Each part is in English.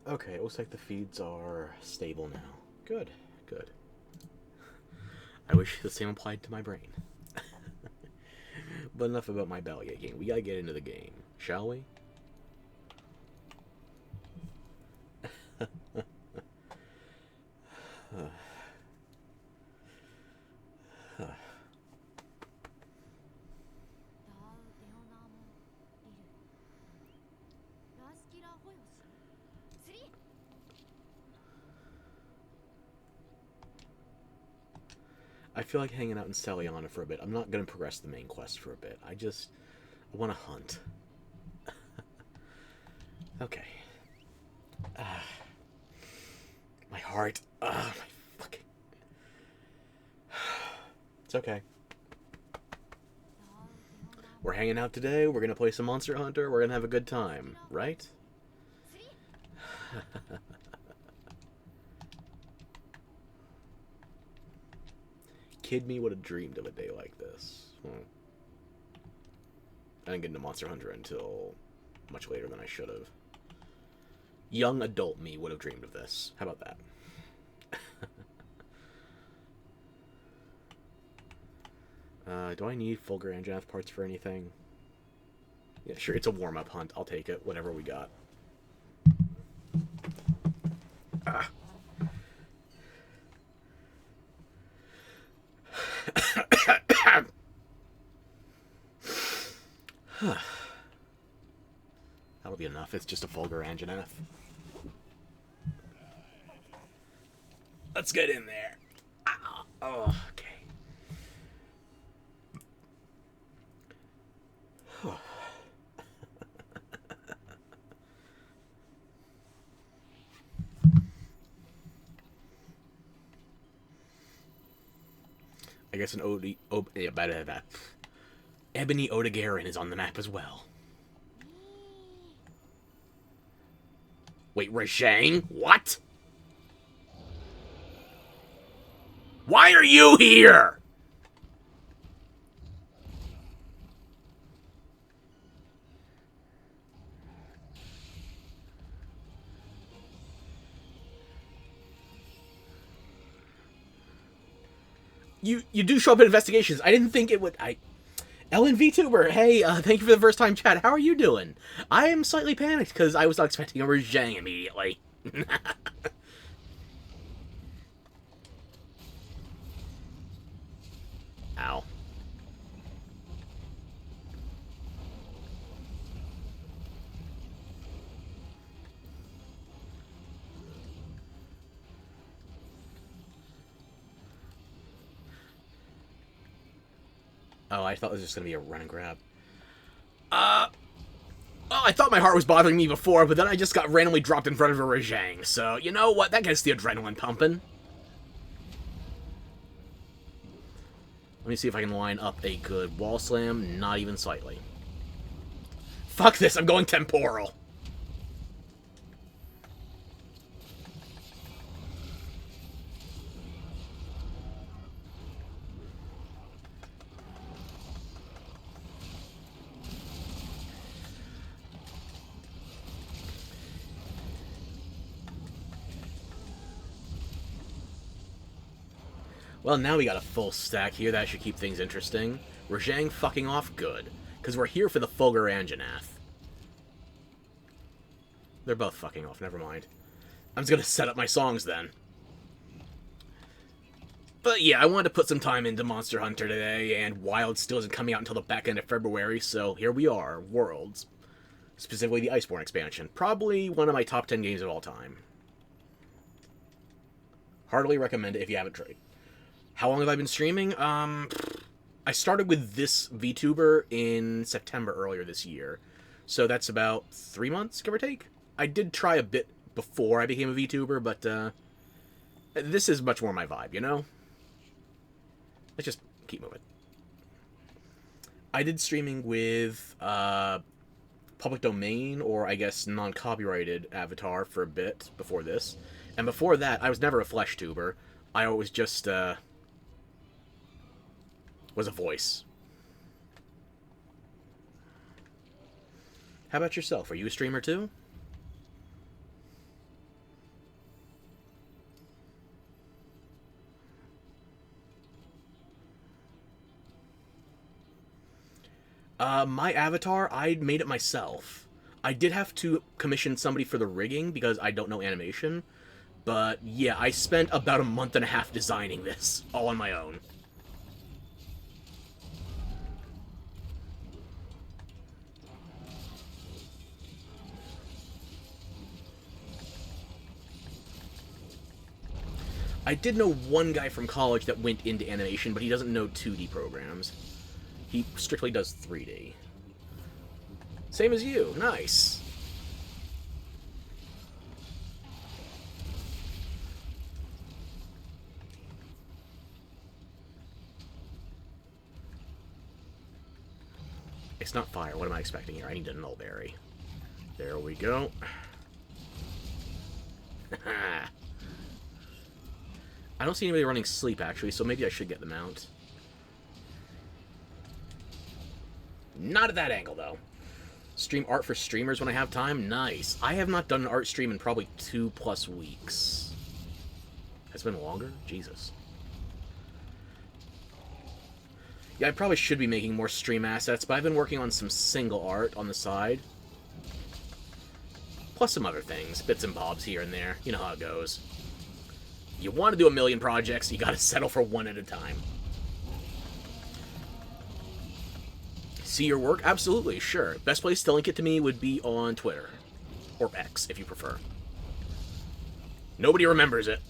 Okay, it looks like the feeds are stable now. Good, good. I wish the same applied to my brain. But enough about my Ballia game. We gotta get into the game, shall we? I feel like hanging out in Celiana for a bit. I'm not gonna progress the main quest for a bit. I want to hunt. Okay. Ah, my heart. Ah, my fucking. It's okay. We're hanging out today. We're gonna play some Monster Hunter. We're gonna have a good time, right? Kid me would have dreamed of a day like this. I didn't get into Monster Hunter until much later than I should have. Young adult me would have dreamed of this. How about that? Do I need Fulgur Anjanath parts for anything? Yeah, sure. It's a warm-up hunt. I'll take it. Whatever we got. Ah. That'll be enough. It's just a Fulgur Anjanath. Let's get in there. Oh, okay. I guess an Ebony Odegarin is on the map as well. Wait, Rajang? What? Why are you here? You do show up in investigations. I didn't think it would. Ellen VTuber, hey, thank you for the first time chat. How are you doing? I am slightly panicked because I was not expecting a Rajang immediately. Ow. Oh, I thought it was just gonna be a run and grab. Uh, well, I thought my heart was bothering me before, but then I just got randomly dropped in front of a Rajang. So you know what? That gets the adrenaline pumping. Let me see if I can line up a good wall slam. Not even slightly. Fuck this, I'm going temporal. Well, now we got a full stack here. That should keep things interesting. Rajang fucking off good. Because we're here for the Fulgur Anjanath. They're both fucking off, never mind. I'm just gonna set up my songs then. But yeah, I wanted to put some time into Monster Hunter today, and Wild still isn't coming out until the back end of February, so here we are, Worlds. Specifically the Iceborne expansion. Probably one of my top 10 games of all time. Heartily recommend it if you haven't tried. How long have I been streaming? I started with this VTuber in September earlier this year. So that's about 3 months, give or take. I did try a bit before I became a VTuber, but this is much more my vibe, you know? Let's just keep moving. I did streaming with public domain, or I guess non-copyrighted avatar for a bit before this. And before that, I was never a flesh tuber. I always just was a voice. How about yourself? Are you a streamer too? My avatar, I made it myself. I did have to commission somebody for the rigging because I don't know animation. But yeah, I spent about a month and a half designing this, all on my own. I did know one guy from college that went into animation, but he doesn't know 2D programs. He strictly does 3D. Same as you. Nice. It's not fire. What am I expecting here? I need a nullberry. There we go. I don't see anybody running sleep, actually, so maybe I should get them out. Not at that angle, though. Stream art for streamers when I have time? Nice. I have not done an art stream in probably 2+ weeks. Has it been longer? Jesus. Yeah, I probably should be making more stream assets, but I've been working on some single art on the side. Plus some other things, bits and bobs here and there. You know how it goes. You want to do a million projects, you gotta settle for one at a time. See your work? Absolutely, sure. Best place to link it to me would be on Twitter. Or X, if you prefer. Nobody remembers it.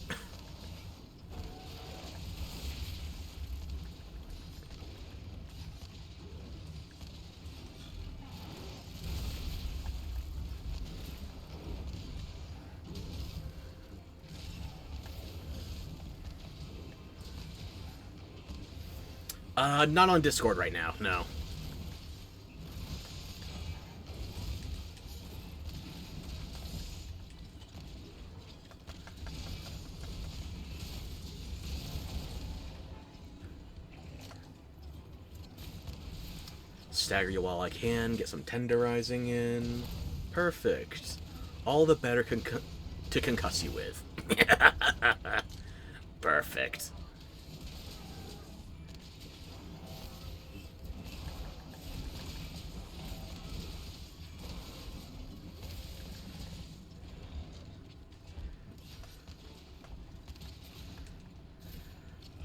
Not on Discord right now, no. Stagger you while I can, get some tenderizing in. Perfect. All the better to concuss you with. Perfect.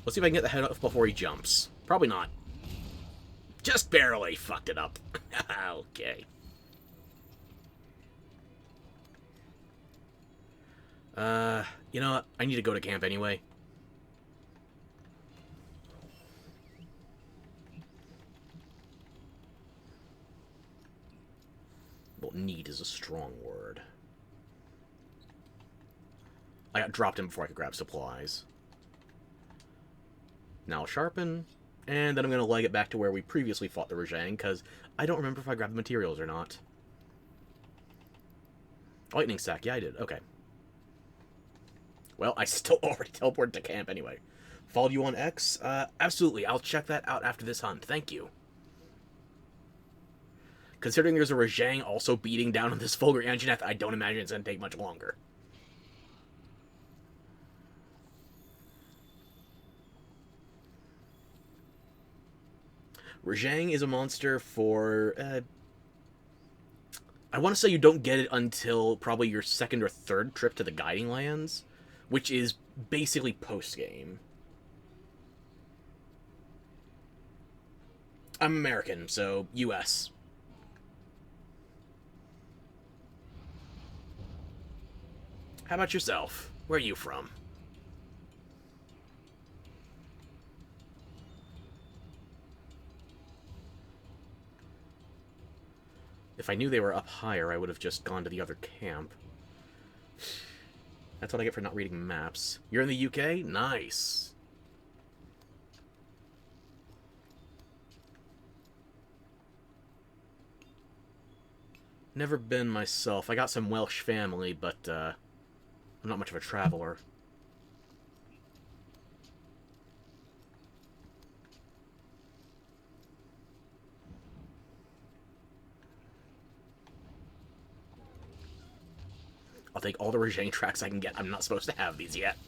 Let's see if I can get the head off before he jumps. Probably not. Just barely fucked it up. Okay. You know what? I need to go to camp anyway. Well, need is a strong word. I got dropped in before I could grab supplies. Now I'll sharpen, and then I'm going to leg it back to where we previously fought the Rajang, because I don't remember if I grabbed the materials or not. Lightning sack, yeah I did, okay. Well, I still already teleported to camp anyway. Followed you on X? Absolutely, I'll check that out after this hunt, thank you. Considering there's a Rajang also beating down on this Fulgur Anjanath, I don't imagine it's going to take much longer. Rajang is a monster for... I want to say you don't get it until probably your second or third trip to the Guiding Lands, which is basically post-game. I'm American, so US. How about yourself? Where are you from? If I knew they were up higher, I would have just gone to the other camp. That's what I get for not reading maps. You're in the UK? Nice. Never been myself. I got some Welsh family, but I'm not much of a traveler. I'll take all the Rajang tracks I can get. I'm not supposed to have these yet.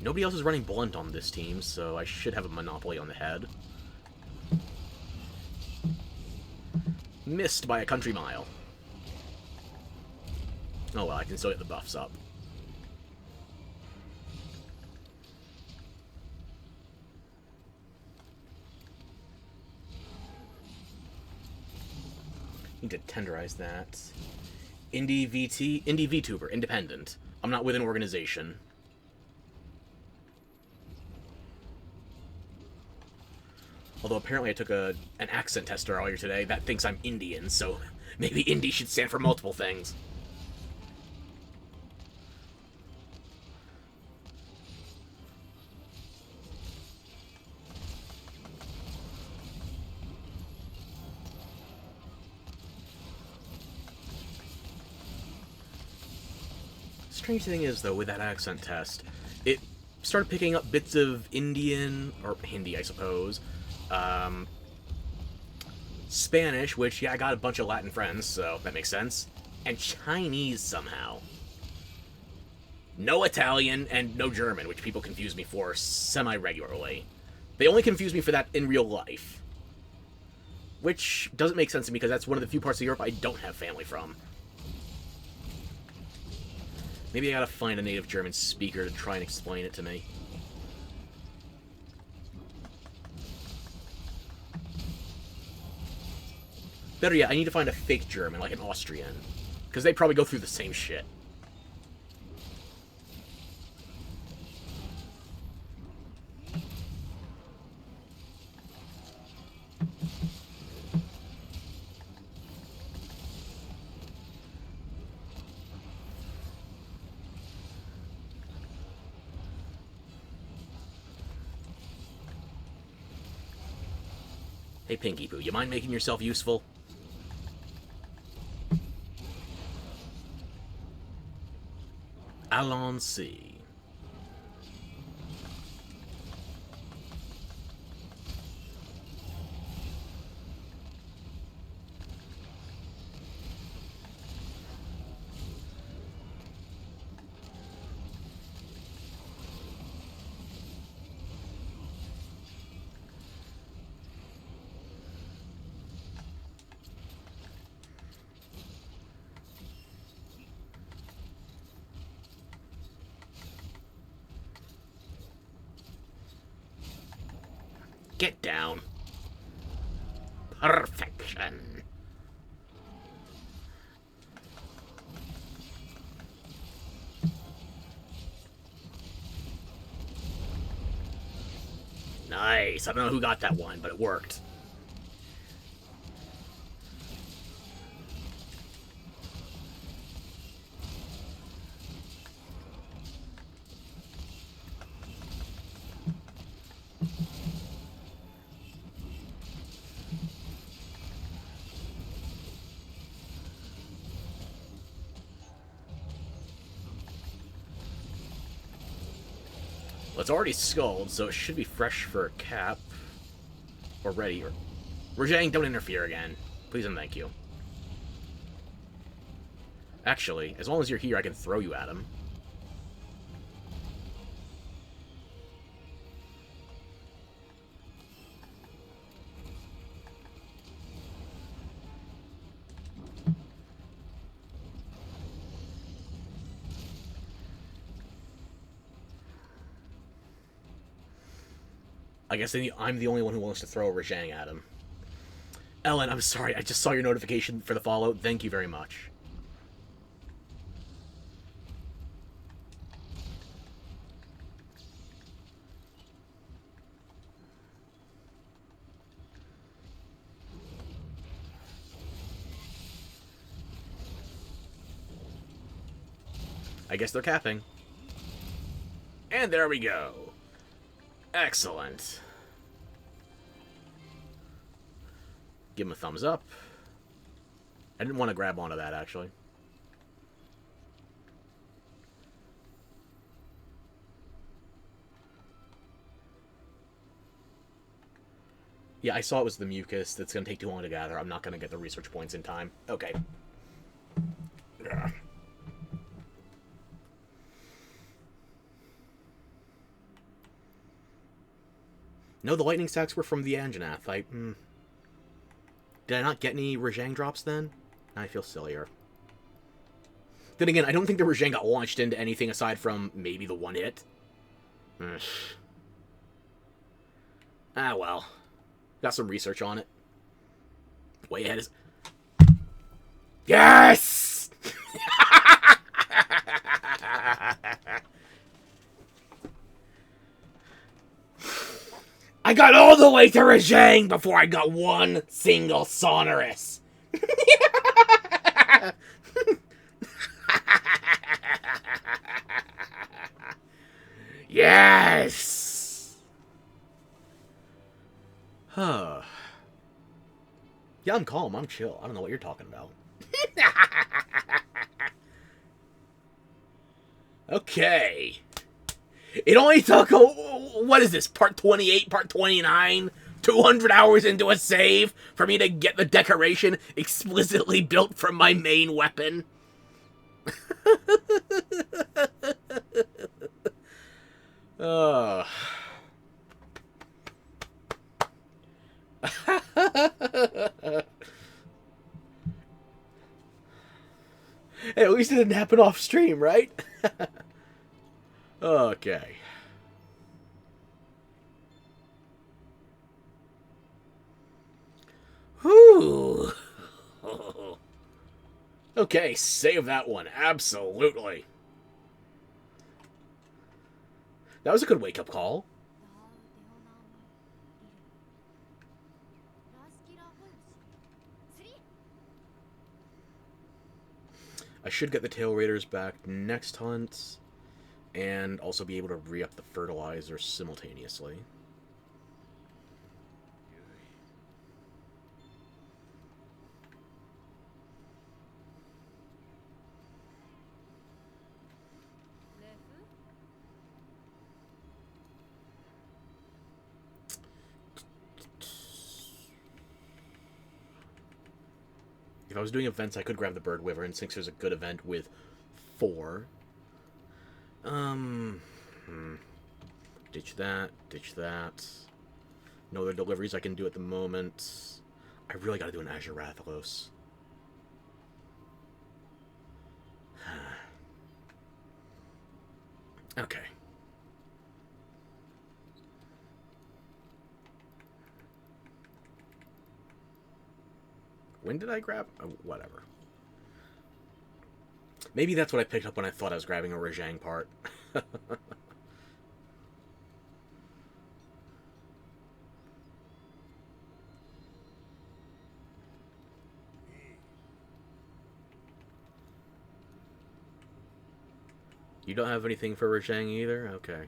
Nobody else is running Blunt on this team, so I should have a monopoly on the head. Missed by a country mile. Oh well, I can still get the buffs up. Need to tenderize that. Indie VTuber, independent. I'm not with an organization. Although apparently I took an accent test earlier today that thinks I'm Indian, so maybe indie should stand for multiple things. Strange thing is, though, with that accent test, it started picking up bits of Indian, or Hindi, I suppose, Spanish, which, yeah, I got a bunch of Latin friends, so that makes sense, and Chinese somehow. No Italian, and no German, which people confuse me for semi-regularly. They only confuse me for that in real life. Which doesn't make sense to me, because that's one of the few parts of Europe I don't have family from. Maybe I gotta find a native German speaker to try and explain it to me. Better yet, I need to find a fake German, like an Austrian. Because they probably go through the same shit. Hey, Pinky Poo, you mind making yourself useful? Allons-y. Get down. Perfection. Nice. I don't know who got that one, but it worked. Well, it's already skulled, so it should be fresh for a cap. Or ready. Or... Rajang, don't interfere again. Please and thank you. Actually, as long as you're here, I can throw you at him. I guess I'm the only one who wants to throw a Rajang at him. Ellen, I'm sorry, I just saw your notification for the follow. Thank you very much. I guess they're capping. And there we go. Excellent. Give him a thumbs up. I didn't want to grab onto that, actually. Yeah, I saw it was the mucus. That's going to take too long to gather. I'm not going to get the research points in time. Okay. Yeah. No, the lightning stacks were from the Anjanath. Did I not get any Rajang drops then? I feel sillier. Then again, I don't think the Rajang got launched into anything aside from maybe the one hit. Ah, well. Got some research on it. Way ahead is... Yes! I got all the way to Rajang before I got one single sonorous. Yes! Huh. Yeah, I'm calm. I'm chill. I don't know what you're talking about. Okay. It only took, what is this, part 28, part 29? 200 hours into a save for me to get the decoration explicitly built from my main weapon. Hey, at least it didn't happen off stream, right? Okay. Whew. Okay, save that one. Absolutely. That was a good wake-up call. I should get the Tail Raiders back next hunt, and also be able to re-up the fertilizer simultaneously. If I was doing events, I could grab the Bird Wyvern, since there's a good event with 4. Ditch that, ditch that. No other deliveries I can do at the moment. I really gotta do an Azure Rathalos. Okay. When did I grab? Oh, whatever. Maybe that's what I picked up when I thought I was grabbing a Rajang part. You don't have anything for Rajang either? Okay.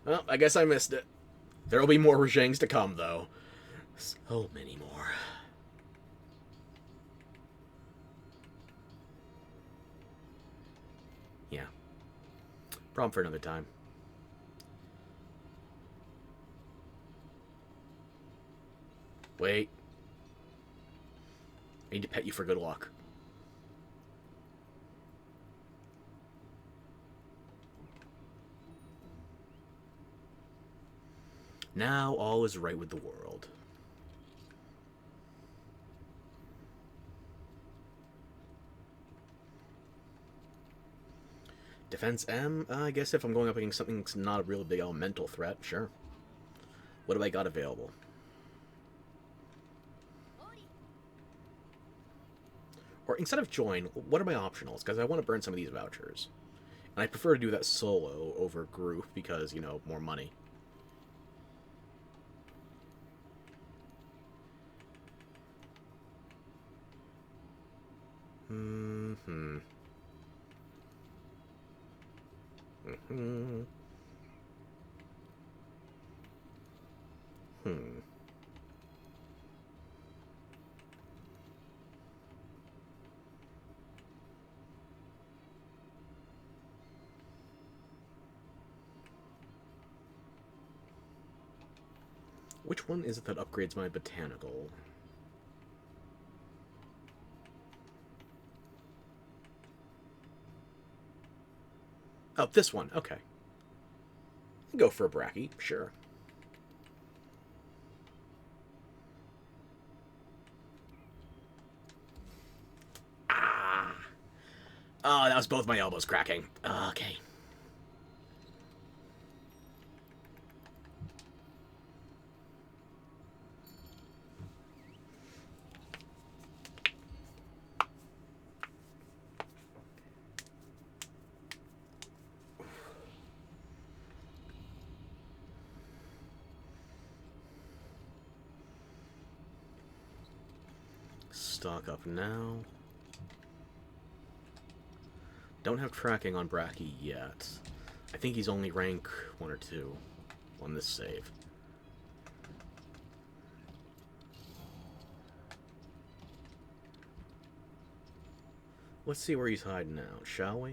Well, I guess I missed it. There'll be more Rajangs to come, though. So many more. Yeah. Problem for another time. Wait. I need to pet you for good luck. Now all is right with the world. Defense M? I guess if I'm going up against something that's not a real big elemental threat, sure. What have I got available? Or instead of join, what are my optionals? Because I want to burn some of these vouchers. And I prefer to do that solo over group because, you know, more money. Which one is it that upgrades my botanical? Oh, this one. Okay. Go for a Bracky, sure. Oh, that was both my elbows cracking. Okay. Stock up now. Don't have tracking on Bracky yet. I think he's only rank 1 or 2 on this save. Let's see where he's hiding out, shall we?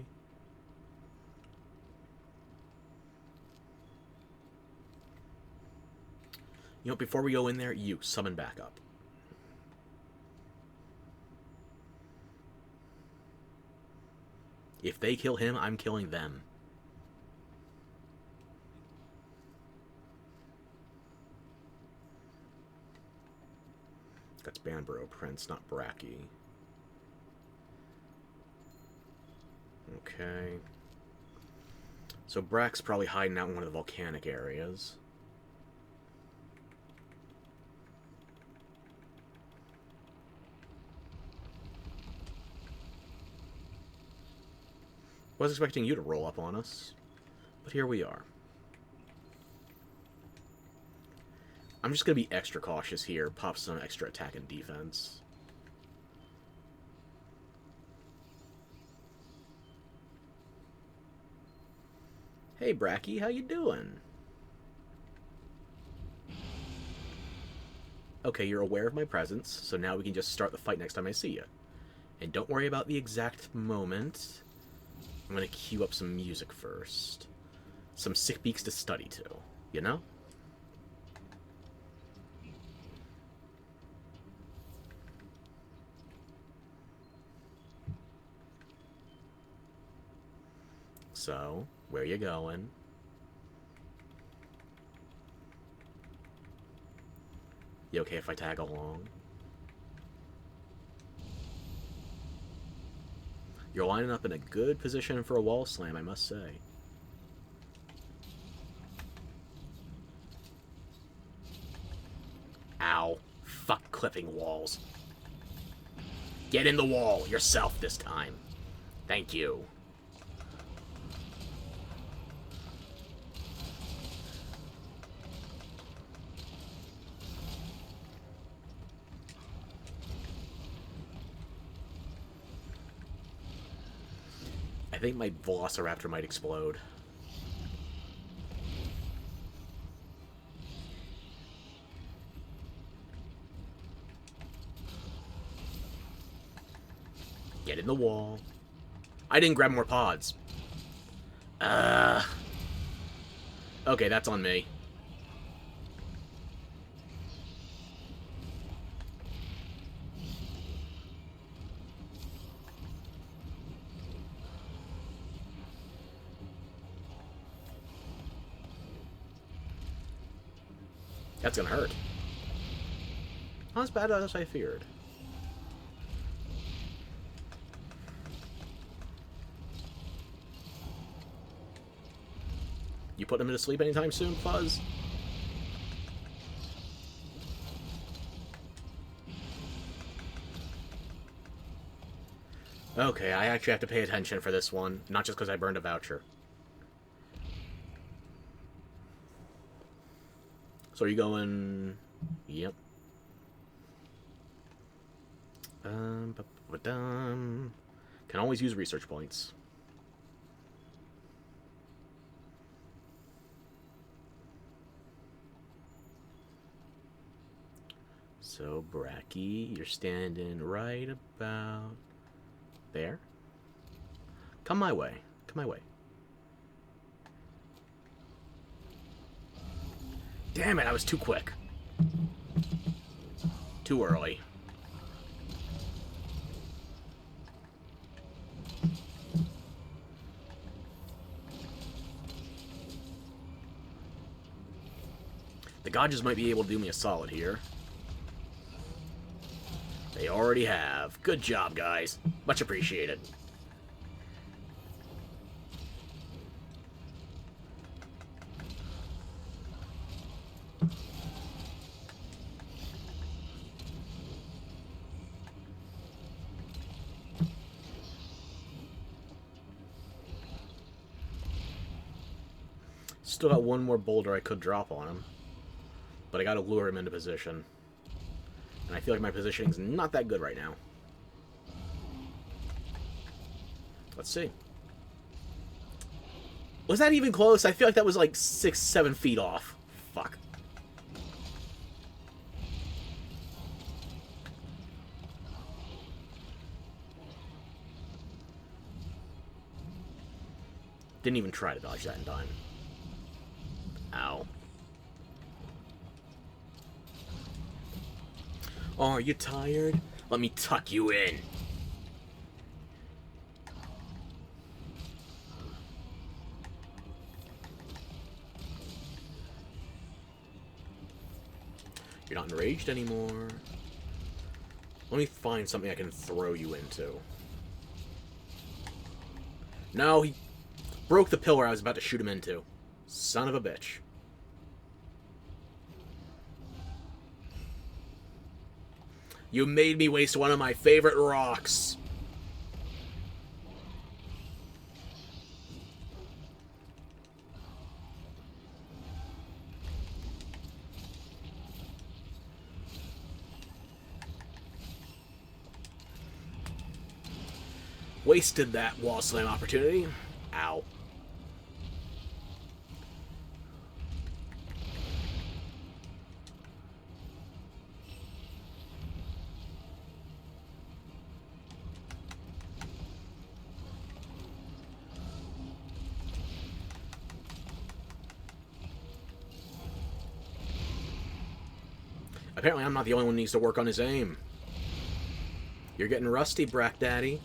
You know, before we go in there, you summon back up. If they kill him, I'm killing them. That's Banborough Prince, not Bracky. Okay. So Brack's probably hiding out in one of the volcanic areas. Was expecting you to roll up on us, but here we are. I'm just going to be extra cautious here, pop some extra attack and defense. Hey, Bracky, how you doing? Okay, you're aware of my presence, so now we can just start the fight next time I see you. And don't worry about the exact moment. I'm going to cue up some music first. Some sick beaks to study to, you know? So, where you going? You okay if I tag along? You're lining up in a good position for a wall slam, I must say. Ow. Fuck clipping walls. Get in the wall yourself this time. Thank you. I think my Velociraptor might explode. Get in the wall. I didn't grab more pods. Okay, that's on me. That's gonna hurt. Not as bad as I feared. You putting him to sleep anytime soon, Fuzz? Okay, I actually have to pay attention for this one, not just because I burned a voucher. So are you going... Yep. Can always use research points. So, Bracky, you're standing right about there. Come my way. Come my way. Damn it, I was too quick. Too early. The Godges might be able to do me a solid here. They already have. Good job, guys. Much appreciated. Still got one more boulder I could drop on him. But I gotta lure him into position. And I feel like my positioning's not that good right now. Let's see. Was that even close? I feel like that was like 6, 7 feet off. Fuck. Didn't even try to dodge that in time. Ow. Oh, are you tired? Let me tuck you in. You're not enraged anymore. Let me find something I can throw you into. No, he broke the pillar I was about to shoot him into. Son of a bitch. You made me waste one of my favorite rocks. Wasted that wall slam opportunity. Ow. Apparently I'm not the only one who needs to work on his aim. You're getting rusty, Brack Daddy.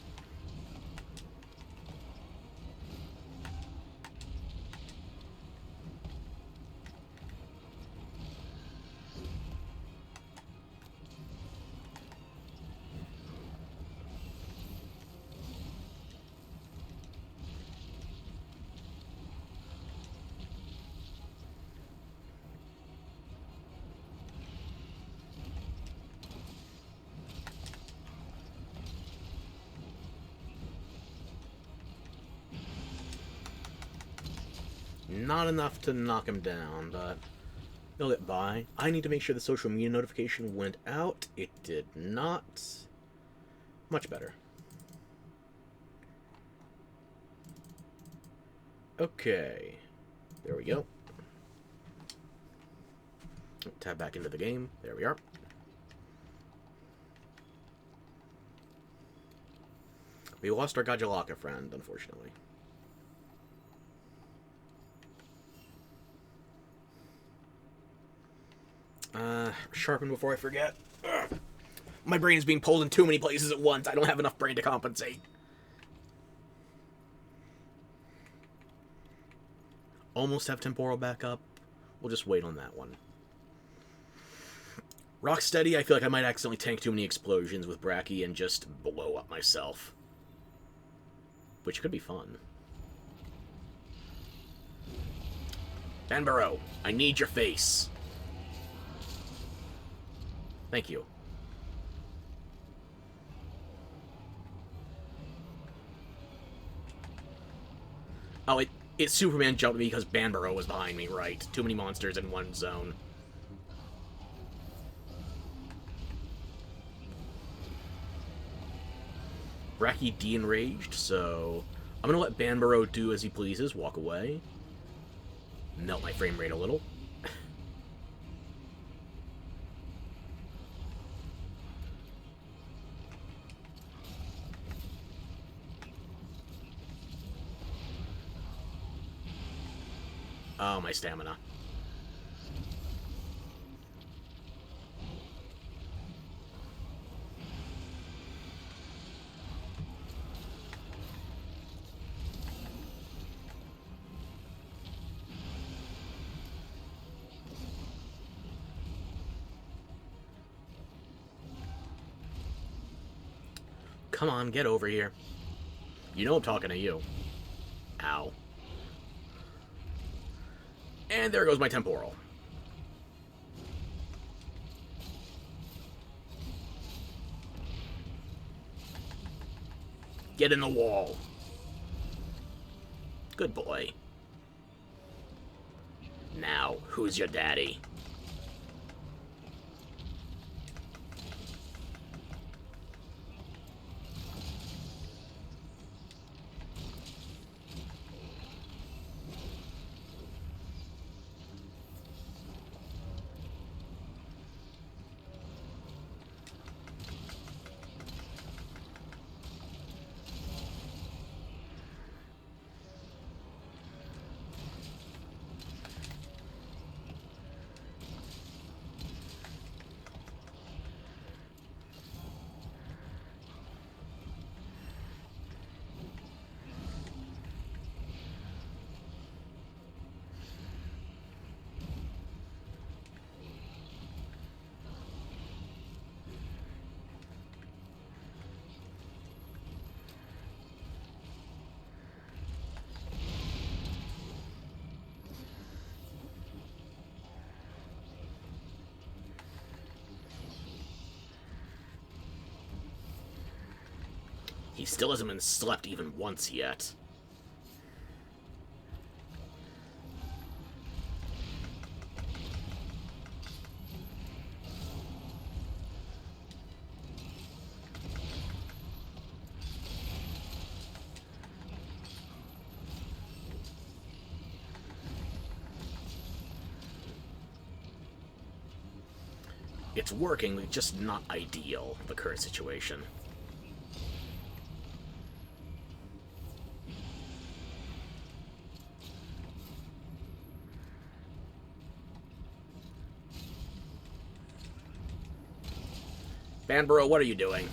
Not enough to knock him down, but he'll get by. I need to make sure the social media notification went out. It did not. Much better. Okay. There we go. Tab back into the game. There we are. We lost our Gajalaka friend, unfortunately. Sharpen before I forget. Ugh. My brain is being pulled in too many places at once. I don't have enough brain to compensate. Almost have temporal back up. We'll just wait on that one. Rocksteady, I feel like I might accidentally tank too many explosions with Bracky and just blow up myself. Which could be fun. Banbaro, I need your face. Thank you. Oh, it Superman jumped me because Banbaro was behind me, right? Too many monsters in one zone. Bracky de-enraged, so I'm gonna let Banbaro do as he pleases, walk away. Melt my frame rate a little. Oh, my stamina. Come on, get over here. You know I'm talking to you. Ow. And there goes my temporal. Get in the wall. Good boy. Who's your daddy? He still hasn't been slept even once yet. It's working, but just not ideal, the current situation. Banborough, what are you doing?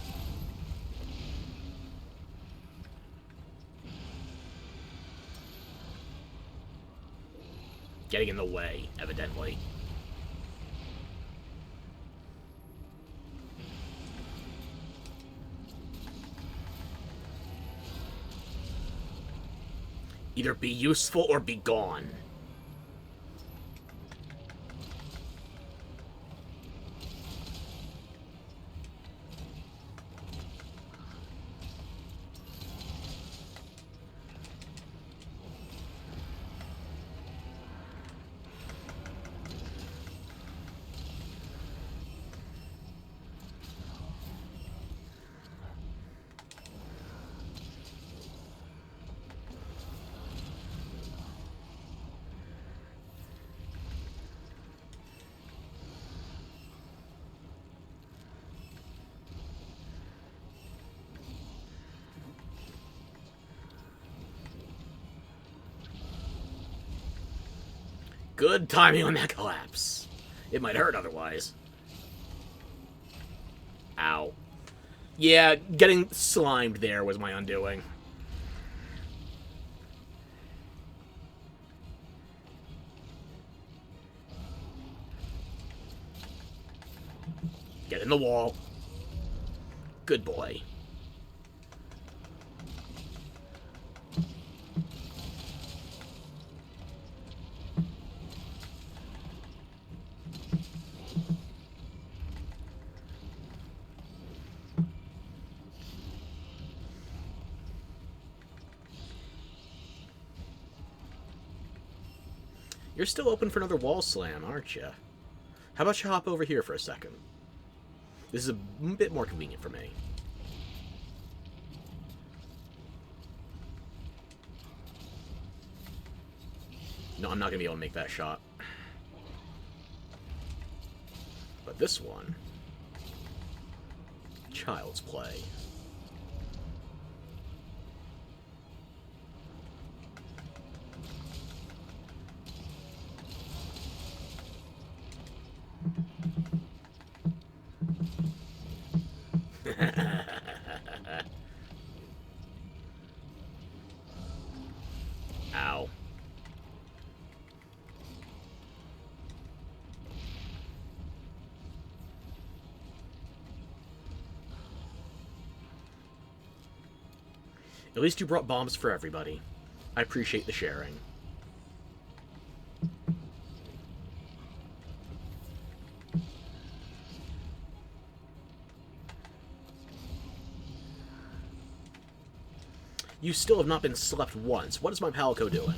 Getting in the way, evidently. Either be useful or be gone. Good timing on that collapse. It might hurt otherwise. Ow. Yeah, getting slimed there was my undoing. Get in the wall. Good boy. You're still open for another wall slam, aren't you? How about you hop over here for a second? This is a bit more convenient for me. No, I'm not going to be able to make that shot. But this one... Child's play. Ow. At least you brought bombs for everybody. I appreciate the sharing. You still have not been slept once. What is my Palico doing?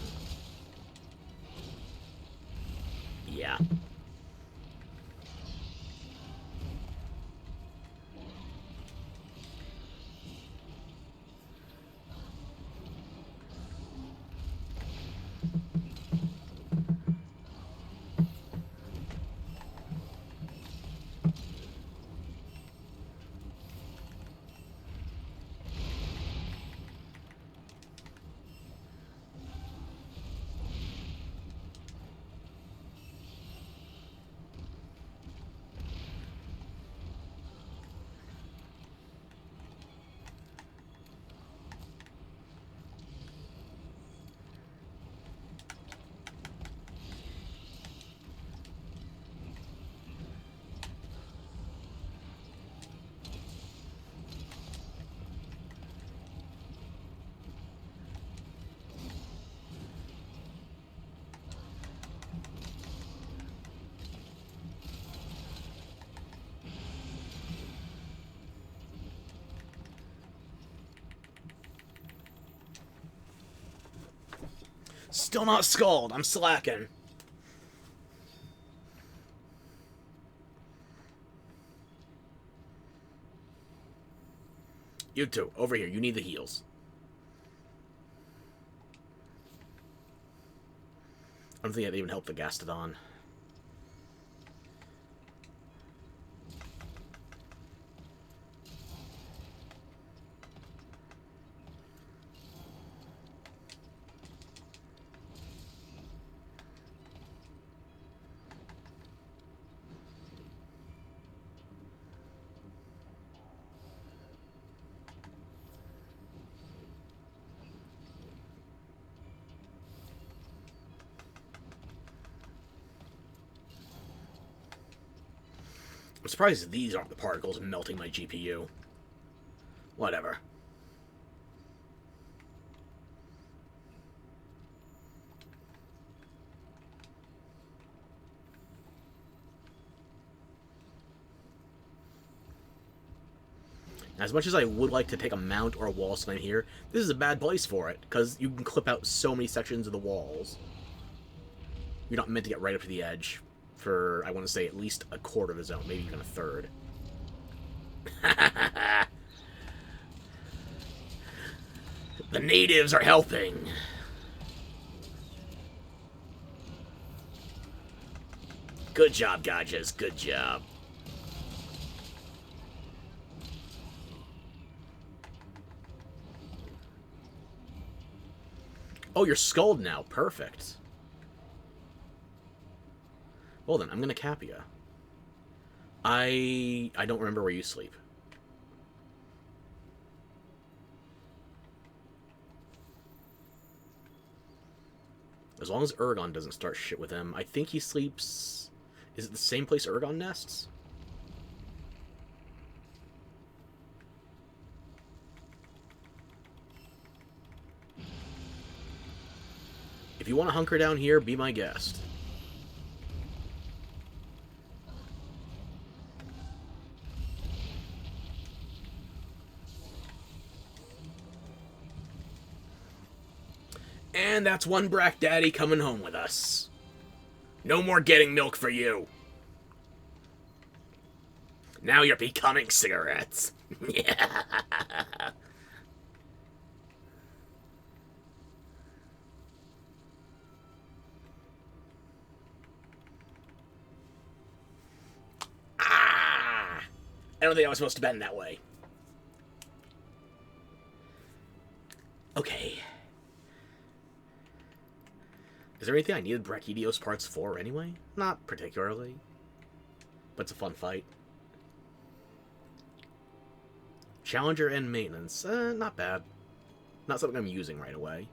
Still not skulled. I'm slacking. You two, over here. You need the heals. I don't think that even helped the Gastodon. I'm surprised these aren't the particles melting my GPU. Whatever. As much as I would like to take a mount or a wall slam here, this is a bad place for it, because you can clip out so many sections of the walls. You're not meant to get right up to the edge for, I want to say, at least a quarter of the zone, maybe even a third. The natives are helping. Good job, Gajahs. Good job. Oh, you're skulled now. Perfect. Well then, I'm gonna cap you. I don't remember where you sleep. As long as Urgon doesn't start shit with him, I think he sleeps... Is it the same place Urgon nests? If you want to hunker down here, be my guest. And that's one Brack Daddy coming home with us. No more getting milk for you. Now you're becoming cigarettes. Yeah. Ah! I don't think I was supposed to bend that way. Okay. Is there anything I needed Brachydios parts for anyway? Not particularly. But it's a fun fight. Challenger and maintenance. Not bad. Not something I'm using right away.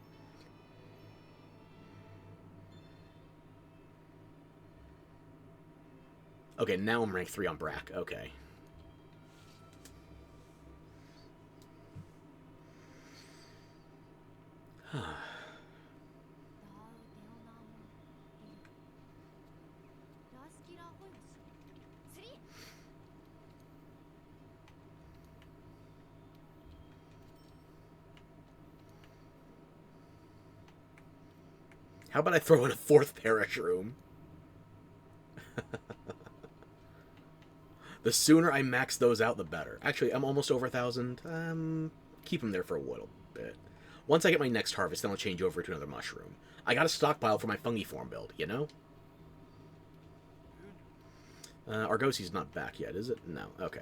Okay, now I'm rank 3 on Brack. Okay. How about I throw in a 4th Parish Room? The sooner I max those out, the better. Actually, I'm almost over 1,000. Keep them there for a little bit. Once I get my next harvest, then I'll change over to another mushroom. I got a stockpile for my Fungiform build, you know? Argosi's not back yet, is it? No. Okay.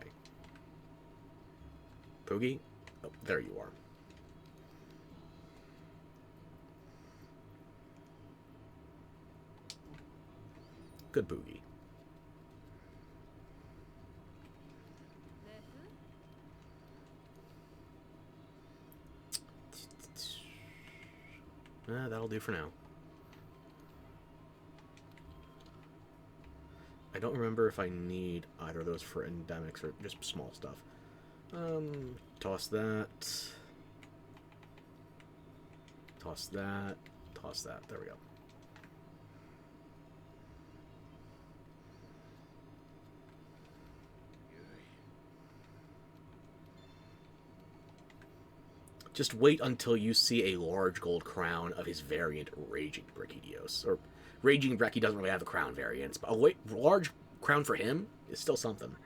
Poogie? Oh, there you are. Good Boogie. That'll do for now. I don't remember if I need either of those for endemics or just small stuff. Toss that. Toss that. Toss that. There we go. Just wait until you see a large gold crown of his variant, Raging Brachydios. Or, Raging Brachy doesn't really have the crown variants, but a large crown for him is still something.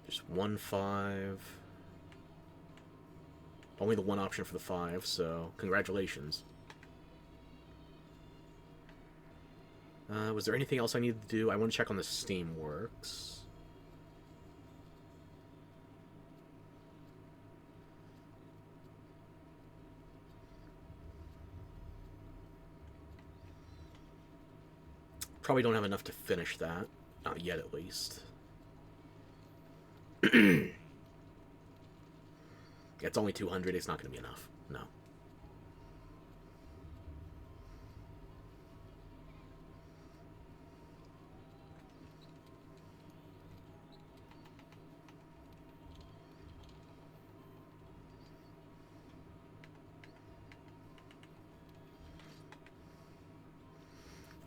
Just 1-5. Only the one option for the 5, so congratulations. Was there anything else I needed to do? I want to check on the Steam Works. Probably don't have enough to finish that. Not yet, at least. It's only 200. It's not going to be enough. No.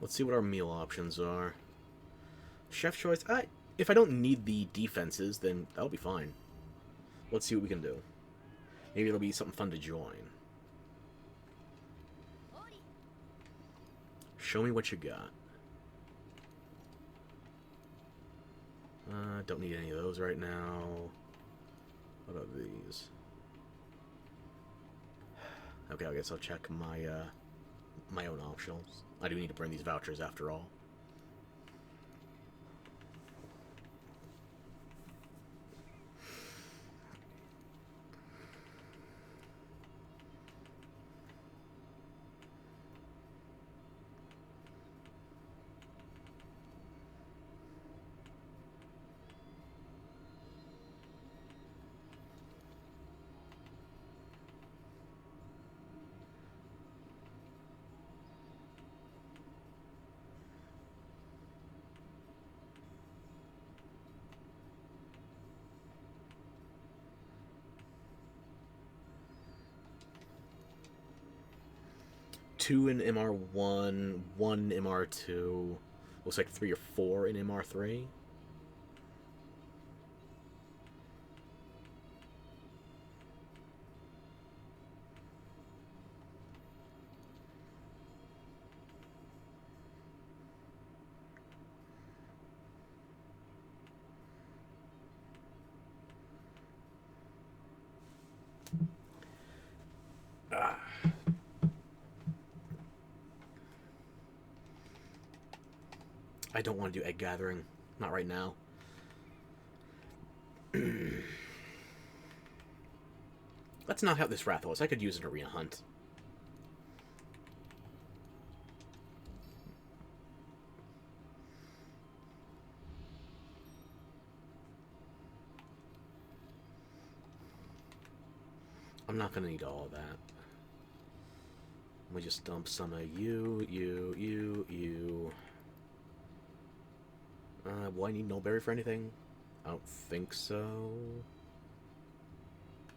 Let's see what our meal options are. Chef choice. If I don't need the defenses, then that'll be fine. Let's see what we can do. Maybe it'll be something fun to join. Show me what you got. Don't need any of those right now. What about these? Okay, I guess I'll check my my own options. I do need to burn these vouchers after all. Two in MR1, one in MR2. Looks like 3 or 4 in MR3. I don't want to do egg gathering. Not right now. Let's not have this Rathalos. I could use an arena hunt. I'm not going to need all of that. Let me just dump some of you. Will I need Nullberry for anything? I don't think so.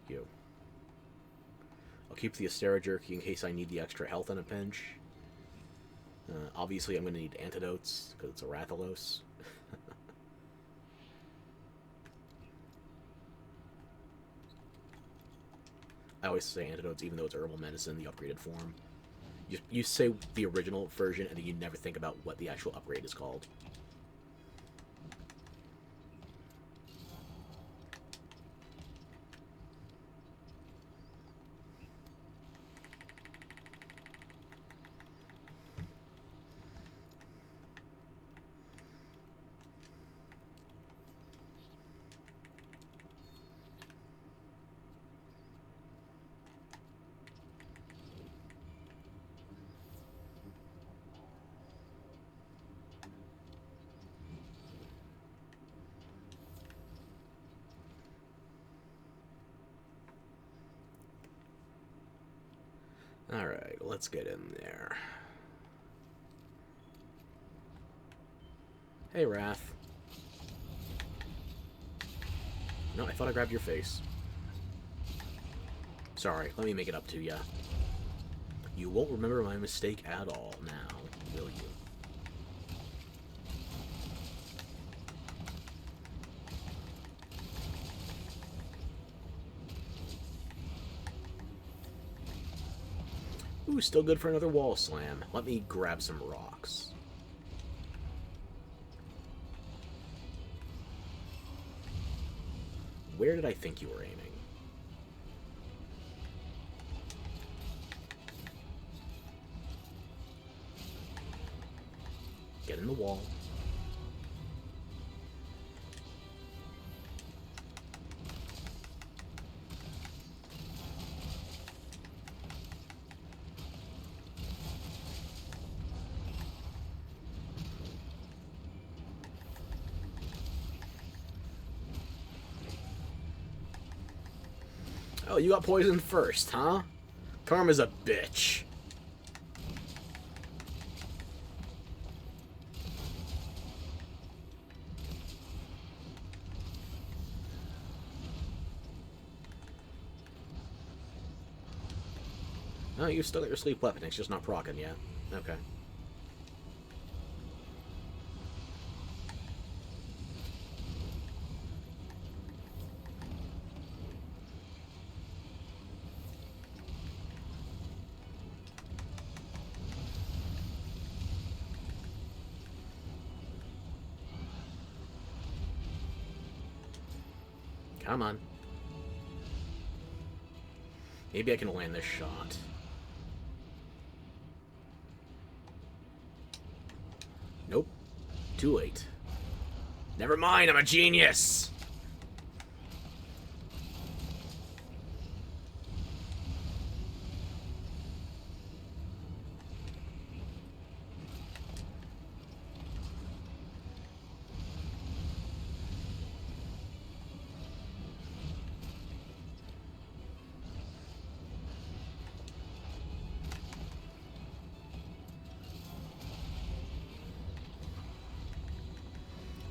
You. I'll keep the Astera Jerky in case I need the extra health in a pinch. Obviously, I'm going to need antidotes, because it's a Rathalos. I always say antidotes, even though it's herbal medicine, the upgraded form. You say the original version, and then you never think about what the actual upgrade is called. Alright, let's get in there. Hey, Wrath. No, I thought I grabbed your face. Sorry, let me make it up to ya. You won't remember my mistake at all now, will you? Ooh, still good for another wall slam. Let me grab some rocks. Where did I think you were aiming? Get in the wall. Oh, you got poisoned first, huh? Karma's a bitch. No, you still got your sleep weapon. It's just not proccing yet. Okay. Come on. Maybe I can land this shot. Nope. Too late. Never mind, I'm a genius!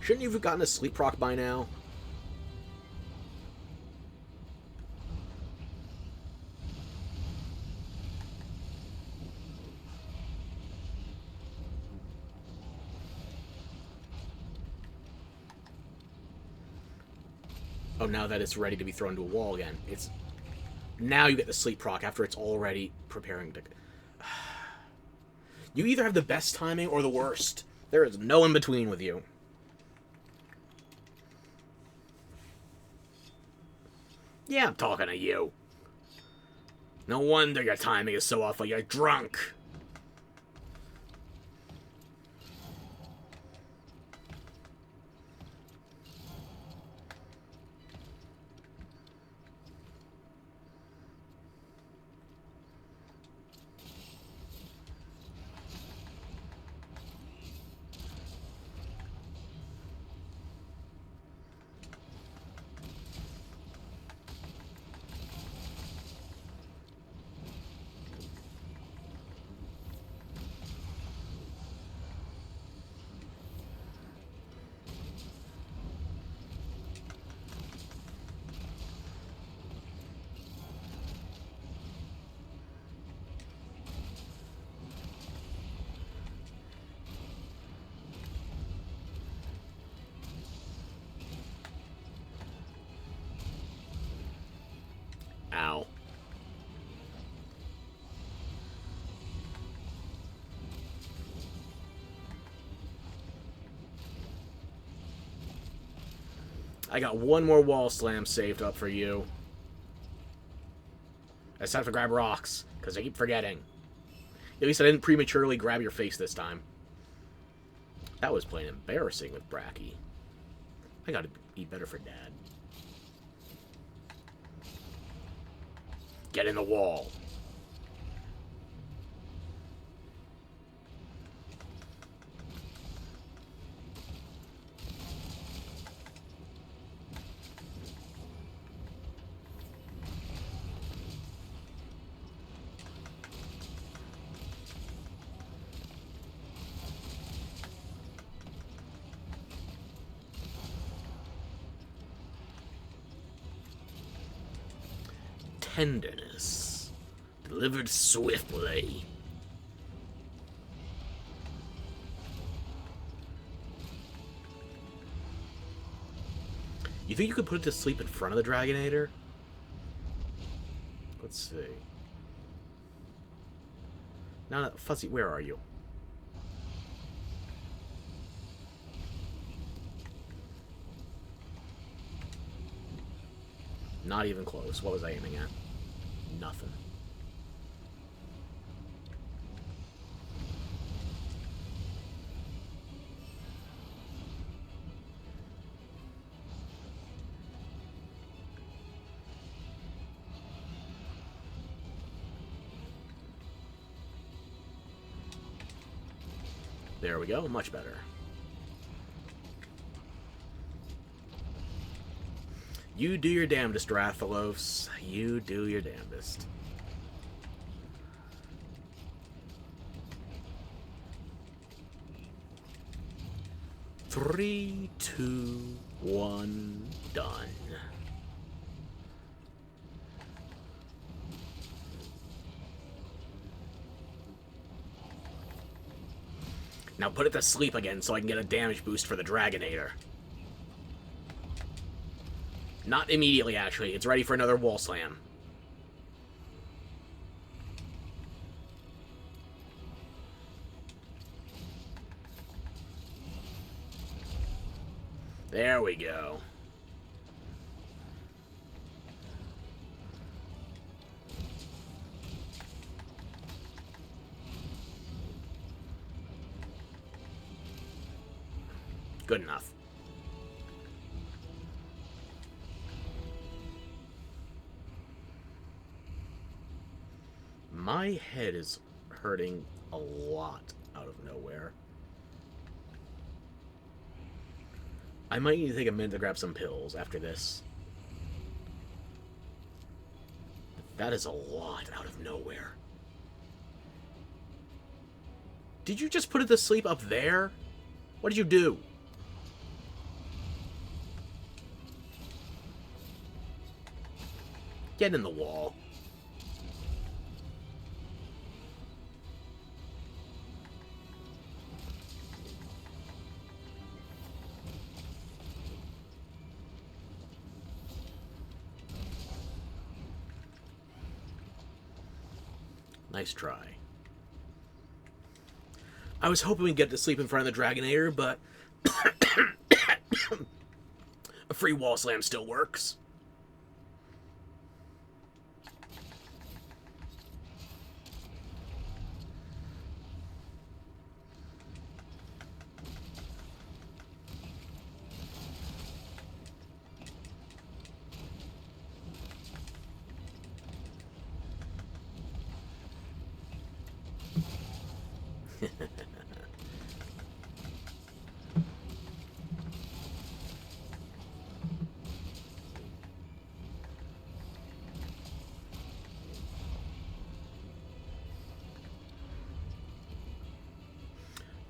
Shouldn't you have gotten a sleep proc by now? Oh, now that it's ready to be thrown to a wall again. It's... Now you get the sleep proc after it's already preparing to... You either have the best timing or the worst. There is no in between with you. Yeah, I'm talking to you. No wonder your timing is so awful. You're drunk. Ow. I got one more wall slam saved up for you. It's time to grab rocks, because I keep forgetting. At least I didn't prematurely grab your face this time. That was plain embarrassing with Bracky. I gotta eat better for Dad. Get in the wall. tenderness, delivered swiftly. You think you could put it to sleep in front of the Dragonator? Let's see. No, Fuzzy, where are you? Not even close. What was I aiming at? Nothing. There we go. Much better. You do your damnedest, Rathalos. You do your damnedest. Three, two, one, done. Now put it to sleep again so I can get a damage boost for the Dragonator. Not immediately, actually. It's ready for another wall slam. There we go. Good enough. My head is hurting a lot out of nowhere. I might need to take a minute to grab some pills after this. That is a lot out of nowhere. Did you just put it to sleep up there? What did you do? Get in the wall. Nice try. I was hoping we'd get to sleep in front of the Dragonator, but a free wall slam still works.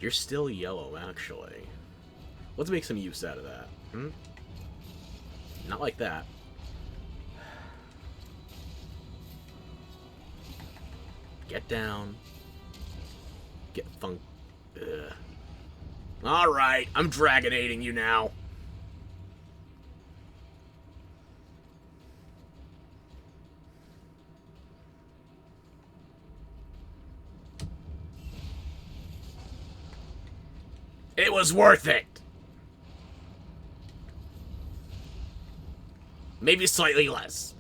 You're still yellow, actually. Let's make some use out of that. Not like that. Get down. Get funk. Ugh. Alright, I'm Dragonating you now. It was worth it. Maybe slightly less.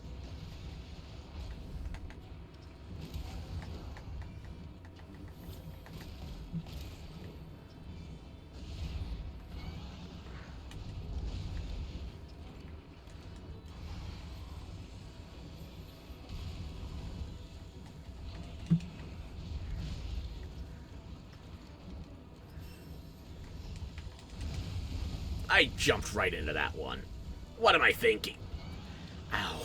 I jumped right into that one. What am I thinking? Ow.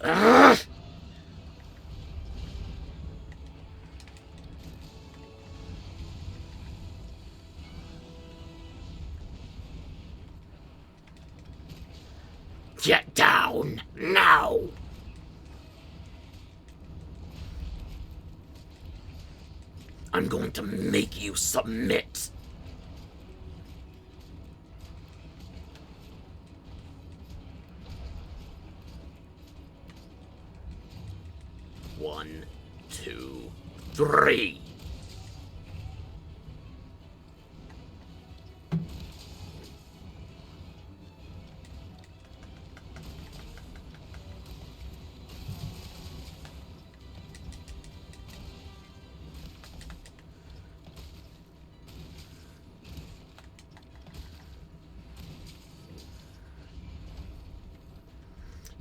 Ugh. Get down, now! I'm going to make you submit. One, two, three.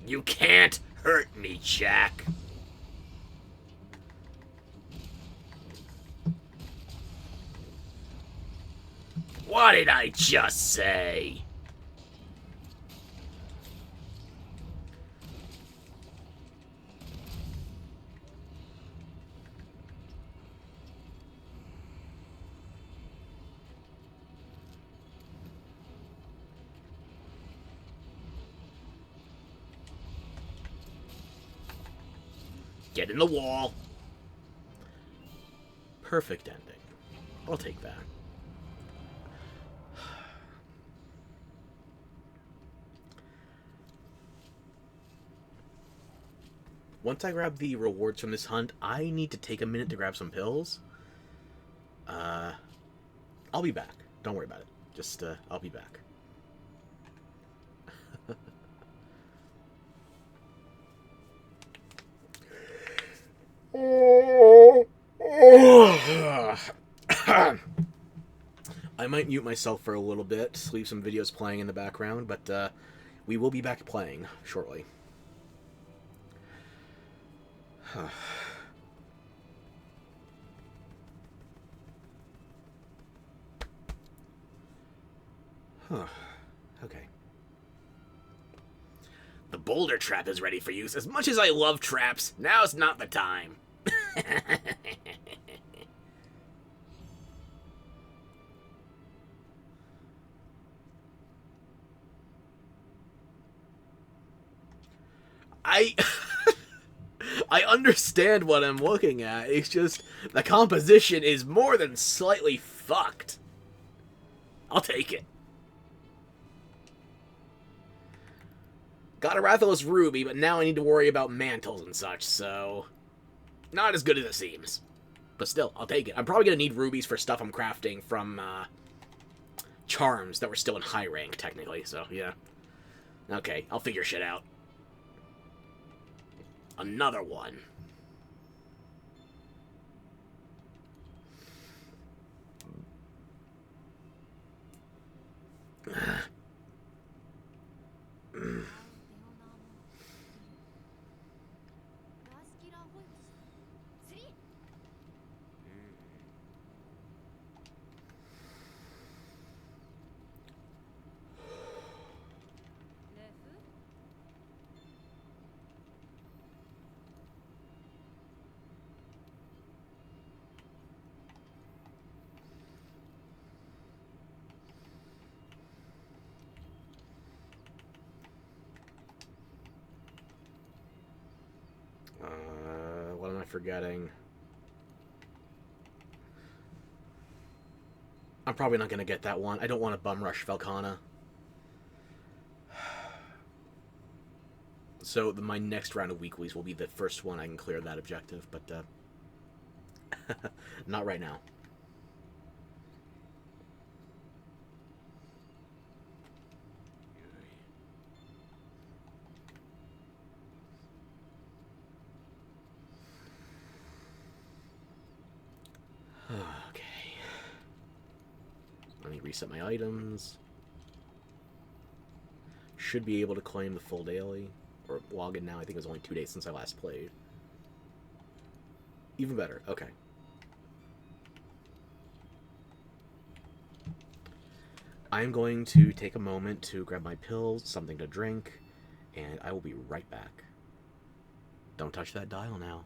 You can't hurt me, Jack. What did I just say? Get in the wall. Perfect ending. I'll take that. Once I grab the rewards from this hunt, I need to take a minute to grab some pills. I'll be back. Don't worry about it. Just, I'll be back. I might mute myself for a little bit, leave some videos playing in the background, but we will be back playing shortly. Okay. The boulder trap is ready for use. As much as I love traps, now's not the time. I I understand what I'm looking at. It's just the composition is more than slightly fucked. I'll take it. Got a Rathalos Ruby, but now I need to worry about mantles and such, so... Not as good as it seems. But still, I'll take it. I'm probably going to need rubies for stuff I'm crafting from charms that were still in high rank, technically, so yeah. Okay, I'll figure shit out. Another one. What am I forgetting? I'm probably not going to get that one. I don't want to bum rush Velkhana. So my next round of weeklies will be the first one I can clear that objective, but not right now. Okay. Let me reset my items. Should be able to claim the full daily. Or log in now. I think it was only 2 days since I last played. Even better. Okay. I'm going to take a moment to grab my pills, something to drink, and I will be right back. Don't touch that dial now.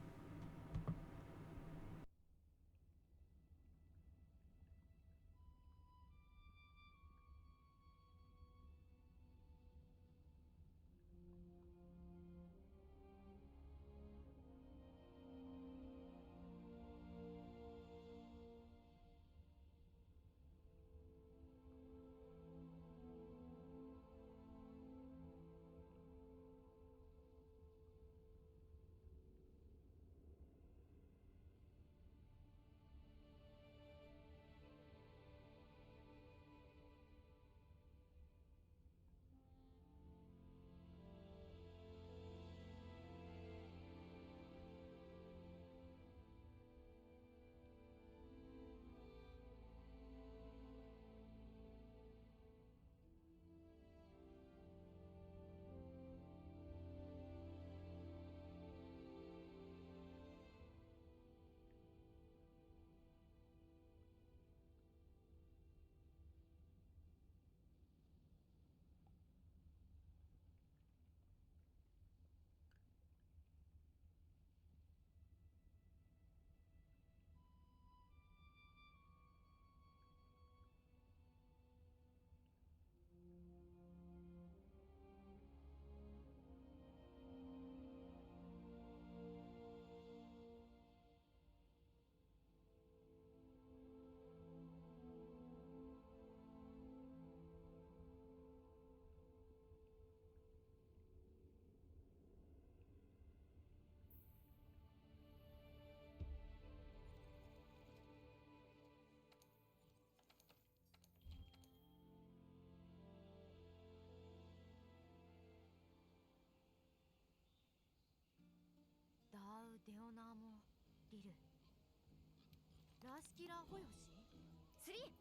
デオナーもリルラスキラホヨシスリー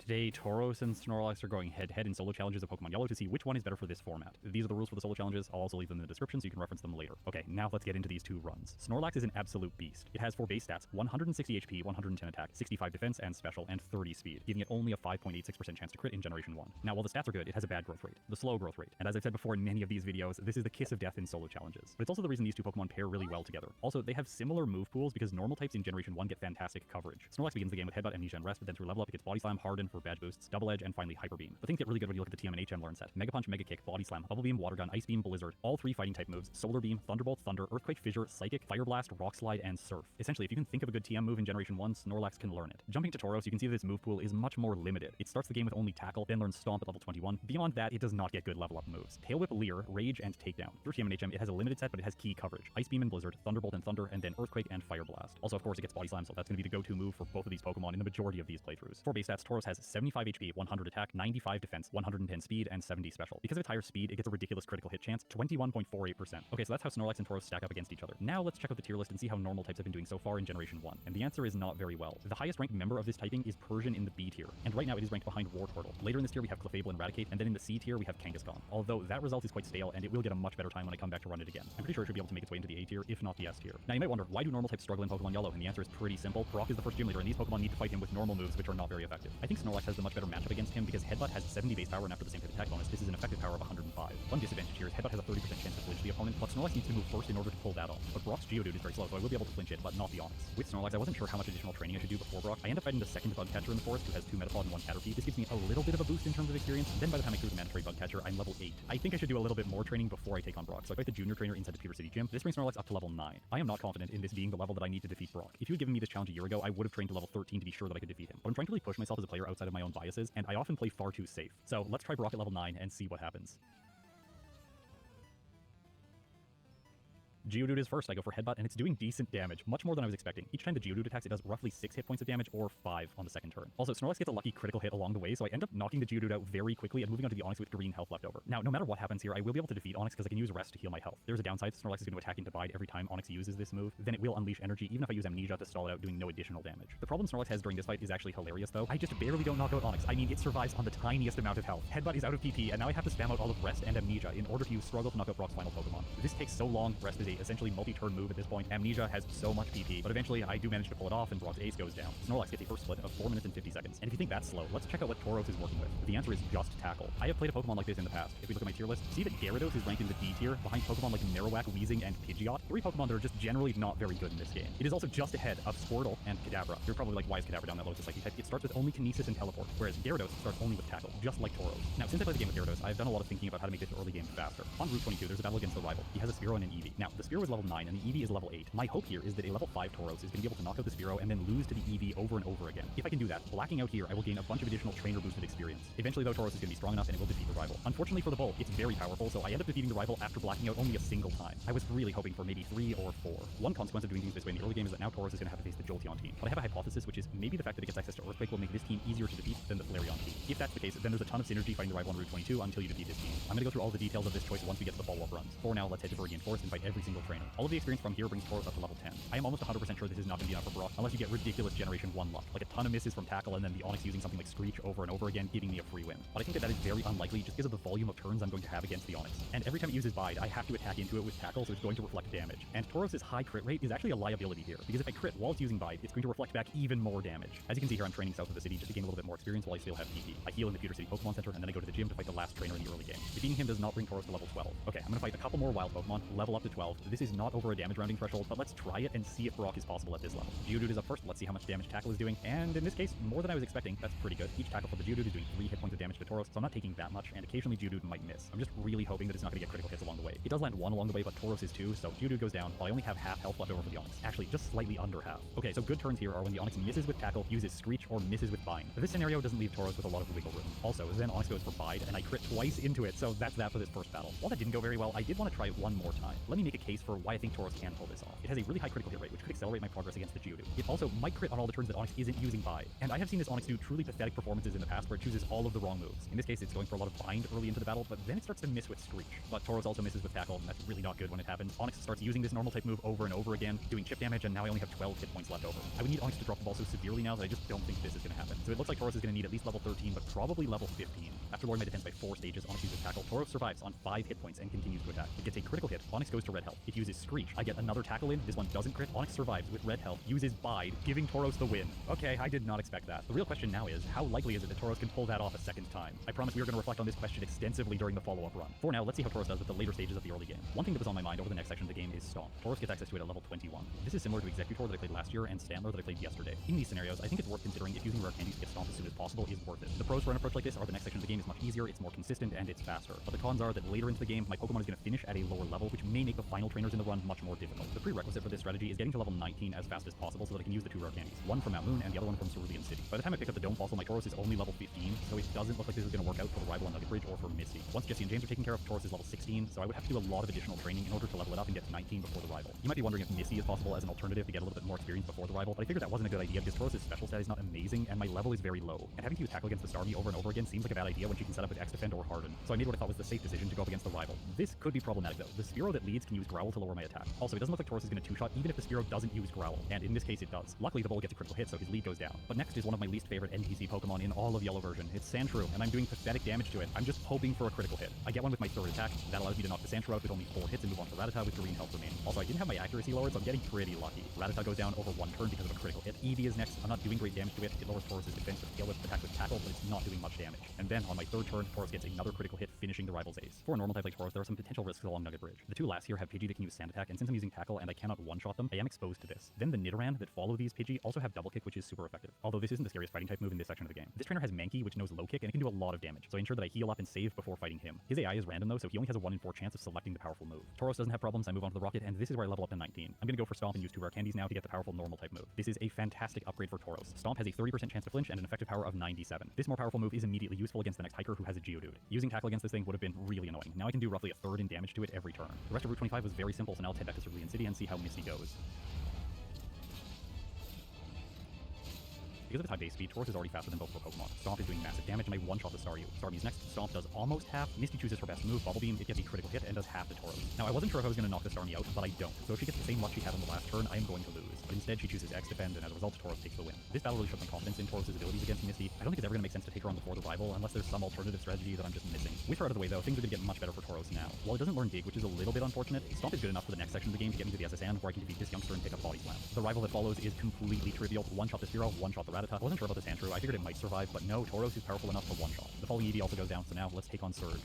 Today, Tauros and Snorlax are going head-to-head in solo challenges of Pokemon Yellow to see which one is better for this format. These are the rules for the solo challenges. I'll also leave them in the description so you can reference them later. Okay, now let's get into these two runs. Snorlax is an absolute beast. It has 4 base stats, 160 HP, 110 attack, 65 defense and special, and 30 speed, giving it only a 5.86% chance to crit in Generation 1. Now, while the stats are good, it has a bad growth rate, the slow growth rate. And as I've said before in many of these videos, this is the kiss of death in solo challenges. But it's also the reason these two Pokemon pair really well together. Also, they have similar move pools because normal types in Generation 1 get fantastic coverage. Snorlax begins the game with Headbutt, Amnesia, and Rest, but then through level up it gets Body Slam, Harden for badge boosts, Double Edge, and finally Hyper Beam. But things get really good when you look at the TM and HM learn set. Mega Punch, Mega Kick, Body Slam, Bubble Beam, Water Gun, Ice Beam, Blizzard, all 3 fighting type moves, Solar Beam, Thunderbolt, Thunder, Earthquake, Fissure, Psychic, Fire Blast, Rock Slide, and Surf. Essentially, if you can think of a good TM move in Generation 1, Snorlax can learn it. Jumping to Tauros, you can see that this move pool is much more limited. It starts the game with only Tackle, then learns Stomp at level 21. Beyond that, it does not get good level up moves. Tail Whip, Leer, Rage, and Takedown. Through TM and HM, it has a limited set, but it has key coverage. Ice Beam and Blizzard, Thunderbolt and Thunder, and then Earthquake and Fire Blast. Also, of course, it gets Body Slam, so that's going to be the go-to move for both of these Pokemon in the majority of these playthroughs. For base stats, Tauros has 75 HP, 100 attack, 95 defense, 110 speed, and 70 special. Because of its higher speed, it gets a ridiculous critical hit chance, 21.48%. Okay, so that's how Snorlax and Tauros stack up against each other. Now let's check out the tier list and see how normal types have been doing so far in Generation 1. And the answer is not very well. The highest ranked member of this typing is Persian in the B tier, and right now it is ranked behind Wartortle. Later in this tier we have Clefable and Raticate, and then in the C tier we have Kangaskhan. Although that result is quite stale, and it will get a much better time when I come back to run it again. I'm pretty sure it should be able to make its way into the A tier, if not the S tier. Now you might wonder, why do normal types struggle in Pokemon Yellow? And the answer is pretty simple. Brock is the first gym leader, and these Pokemon need to fight him with normal moves, which are not very effective. I think Snorlax has the much better matchup against him because Headbutt has 70 base power, and after the same type attack bonus, this is an effective power of 105. One disadvantage here is Headbutt has a 30% chance to flinch the opponent, but Snorlax needs to move first in order to pull that off. But Brock's Geodude is very slow, so I will be able to flinch it, but not the Onix. With Snorlax, I wasn't sure how much additional training I should do before Brock. I end up fighting the second bug catcher in the forest, who has 2 Metapod and 1 Caterpie. This gives me a little bit of a boost in terms of experience. Then by the time I clear the mandatory bug catcher, I'm level 8. I think I should do a little bit more training before I take on Brock, so I fight the junior trainer inside the Pewter City gym. This brings Snorlax up to level 9. I am not confident in this being the level that I need to defeat Brock. If you had given me this challenge a year ago, I would have trained to level 13 to be sure that I could defeat him. But I'm trying to really push myself as a player outside of my own biases, and I often play far too safe. So let's try Brock at level 9 and see what happens. Geodude is first. I go for Headbutt, and it's doing decent damage, much more than I was expecting. Each time the Geodude attacks, it does roughly 6 hit points of damage, or 5 on the second turn. Also, Snorlax gets a lucky critical hit along the way, so I end up knocking the Geodude out very quickly and moving on to the Onix with green health left over. Now, no matter what happens here, I will be able to defeat Onix because I can use Rest to heal my health. There's a downside. Snorlax is going to attack into Bide every time Onix uses this move. Then it will unleash energy, even if I use Amnesia to stall it out, doing no additional damage. The problem Snorlax has during this fight is actually hilarious, though. I just barely don't knock out Onix. I mean, it survives on the tiniest amount of health. Headbutt is out of PP, and now I have to spam out all of Rest and Amnesia in order to use Struggle to knock out Brock's final Pokemon. This takes so long, Rest is essentially multi-turn move at this point. Amnesia has so much PP, but eventually I do manage to pull it off and Brock's ace goes down. Snorlax gets a first split of 4 minutes and 50 seconds. And if you think that's slow, let's check out what Tauros is working with. The answer is just Tackle. I have played a Pokemon like this in the past. If we look at my tier list, see that Gyarados is ranked in the D tier behind Pokemon like Marowak, Weezing, and Pidgeot. 3 Pokemon that are just generally not very good in this game. It is also just ahead of Squirtle and Kadabra. You're probably like, why is Kadabra down that low as a Psychic type? It starts with only Kinesis and Teleport, whereas Gyarados starts only with Tackle, just like Tauros. Now, since I played the game with Gyarados, I've done a lot of thinking about how to make this early game faster. On Route 22, there's a battle against the rival. He has a Spearow and an Eevee. Now, the Spearow is level 9 and the Eevee is level 8. My hope here is that a level 5 Tauros is going to be able to knock out the Spearow and then lose to the Eevee over and over again. If I can do that, blacking out here, I will gain a bunch of additional trainer boosted experience. Eventually, though, Tauros is going to be strong enough and it will defeat the rival. Unfortunately for the bull, it's very powerful, so I end up defeating the rival after blacking out only a single time. I was really hoping for maybe 3 or 4. One consequence of doing things this way in the early game is that now Tauros is going to have to face the Jolteon team. But I have a hypothesis, which is maybe the fact that it gets access to Earthquake will make this team easier to defeat than the Flareon team. If that's the case, then there's a ton of synergy fighting the rival on Route 22 until you defeat this team. I'm going to go through all the details of this choice once we get to the follow-up runs. For now, let's head to Viridian Forest and fight every single trainer. All of the experience from here brings Tauros up to level 10. I am almost 100% sure this is not going to be enough for Brock, unless you get ridiculous Generation 1 luck, like a ton of misses from Tackle and then the Onix using something like Screech over and over again, giving me a free win. But I think that is very unlikely just because of the volume of turns I'm going to have against the Onix. And every time it uses Bide, I have to attack into it with Tackle, so it's going to reflect damage. And Tauros' high crit rate is actually a liability here, because if I crit while it's using Bide, it's going to reflect back even more damage. As you can see here, I'm training south of the city just to gain a little bit more experience while I still have PP. I heal in the Pewter City Pokemon Center, and then I go to the gym to fight the last trainer in the early game. Defeating him does not bring Tauros to level 12. Okay, I'm gonna fight a couple more wild Pokemon, level up to 12. This is not over a damage rounding threshold, but let's try it and see if Brock is possible at this level. Geodude is up first, let's see how much damage Tackle is doing, and in this case, more than I was expecting. That's pretty good. Each Tackle for the Geodude is doing 3 hit points of damage to Tauros, so I'm not taking that much, and occasionally Geodude might miss. I'm just really hoping that it's not gonna get critical hits along the way. It does land 1 along the way, but Tauros is 2, so Geodude goes down, but I only have half health left over for the Onix. Actually, just slightly under half. Okay, so good turns here are when the Onix misses with Tackle, uses Screech, or misses with Bind. This scenario doesn't leave Tauros with a lot of wiggle room. Also, then Onix goes for Bide, and I crit twice into it, so that's that for this first battle. While that didn't go very well, I did want to try it one more time. Let me make a case for why I think Tauros can pull this off. It has a really high critical hit rate, which could accelerate my progress against the Geodude. It also might crit on all the turns that Onix isn't using Bide, and I have seen this Onix do truly pathetic performances in the past where it chooses all of the wrong moves. In this case, it's going for a lot of Bind early into the battle, but then it starts to miss with Screech. But Tauros also misses with Tackle, and that's really not good when it happens. Onix starts using this normal type move over and over again, doing chip damage, and now I only have 12 hit points left over. I would need Onix to drop the ball so severely now that I just don't think this is going to happen. So it looks like Tauros is going to need at least level 13, but probably level 15. After lowering my defense by 4 stages, Onix uses Tackle. Tauros survives on 5 hit points and continues to attack. It gets a critical hit. Onix goes to red health. It uses Screech. I get another Tackle in. This one doesn't crit. Onix survives with red health, uses Bide, giving Tauros the win. Okay, I did not expect that. The real question now is, how likely is it that Tauros can pull that off a second time? I promise we are going to reflect on this question extensively during the follow-up run. For now, let's see how Tauros does at the later stages of the early game. One thing that was on my mind over the next section of the game is Stomp. Tauros gets access to it at level 21. This is similar to Executor that I played last year and Stantler that I played yesterday. In these scenarios, I think it's worth considering if using rare candies to get Stomp as soon as possible is worth it. The pros for an approach like this are the next section of the game is much easier, it's more consistent, and it's faster. But the cons are that later into the game, my Pokemon is going to finish at a lower level, which may make the final trainers in the run much more difficult. The prerequisite for this strategy is getting to level 19 as fast as possible so that I can use the 2 rare candies. One from Mount Moon and the other one from Cerulean City. By the time I pick up the Dome Fossil, my Tauros is only level 15, so it doesn't look like this is going to work out for the rival on Nugget Bridge or for Misty. Once Jesse and James are taken care of, Tauros is level 16, so I would have to do a lot of additional training in order to level it up and get to 19 before the rival. You might be wondering if Missy is possible as an alternative to get a little bit more experience before the rival, but I figured that wasn't a good idea because Tauros' special stat is not amazing and my level is very low. And having to use Tackle against the Starmie over and over again seems like a bad idea when she can set up with X-Defend or Harden. So I made what I thought was the safe decision to go up against the rival. This could be problematic though. The Spearow that leads can use Growl to lower my attack. Also, it doesn't look like Tauros is going to 2-shot even if the Spearow doesn't use Growl, and in this case it does. Luckily the bull gets a critical hit so his lead goes down. But next is one of my least favorite NPC Pokemon in all of Yellow version. It's Sandshrew, and I'm doing pathetic damage to it. I'm just hoping for a critical hit. I get one with my third attack. That allows me to knock the Sandshrew out with only 4 hits and move on to Rattata with green health remaining. Also, I didn't have my accuracy lowered, so I'm getting pretty lucky. Rattata goes down over 1 turn because of a critical hit. Eevee is next. I'm not doing great damage to it. It lowers Tauros' defense with Tail Whip, attack with Tackle, but it's not doing much damage. And then on my 3rd turn, Tauros gets another critical hit, finishing the rival's ace. For a normal type like Tauros, there are some potential risks along Nugget Bridge. The 2 last here have Pidgey that can use Sand Attack, and since I'm using Tackle and I cannot one-shot them, I am exposed to this. Then the Nidoran that follow these Pidgey also have Double Kick, which is super effective. Although this isn't the scariest fighting type move in this section of the game. This trainer has Mankey, which knows Low Kick, and it can do a lot of damage, so I ensure that I heal up and save before fighting him. His AI is random though, so he only has a 1 in 4 chance of selecting the powerful move. Tauros doesn't have problems, I move on to the Rocket, and this is where I level up to 19. I'm gonna go for Stomp and use 2 rare candies now to get the powerful normal type move. This is a fantastic upgrade for Tauros. Stomp has a 30% chance to flinch and an effective power of 97. This more powerful move is immediately useful against the next hiker who has a Geodude. Using Tackle against this thing would have been really annoying. Now I can do roughly a 1/3 in damage to it every turn. The rest of Route 25 was very simple, so now let's head back to Cerulean City and see how Misty goes. Because of its high base speed, Tauros is already faster than both of her Pokemon. Stomp is doing massive damage, and I one-shot the Staryu. Starmie's next. Stomp does almost half. Misty chooses her best move, Bubble Beam. It gets a critical hit and does half the Tauros. Now, I wasn't sure if I was going to knock the Starmie out, but I don't. So if she gets the same luck she had on the last turn, I am going to lose. But instead, she chooses X Defend, and as a result, Tauros takes the win. This battle really showed my confidence in Tauros' abilities against Misty. I don't think it's ever going to make sense to take her on before the rival, unless there's some alternative strategy that I'm just missing. With her out of the way, though, things are going to get much better for Tauros now. While it doesn't learn Dig, which is a little bit unfortunate, Stomp is good enough for the next section of the game to get me to the SSN, where I can defeat this youngster and pick up Body Slam. The rival that follows is completely trivial. One-shot the Ferox, one-shot the Rattata. I wasn't sure about the Sandshrew. I figured it might survive, but no, Tauros is powerful enough to one-shot. The falling Eevee also goes down, so now let's take on Surge.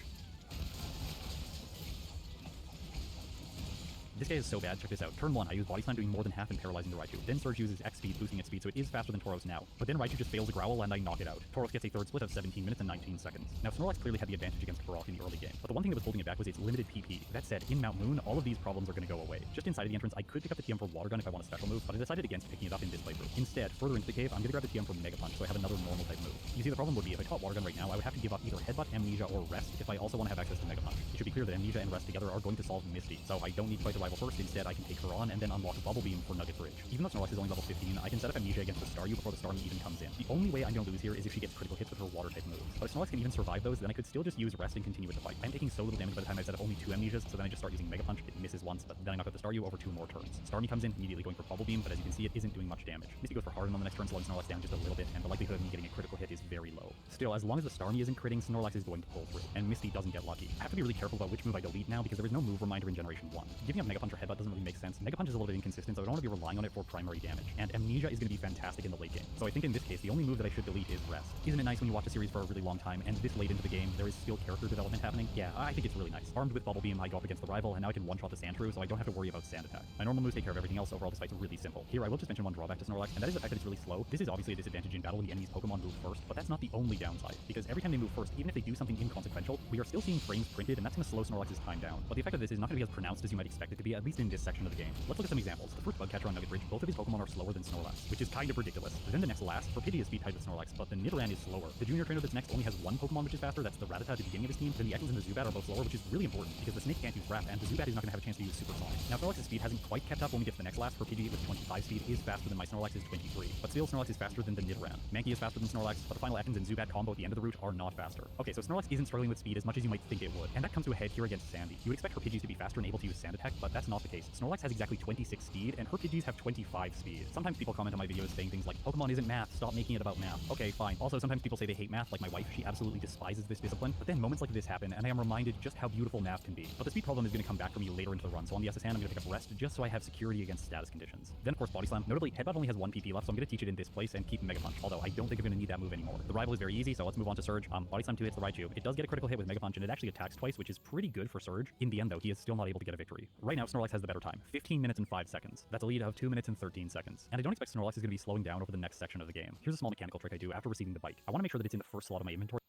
This guy is so bad, check this out. Turn 1, I use Body Slam doing more than half and paralyzing the Raichu. Then Surge uses X speed, boosting its speed, so it is faster than Tauros now. But then Raichu just fails a Growl and I knock it out. Tauros gets a third split of 17 minutes and 19 seconds. Now Snorlax clearly had the advantage against Ferox in the early game, but the one thing that was holding it back was its limited PP. That said, in Mount Moon, all of these problems are going to go away. Just inside of the entrance, I could pick up the TM for Water Gun if I want a special move, but I decided against picking it up in this playthrough. Instead, further into the cave, I'm going to grab the TM for Mega Punch, so I have another normal type move. You see, the problem would be if I taught Water Gun right now, I would have to give up either Headbutt, Amnesia, or Rest if I also want to have access to Mega Punch. It should be clear that Amnesia and Rest together are going to solve Misty, so I don't need to fight the rival first. Instead, I can take her on and then unlock Bubble Beam for Nugget Bridge. Even though Snorlax is only level 15, I can set up Amnesia against the Staryu before the Starmie even comes in. The only way I'm going to lose here is if she gets critical hits with her water type moves. But if Snorlax can even survive those, then I could still just use Rest and continue with the fight. I'm taking so little damage by the time I set up only 2 Amnesias, so then I just start using Mega Punch. It misses once, but then I knock out the Staryu over 2 more turns. Starmie comes in, immediately going for Bubble Beam, but as you can see, it isn't doing much damage. Misty goes for Harden on the next turn, slowing Snorlax down just a little bit, and the likelihood of me getting a critical hit is very low. Still, as long as the Starmie isn't critting, Snorlax is going to pull through, and Misty doesn't get lucky. I have to be really careful about which move I delete now because there is no move reminder in Generation 1. Giving up Mega Punch or Headbutt doesn't really make sense. Mega Punch is a little bit inconsistent, so I don't want to be relying on it for primary damage, and Amnesia is going to be fantastic in the late game. So I think in this case, the only move that I should delete is Rest. Isn't it nice when you watch a series for a really long time, and this late into the game, there is still character development happening? Yeah, I think it's really nice. Armed with Bubble Beam, I go up against the rival, and now I can one-shot the Sandshrew, so I don't have to worry about Sand Attack. My normal moves take care of everything else. Overall, this fight's really simple. Here, I will just mention one drawback to Snorlax, and that is the fact that it's really slow. This is obviously a disadvantage in battle when the enemy's Pokemon move first, but that's not the only downside, because every time they move first, even if they do something inconsequential, we are still seeing frames printed, and that's going to slow Snorlax's time down. But the effect of this is not going to be as pronounced as you might expect it to be, at least in this section of the game. Let's look at some examples. The first Bugcatcher on Nugget Bridge, both of his Pokemon are slower than Snorlax, which is kind of ridiculous. Then the next last, Perfidia is speed tied with Snorlax, but the Nidoran is slower. The junior trainer that's next only has one Pokemon which is faster, that's the Rattata at the beginning of his team. Then the Ekans and the Zubat are both slower, which is really important, because the Snake can't use Wrap, and the Zubat is not going to have a chance to use Supersonic. Now Snorlax's speed hasn't quite kept up when we get to the next last. Perfidia with 25 speed is faster than my Snorlax's 23, but still Snorlax is faster than the Nidoran. Mankey is faster than Snorlax, but the final Ekans and Zubat combo at the end of the route are not faster. Okay, so Snorlax isn't struggling with speed as much as you might think it would, and that comes to a head here against Sandy. You would expect her Pidgeys to be faster and able to use Sand Attack, but that's not the case. Snorlax has exactly 26 speed, and her Pidgeys have 25 speed. Sometimes people comment on my videos saying things like, Pokemon isn't math, stop making it about math. Okay, fine. Also, sometimes people say they hate math, like my wife. She absolutely despises this discipline. But then moments like this happen, and I am reminded just how beautiful math can be. But the speed problem is going to come back for me later into the run, so on the SSN, I'm going to pick up Rest just so I have security against status conditions. Then, of course, Body Slam. Notably, Headbutt only has 1 PP left, so I'm going to teach it in this place and keep Mega Punch, although I don't think I'm going to need that move anymore. The rival is very easy, so let's move on to Surge. Body Slam 2 hits the Raichu. It does get a critical hit with Mega Punch, and it actually attacks twice, which is pretty good for Surge. In the end, though, he is still not able to get a victory. Right now, Snorlax has the better time. 15 minutes and 5 seconds. That's a lead of 2 minutes and 13 seconds. And I don't expect Snorlax is going to be slowing down over the next section of the game. Here's a small mechanical trick I do after receiving the bike. I want to make sure that it's in the first slot of my inventory.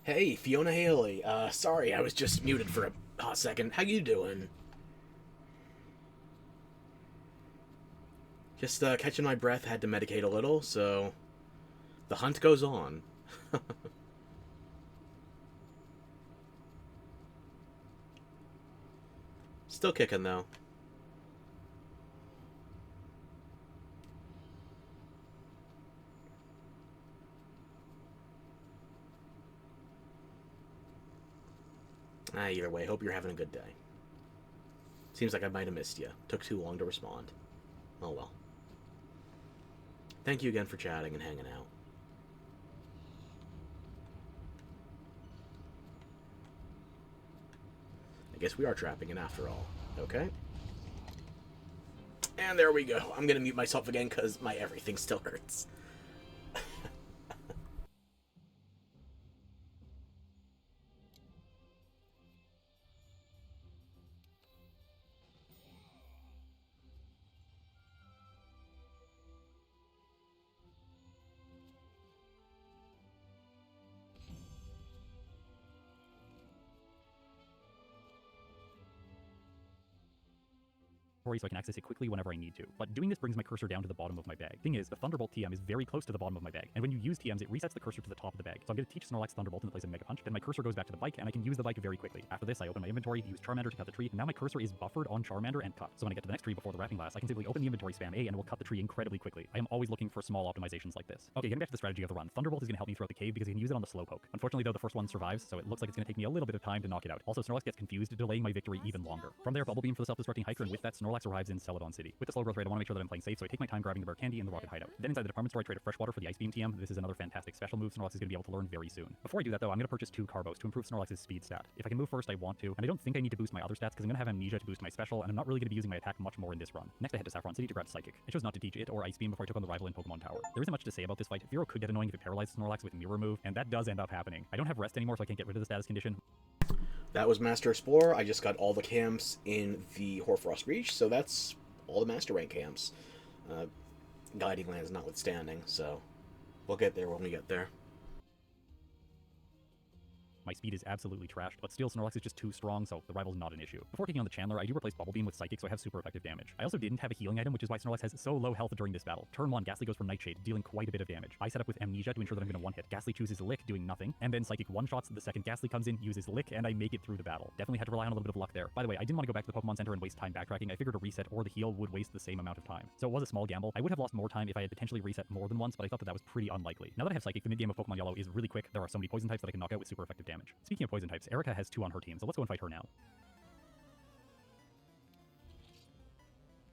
Hey, Fiona Haley. Sorry, I was just muted for a hot second. How you doing? Just, catching my breath, had to medicate a little, so the hunt goes on. Still kicking, though. Either way, hope you're having a good day. Seems like I might have missed you. Took too long to respond. Oh well. Thank you again for chatting and hanging out. I guess we are trapping it after all. Okay. And there we go. I'm gonna mute myself again because my everything still hurts. so I can access it quickly whenever I need to. But doing this brings my cursor down to the bottom of my bag. Thing is, the Thunderbolt TM is very close to the bottom of my bag, and when you use TMs, it resets the cursor to the top of the bag. So I'm going to teach Snorlax Thunderbolt in the place of Mega Punch, then my cursor goes back to the bike, and I can use the bike very quickly. After this, I open my inventory, use Charmander to cut the tree, and now my cursor is buffered on Charmander and cut. So when I get to the next tree before the wrapping glass, I can simply open the inventory, spam A, and it will cut the tree incredibly quickly. I am always looking for small optimizations like this. Okay, getting back to the strategy of the run. Thunderbolt is going to help me throughout the cave because I can use it on the Slowpoke. Unfortunately, though, the first one survives, so it looks like it's going to take me a little bit of time to knock it out. Also, Snorlax gets confused, delaying my victory even longer. From there, Bubble Beam for the self-destructing hiker, and with that, Snorlax arrives in Celadon City. With the slow growth rate, I want to make sure that I'm playing safe, so I take my time grabbing the rare candy in the rocket hideout. Then inside the department store, I trade a freshwater for the Ice Beam TM. This is another fantastic special move Snorlax is going to be able to learn very soon. Before I do that, though, I'm going to purchase 2 Carbos to improve Snorlax's speed stat. If I can move first, I want to, and I don't think I need to boost my other stats because I'm going to have Amnesia to boost my special, and I'm not really going to be using my attack much more in this run. Next, I head to Saffron City to grab Psychic. I chose not to teach it or Ice Beam before I took on the rival in Pokemon Tower. There isn't much to say about this fight. Ferox could get annoying if it paralyzed Snorlax with Mirror Move, and that does end up happening. I don't have Rest anymore, so I can't get rid of the status condition. That was Master Explorer. I just got all the camps in the Hoarfrost Reach, so that's all the Master Rank camps. Guiding Lands notwithstanding, so we'll get there when we get there. My speed is absolutely trashed, but still Snorlax is just too strong, so the rival's not an issue. Before taking on the Chandler, I do replace Bubble Beam with Psychic, so I have super effective damage. I also didn't have a healing item, which is why Snorlax has so low health during this battle. Turn 1, Ghastly goes for Nightshade, dealing quite a bit of damage. I set up with Amnesia to ensure that I'm going to one-hit. Ghastly chooses Lick, doing nothing, and then Psychic one-shots. The second Ghastly comes in, uses Lick, and I make it through the battle. Definitely had to rely on a little bit of luck there. By the way, I didn't want to go back to the Pokemon Center and waste time backtracking. I figured a reset or the heal would waste the same amount of time. So it was a small gamble. I would have lost more time if I had potentially reset more than once, but I thought that was pretty unlikely. Now that I have Psychic, the mid-game of Pokemon Yellow is really quick. There are so many poison types that I can knock out with super effective damage. Speaking of poison types, Erica has 2 on her team, so let's go and fight her now.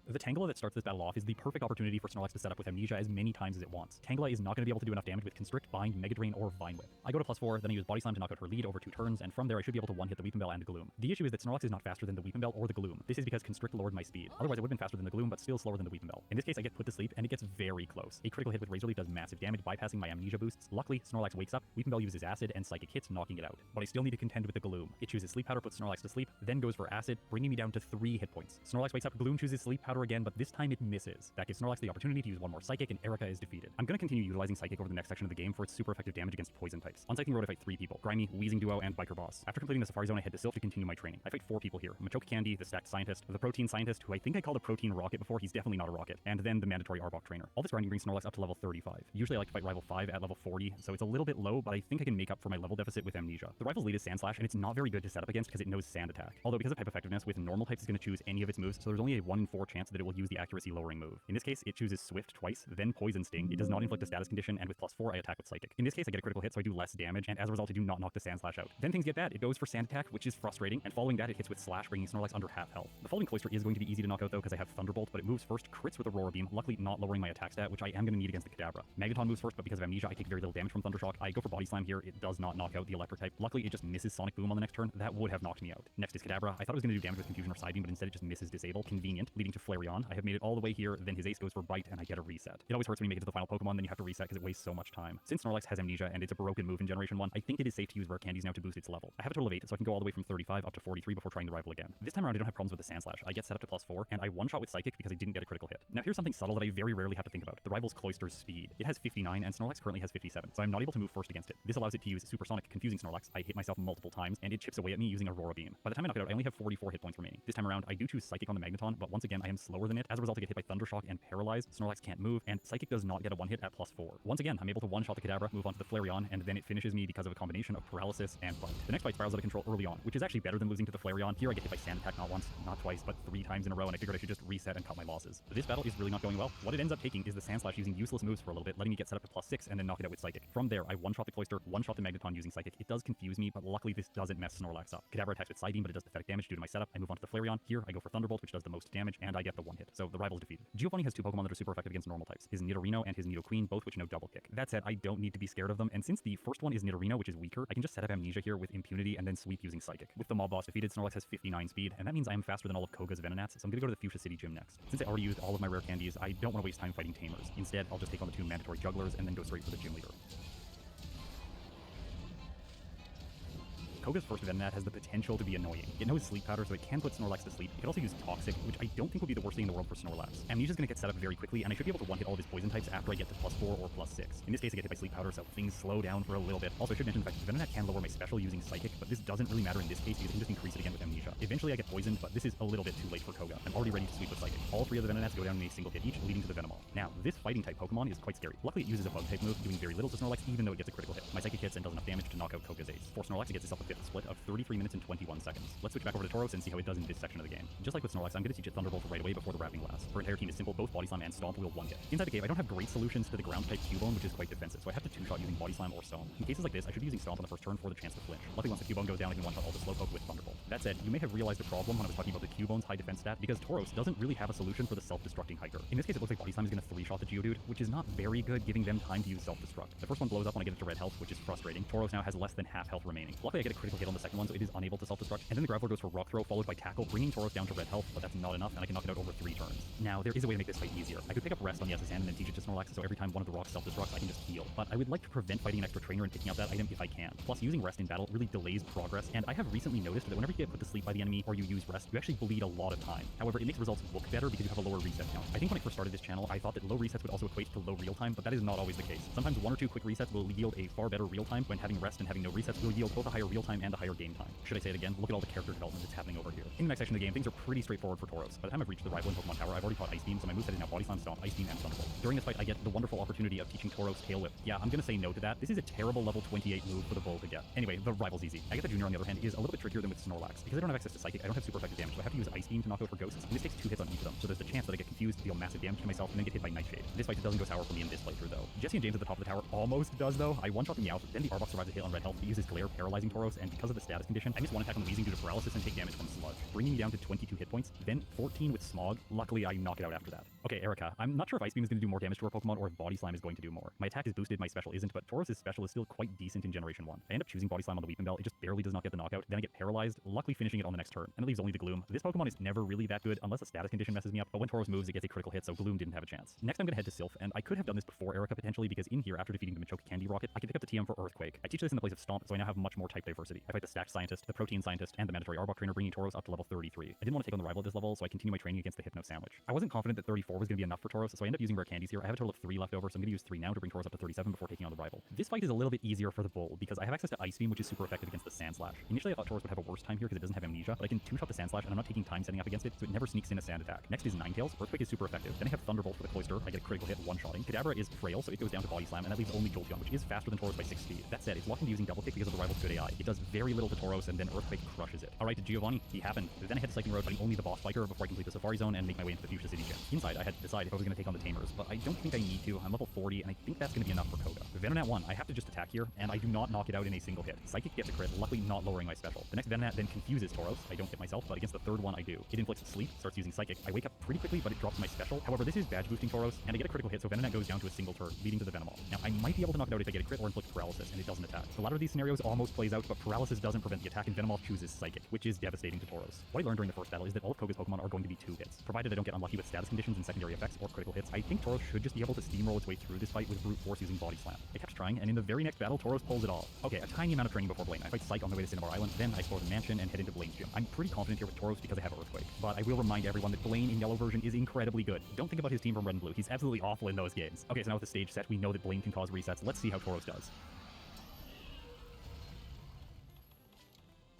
The Tangela that starts this battle off is the perfect opportunity for Snorlax to set up with Amnesia as many times as it wants. Tangela is not going to be able to do enough damage with Constrict, Bind, Mega Drain, or Vine Whip. I go to +4, then I use Body Slam to knock out her lead over 2 turns, and from there I should be able to one-hit the Weepinbell and Gloom. The issue is that Snorlax is not faster than the Weepinbell or the Gloom. This is because Constrict lowered my speed. Otherwise I would have been faster than the Gloom, but still slower than the Weepinbell. In this case I get put to sleep, and it gets very close. A critical hit with Razor Leaf does massive damage, bypassing my Amnesia boosts. Luckily, Snorlax wakes up, Weepinbell uses Acid, and Psychic hits, knocking it out. But I still need to contend with the Gloom. It chooses Sleep Powder, puts Snorlax to sleep, then goes for Acid, bringing me down to 3 hit points. Snorlax wakes up, Gloom chooses Sleep Powder again, but this time it misses. That gives Snorlax the opportunity to use 1 more Psychic, and Erica is defeated. I'm going to continue utilizing Psychic over the next section of the game for its super effective damage against poison types. On Psychic Road I fight 3 people: Grimy, Wheezing Duo, and Biker Boss. After completing the Safari Zone I head to Sylph to continue my training. I fight 4 people here: Machoke Candy, the Stacked Scientist, the Protein Scientist, who I think I called a Protein Rocket before, he's definitely not a rocket, and then the mandatory Arbok Trainer. All this grinding brings Snorlax up to level 35. Usually I like to fight Rival 5 at level 40, so it's a little bit low, but I think I can make up for my level deficit with Amnesia. The Rival's lead is Sand Slash, and it's not very good to set up against because it knows Sand Attack. Although because of type effectiveness, with normal types it's going to choose any of its moves, so there's only a 1 in 4 chance that it will use the accuracy lowering move. In this case, it chooses Swift twice, then Poison Sting. It does not inflict a status condition, and with +4 I attack with Psychic. In this case I get a critical hit, so I do less damage, and as a result I do not knock the Sand Slash out. Then things get bad. It goes for Sand Attack, which is frustrating, and following that it hits with Slash, bringing Snorlax under half health. The following Cloister is going to be easy to knock out though because I have Thunderbolt, but it moves first, crits with Aurora Beam, luckily not lowering my attack stat, which I am going to need against the Kadabra. Magneton moves first, but because of Amnesia I take very little damage from Thundershock. I go for Body Slam here. It does not knock out the Electric type. Luckily it just misses Sonic Boom on the next turn. That would have knocked me out. Next is Kadabra. I thought it was going to do damage with Confusion or Side Beam, but instead it just misses Disable. Convenient, leading to Flareon. I have made it all the way here, then his Ace goes for Bite, and I get a reset. It always hurts when you make it to the final Pokemon, then you have to reset because it wastes so much time. Since Snorlax has Amnesia and it's a broken move in Generation 1, I think it is safe to use rare candies now to boost its level. I have a total of 8, so I can go all the way from 35 up to 43 before trying the rival again. This time around I don't have problems with the Sand Slash. I get set up to +4, and I one-shot with Psychic because I didn't get a critical hit. Now here's something subtle that I very rarely have to think about. The rival's Cloister's speed. It has 59, and Snorlax currently has 57, so I'm not able to move first against it. This allows it to use Supersonic, confusing Snorlax. I hit myself multiple times, and it chips away at me using Aurora Beam. By the time I knock it out, I only have 44 hit points remaining. This time around, I do choose Psychic on the Magneton, but once again, I am slower than it. As a result, I get hit by Thundershock and Paralyzed. Snorlax can't move, and Psychic does not get a one-hit at +4. Once again, I'm able to one-shot the Kadabra, move on to the Flareon, and then it finishes me because of a combination of Paralysis and Bite. The next fight spirals out of control early on, which is actually better than losing to the Flareon. Here I get hit by Sand Attack not once, not twice, but 3 times in a row, and I figured I should just reset and cut my losses. This battle is really not going well. What it ends up taking is the Sand Slash using useless moves for a little bit, letting me get set up to +6 and then knock it out with Psychic. From there, I one-shot the Cloister, one-shot the Magneton using Psychic. It does confuse me, but luckily this doesn't mess Snorlax up. Kadabra attacks with Side Beam, but it does pathetic damage due to my setup. I move on to the Flareon. Here I go for Thunderbolt, which does the most damage, and I get the 1-hit. So the rival's defeated. Giovanni has 2 Pokemon that are super effective against normal types: his Nidorino and his Nidoqueen, both which know double kick. That said, I don't need to be scared of them, and since the first one is Nidorino, which is weaker, I can just set up Amnesia here with Impunity and then sweep using Psychic. With the Mob Boss defeated, Snorlax has 59 speed, and that means I am faster than all of Koga's Venonats, so I'm gonna go to the Fuchsia City Gym next. Since I already used all of my rare candies, I don't want to waste time fighting Tamers. Instead, I'll just take on the 2 mandatory jugglers and then go straight for the gym leader. Koga's first Venonat has the potential to be annoying. It knows Sleep Powder, so it can put Snorlax to sleep. It can also use Toxic, which I don't think would be the worst thing in the world for Snorlax. Amnesia's gonna get set up very quickly, and I should be able to one-hit all of his poison types after I get to +4 or +6. In this case, I get hit by Sleep Powder, so things slow down for a little bit. Also, I should mention the fact that Venonat can lower my special using Psychic, but this doesn't really matter in this case because I can just increase it again with Amnesia. Eventually, I get poisoned, but this is a little bit too late for Koga. I'm already ready to sweep with Psychic. All three of the Venonats go down in a single hit each, leading to the Venomoth. Now, this fighting-type Pokemon is quite scary. Luckily, it uses a Bug-type move, doing very little to Snorlax, even though it gets a critical hit. My Psychic hits and does enough damage to knock out Koga's ace. For Snorlax, it gets itself a 5th split of 33 minutes and 21 seconds. Let's switch back over to Tauros and see how it does in this section of the game. Just like with Snorlax, I'm going to teach it Thunderbolt right away before the Wrapping Blast. Her entire team is simple, both Body Slam and Stomp will one-hit. Inside the cave, I don't have great solutions to the ground-type Cubone, which is quite defensive, so I have to two-shot using Body Slam or Stomp. In cases like this, I should be using Stomp on the first turn for the chance to flinch. Luckily, once the Cubone goes down, I can one-shot all the Slowpoke with Thunderbolt. That said, you may have realized the problem when I was talking about the Cubone's high defense stat, because Tauros doesn't really have a solution for the self-destructing hiker. In this case, it looks like Body Slam is going to three-shot the Geodude, which is not very good, giving them time to use self-destruct. The first one blows up when I get it to red health, which is frustrating. Tauros now has less than half health remaining. Luckily, I get a critical hit on the second one, so it is unable to self-destruct. And then the Graveler goes for Rock Throw, followed by Tackle, bringing Tauros down to red health, but that's not enough, and I can knock it out over 3 turns. Now, there is a way to make this fight easier. I could pick up Rest on the SS and then teach it to Snorlax, so every time one of the rocks self-destructs, I can just heal. But I would like to prevent fighting an extra trainer and picking up that item if I can. Plus, using Rest in battle really delays progress, and I have recently noticed that whenever you get put to sleep by the enemy or you use Rest, you actually bleed a lot of time. However, it makes results look better because you have a lower reset count. I think when I first started this channel, I thought that low resets would also equate to low real time, but that is not always the case. Sometimes 1 or 2 quick resets will yield a far better real time, when having Rest and having no resets will yield both a higher real time and a higher game time. Should I say it again? Look at all the character development that's happening over here. In the next section of the game, things are pretty straightforward for Tauros. By the time I've reached the rival in Pokemon Tower, I've already taught Ice Beam, so my moveset is now Body Slam, Stomp, Ice Beam, and Thunderbolt. During this fight, I get the wonderful opportunity of teaching Tauros Tail Whip. Yeah, I'm gonna say no to that. This is a terrible level 28 move for the bull to get. Anyway, the rival's easy. Agatha Jr. on the other hand is a little bit trickier than with Snorlax. Because I don't have access to Psychic, I don't have super effective damage, so I have to use Ice Beam to knock out her ghosts, and this takes 2 hits on each of them, so there's the chance that I get confused, deal massive damage to myself, and then get hit by Nightshade. This fight doesn't go sour for me in this playthrough, though. Jesse and James at the top of the tower almost does, though. I one-shot the Meowth, then the Arbok survives a hit on red health. It uses Glare, paralyzing Tauros, and because of the status condition, I miss 1 attack on the Weezing due to paralysis and take damage from Sludge, bringing me down to 22 hit points, then 14 with Smog. Luckily, I knock it out after that. Okay, Erica, I'm not sure if Ice Beam is going to do more damage to our Pokemon or if Body Slam is going to do more. My attack is boosted, my special isn't, but Tauros' special is still quite decent in Generation 1. I end up choosing Body Slam on the Weeping Bell, it just barely does not get the knockout, then I get paralyzed, luckily finishing it on the next turn, and it leaves only the Gloom. This Pokemon is never really that good unless a status condition messes me up, but when Tauros moves, it gets a critical hit, so Gloom didn't have a chance. Next, I'm going to head to Sylph, and I could have done this before Erica potentially, because in here, after defeating the Machoke Candy Rocket, I can pick up the TM for Earthquake. I teach this in the place of Stomp, so I now have much more type diversity. I fight the Stacked Scientist, the Protein Scientist, and the Mandatory Arbok Trainer, bringing Tauros up to level 33. I didn't want to take on the rival at this level, so I continue my training against the Hypno Sandwich. I wasn't confident that 34 was going to be enough for Tauros, so I end up using Rare Candies here. I have a total of 3 left over, so I'm going to use 3 now to bring Tauros up to 37 before taking on the rival. This fight is a little bit easier for the bull, because I have access to Ice Beam, which is super effective against the Sand Slash. Initially, I thought Tauros would have a worse time here because it doesn't have Amnesia, but I can two-shot the Sand Slash, and I'm not taking time setting up against it, so it never sneaks in a Sand attack. Next is Ninetales. Earthquake is super effective. Then I have Thunderbolt for the Cloister. I get a critical hit one-shotting. Kadabra is frail, so it goes down to Body Slam, and that leaves only Jolteon, which is faster than Tauros by 6 speed. That said, it's locked into using Double Kick because of the rival's good AI. It does very little to Tauros, and then Earthquake crushes it. Alright, Giovanni, he happened. Then I had to Cycling Road, fighting only the boss biker before I complete the Safari Zone and make my way into the Fuchsia City Gym. Inside, I had to decide if I was going to take on the Tamers, but I don't think I need to. I'm level 40, and I think that's going to be enough for Koga. Venonat 1, I have to just attack here, and I do not knock it out in a single hit. Psychic gets a crit, luckily not lowering my special. The next Venonat then confuses Tauros. I don't hit myself, but against the third one, I do. It inflicts sleep, starts using Psychic. I wake up pretty quickly, but it drops my special. However, this is badge boosting Tauros, and I get a critical hit, so Venonat goes down to a single turn, leading to the Venomoth. Now, I might be able to knock it out if I get a crit or inflict paralysis, and it doesn't attack. The latter of these scenarios almost plays out, but paralysis doesn't prevent the attack, and Venomoth chooses Psychic, which is devastating to Tauros. What I learned during the first battle is that all of Koga's Pokemon are going to be 2 hits. Provided I don't get unlucky with status conditions and secondary effects or critical hits, I think Tauros should just be able to steamroll its way through this fight with brute force using Body Slam. I kept trying, and in the very next battle, Tauros pulls it off. Okay, a tiny amount of training before Blaine. I fight Psych on the way to Cinnabar Island, then I explore the mansion and head into Blaine's gym. I'm pretty confident here with Tauros because I have Earthquake, but I will remind everyone that Blaine in Yellow version is incredibly good. Don't think about his team from Red and Blue. He's absolutely awful in those games. Okay, so now with the stage set, we know that Blaine can cause resets. Let's see how Tauros does.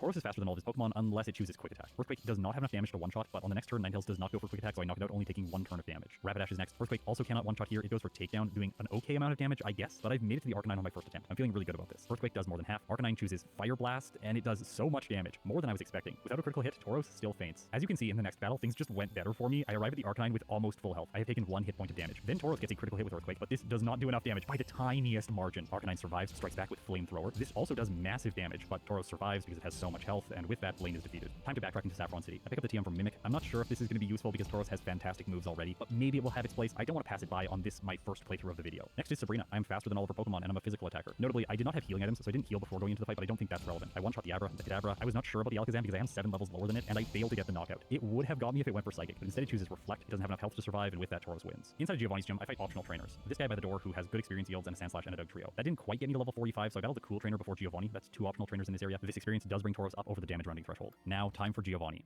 Tauros is faster than all of his Pokemon unless it chooses Quick Attack. Earthquake does not have enough damage to one-shot, but on the next turn, Ninetales does not go for Quick Attack, so I knock it out, only taking 1 turn of damage. Rapidash is next. Earthquake also cannot one-shot here. It goes for Takedown, doing an okay amount of damage, I guess, but I've made it to the Arcanine on my first attempt. I'm feeling really good about this. Earthquake does more than half. Arcanine chooses Fire Blast, and it does so much damage, more than I was expecting. Without a critical hit, Tauros still faints. As you can see in the next battle, things just went better for me. I arrive at the Arcanine with almost full health. I have taken 1 hit point of damage. Then Tauros gets a critical hit with Earthquake, but this does not do enough damage by the tiniest margin. Arcanine survives, strikes back with Flamethrower. This also does massive damage, but Tauros survives because it has so much health, and with that, Blaine is defeated. Time to backtrack into Saffron City. I pick up the TM from Mimic. I'm not sure if this is going to be useful because Tauros has fantastic moves already, but maybe it will have its place. I don't want to pass it by on this, my first playthrough of the video. Next is Sabrina. I'm faster than all of her Pokemon, and I'm a physical attacker. Notably, I did not have healing items, so I didn't heal before going into the fight, but I don't think that's relevant. I one-shot the Abra, the Kadabra. I was not sure about the Alakazam because I am 7 levels lower than it, and I failed to get the knockout. It would have got me if it went for Psychic, but instead it chooses Reflect. It doesn't have enough health to survive, and with that, Tauros wins. Inside Giovanni's gym, I fight optional trainers. This guy by the door who has good experience yields and a Sandslash and a Dug Trio. That didn't quite get me to level 45, so I battled the Cool Trainer before Giovanni. That's 2 optional trainers in this area. This experience does bring Tauros up over the damage rounding threshold. Now, time for Giovanni.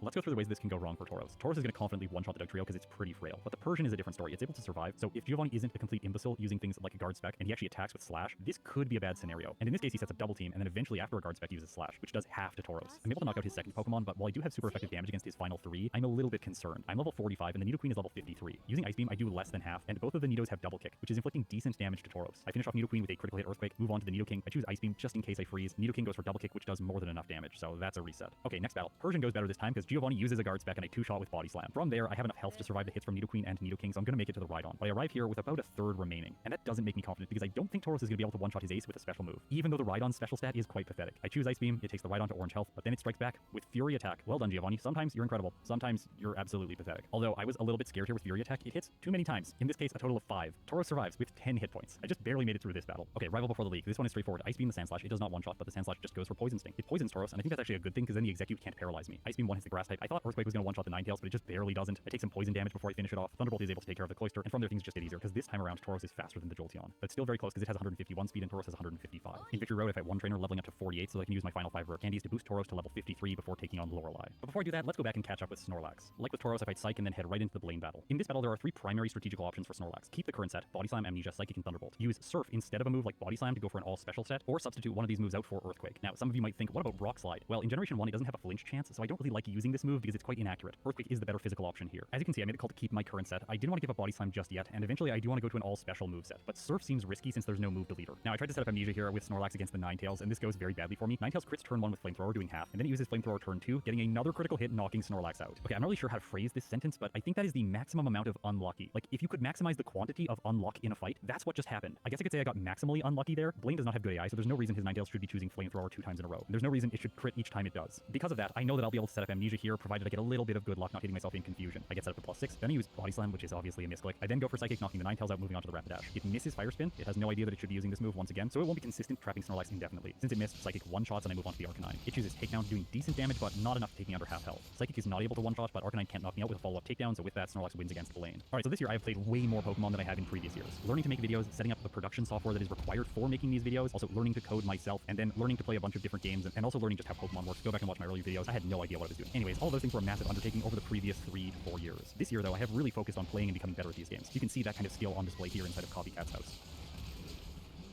Let's go through the ways this can go wrong for Tauros. Tauros is going to confidently one-shot the Dug Trio because it's pretty frail, but the Persian is a different story. It's able to survive, so if Giovanni isn't a complete imbecile using things like a Guard Spec and he actually attacks with Slash, this could be a bad scenario. And in this case, he sets up double team, and then eventually after a Guard Spec he uses Slash, which does half to Tauros. I'm able to knock out his second Pokemon, but while I do have super effective damage against his final 3, I'm a little bit concerned. I'm level 45 and the Nidoqueen is level 53. Using Ice Beam, I do less than half, and both of the Nidos have double kick, which is inflicting decent damage to Tauros. I finish off Nidoqueen with a critical hit Earthquake, move on to the Nidoking. I choose Ice Beam just in case I freeze. Nidoking goes for double kick, which does more than enough damage, so that's a reset. Okay, next battle. Persian goes better this time because Giovanni uses a Guard Spec and I 2-shot with Body Slam. From there, I have enough health to survive the hits from Nidoqueen and Nidoking, so I'm going to make it to the Rhydon. But I arrive here with about a third remaining, and that doesn't make me confident because I don't think Tauros is going to be able to one-shot his ace with a special move, even though the Rhydon's special stat is quite pathetic. I choose Ice Beam, it takes the Rhydon to orange health, but then it strikes back with Fury Attack. Well done, Giovanni. Sometimes you're incredible. Sometimes you're absolutely pathetic. Although I was a little bit scared here with Fury Attack, it hits too many times. In this case, a total of 5. Tauros survives with 10 hit points. I just barely made it through this battle. Okay, rival before the league. This one is straightforward. Ice Beam the Sandslash. It does not one-shot, but the Sandslash just goes for Poison Sting. It poisons Tauros, and I think that's actually a good thing because then the Execute can't paralyze me. Ice Beam 1 hits the Grass type. I thought Earthquake was going to one-shot the Ninetales, but it just barely doesn't. I take some poison damage before I finish it off. Thunderbolt is able to take care of the Cloyster, and from there things just get easier because this time around Tauros is faster than the Jolteon. But still very close because it has 151 speed and Tauros has 155. In Victory Road, I fight one trainer leveling up to 48 so I can use my final 5 rare candies to boost Tauros to level 53 before taking on Lorelei. But before I do that, let's go back and catch up with Snorlax. Like with Tauros, I fight Psych and then head right into the Blaine battle. In this battle, there are 3 primary strategical options for Snorlax. Keep the current set, Body Slam, Amnesia, Psychic, and Thunderbolt. Use Surf instead of a move like Body Slam to go for an all-special set, or substitute one of these moves out for Earthquake. Now, some of you might think, what about Rock Slide? Well, in Generation 1, it doesn't have a flinch chance, so I don't really like using this move because it's quite inaccurate. Earthquake is the better physical option here. As you can see, I made the call to keep my current set. I didn't want to give up Body Slam just yet, and eventually I do want to go to an all-special move set, but Surf seems risky since there's no move deleter. Now, I tried to set up Amnesia here with Snorlax against the Ninetales, and this goes very badly for me. Ninetales crits turn 1 with Flamethrower, doing half, and then it uses Flamethrower turn 2, getting another critical hit, knocking Snorlax out. Okay, I'm not really sure how to phrase this sentence, but I think that is the maximum amount of unlucky. Like, if you could maximize the quantity of unluck in a fight, that's what just happened. I guess I could say I got maximally unlucky there. Blaine does not have good AI, so there's no reason his Ninetales should be choosing Flamethrower 2 times in a row. And there's no reason it should crit each time it does. Because of that, I know that I'll be able to set up Amnesia here, provided I get a little bit of good luck not hitting myself in confusion. I get set up to +6, then I use Body Slam, which is obviously a misclick. I then go for Psychic, knocking the Ninetales out, moving on to the Rapidash. It misses Fire Spin. It has no idea that it should be using this move once again, so it won't be consistent, trapping Snorlax indefinitely. Since it missed, Psychic one-shots and I move on to the Arcanine. It chooses Takedown, doing decent damage, but not enough to take me under half health. Psychic is not able to one-shot, but Arcanine can't knock me out with a follow-up takedown, so with that, Snorlax wins against Blaine. Alright, so this year I have played way more Pokemon than I have in previous years. Learning to make videos, setting up the production software that is required for making these videos, also learning to code myself, and then learning to play a bunch of different games, and also learning just how Pokemon works. Go back and watch my earlier videos. I had no idea what I was doing. Anyways, all those things were a massive undertaking over the previous 3 to 4 years. This year, though, I have really focused on playing and becoming better at these games. You can see that kind of skill on display here inside of Copycat's house.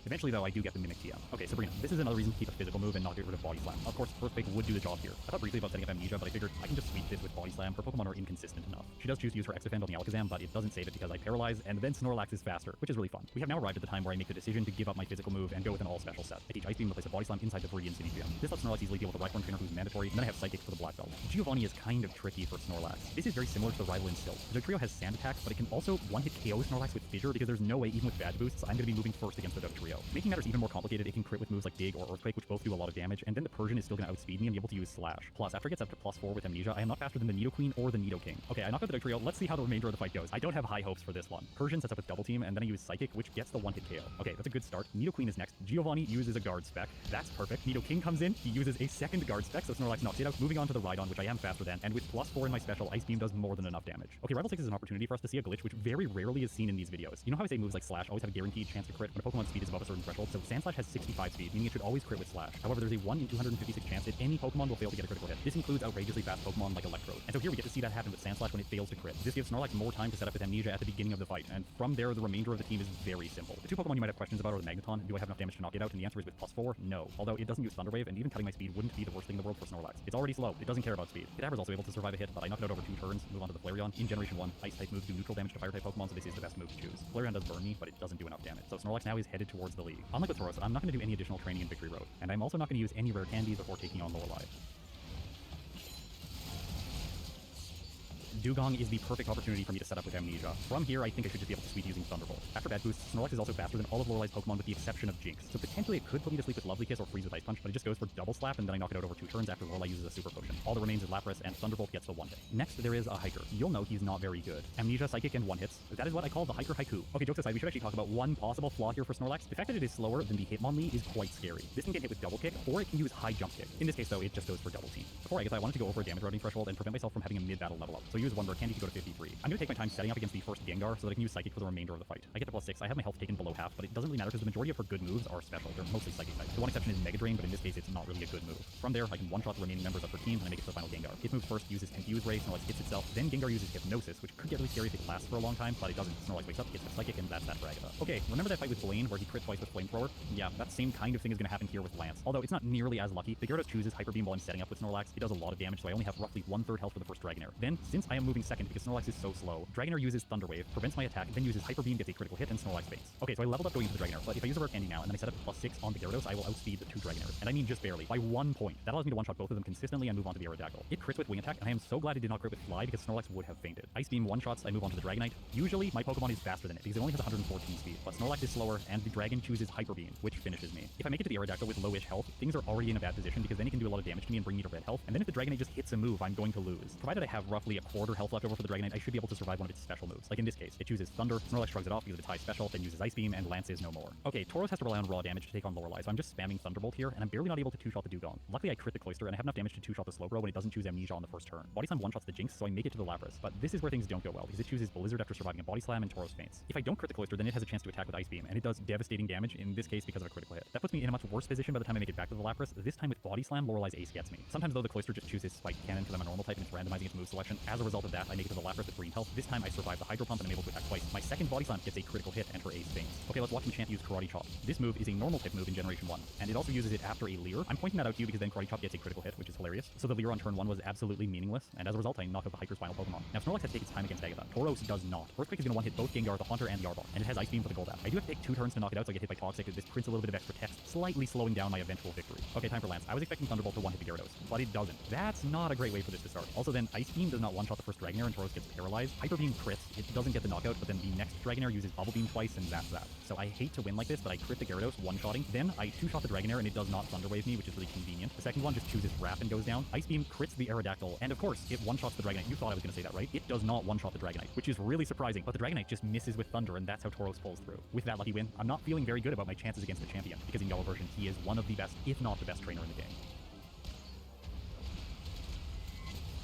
Eventually, though, I do get the Mimic TM. Okay, Sabrina, this is another reason to keep a physical move and not get rid of Body Slam. Of course, Earthquake would do the job here. I thought briefly about setting up Amnesia, but I figured I can just sweep this with Body Slam. Her Pokemon are inconsistent enough. She does choose to use her X-Defend on the Alakazam, but it doesn't save it because I paralyze, and then Snorlax is faster, which is really fun. We have now arrived at the time where I make the decision to give up my physical move and go with an all-special set. I teach Ice Beam to place a Body Slam inside the Viridian City Gym. This lets Snorlax easily deal with a Rhyhorn trainer who's mandatory, and then I have Psychic for the Black Belt. Giovanni is kind of tricky for Snorlax. This is very similar to the rival in Stilt. The Dugtrio has Sand Attack, but it can also one-hit KO Snorlax with Fissure because there's no way, even with badge boosts, I'm going to be moving first against the Dugtrio. Making matters even more complicated, it can crit with moves like Dig or Earthquake, which both do a lot of damage, and then the Persian is still going to outspeed me and be able to use Slash. Plus, after it gets up to +4 with Amnesia, I am not faster than the Nidoqueen or the Nidoking. Okay, I knock out the Dugtrio. Let's see how the remainder of the fight goes. I don't have high hopes for this one. Persian sets up with Double Team, and then I use Psychic, which gets the one-hit KO. Okay, that's a good start. Nidoqueen is next. Giovanni uses a Guard Spec. That's perfect. Nidoking comes in. He uses a second Guard Spec, so Snorlax knocks it out. Moving on to the Rhydon, which I am faster than, and with +4 in my special, Ice Beam does more than enough damage. Okay, Rival 6 is an opportunity for us to see a glitch which very rarely is seen in these videos. You know how I say moves like Slash always have a guaranteed chance to crit when a Pokemon's speed is above a certain threshold? So Sandslash has 65 speed, meaning it should always crit with Slash. However, there's a 1 in 256 chance that any Pokemon will fail to get a critical hit. This includes outrageously fast Pokemon like Electrode. And so here we get to see that happen with Sandslash when it fails to crit. This gives Snorlax more time to set up with Amnesia at the beginning of the fight, and from there, the remainder of the team is very simple. The 2 Pokemon you might have questions about are the Magneton. Do I have enough damage to knock it out? And the answer is with +4, no. Although it doesn't use Thunder Wave, and even cutting my speed wouldn't be the worst thing in the world for Snorlax. It's already slow. It doesn't care about speed. Kadabra's also able to survive a hit, but I knock it out over 2 turns, move on to the Flareon. In Generation 1, Ice-type moves do neutral damage to Fire-type Pokemon, so this is the best move to choose. Flareon does burn me, but it doesn't do enough damage. So Snorlax now is headed towards the league. Unlike with Tauros, I'm not going to do any additional training in Victory Road, and I'm also not going to use any rare candies before taking on Lorelei. Dugong is the perfect opportunity for me to set up with Amnesia. From here, I think I should just be able to sweep using Thunderbolt. After bad boost, Snorlax is also faster than all of Lorelei's Pokemon with the exception of Jinx, so potentially it could put me to sleep with Lovely Kiss or freeze with Ice Punch, but it just goes for double slap and then I knock it out over 2 turns after Lorelei uses a super potion. All that remains is Lapras and Thunderbolt gets the 1-hit. Next, there is a Hiker. You'll know he's not very good. Amnesia, Psychic, and 1-hits. That is what I call the Hiker Haiku. Okay, jokes aside, we should actually talk about one possible flaw here for Snorlax. The fact that it is slower than the Hitmonlee is quite scary. This can get hit with double kick, or it can use high jump kick. In this case, though, it just goes for double team. Before I wanted to go over a damage routing threshold and prevent myself from having a mid-battle level up. So use Wonder Candy to go to 53. I'm going to take my time setting up against the first Gengar so that I can use Psychic for the remainder of the fight. I get to +6, I have my health taken below half, but it doesn't really matter because the majority of her good moves are special. They're mostly Psychic type. The one exception is Mega Drain, but in this case, it's not really a good move. From there, I can one-shot the remaining members of her team and I make it to the final Gengar. It moves first, uses Confuse Ray, Snorlax hits itself, then Gengar uses Hypnosis, which could get really scary if it lasts for a long time, but it doesn't. Snorlax wakes up, gets the Psychic, and that's that for Agatha. Okay, remember that fight with Blaine where he crit twice with Flamethrower? Yeah, that same kind of thing is going to happen here with Lance. Although it's not nearly as lucky. The Gyarados chooses Hyper Beam while I'm setting up with Snorlax. It does a lot of damage, so I only have roughly 1/3 health for the first Dragonair. Then, since I am moving second because Snorlax is so slow, Dragonair uses Thunder Wave, prevents my attack, then uses Hyper Beam, gets a critical hit, and Snorlax faints. Okay, so I leveled up going into the Dragonair, but if I use a Rare Candy now and then I set up +6 on the Gyarados, I will outspeed the 2 Dragonairs. And I mean just barely, by 1 point. That allows me to one-shot both of them consistently and move on to the Aerodactyl. It crits with Wing Attack, and I am so glad it did not crit with Fly because Snorlax would have fainted. Ice Beam one-shots, I move on to the Dragonite. Usually, my Pokemon is faster than it because it only has 114 speed, but Snorlax is slower, and the Dragon chooses Hyper Beam, which finishes me. If I make it to the Aerodactyl with lowish health, things are already in a bad position because then it can do a lot of damage to me and bring me to red health, and then if the Dragonite just hits a move, I'm going to lose. Provided I have roughly a quarter health left over for the Dragonite, I should be able to survive one of its special moves. Like in this case, it chooses Thunder, Snorlax shrugs it off because of its high special, then uses Ice Beam, and Lance is no more. Okay, Tauros has to rely on raw damage to take on Lorelei, so I'm just spamming Thunderbolt here, and I'm barely not able to two-shot the Dugong. Luckily, I crit the Cloyster, and I have enough damage to two-shot the Slowbro when it doesn't choose Amnesia on the first turn. Body Slam one-shots the Jinx, so I make it to the Lapras, but this is where things don't go well, because it chooses Blizzard after surviving a Body Slam, and Tauros faints. If I don't crit the Cloyster, then it has a chance to attack with Ice Beam, and it does devastating damage, in this case because of a critical hit. That puts me in a much worse position by the time I make it back to the Lapras. This time with Body Slam, Lorelei's Ace gets me. Sometimes though, the Cloyster just chooses Spike Cannon because I'm a normal type and it's randomizing its move selection. As a result of that, I make it to the Lapras with green health. This time I survive the Hydro Pump and I'm able to attack twice. My second Body Slam gets a critical hit and her Ace faints. Okay, let's watch Enchant use Karate Chop. This move is a normal type move in Generation 1, and it also uses it after a Leer. I'm pointing that out to you because then Karate Chop gets a critical hit, which is hilarious. So the Leer on turn 1 was absolutely meaningless, and as a result, I knock out the Hiker's final Pokemon. Now Snorlax has to take its time against Agatha. Tauros does not. Earthquake is going to one-hit both Gengar, the Haunter, and the Arbok, and it has Ice Beam for the Golbat. I do have to take 2 turns to knock it out, so I get hit by Toxic. This prints a little bit of extra text, slightly slowing down my eventual victory. Okay, time for Lance. I was expecting Thunderbolt to one-hit the Gyarados, but it doesn't. That's not a great way for this to start. Also then, Ice Beam does not one-shot the first Dragonair and Tauros gets paralyzed. Hyper Beam crits. It doesn't get the knockout, but then the next Dragonair uses Bubble Beam twice, and that's that. So I hate to win like this, but I crit the Gyarados one-shotting. Then I two-shot the Dragonair, and it does not Thunder Wave me, which is really convenient. The second one just chooses Wrap and goes down. Ice Beam crits the Aerodactyl, and of course, it one-shots the Dragonite. You thought I was going to say that, right? It does not one-shot the Dragonite, which is really surprising, but the Dragonite just misses with Thunder, and that's how Tauros pulls through. With that lucky win, I'm not feeling very good about my chances against the champion, because in Yellow version, he is one of the best, if not the best trainer in the game.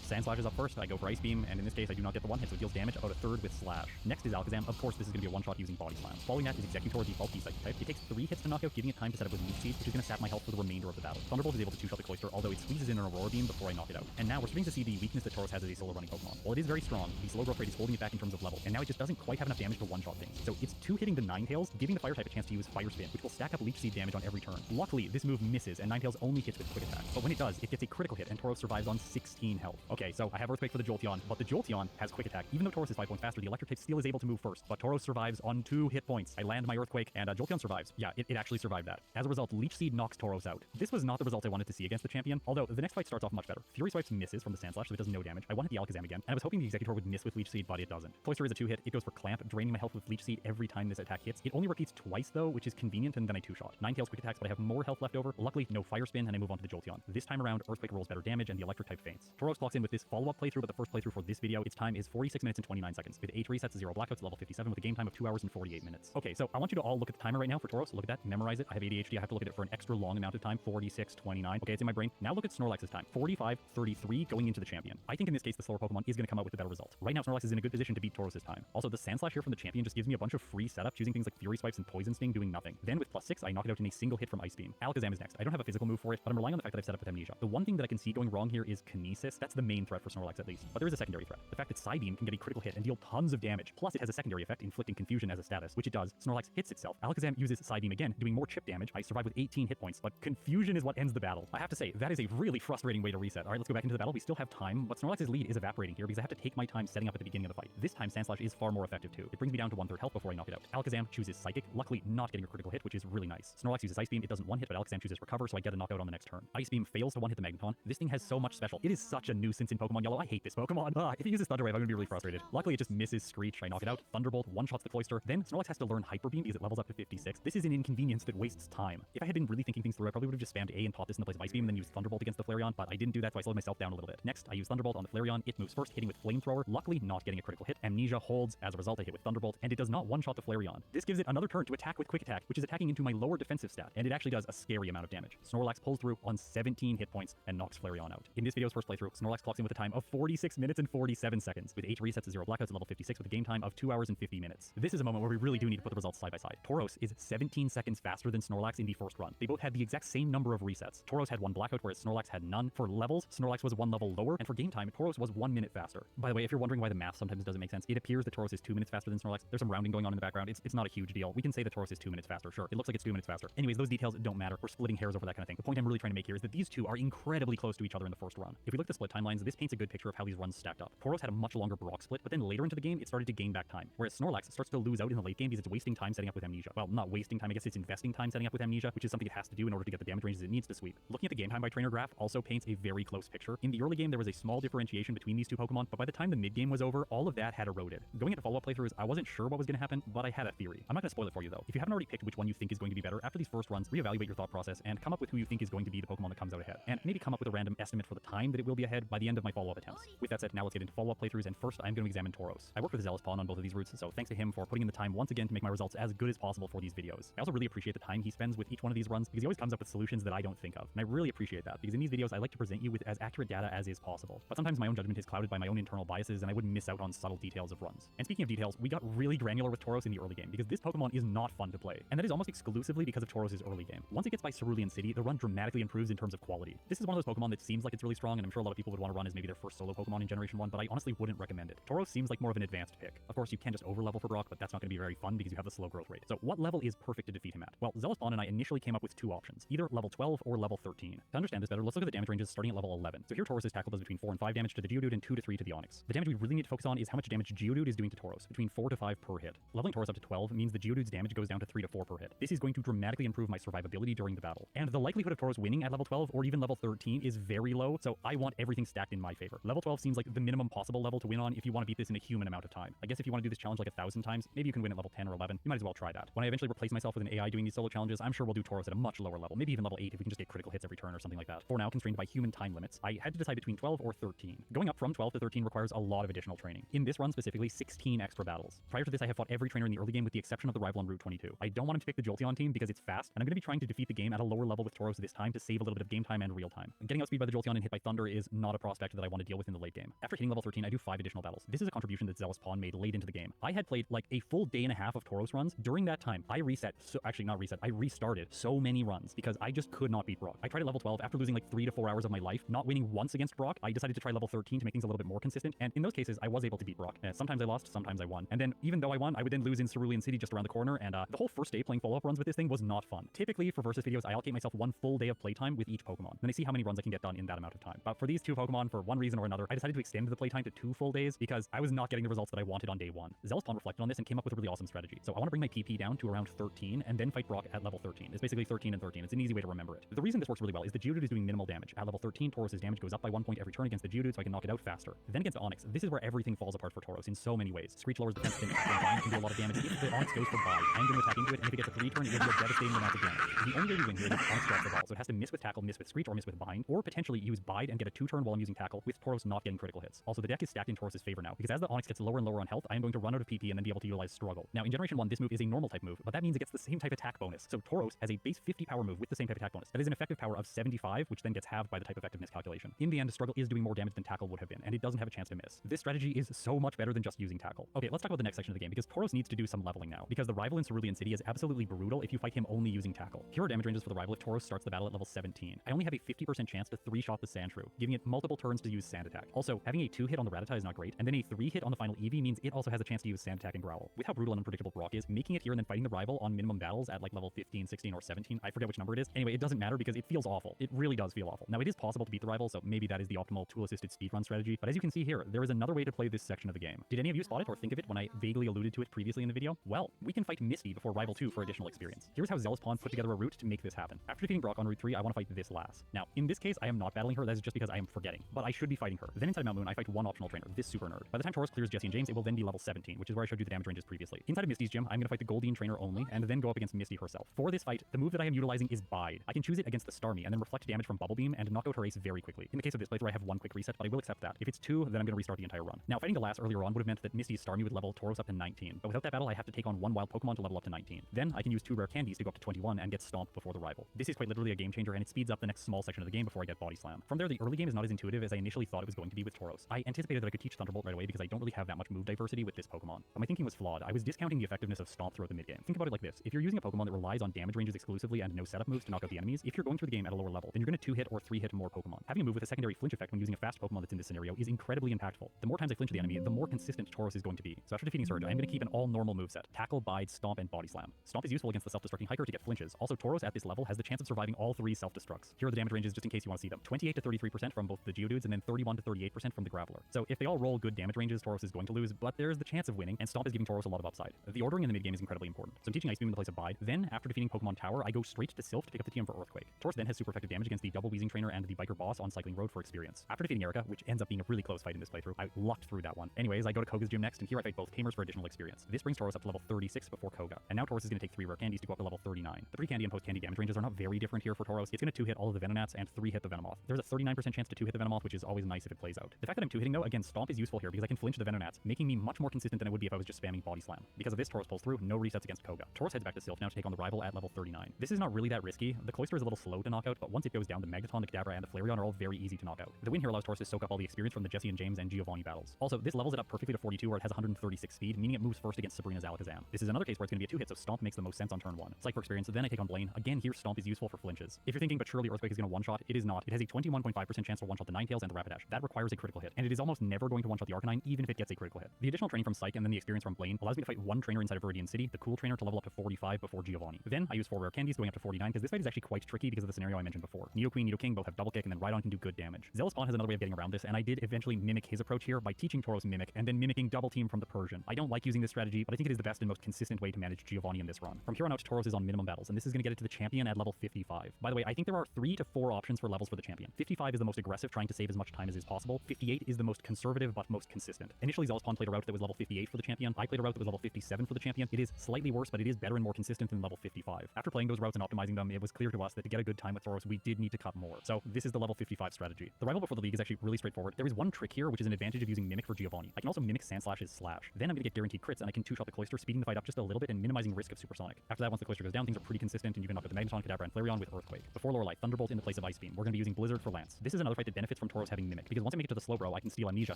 Sandslash is up first, I go for Ice Beam, and in this case I do not get the one-hit, so it deals damage about 1/3 with Slash. Next is Alakazam. Of course, this is going to be a one-shot using Body Slam. Following that is Executor, default P-Psychic type. It takes 3 hits to knock out, giving it time to set up with Leaf Seed, which is going to sap my health for the remainder of the battle. Thunderbolt is able to two-shot the Cloyster, although it squeezes in an Aurora Beam before I knock it out. And now we're starting to see the weakness that Tauros has as a solo running Pokemon. While it is very strong, the slow growth rate is holding it back in terms of level, and now it just doesn't quite have enough damage to one-shot things. So it's two-hitting the Ninetales, giving the Fire type a chance to use Fire Spin, which will stack up Leech Seed damage on every turn. Luckily, this move misses, and Ninetales only hits with Quick Attack. But when it does, it gets a critical hit, and Tauros survives on 16 health. Okay, so I have Earthquake for the Jolteon, but the Jolteon has Quick Attack. Even though Tauros is 5 points faster, the Electric type still is able to move first, but Tauros survives on 2 hit points. I land my Earthquake, and Jolteon survives. Yeah, it actually survived that. As a result, Leech Seed knocks Tauros out. This was not the result I wanted to see against the champion, although the next fight starts off much better. Fury Swipes misses from the Sandslash, so it does no damage. I wanted the Alakazam again, and I was hoping the Executor would miss with Leech Seed, but it doesn't. Cloyster is a 2-hit. It goes for Clamp, draining my health with Leech Seed every time this attack hits. It only repeats twice, though, which is convenient, and then I two-shot. Ninetales Quick Attacks, but I have more health left over. Luckily, no Fire Spin, and I move on to the Jolteon. This time around, Earthquake rolls better damage, and the Electric type faints. Tauros clocks in with this follow-up playthrough, but the first playthrough for this video, its time is 46 minutes and 29 seconds, with 8 resets, 0 blackouts, level 57, with a game time of 2 hours and 48 minutes. Okay, so I want you to all look at the timer right now for Tauros. Look at that, memorize it. I have ADHD, I have to look at it for an extra long amount of time, 46:29. Okay, it's in my brain. Now look at Snorlax's time, 45:33 going into the champion. I think in this case, the slower Pokemon is going to come out with a better result. Right now, Snorlax is in a good position to beat Tauros' time. Also, the Sandslash here from the champion just gives me a bunch of free setup, choosing things like Fury Swipes and Poison Sting, doing nothing. Then with +6, I knock it out in a single hit from Ice Beam. Alakazam is next. I don't have a physical move for it, but I'm relying on the fact that I've set up with Amnesia. The one thing that I can see going wrong here is Kinesis. That's the main threat for Snorlax at least. But there is a secondary threat. The fact that Psybeam can get a critical hit and deal tons of damage. Plus, it has a secondary effect, inflicting confusion as a status, which it does. Snorlax hits itself. Alakazam uses Psybeam again, doing more chip damage. I survive with 18 hit points, but confusion is what ends the battle. I have to say, that is a really frustrating way to reset. All right, let's go back into the battle. We still have time, but Snorlax's lead is evaporating here because I have to take my time setting up at the beginning of the fight. This time, Sandslash is far more effective too. It brings me down to 1/3 health before I knock it out. Alakazam chooses Psychic, luckily not getting a critical hit, which is really nice. Snorlax uses Ice Beam. It doesn't one hit, but Alakazam chooses Recover, so I get a knockout on the next turn. Ice Beam fails to one hit the Magneton. This thing has so much special. It is such a nuisance points in Pokemon Yellow. I hate this Pokemon. If it uses Thunder Wave, I'm gonna be really frustrated. Luckily, it just misses Screech. I knock it out. Thunderbolt one-shots the Cloyster. Then Snorlax has to learn Hyper Beam because it levels up to 56. This is an inconvenience that wastes time. If I had been really thinking things through, I probably would have just spammed A and taught this in the place of Ice Beam and then used Thunderbolt against the Flareon, but I didn't do that, so I slowed myself down a little bit. Next, I use Thunderbolt on the Flareon. It moves first, hitting with Flamethrower, luckily not getting a critical hit. Amnesia holds. As a result, I hit with Thunderbolt, and it does not one-shot the Flareon. This gives it another turn to attack with Quick Attack, which is attacking into my lower defensive stat, and it actually does a scary amount of damage. Snorlax pulls through on 17 hit points and knocks Flareon out. In this video's first playthrough, Snorlax clocks in with a time of 46 minutes and 47 seconds, with 8 resets to 0 blackouts at level 56 with a game time of 2 hours and 50 minutes. This is a moment where we really do need to put the results side by side. Tauros is 17 seconds faster than Snorlax in the first run. They both had the exact same number of resets. Tauros had 1 blackout, whereas Snorlax had none. For levels, Snorlax was 1 level lower, and for game time, Tauros was 1 minute faster. By the way, if you're wondering why the math sometimes doesn't make sense, it appears that Tauros is 2 minutes faster than Snorlax. There's some rounding going on in the background. It's not a huge deal. We can say that Tauros is 2 minutes faster. Sure, it looks like it's 2 minutes faster. Anyways, those details don't matter. We're splitting hairs over that kind of thing. The point I'm really trying to make here is that these two are incredibly close to each other in the first run. If we look at the split timelines, this paints a good picture of how these runs stacked up. Tauros had a much longer Brock split, but then later into the game, it started to gain back time. Whereas Snorlax starts to lose out in the late game because it's wasting time setting up with Amnesia. Well, not wasting time, I guess it's investing time setting up with Amnesia, which is something it has to do in order to get the damage ranges it needs to sweep. Looking at the game time by trainer graph also paints a very close picture. In the early game, there was a small differentiation between these two Pokemon, but by the time the mid game was over, all of that had eroded. Going into follow-up playthroughs, I wasn't sure what was going to happen, but I had a theory. I'm not going to spoil it for you though. If you haven't already picked which one you think is going to be better, after these first runs, reevaluate your thought process and come up with who you think is going to be the Pokemon that comes out ahead. And maybe come up with a random estimate for the time that it will be ahead by the end of my follow-up attempts. With that said, now let's get into follow-up playthroughs, and first I'm going to examine Tauros. I worked with Zealous Pawn on both of these routes, so thanks to him for putting in the time once again to make my results as good as possible for these videos. I also really appreciate the time he spends with each one of these runs because he always comes up with solutions that I don't think of. And I really appreciate that because in these videos I like to present you with as accurate data as is possible. But sometimes my own judgment is clouded by my own internal biases and I wouldn't miss out on subtle details of runs. And speaking of details, we got really granular with Tauros in the early game because this Pokemon is not fun to play. And that is almost exclusively because of Tauros' early game. Once it gets by Cerulean City, the run dramatically improves in terms of quality. This is one of those Pokemon that seems like it's really strong, and I'm sure a lot of people would want to run as maybe their first solo Pokemon in Generation 1, but I honestly wouldn't recommend it. Tauros seems like more of an advanced pick. Of course, you can just overlevel for Brock, but that's not going to be very fun because you have the slow growth rate. So what level is perfect to defeat him at? Well, Zealous Pawn and I initially came up with 2 options, either level 12 or level 13. To understand this better, let's look at the damage ranges starting at level 11. So here Tauros' tackle does between 4 and 5 damage to the Geodude and 2 to 3 to the Onix. The damage we really need to focus on is how much damage Geodude is doing to Tauros, between 4 to 5 per hit. Leveling Tauros up to 12 means the Geodude's damage goes down to 3 to 4 per hit. This is going to dramatically improve my survivability during the battle. And the likelihood of Tauros winning at level 12 or even level 13 is very low, so I want everything stacked in my favor. Level 12 seems like the minimum possible level to win on if you want to beat this in a human amount of time. I guess if you want to do this challenge like 1,000 times, maybe you can win at level 10 or 11. You might as well try that. When I eventually replace myself with an AI doing these solo challenges, I'm sure we'll do Tauros at a much lower level, maybe even level 8 if we can just get critical hits every turn or something like that. For now, constrained by human time limits, I had to decide between 12 or 13. Going up from 12 to 13 requires a lot of additional training. In this run specifically, 16 extra battles. Prior to this, I have fought every trainer in the early game with the exception of the rival on Route 22. I don't want him to pick the Jolteon team because it's fast, and I'm going to be trying to defeat the game at a lower level with Tauros this time to save a little bit of game time and real time. Getting outspeed by the Jolteon and hit by Thunder is not a prospect that I want to deal with in the late game. After hitting level 13, I do 5 additional battles. This is a contribution that Zealous Pawn made late into the game. I had played like a full day and a half of Tauros runs. During that time, I restarted so many runs because I just could not beat Brock. I tried at level 12 after losing like 3 to 4 hours of my life, not winning once against Brock. I decided to try level 13 to make things a little bit more consistent, and in those cases, I was able to beat Brock. Sometimes I lost, sometimes I won. And then even though I won, I would then lose in Cerulean City just around the corner, and the whole first day playing follow-up runs with this thing was not fun. Typically, for versus videos, I allocate myself 1 full day of playtime with each Pokemon. Then I see how many runs I can get done in that amount of time. But for these 2 Pokemon, for one reason or another, I decided to extend the playtime to 2 full days because I was not getting the results that I wanted on day 1. Zealous Pawn reflected on this and came up with a really awesome strategy. So I want to bring my PP down to around 13 and then fight Brock at level 13. It's basically 13 and 13. It's an easy way to remember it. The reason this works really well is the Geodude is doing minimal damage. At level 13, Tauros' damage goes up by 1 point every turn against the Geodude, so I can knock it out faster. Then against the Onix, this is where everything falls apart for Tauros in so many ways. Screech lowers defense, and Bind can do a lot of damage. If the Onix goes for Bide, I'm going to attack into it, and if it gets a 3 turn, it will do a devastating amount of damage. The only way we win here is if Onix drops the ball, so it has to miss with Tackle, miss with Screech, or miss with Bind, or potentially use Bide and get a 2 turn while I'm using Tackle, with Tauros not getting critical hits. Also, the deck is stacked in Tauros' favor now, because as the Onix gets lower and lower on health, I am going to run out of PP and then be able to utilize Struggle. Now, in Generation 1, this move is a normal type move, but that means it gets the same type attack bonus. So Tauros has a base 50 power move with the same type attack bonus. That is an effective power of 75, which then gets halved by the type effectiveness calculation. In the end, Struggle is doing more damage than Tackle would have been, and it doesn't have a chance to miss. This strategy is so much better than just using Tackle. Okay, let's talk about the next section of the game, because Tauros needs to do some leveling now, because the rival in Cerulean City is absolutely brutal if you fight him only using Tackle. Here are damage ranges for the rival if Tauros starts the battle at level 17. I only have a 50% chance to 3-shot the Sandshrew, giving it multiple turns to use Sand Attack. Also, having a 2-hit on the Rattata is not great, and then a 3-hit on the final Eevee means it also has a chance to use Sand Attack and Growl. With how brutal and unpredictable Brock is, making it here and then fighting the rival on minimum battles at like level 15, 16, or 17, I forget which number it is. Anyway, it doesn't matter because it feels awful. It really does feel awful. Now, it is possible to beat the rival, so maybe that is the optimal tool-assisted speedrun strategy, but as you can see here, there is another way to play this section of the game. Did any of you spot it or think of it when I vaguely alluded to it previously in the video? Well, we can fight Misty before Rival 2 for additional experience. Here's how Zealous Pawn put together a route to make this happen. After defeating Brock on Route 3, I want to fight this lass. Now, in this case, I am not battling her, that is just because I am forgetting. but I should be fighting her. Then inside of Mount Moon, I fight one optional trainer, this super nerd. By the time Tauros clears Jesse and James, it will then be level 17, which is where I showed you the damage ranges previously. Inside of Misty's gym, I'm going to fight the Goldeen trainer only, and then go up against Misty herself. For this fight, the move that I am utilizing is Bide. I can choose it against the Starmie, and then reflect damage from Bubble Beam, and knock out her ace very quickly. In the case of this playthrough, I have one quick reset, but I will accept that. If it's 2, then I'm going to restart the entire run. Now, fighting Galas earlier on would have meant that Misty's Starmie would level Tauros up to 19, but without that battle, I have to take on one wild Pokemon to level up to 19. Then, I can use 2 rare candies to go up to 21 and get stomped before the rival. This is quite literally a game changer, and it speeds up the next small section of the game before I get Body Slam. From there, the early game is not as intuitive as I initially thought it was going to be with Tauros. I anticipated that I could teach Thunderbolt right away because I don't really have that much move diversity with this Pokemon. But my thinking was flawed. I was discounting the effectiveness of Stomp throughout the mid-game. Think about it like this. If you're using a Pokemon that relies on damage ranges exclusively and no setup moves to knock out the enemies, if you're going through the game at a lower level, then you're going to 2-hit or 3-hit more Pokemon. Having a move with a secondary flinch effect when using a fast Pokemon that's in this scenario is incredibly impactful. The more times I flinch the enemy, the more consistent Tauros is going to be. So after defeating Surge, I'm going to keep an all-normal moveset. Tackle, Bide, Stomp, and Body Slam. Stomp is useful against the self-destructing Hiker to get flinches. Also, Tauros at this level has the chance of surviving all 3 self-destructs. Here are the damage ranges just in case you want to see them. 28 to 33% from both the Geodudes, and then 31 to 38% from the Graveler. So if they all roll good damage ranges, Tauros is going to lose, but there's the chance of winning, and Stomp is giving Tauros a lot of upside. The ordering in the mid-game is incredibly important. So I'm teaching Ice Beam in the place of Bide. Then, after defeating Pokemon Tower, I go straight to Sylph to pick up the TM for Earthquake. Tauros then has super effective damage against the Double Weezing Trainer and the Biker Boss on Cycling Road for experience. After defeating Erica, which ends up being a really close fight in this playthrough, I lucked through that one. Anyways, I go to Koga's gym next, and here I fight both Tamers for additional experience. This brings Tauros up to level 36 before Koga. And now Tauros is going to take 3 rare candies to go up to level 39. The pre-candy and post-candy damage ranges are not very different here for Tauros. It's going to 2-hit all of the Venonats and 3-hit the Venomoth. There's a 39% chance to 2-hit the Venomoth, which is always nice if it plays out. The fact that I'm 2-hitting though, again, Stomp is useful here because I can flinch the Venonats, making me much more consistent than I would be if I was just spamming Body Slam. Because of this, Tauros pulls through, no resets against Koga. Tauros heads back to Sylph now to take on the rival at level 39. This is not really that risky. The Cloyster is a little slow to knock out, but once it goes down, the Magneton, the Kadabra, and the Flareon are all very easy to knock out. The win here allows Tauros to soak up all the experience from the Jesse and James and Giovanni battles. Also, this levels it up perfectly to 42 where it has 136 speed, meaning it moves first against Sabrina's Alakazam. This is another case where it's going to be a 2-hit, so Stomp makes the most sense on turn 1. Psych for experience, then I take on Blaine. Again, here Stomp is useful for flinches. If you're thinking, but surely Earthquake is going to one-shot, it is not. It has a 21.5% chance to one-shot the Ninetales and the Rapidash. That requires a critical hit, and it is almost never going to one-shot the Arcanine, even if it gets a critical hit. The additional training from Psych and then the experience from Blaine allows me to fight one trainer inside of Viridian City, the Cool Trainer, to level up to 45 before Giovanni. Then I use 4 rare candies going up to 49 because this fight is actually quite tricky because of the scenario I mentioned before. Nidoqueen, Nidoking both have double kick, and then Rhydon can do good damage. Zealous has another way of getting around this, and I did eventually mimic his approach here by teaching Tauros Mimic and then mimicking Double Team from the Persian. I don't like using this strategy, but I think it is the best and most consistent way to manage Giovanni in this run. From here on out, Tauros is on minimum battles, and this is going to get it to the champion at level 55. By the way, I think there are 3 to 4 options for levels for the champion. 55 is the most aggressive, trying to save as much time as is possible. 58 is the most conservative but most consistent. Initially, Zealous played a route that was level 58 for the champion. I played a route that was level 57 for the champion. It is slightly worse, but it is better and more consistent than level 55. After playing those routes and optimizing them, it was clear to us that to get a good time with Tauros, we did need to cut more. So this is the level 55 strategy. The rival before the league is actually really straightforward. There is one trick here, which is an advantage of using Mimic for Giovanni. I can also Mimic Sandslash's Slash. Then I'm going to get guaranteed crits, and I can 2-shot the Cloyster, speeding the fight up just a little bit and minimizing risk of Supersonic. After that, once the Cloyster goes down, things are pretty consistent, and you can knock out the Magneton, Kadabra, and Flareon with Earthquake. Before Lorelei, Thunderbolt in the place of Ice Beam. We're going to be using Blizzard for Lance. This is another fight that benefits from Tauros having Mimic, because once I make it to the Slowbro, I can steal Amnesia,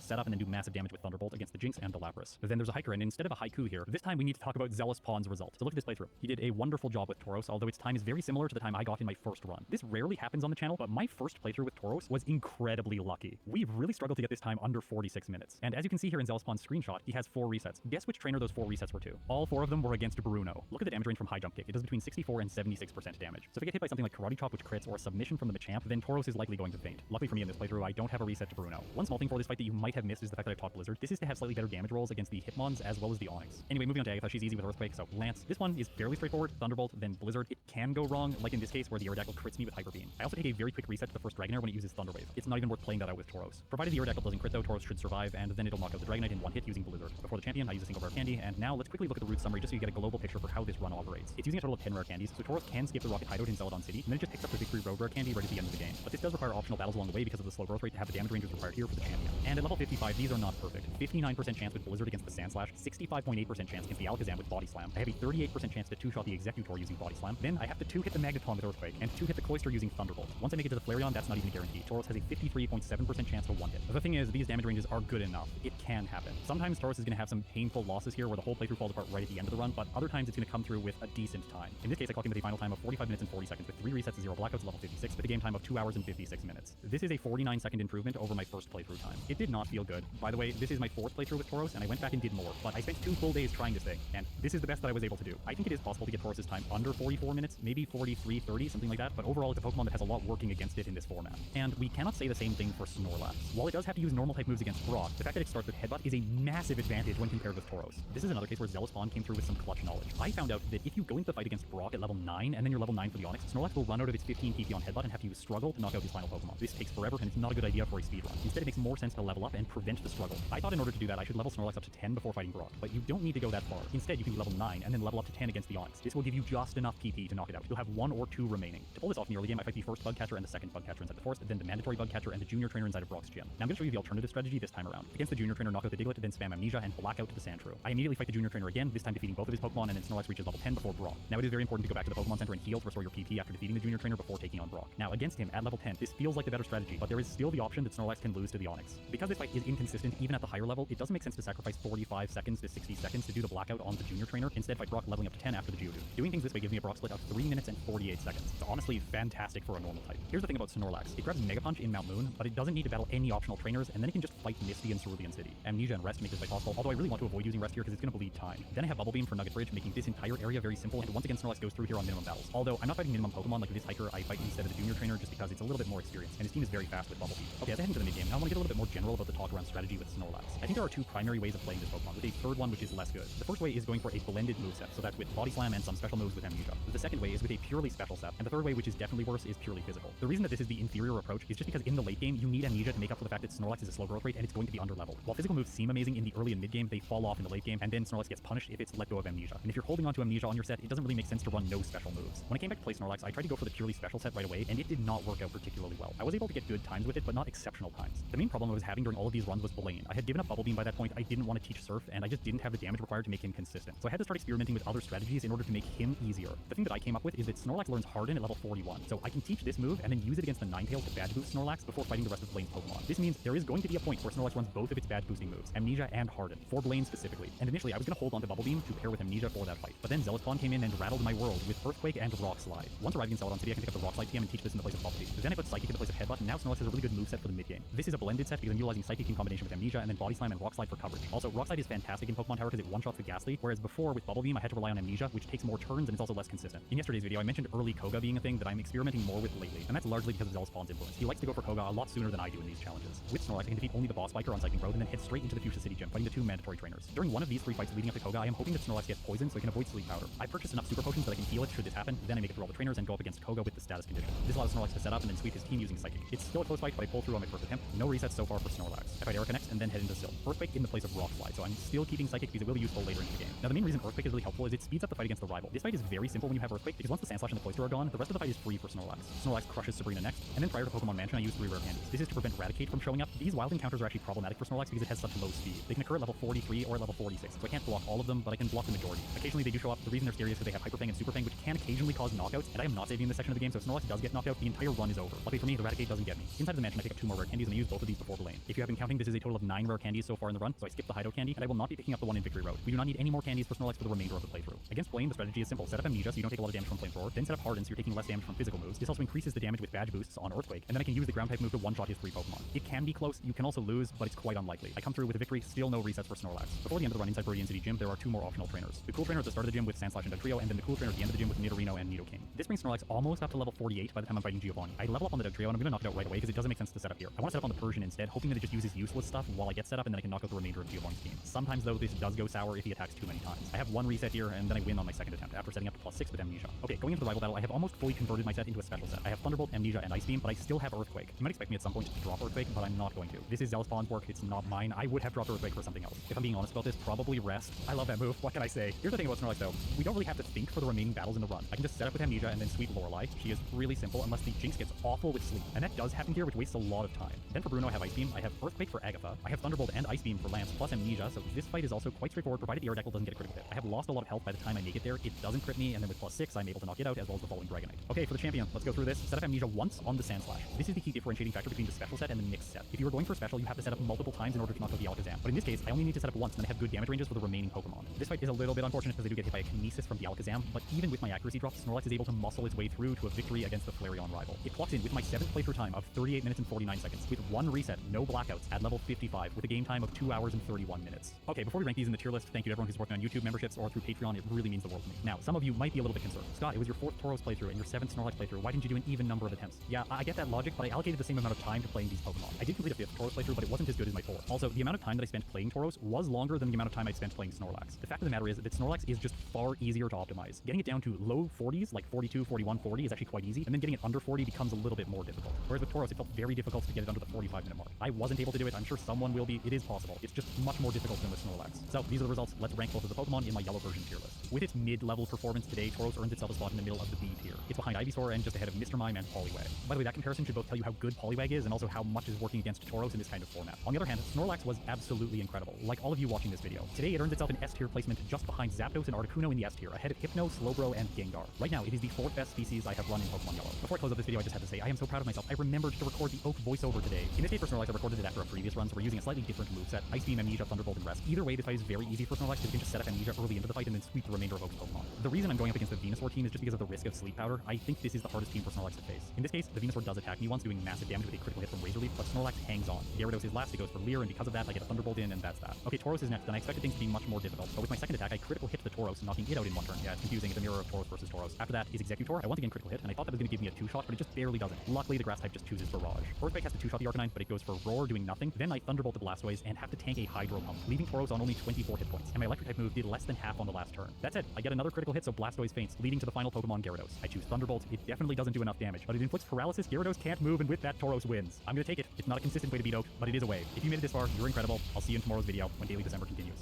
set up, and then do massive damage with Thunderbolt against the Jinx and the Lapras. But then there's a Hiker, and instead of a Haiku here, this time we need to talk about Zealous Pawn's result. So look at this playthrough. He did a wonderful job with Tauros, although its time is very similar to the time I got in my first run. This rarely happens on the channel, but my first playthrough with Tauros was incredibly lucky. We really struggled to get this time under 46 minutes. And as you can see here in Zealous Pawn's screenshot, he has 4 resets. Guess which trainer those 4 resets were to? All 4 of them were against Bruno. Look at the damage range from High Jump Kick. It does between 64 and 76% damage. So if I get hit by something like Karate Chop, which crits, or a submission from the Machamp, then Tauros is likely going to faint. Luckily for me in this playthrough, I don't have a reset to Bruno. One small thing for this fight that you might have missed is the fact that I've taught Blizzard. This is to have slightly better damage rolls against the Hitmons as well as the Onix. Anyway, moving on to Agatha, she's easy with Earthquake, so Lance. This one is fairly straightforward. Thunderbolt, then Blizzard. It can go wrong, like in this case where the Aerodactyl crits me with Hyper Beam. I also take a very quick reset to the first Dragonair when it uses Thunder Wave. It's not even worth playing that out with Tauros. Provided the Aerodactyl doesn't crit though, Tauros should survive, and then it'll knock out the Dragonite in one hit using Blizzard. Before the champion, I use a single rare candy, and now let's quickly look at the route summary just so you get a global picture for how this run operates. It's using a total of 10 rare candies, so Tauros can skip the Rocket Hideout in Celadon City, and then it just picks up the Victory Road rare candy right at the end of the game. But this does require optional battles along the way because of the slow growth rate to have the damage ranges required here for the champion. And at level 55, these are not perfect. 59% chance with Blizzard against the Sandslash, 65.8% chance against the Alakazam with Body Slam. I have a 38% chance to 2-shot the Executor using Body Slam. Then I have to 2-hit the Magneton with Earthquake, and 2-hit the Cloyster using Thunderbolt. Once I make it to the Flareon, that's not even a guarantee. Tauros has a 53.7% chance to 1-hit. The thing is, these damage ranges are good enough. It can happen. Sometimes Tauros is going to have some painful losses here where the whole playthrough falls apart right at the end of the run, but other times it's going to come through with a decent time. In this case, I clock in with a final time of 45 minutes and 40 seconds with 3 resets, 0 blackouts, level 56, with a game time of 2 hours and 56 minutes. This is a 49-second improvement over my first playthrough time. It did not feel good. By the way, this is my 4th playthrough with Tauros, and I went back and did more, but I spent 2 full days trying this thing, and this is the best that I was able to do. I think it is possible to get Tauros' time under 44 minutes, maybe 43, 30, something like that, but overall it's a Pokemon that has a lot working against it in this format. And we cannot say the same thing for Snorlax. While it does have to use normal type moves against Brock, the fact that it starts with Headbutt is a massive advantage when compared with Tauros. This is another case where Zealous Pawn came through with some clutch knowledge. I found out that if you go into the fight against Brock at level 9 and then you're level 9 for the Onix, Snorlax will run out of its 15 PP on Headbutt and have to use Struggle to knock out his final Pokemon. This takes forever and it's not a good idea for a speedrun. Instead, it makes more sense to level up and prevent the struggle. I thought in order to do that, I should level Snorlax up to 10 before fighting Brock, but you don't need to go that far. Instead, you can be level 9 and then level up to 10 against the Onix. This will give you just enough PP to knock it out. You'll have 1 or 2 remaining. To pull this off in the early game, I fight the first bug catcher and the second bug catcher inside the forest, then the mandatory bug catcher and the junior trainer inside of Brock's gym. Now I'm going to show you the alternative strategy this time around. Against the junior trainer, knock out the Diglett, then spam Amnesia and black out to the Sandshrew. I immediately fight the junior trainer again, this time defeating both of his Pokemon, and then Snorlax reaches level 10 before Brock. Now it is very important to go back to the Pokemon Center and heal to restore your PP after defeating the junior trainer before taking on Brock. Now against him at level 10, this feels like the better strategy, but there is still the option that Snorlax can lose to the Onix. Because this fight is inconsistent even at the higher level, it doesn't make sense to sacrifice 45 seconds to 60 seconds to do the blackout on the junior trainer, instead fight Brock leveling up to 10 after the Geodude. Doing things this way gives me a Brock split of 3 minutes and 48 seconds. It's honestly fantastic for a normal type. Here's the thing about Snorlax. It grabs Mega Punch in Mount Moon, but it doesn't need to battle any optional trainers, and then it can just fight Misty in Cerulean City. Amnesia and Rest make this fight possible, although I really want to avoid using Rest here because it's going to bleed time. Then I have Bubble Beam for Nugget Bridge, making this entire area very simple, and once again Snorlax goes through here on minimum battles. Although I'm not fighting minimum Pokemon like this hiker, I fight instead of the junior trainer just because it's a little bit more experienced, and his team is very fast with Bubble Beam. Okay, as I head into the mid game, now I want to get a little bit more general about the talk around strategy with Snorlax. I think there are 2 primary ways of playing this Pokemon, with a third one which is less good. The first way is going for a blended moveset, so that's with Body Slam and some special moves with Amnesia. The second way is with a purely special set, and the third way, which is definitely worse, is purely physical. The reason that this is the inferior approach is just because in the late game, you need Amnesia to make up for the fact that Snorlax is a slow growth rate and it's going to be underleveled. While physical moves seem amazing in the early and mid game, they fall off in the late game, and then Snorlax gets punished if it's let go of Amnesia. And if you're holding onto Amnesia on your set, it doesn't really make sense to run no special moves. When I came back to play Snorlax, I tried to go for the purely special set right away, and it did not work out particularly well. I was able to get good times with it, but not exceptional times. The main problem I was having during all of these runs was Blaine. I had given up Bubble Beam by that point, I didn't want to teach Surf, and I just didn't have the damage required to make him consistent. So I had to start experimenting with other strategies in order to make him easier. The thing that I came up with is that Snorlax learns Harden at level 41, so I can teach this move and then use it against the Ninetales to badge boost Snorlax before fighting the rest of Blaine's Pokemon. This means there is going to be a point where Snorlax runs both of its badge boosting moves, Amnesia and Harden, for Blaine specifically. And initially I was going to hold on to Bubble Beam to pair with Amnesia for that fight, but then Zealous came in and rattled my world with Earthquake and Rock Slide. Once arriving in Celadon City, I can pick up the Rock Slide TM and teach this in the place of Bubble Beam. Then I put Psychic in the place of Headbutt, and now Snorlax has a really good moveset for the mid game. This is a blended set because I'm utilizing Psychic in combination with Amnesia and then Body Slam and Rock Slide for coverage. Also, Rock Slide is fantastic in Pokemon Tower because it one-shots the Ghastly, whereas before with Bubble Beam I had to rely on Amnesia, which takes more turns and it's also less consistent. In yesterday's video, I mentioned early Koga being a thing that I'm experimenting more with lately, and that's largely because of Zealous influence. He likes to go for Koga a lot sooner than I do in these challenges. With Snorlax, I can defeat only the boss biker on Cycling Road and then head straight into the Fuchsia City Gym, fighting the 2 mandatory trainers. During one of these 3 fights leading up to Koga, I am hoping that Snorlax gets poisoned so I can avoid Sleep Powder. I purchased enough Super Potions that I can heal it should this happen, then I make it through all the trainers and go up against Koga with the status condition. This allows Snorlax to set up and then sweep his team using Psychic. It's still a close fight, but I pull through on my first attempt. No resets so far for Snorlax. I fight Erica next and then head into Silt. Earthquake in the place of Rock Slide, so I'm still keeping Psychic because it will be useful later in the game. Now the main reason Earthquake is really helpful is it speeds up the fight against the rival. This fight is very simple when you have Earthquake because once the Sandslash and the Cloyster are gone, the rest of the fight is free for Snorlax. Snorlax crushes Sabrina next, and then prior to Pokemon Mansion I use 3 rare candies. This is to prevent Raticate from showing up. These wild encounters are actually problematic for Snorlax because it has such low speed. They can occur at level 43 or at level 46, so I can't block all of them, but I can block the majority. Occasionally they do show up. The reason they're scary is because they have Hyper Fang and Super Fang, which can occasionally cause knockouts, and I am not saving this section of the game, so if Snorlax does get knocked out, the entire run is over. Luckily for me, the Raticate doesn't get me. Inside of the mansion I pick up 2 more rare candies and I use both of these before Blaine. If you have been counting, this is a total of 9 rare candies so far in the run, so I skip the Hideout candy, and I will not be picking up the one in Victory Road. We do not need any more candies for Snorlax for the remainder of the playthrough. Against Blaine, the strategy is simple. Set up Amnesia so you don't take a lot of damage from Flamethrower, then set up Harden so you're taking less damage from physical moves. This also increases the damage with badge boosts on Earthquake, and then I can use the ground type move to one-shot his 3 Pokemon. It can be close, you can also lose, but it's quite unlikely. I come through with a victory, still no resets for Snorlax. Before the end of the run inside Viridian City Gym, there are 2 more optional trainers. The cool trainer at the start of the gym with Sandslash and Dugtrio, and then the cool trainer at the end of the gym with Nidorino and Nidoking. This brings Snorlax almost up to level 48 by the time I'm fighting Giovanni. I level up on the Dugtrio and I'm gonna knock it out right away because it doesn't make sense to set up here. I want to set up on the Persian instead, hoping that it just uses useless stuff while I get set up and then I can knock out the remainder of Giovanni's team. Sometimes though, this does go sour if he attacks too many times. I have 1 reset here and then I win on my second attempt after setting up to +6 with Amnesia. Okay, going into the rival battle, I have almost fully converted my set into a special set. I have Thunderbolt, Amnesia, and Ice Beam, but I still have Earthquake. You might expect me at some point to drop Earthquake, but I'm not going to. This is Zealous work, it's not mine. I would have dropped Earthquake for something else. If I'm being honest about this, probably Rest. I love that move, what can I say? Here's the thing about Snorlax though, we don't really have to think for the remaining battles in the run. I can just set up with Amnesia and then sweep Lorelei. She is really simple unless the Jinx gets awful with Sleep, and that does happen here, which wastes a lot of time. Then for Bruno I have Ice Beam, I have Earthquake for Agatha, I have Thunderbolt and Ice Beam for Lance plus Amnesia, so this fight is also quite straightforward provided the Aerodactyl doesn't get a crit with it. I have lost a lot of health by the time I make it there, it doesn't crit me, and then with +6 I'm able to knock it out as well as the Falling Dragonite. Okay, for the champion, let's go through this. Set up Amnesia once on the Sandslash. This is the key differentiating factor between the special set and the mixed set. If you are going for special, you have to set up multiple times in order to knock out the Alakazam, but in this case I only need to set up once and then I have good damage ranges for the remaining Pokemon. This fight is a little bit unfortunate because I do get hit by a Kinesis from the Alakazam, but even with my accuracy drops, Snorlax is able to muscle its way through to a victory against the Flareon rival. It clocks in with my 7th playthrough time of 38 minutes and 49 seconds, with 1 reset, no blackouts, at level 55, with a game time of 2 hours and 31 minutes. Okay, before we rank these in the tier list, thank you to everyone who's working on YouTube memberships or through Patreon, it really means the world to me. Now, some of you might be a little bit concerned. Scott, it was your 4th Tauros playthrough and your 7th Snorlax playthrough, why didn't you do an even number of attempts? Yeah, I get that logic, but I allocated the same amount of time to playing these Pokemon. I did complete a 5th Tauros playthrough, but it wasn't as good as my 4th. Also, the amount of time that I spent playing Tauros was longer than the amount of time I spent playing Snorlax. The fact of the matter is that Snorlax is just far easier to optimize. Getting it down to low 40s, like 42, 41, 40 is actually quite easy, and then getting it under 40 becomes a little bit more difficult. Whereas with Tauros, it felt very difficult to get it under the 45-minute mark. I wasn't able to do it. I'm sure someone will be. It is possible. It's just much more difficult than with Snorlax. So these are the results. Let's rank both of the Pokemon in my yellow version tier list. With its mid-level performance today, Tauros earns itself a spot in the middle of the B tier. It's behind Ivysaur and just ahead of Mr. Mime and Poliwag. By the way, that comparison should both tell you how good Poliwag is and also how much is working against Tauros in this kind of format. On the other hand, Snorlax was absolutely incredible, like all of you watching this video. Today, it earns itself an S tier placement just behind Zapdos and Articuno in the S tier, ahead of Hypno, Slowbro, and Gengar. Right now, it is the 4th best species I have run in Pokemon Yellow. Before I close up this video, I just have to say, I am so proud of myself. I remembered to record the Oak voiceover today. In this case for Snorlax, I recorded it after a previous run, so we're using a slightly different moveset: Ice Beam, Amnesia, Thunderbolt, and Rest. Either way, this fight is very easy for Snorlax because you can just set up Amnesia early into the fight and then sweep the remainder of Oak's Pokemon. The reason I'm going up against the Venusaur team is just because of the risk of Sleep Powder. I think this is the hardest team for Snorlax to face. In this case, the Venusaur does attack me once, doing massive damage with a critical hit from Razor Leaf, but Snorlax hangs on. Gyarados is last, it goes for Leer, and because of that, I get a Thunderbolt in, and that's that. Okay, Tauros is next, and I expected things to be much more difficult, but with my second attack, I critical hit the Tauros, knocking it out in one turn. Yeah, it's confusing. It's a mirror of Tauros versus Tauros. After that is Executor. I once again critical hit, and I thought that was going to give me a 2-shot, but it just barely doesn't. Luckily, the grass type just chooses Barrage. Earthquake has to 2-shot the Arcanine, but it goes for Roar, doing nothing. Then I Thunderbolt the Blastoise and have to tank a Hydro Pump, leaving Tauros on only 24 hit points, and my electric type move did less than half on the last turn. That's it. I get another critical hit, so Blastoise faints, leading to the final Pokemon Gyarados. I choose Thunderbolt. It definitely doesn't do enough damage, but it inflicts paralysis. Gyarados can't move, and with that, Tauros wins. I'm gonna take it. It's not a consistent way to beat Oak, but it is a way. If you made it this far, you're incredible. I'll see you in tomorrow's video when Daily December continues.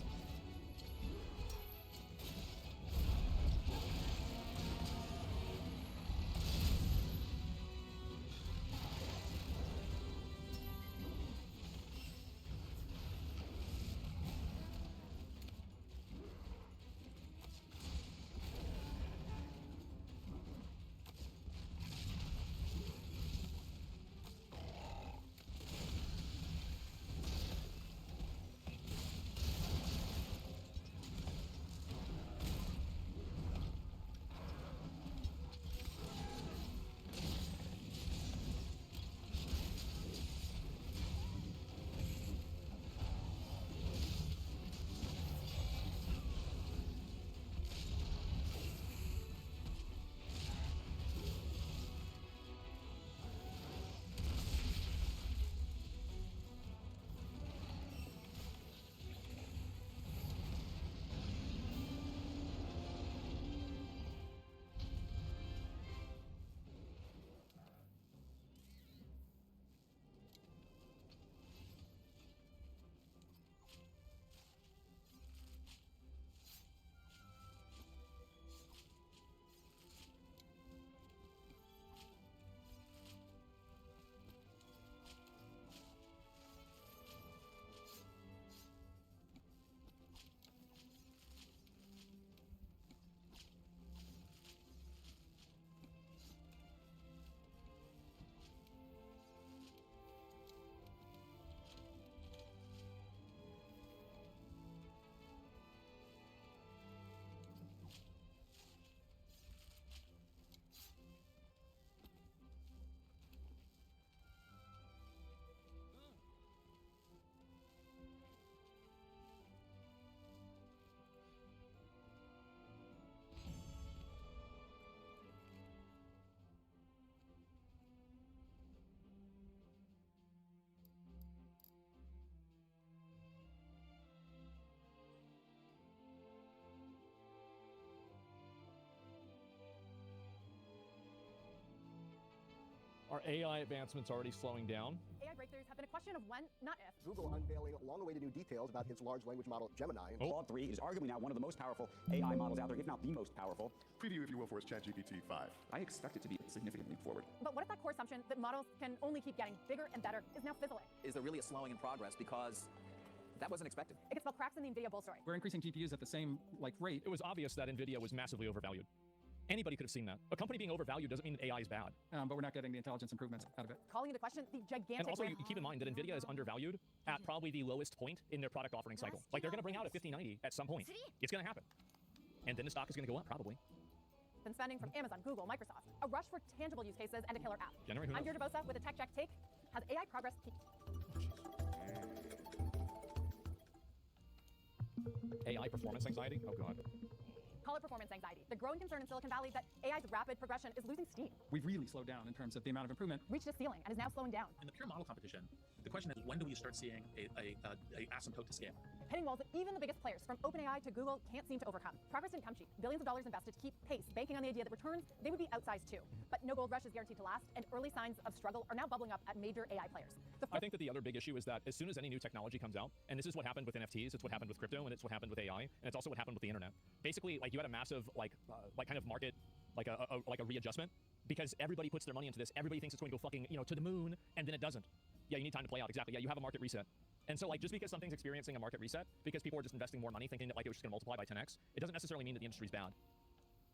Are AI advancements already slowing down? AI breakthroughs have been a question of when, not if. Google unveiling long-awaited new details about its large language model Gemini. Claude 3 is arguably now one of the most powerful AI models out there, if not the most powerful. Preview, if you will, for its ChatGPT 5. I expect it to be a significant leap forward. But what if that core assumption that models can only keep getting bigger and better is now fizzling? Is there really a slowing in progress? Because that wasn't expected. It could spell cracks in the NVIDIA bull story. We're increasing GPUs at the same rate. It was obvious that NVIDIA was massively overvalued. Anybody could have seen that. A company being overvalued doesn't mean that AI is bad. But we're not getting the intelligence improvements out of it. Calling into question the gigantic... And also, you keep in mind that NVIDIA is undervalued at probably the lowest point in their product offering cycle. Like, they're going to bring out a 5090 at some point. It's going to happen. And then the stock is going to go up, probably. Been spending from Amazon, Google, Microsoft. A rush for tangible use cases and a killer app. January, who I'm knows? Deirdre Bosa with a Tech Check take. Has AI progress peaked? AI performance anxiety? Oh, God. Call it performance anxiety. The growing concern in Silicon Valley that AI's rapid progression is losing steam. We've really slowed down in terms of the amount of improvement. Reached a ceiling and is now slowing down. In the pure model competition, the question is, when do we start seeing a asymptote to scale? hitting walls that even the biggest players, from OpenAI to Google, can't seem to overcome. Progress didn't come cheap. Billions of dollars invested to keep pace, banking on the idea that returns, they would be outsized too. But no gold rush is guaranteed to last, and early signs of struggle are now bubbling up at major AI players. I think that the other big issue is that as soon as any new technology comes out, and this is what happened with NFTs, it's what happened with crypto, and it's what happened with AI, and it's also what happened with the internet. Basically, like you had a massive kind of market, like a readjustment, because everybody puts their money into this. Everybody thinks it's going to go fucking to the moon, and then it doesn't. Yeah, you need time to play out. Exactly. Yeah, you have a market reset. And so, like, just because something's experiencing a market reset, because people are just investing more money, thinking that like it was just going to multiply by 10x, it doesn't necessarily mean that the industry's bad.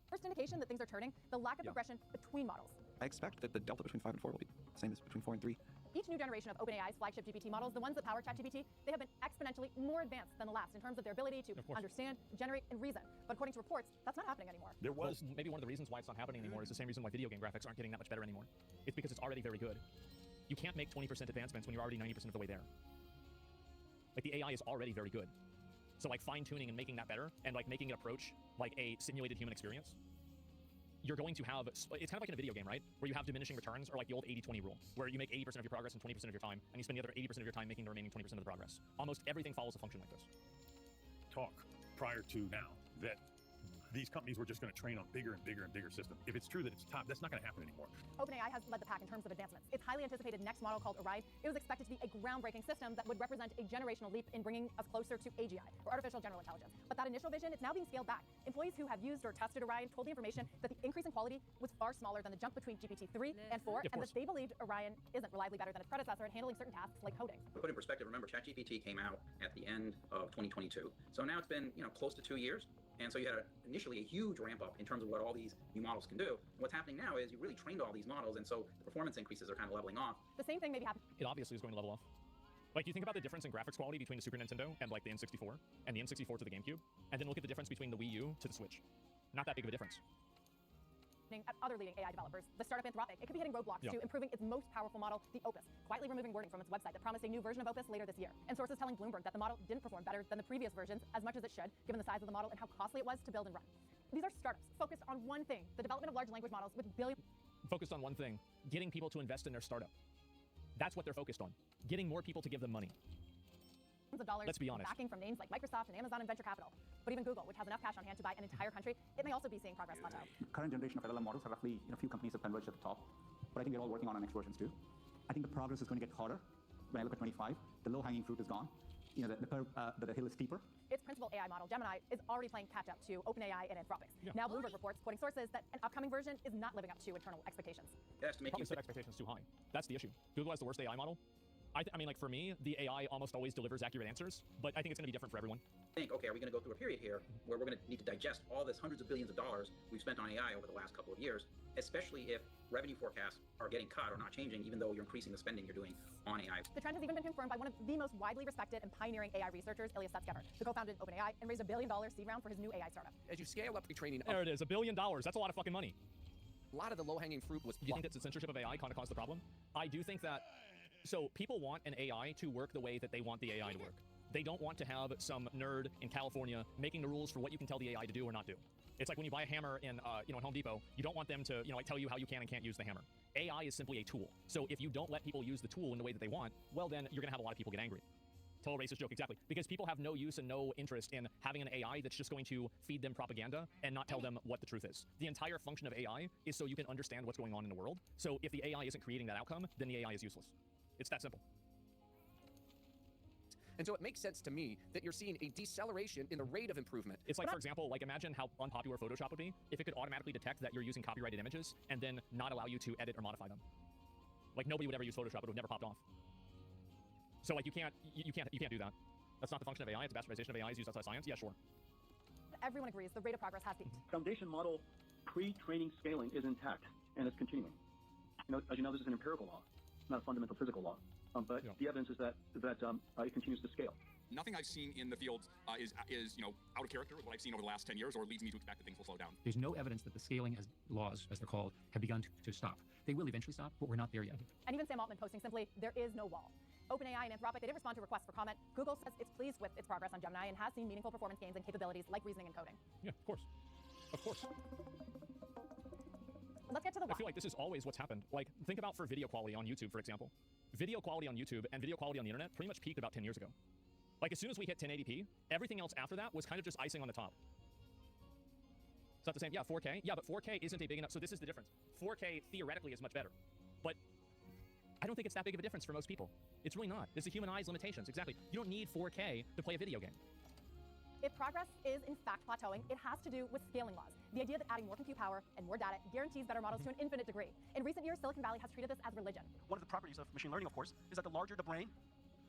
First indication that things are turning, the lack of progression between models. I expect that the delta between 5 and 4 will be the same as between 4 and 3. Each new generation of OpenAI's flagship GPT models, the ones that power ChatGPT, they have been exponentially more advanced than the last in terms of their ability to understand, generate, and reason. But according to reports, that's not happening anymore. There was maybe one of the reasons why it's not happening anymore is the same reason why video game graphics aren't getting that much better anymore. It's because it's already very good. You can't make 20% advancements when you're already 90% of the way there. Like, the AI is already very good. So, like, fine-tuning and making that better, and, like, making it approach, like, a simulated human experience, you're going to have, it's kind of like in a video game, right? Where you have diminishing returns, or like the old 80-20 rule, where you make 80% of your progress in 20% of your time, and you spend the other 80% of your time making the remaining 20% of the progress. Almost everything follows a function like this. Talk prior to now that these companies were just going to train on bigger and bigger and bigger systems. If it's true that it's top, that's not going to happen anymore. OpenAI has led the pack in terms of advancements. Its highly anticipated next model called Orion, it was expected to be a groundbreaking system that would represent a generational leap in bringing us closer to AGI, or artificial general intelligence. But that initial vision is now being scaled back. Employees who have used or tested Orion told the information that the increase in quality was far smaller than the jump between GPT-3 and 4, and that they believed Orion isn't reliably better than its predecessor at handling certain tasks like coding. To put in perspective, remember, ChatGPT came out at the end of 2022. So now it's been, close to 2 years. And so you had initially a huge ramp up in terms of what all these new models can do. And what's happening now is you really trained all these models, and so the performance increases are kind of leveling off. The same thing may be happening. It obviously is going to level off. Like, you think about the difference in graphics quality between the Super Nintendo and like the N64, and the N64 to the GameCube, and then look at the difference between the Wii U to the Switch. Not that big of a difference. At other leading AI developers, the startup Anthropic, it could be hitting roadblocks to improving its most powerful model, the Opus, quietly removing wording from its website that promised a new version of Opus later this year. And sources telling Bloomberg that the model didn't perform better than the previous versions as much as it should, given the size of the model and how costly it was to build and run. These are startups focused on one thing, the development of large language models with billions. Focused on one thing, getting people to invest in their startup. That's what they're focused on. Getting more people to give them money. Of dollars Let's be honest. Backing from names like Microsoft and Amazon and venture capital. But even Google, which has enough cash on hand to buy an entire country, it may also be seeing progress plateau. Current generation of LLM models are roughly, a few companies have converged at the top, but I think we're all working on our next versions too. I think the progress is going to get harder. When I look at 25, the low-hanging fruit is gone. The curve, the hill is steeper. Its principal AI model, Gemini, is already playing catch-up to OpenAI and Anthropic. Now Bloomberg reports, quoting sources, that an upcoming version is not living up to internal expectations. That's to make Probably set expectations too high. That's the issue. Google has the worst AI model. I mean, like, for me, the AI almost always delivers accurate answers, but I think it's going to be different for everyone. Think, okay, are we going to go through a period here where we're going to need to digest all this hundreds of billions of dollars we've spent on AI over the last couple of years, especially if revenue forecasts are getting cut or not changing, even though you're increasing the spending you're doing on AI. The trend has even been confirmed by one of the most widely respected and pioneering AI researchers, Ilya Sutskever, who co-founded OpenAI and raised $1 billion seed round for his new AI startup. As you scale up the training, there it is, $1 billion. That's a lot of fucking money. A lot of the low-hanging fruit was. Do you think that the censorship of AI kind of caused the problem? I do think that. So people want an AI to work the way that they want the AI to work. They don't want to have some nerd in California making the rules for what you can tell the AI to do or not do. It's like when you buy a hammer in, in Home Depot, you don't want them to, like, tell you how you can and can't use the hammer. AI is simply a tool. So if you don't let people use the tool in the way that they want, well, then you're going to have a lot of people get angry. Total racist joke, exactly. Because people have no use and no interest in having an AI that's just going to feed them propaganda and not tell them what the truth is. The entire function of AI is so you can understand what's going on in the world. So if the AI isn't creating that outcome, then the AI is useless. It's that simple. And so it makes sense to me that you're seeing a deceleration in the rate of improvement. It's like, for example, like, imagine how unpopular Photoshop would be if it could automatically detect that you're using copyrighted images and then not allow you to edit or modify them. Like, nobody would ever use Photoshop. It would have never popped off. So, like, you can't do that. That's not the function of AI. It's bastardization of AI is used outside science. Yeah, sure. Everyone agrees the rate of progress has peaked. Foundation model pre-training scaling is intact and it's continuing. As you know, this is an empirical law, not a fundamental physical law. But the evidence is that it continues to scale. Nothing I've seen in the field is out of character with what I've seen over the last 10 years, or leads me to expect that things will slow down. There's no evidence that the scaling as laws, as they're called, have begun to stop. They will eventually stop, but we're not there yet. And even Sam Altman posting simply, there is no wall. OpenAI and Anthropic, they didn't respond to requests for comment. Google says it's pleased with its progress on Gemini and has seen meaningful performance gains and capabilities like reasoning and coding. Yeah, of course. Of course. Let's get to the why. I feel like this is always what's happened. Like, think about for video quality on YouTube, for example. Video quality on YouTube and video quality on the internet pretty much peaked about 10 years ago. Like, as soon as we hit 1080p, everything else after that was kind of just icing on the top. It's not the same. Yeah, 4K. Yeah, but 4K isn't a big enough. So this is the difference. 4K theoretically is much better, but I don't think it's that big of a difference for most people. It's really not. It's the human eye's limitations. Exactly. You don't need 4K to play a video game. If progress is in fact plateauing, it has to do with scaling laws. The idea that adding more compute power and more data guarantees better models to an infinite degree. In recent years, Silicon Valley has treated this as religion. One of the properties of machine learning, of course, is that the larger the brain,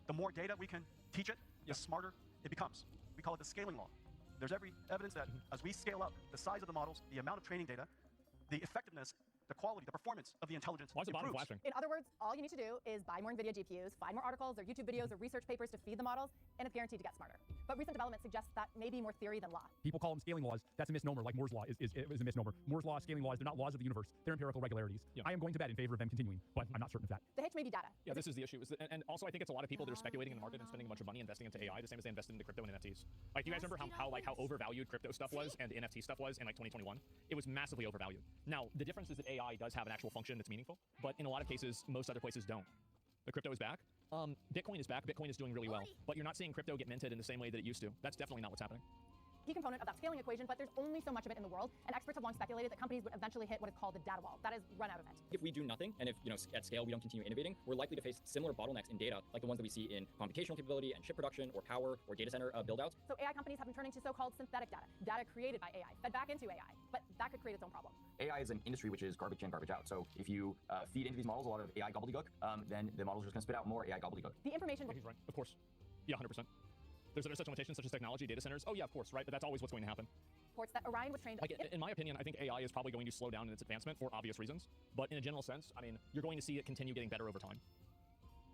the more data we can teach it, the smarter it becomes. We call it the scaling law. There's every evidence that as we scale up the size of the models, the amount of training data, the effectiveness, the quality, the performance of the intelligence improves. In other words, all you need to do is buy more NVIDIA GPUs, find more articles or YouTube videos or research papers to feed the models, and it's guaranteed to get smarter. But recent development suggests that may be more theory than law. People call them scaling laws. That's a misnomer, like Moore's law is a misnomer. Moore's law, scaling laws, they're not laws of the universe. They're empirical regularities. Yeah. I am going to bet in favor of them continuing, but I'm not certain of that. The hitch may be data. Yeah, this is the issue. And also, I think it's a lot of people that are speculating in the market and spending a bunch of money investing into AI, the same as they invested into crypto and NFTs. Like, do you guys remember how overvalued crypto stuff was and NFT stuff was in like 2021? It was massively overvalued. Now, the difference is that AI does have an actual function that's meaningful, but in a lot of cases, most other places don't. The crypto is back. Bitcoin is back. Bitcoin is doing really well, but you're not seeing crypto get minted in the same way that it used to. That's definitely not what's happening. Key component of that scaling equation, but there's only so much of it in the world, and experts have long speculated that companies would eventually hit what is called the data wall. That is, run out of it. If we do nothing, and if at scale we don't continue innovating, we're likely to face similar bottlenecks in data, like the ones that we see in computational capability and chip production, or power, or data center build-outs. So AI companies have been turning to so-called synthetic data created by AI, fed back into AI, but that could create its own problem. AI is an industry which is garbage in, garbage out. So if you feed into these models a lot of AI gobbledygook, then the models are just going to spit out more AI gobbledygook. The information. He's right, of course. Yeah, 100%. There's such limitations such as technology, data centers. Oh yeah, of course, right? But that's always what's going to happen. Reports that Orion was trained. Like, in my opinion, I think AI is probably going to slow down in its advancement for obvious reasons. But in a general sense, I mean, you're going to see it continue getting better over time.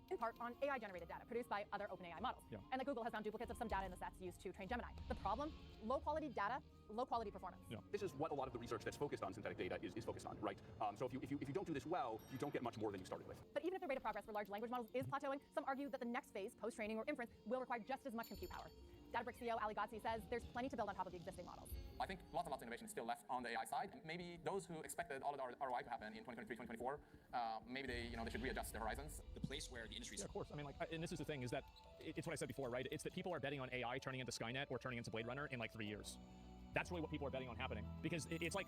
In part on AI-generated data produced by other OpenAI models. Yeah. And that Google has found duplicates of some data in the sets used to train Gemini. The problem? Low-quality data, low-quality performance. Yeah. This is what a lot of the research that's focused on synthetic data is focused on, right? So if you don't do this well, you don't get much more than you started with. But even if the rate of progress for large language models is plateauing, some argue that the next phase, post-training or inference, will require just as much compute power. Databricks CEO Ali Ghodsi says there's plenty to build on top of the existing models. I think lots and lots of innovation is still left on the AI side. Maybe those who expected all of the ROI to happen in 2023, 2024, maybe they should readjust their horizons. The place where the industry. Yeah, of course. I mean, like, and this is the thing, is that it's what I said before, right? It's that people are betting on AI turning into Skynet or turning into Blade Runner in like 3 years. That's really what people are betting on happening, because it's like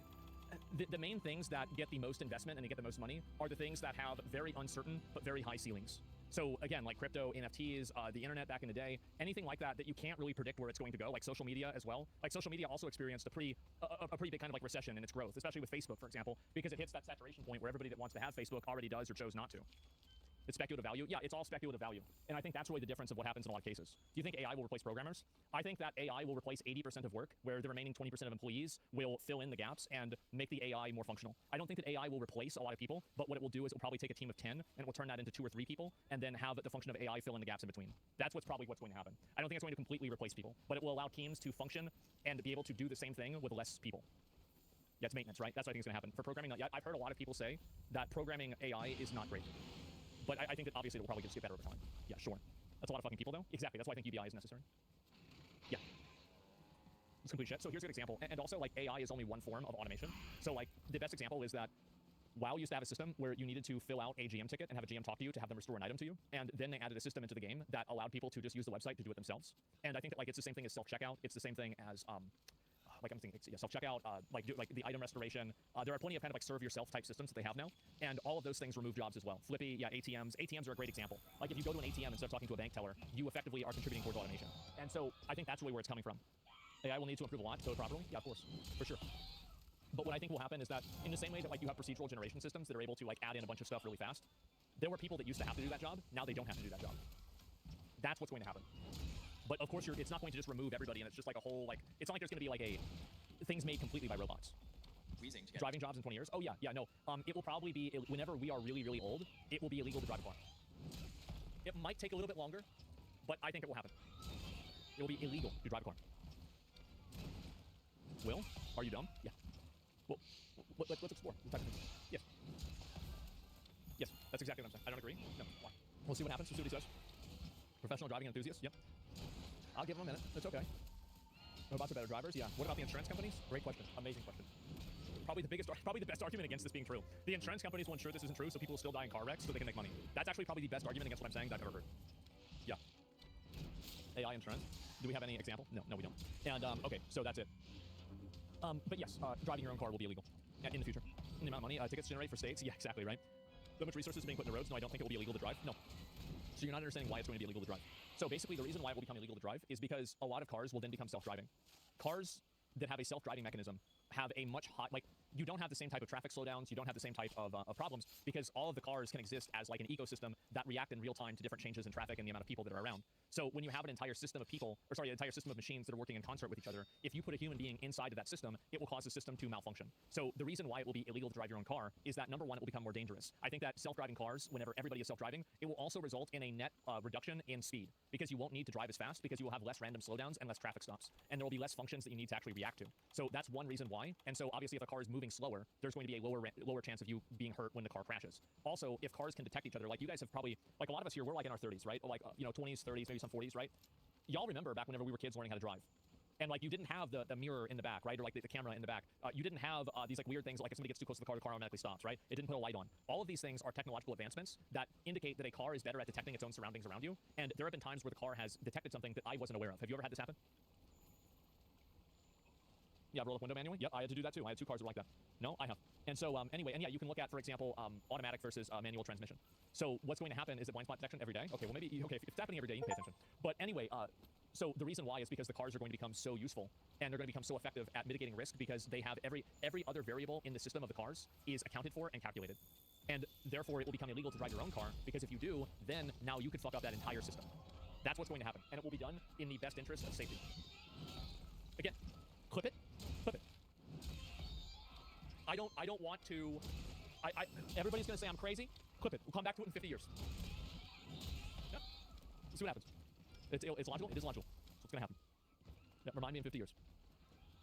the main things that get the most investment and they get the most money are the things that have very uncertain but very high ceilings. So again, like crypto, NFTs, the internet back in the day, anything like that you can't really predict where it's going to go, like social media as well. Like social media also experienced a pretty big kind of like recession in its growth, especially with Facebook, for example, because it hits that saturation point where everybody that wants to have Facebook already does or chose not to. It's speculative value. Yeah, it's all speculative value. And I think that's really the difference of what happens in a lot of cases. Do you think AI will replace programmers? I think that AI will replace 80% of work, where the remaining 20% of employees will fill in the gaps and make the AI more functional. I don't think that AI will replace a lot of people, but what it will do is it will probably take a team of 10 and it will turn that into 2 or 3 people and then have the function of AI fill in the gaps in between. That's probably what's going to happen. I don't think it's going to completely replace people, but it will allow teams to function and be able to do the same thing with less people. Yeah, it's maintenance, right? That's what I think is going to happen. For programming, I've heard a lot of people say that programming AI is not great. But I think that obviously it will probably just get better over time. Yeah, sure. That's a lot of fucking people, though. Exactly. That's why I think UBI is necessary. Yeah. It's complete shit. So here's a good example. And also, like, AI is only one form of automation. So, like, the best example is that WoW used to have a system where you needed to fill out a GM ticket and have a GM talk to you to have them restore an item to you. And then they added a system into the game that allowed people to just use the website to do it themselves. And I think that, like, it's the same thing as self-checkout. It's the same thing as, like I'm thinking, self-checkout, like the item restoration. There are plenty of kind of like serve yourself type systems that they have now, and all of those things remove jobs as well. Flippy, yeah, ATMs. ATMs are a great example. Like if you go to an ATM instead of talking to a bank teller, you effectively are contributing towards automation. And so I think that's really where it's coming from. AI will need to improve a lot to code properly. Yeah, of course, for sure. But what I think will happen is that in the same way that like you have procedural generation systems that are able to like add in a bunch of stuff really fast, there were people that used to have to do that job. Now they don't have to do that job. That's what's going to happen. But of course, it's not going to just remove everybody, and it's just like a whole like. It's not like there's going to be like things made completely by robots. Driving jobs in 20 years? Oh yeah, no. It will probably be whenever we are really, really old. It will be illegal to drive a car. It might take a little bit longer, but I think it will happen. It will be illegal to drive a car. Will, are you dumb? Yeah. Well, let's explore. Yes. Yes, that's exactly what I'm saying. I don't agree. No. Why? We'll see what happens. We'll see what he says. Professional driving enthusiast. Yep. I'll give him a minute. It's okay. Robots are better drivers? Yeah. What about the insurance companies? Great question. Amazing question. Probably the best argument against this being true. The insurance companies will ensure this isn't true, so people will still die in car wrecks so they can make money. That's actually probably the best argument against what I'm saying that I've ever heard. Yeah. AI insurance. Do we have any example? No, we don't. And okay, so that's it. But yes, driving your own car will be illegal in the future. And the amount of money tickets generate for states, yeah, exactly, right? So much resources being put into roads, no, I don't think it will be illegal to drive. No. So you're not understanding why it's going to be illegal to drive. So basically, the reason why it will become illegal to drive is because a lot of cars will then become self-driving. Cars that have a self-driving mechanism have a much high, like, you don't have the same type of traffic slowdowns, you don't have the same type of problems, because all of the cars can exist as like an ecosystem that react in real time to different changes in traffic and the amount of people that are around. So when you have an entire system of people, or sorry, an entire system of machines that are working in concert with each other, if you put a human being inside of that system, it will cause the system to malfunction. So the reason why it will be illegal to drive your own car is that, number one, it will become more dangerous. I think that self-driving cars, whenever everybody is self-driving, it will also result in a net reduction in speed, because you won't need to drive as fast, because you will have less random slowdowns and less traffic stops, and there will be less functions that you need to actually react to. So that's one reason why. And so obviously, if a car is moving slower, there's going to be a lower chance of you being hurt when the car crashes. Also, if cars can detect each other, like you guys have probably, like a lot of us here, we're like in our 30s, right? Like, 20s, 30s, maybe some 40s, right? Y'all remember back whenever we were kids learning how to drive. And like you didn't have the mirror in the back, right? Or like the camera in the back. You didn't have these like weird things like if somebody gets too close to the car automatically stops, right? It didn't put a light on. All of these things are technological advancements that indicate that a car is better at detecting its own surroundings around you. And there have been times where the car has detected something that I wasn't aware of. Have you ever had this happen? Yeah, roll up window manually. Yep, I had to do that too. I had 2 cars that were like that. No, I have. And so anyway, and yeah, you can look at, for example, automatic versus manual transmission. So what's going to happen is it blind spot detection every day. Okay, well maybe, okay, if it's happening every day, you can pay attention. But anyway, so the reason why is because the cars are going to become so useful and they're going to become so effective at mitigating risk because they have every other variable in the system of the cars is accounted for and calculated. And therefore, it will become illegal to drive your own car because if you do, then now you could fuck up that entire system. That's what's going to happen. And it will be done in the best interest of safety. Again, clip it. Clip it. I don't want to... everybody's going to say I'm crazy. Clip it. We'll come back to it in 50 years. Yep. Let's see what happens. It's logical. It is logical. So what's going to happen? Yep. Remind me in 50 years.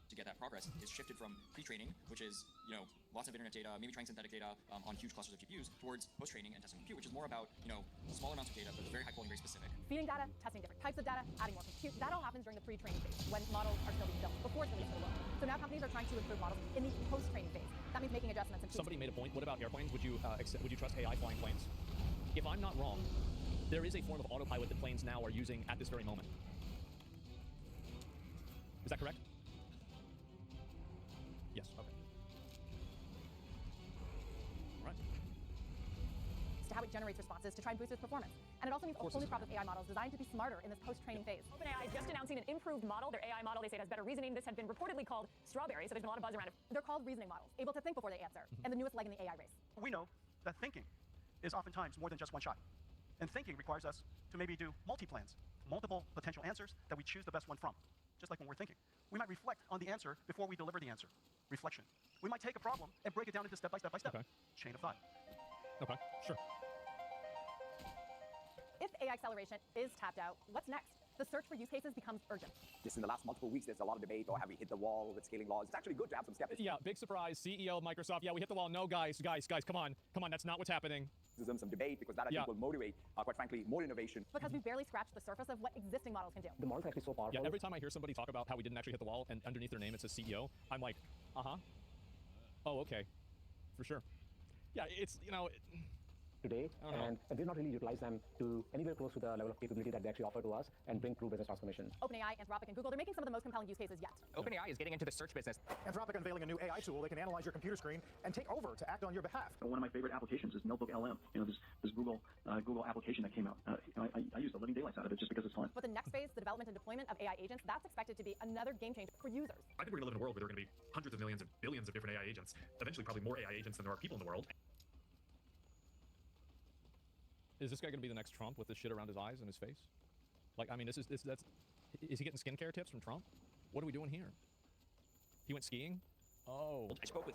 To get that progress is shifted from pre-training, which is, lots of internet data, maybe trying synthetic data on huge clusters of GPUs, towards post-training and testing compute, which is more about, small amounts of data, but very high quality, very specific. Feeding data, testing different types of data, adding more compute, that all happens during the pre-training phase, when models are still being built, before it's released to the world. So now companies are trying to improve models in the post-training phase. That means making adjustments and Somebody made a point. What about airplanes? Would you trust AI flying planes? If I'm not wrong, there is a form of autopilot that planes now are using at this very moment. Is that correct? Yes, okay. All right. to how it generates responses to try and boost its performance. And it also means a fully processed AI model is designed to be smarter in this post-training phase. OpenAI is just announcing an improved model, their AI model. They say it has better reasoning. This had been reportedly called Strawberry, so there's been a lot of buzz around it. They're called reasoning models, able to think before they answer, and the newest leg in the AI race. We know that thinking is oftentimes more than just one shot. And thinking requires us to maybe do multi-plans, multiple potential answers that we choose the best one from, just like when we're thinking. We might reflect on the answer before we deliver the answer. Reflection. We might take a problem and break it down into step by step by step. Okay. Chain of thought. Okay, sure. If AI acceleration is tapped out, what's next? The search for use cases becomes urgent. Just in the last multiple weeks, there's a lot of debate, or have we hit the wall with scaling laws? It's actually good to have some skepticism. Yeah, big surprise. CEO of Microsoft. Yeah, we hit the wall. No, guys, come on. That's not what's happening. Some debate, because that I think will motivate, quite frankly, more innovation. Because we've barely scratched the surface of what existing models can do. The model's actually so powerful. Yeah, every time I hear somebody talk about how we didn't actually hit the wall, and underneath their name it says CEO, I'm like, uh-huh. Oh, okay. For sure. Yeah, it's, today, and we've not really utilized them to anywhere close to the level of capability that they actually offer to us and bring true business transformation. OpenAI, Anthropic, and Google, they're making some of the most compelling use cases yet. OpenAI is getting into the search business. Anthropic unveiling a new AI tool that can analyze your computer screen and take over to act on your behalf. One of my favorite applications is Notebook LM. This Google application that came out. I use the living daylights out of it just because it's fun. But the next phase, the development and deployment of AI agents, that's expected to be another game changer for users. I think we're going to live in a world where there are going to be hundreds of millions and billions of different AI agents. Eventually, probably more AI agents than there are people in the world. Is this guy going to be the next Trump with this shit around his eyes and his face? Like, I mean, is he getting skincare tips from Trump? What are we doing here? He went skiing? Oh. I spoke with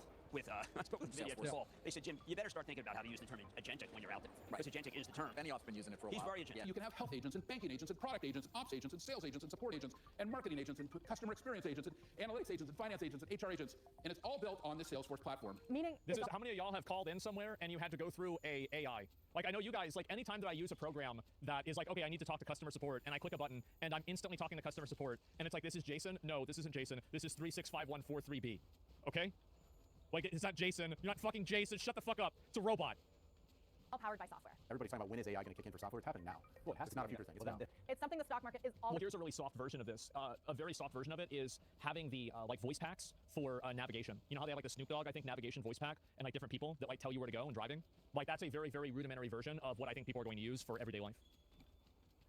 Salesforce. They said, Jim, you better start thinking about how to use the term agentic when you're out there. Because agentic is the term. Benioff's been using it for a while. He's very agentic. Yeah. You can have health agents and banking agents and product agents, ops agents and sales agents and support agents and marketing agents and customer experience agents and analytics agents and finance agents and HR agents. And it's all built on this Salesforce platform. Meaning, how many of y'all have called in somewhere and you had to go through a AI? Like, I know you guys, like, anytime that I use a program that is like, okay, I need to talk to customer support, and I click a button, and I'm instantly talking to customer support, and it's like, this is Jason? No, this isn't Jason. This is 365143B. Okay? Like, it's not Jason. You're not fucking Jason. Shut the fuck up. It's a robot. all powered by software. Everybody's talking about when is AI going to kick in for software? It's happening now. Well, it has it's to not a be, future thing. It's well, now. It's something the stock market is all. Well, here's a really soft version of this. A very soft version of it is having the like voice packs for navigation. You know how they have like the Snoop Dogg, I think, navigation voice pack, and like different people that like tell you where to go when driving? Like that's a very, very rudimentary version of what I think people are going to use for everyday life.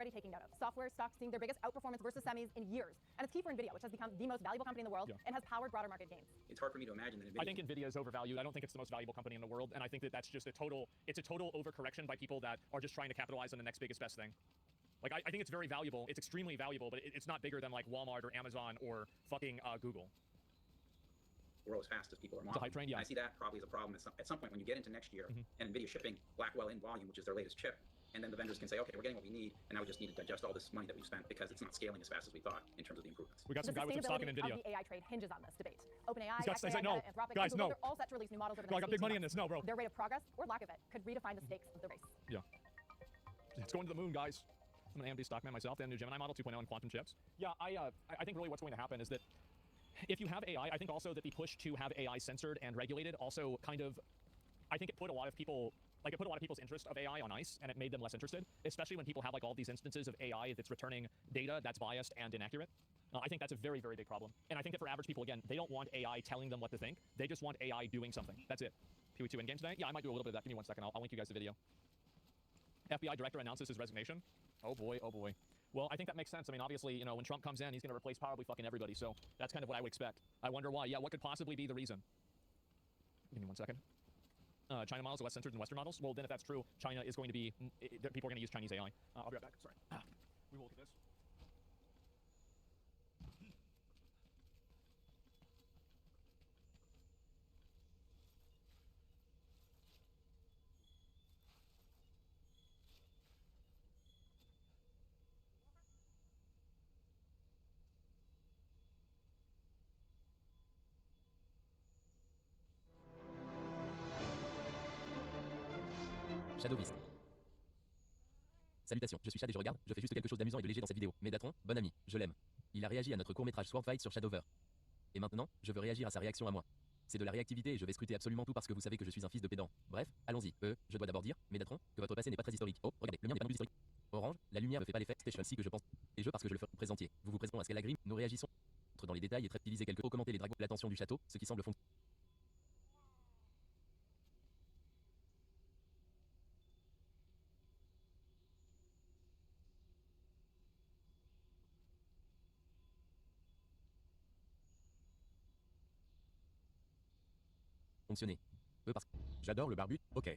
Already taking note of. Software stocks seeing their biggest outperformance versus semis in years. And it's key for NVIDIA, which has become the most valuable company in the world and has powered broader market gains. It's hard for me to imagine that NVIDIA... I think NVIDIA is overvalued. I don't think it's the most valuable company in the world, and I think that that's just a total overcorrection by people that are just trying to capitalize on the next biggest best thing. Like, I think it's very valuable. It's extremely valuable, but it's not bigger than, like, Walmart or Amazon or fucking Google. Grow as fast as people are It's a modeling. hype train, yeah. I see that probably as a problem at some point when you get into next year and NVIDIA shipping Blackwell in volume, which is their latest chip, and then the vendors can say, okay, we're getting what we need, and now we just need to digest all this money that we've spent because it's not scaling as fast as we thought in terms of the improvements. We got some guy with some stock in NVIDIA. The AI trade hinges on this debate. OpenAI, He's xAI, no. Meta, Anthropic, Guys, Google, no. they're all set to release new models over the No, I next got big 18 money in months. this. No, bro. Their rate of progress, or lack of it, could redefine the stakes of the race. Yeah. It's going to the moon, guys. I'm an AMD stockman myself. They have a new Gemini model 2.0 and quantum chips. Yeah, I think really what's going to happen is that if you have AI, I think also that the push to have AI censored and regulated also kind of, I think it put a lot of people, like it put a lot of people's interest of AI on ice, and it made them less interested, especially when people have like all these instances of AI that's returning data that's biased and inaccurate. I think that's a very, very big problem. And I think that for average people, again, they don't want AI telling them what to think. They just want AI doing something. That's it. PoE2 in-game today? Yeah, I might do a little bit of that. Give me 1 second. I'll link you guys the video. FBI director announces his resignation. Oh boy, oh boy. Well, I think that makes sense. I mean, obviously, you know, when Trump comes in, he's going to replace probably fucking everybody. So that's kind of what I would expect. I wonder why. Yeah, what could possibly be the reason? Give me 1 second. China models are less censored than Western models. Well, then if that's true, China is going to be, people are going to use Chinese AI. I'll be right back. Sorry. We will look at this. Shadowbeast. Salutations, je suis Chad et je regarde, je fais juste quelque chose d'amusant et de léger dans cette vidéo. Médatron, bon ami, je l'aime. Il a réagi à notre court-métrage Swordfight sur Shadover. Et maintenant, je veux réagir à sa réaction à moi. C'est de la réactivité et je vais scruter absolument tout parce que vous savez que je suis un fils de pédant. Bref, allons-y. Je dois d'abord dire, Médatron, que votre passé n'est pas très historique. Oh, regardez, le mien n'est pas non plus historique. Orange, la lumière ne fait pas l'effet Station si que je pense. Et je parce que je le ferai présentier. Vous vous présentez à ce qu'elle agrime, nous réagissons. Entre dans les détails et très utiliser quelques mots, commenter les dragons, l'attention du château, ce qui semble fond. Fonctionner. Parce que j'adore le barbu, ok.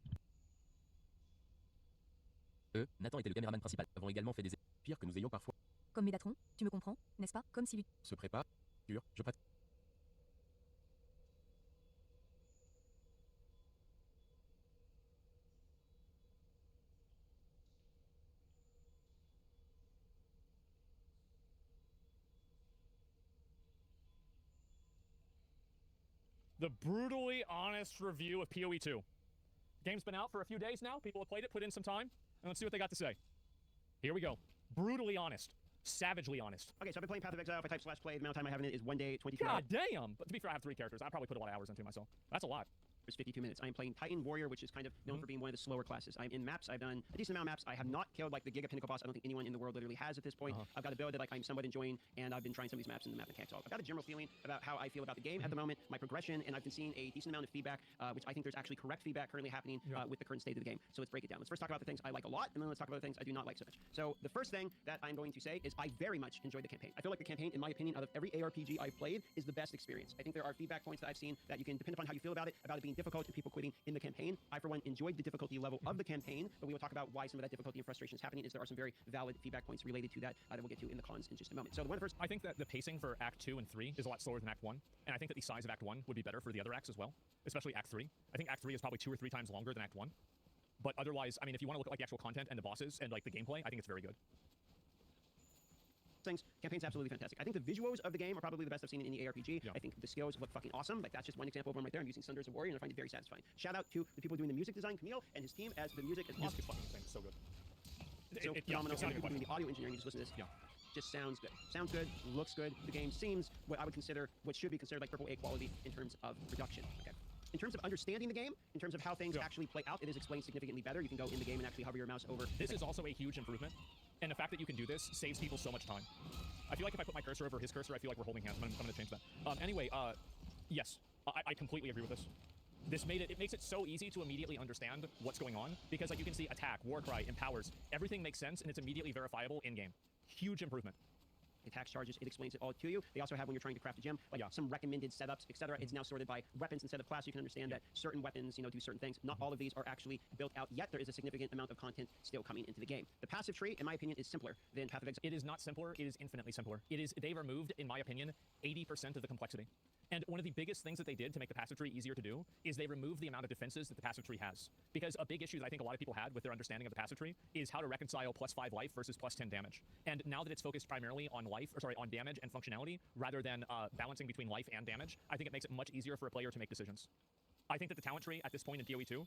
Nathan était le caméraman principal. Avons également fait des pires que nous ayons parfois. Comme Médatron, tu me comprends, n'est-ce pas? Comme si lui Se prépare. Sûr, je pratique. The brutally honest review of PoE2. Game's been out for a few days now. People have played it, put in some time, and let's see what they got to say. Here we go. Brutally honest. Savagely honest. Okay, so I've been playing Path of Exile. If I type /play, the amount of time I have in it is 1 day, 22 hours. God damn! But to be fair, I have 3 characters. I probably put a lot of hours into myself. That's a lot. It's 52 minutes. I am playing Titan Warrior, which is kind of known for being one of the slower classes. I'm in maps. I've done a decent amount of maps. I have not killed like the Giga Pinnacle boss. I don't think anyone in the world literally has at this point. I've got a build that like I'm somewhat enjoying, and I've been trying some of these maps in the map mechanics. So I've got a general feeling about how I feel about the game at the moment, my progression, and I've been seeing a decent amount of feedback, which I think there's actually correct feedback currently happening with the current state of the game. So let's break it down. Let's first talk about the things I like a lot, and then let's talk about the things I do not like so much. So the first thing that I'm going to say is I very much enjoyed the campaign. I feel like the campaign, in my opinion, out of every ARPG I've played, is the best experience. I think there are feedback points that I've seen that you can depend upon how you feel about it being difficult and people quitting in the campaign. I, for one, enjoyed the difficulty level of the campaign, but we will talk about why some of that difficulty and frustration is happening, as there are some very valid feedback points related to that that we'll get to in the cons in just a moment. So the one first... I think that the pacing for Act 2 and 3 is a lot slower than Act 1, and I think that the size of Act 1 would be better for the other acts as well, especially Act 3. I think Act 3 is probably 2 or 3 times longer than Act 1, but otherwise, I mean, if you want to look at like the actual content and the bosses and like the gameplay, I think it's very good. Things. Campaign's absolutely fantastic. I think the visuals of the game are probably the best I've seen in any ARPG. I think the skills look fucking awesome. Like, that's just one example of one right there. I'm using Thunder as a warrior, and I find it very satisfying. Shout out to the people doing the music design, Camille and his team, as the music is awesome. Music is fucking insane. It's so good. So phenomenal. Yeah, people doing the audio engineering, you just listen to this. Yeah. Just sounds good. Sounds good, looks good. The game seems what I would consider, what should be considered like AAA quality in terms of production. Okay. In terms of understanding the game, in terms of how things actually play out, it is explained significantly better. You can go in the game and actually hover your mouse over. This is also a huge improvement. And the fact that you can do this saves people so much time. I feel like if I put my cursor over his cursor, I feel like we're holding hands. I'm going to change that. Anyway, yes, I completely agree with this. It makes it so easy to immediately understand what's going on because, like, you can see attack, war cry, empowers. Everything makes sense, and it's immediately verifiable in-game. Huge improvement. Attacks, charges, it explains it all to you. They also have, when you're trying to craft a gem, like some recommended setups, etc. It's now sorted by weapons instead of class. You can understand that certain weapons, do certain things. Not all of these are actually built out yet. There is a significant amount of content still coming into the game. The passive tree, in my opinion, is simpler than Path of Exile. It is not simpler. It is infinitely simpler. They removed, in my opinion, 80% of the complexity. And one of the biggest things that they did to make the passive tree easier to do is they removed the amount of defenses that the passive tree has. Because a big issue that I think a lot of people had with their understanding of the passive tree is how to reconcile +5 life versus +10 damage. And now that it's focused primarily on on damage and functionality rather than balancing between life and damage, I think it makes it much easier for a player to make decisions. I think that the talent tree at this point in PoE 2,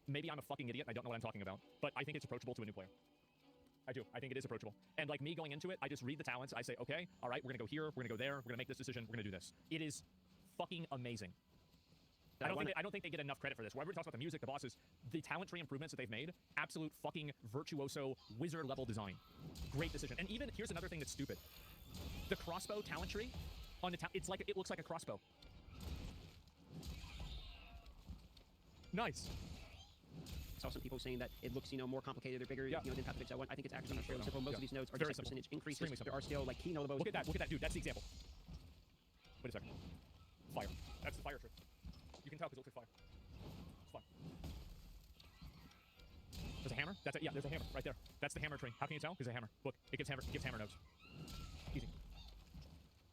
maybe I'm a fucking idiot and I don't know what I'm talking about, but I think it's approachable to a new player. I do. I think it is approachable. And like me going into it, I just read the talents. I say, okay, all right, we're going to go here. We're going to go there. We're going to make this decision. We're going to do this. It is fucking amazing. I don't think they get enough credit for this. Whenever we talk about the music, the bosses, the talent tree improvements that they've made, absolute fucking virtuoso wizard level design. Great decision. And even here's another thing that's stupid. The crossbow talent tree on the it looks like a crossbow. Nice. I saw some people saying that it looks, more complicated or bigger, than Path of Exile 1. I think it's actually fairly simple. Most of these nodes are just percentage increases. There are still like key notables. Look at that, dude. That's the example. Wait a second. Fire. That's the fire tree. You can tell because it looks like fire. It's fine. There's a hammer? There's a hammer right there. That's the hammer tree. How can you tell? Because a hammer. Look, it gives hammer nodes. Easy.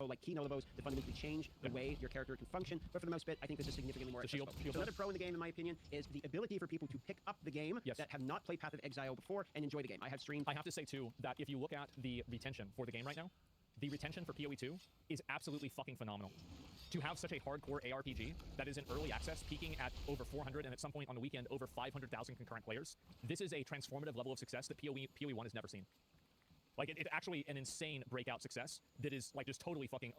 Like key nulibos that fundamentally change the way your character can function, but for the most part, I think this is significantly more accessible. So another pro in the game, in my opinion, is the ability for people to pick up the game that have not played Path of Exile before and enjoy the game. I have streamed. I have to say too that if you look at the retention for the game right now, the retention for PoE 2 is absolutely fucking phenomenal. To have such a hardcore ARPG that is in early access, peaking at over 400 and at some point on the weekend over 500,000 concurrent players, this is a transformative level of success that PoE 1 has never seen. Like, it's actually an insane breakout success that is, like, just totally fucking,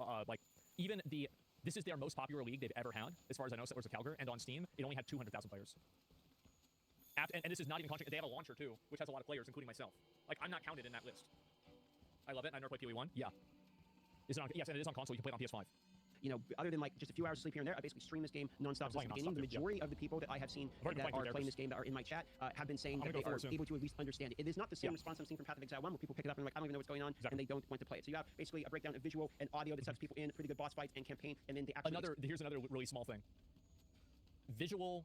this is their most popular league they've ever had, as far as I know, Settlers of Calgary, and on Steam, it only had 200,000 players. And this is not even counting, they have a launcher, too, which has a lot of players, including myself. Like, I'm not counted in that list. I love it. I never played PoE 1. Yeah. Yes, and it is on console. You can play it on PS5. Other than like just a few hours of sleep here and there, I basically stream this game nonstop since the beginning. The majority of the people that I have seen that are playing this game that are in my chat have been saying that they are able to at least understand it. It is not the same response I'm seeing from Path of Exile 1 where people pick it up and are like, I don't even know what's going on, and they don't want to play it. So you have basically a breakdown of visual and audio that sucks people in, pretty good boss fights and campaign, and then the actual... Here's another really small thing. Visual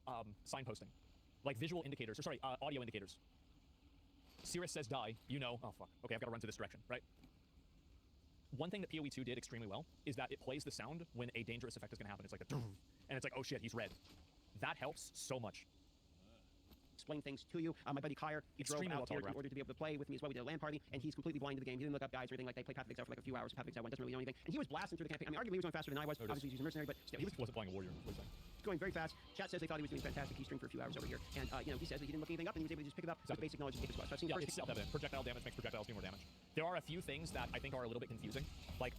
signposting. Like visual indicators, audio indicators. Cirrus says die, oh fuck, okay, I've got to run to this direction, right? One thing that PoE 2 did extremely well is that it plays the sound when a dangerous effect is going to happen. It's like a and it's like, oh shit, he's red. That helps so much. Explain things to you. My buddy Kyer, he drove out here in order to be able to play with me as well. We did a LAN party, and he's completely blind to the game. He didn't look up guys or anything like that. He played Path of Exile for like a few hours. Path of Exile 1 doesn't really know anything. And he was blasting through the campaign. I mean, arguably he was going faster than I was. Obviously, he's a mercenary, but still, he wasn't playing a warrior. Going very fast. Chat says they thought he was doing fantastic. He streamed for a few hours over here. And, he says that he didn't look anything up, and he was able to just pick it up with basic knowledge and take it as well. So I've seen it's self-evident. Projectile damage makes projectiles do more damage. There are a few things that I think are a little bit confusing. Like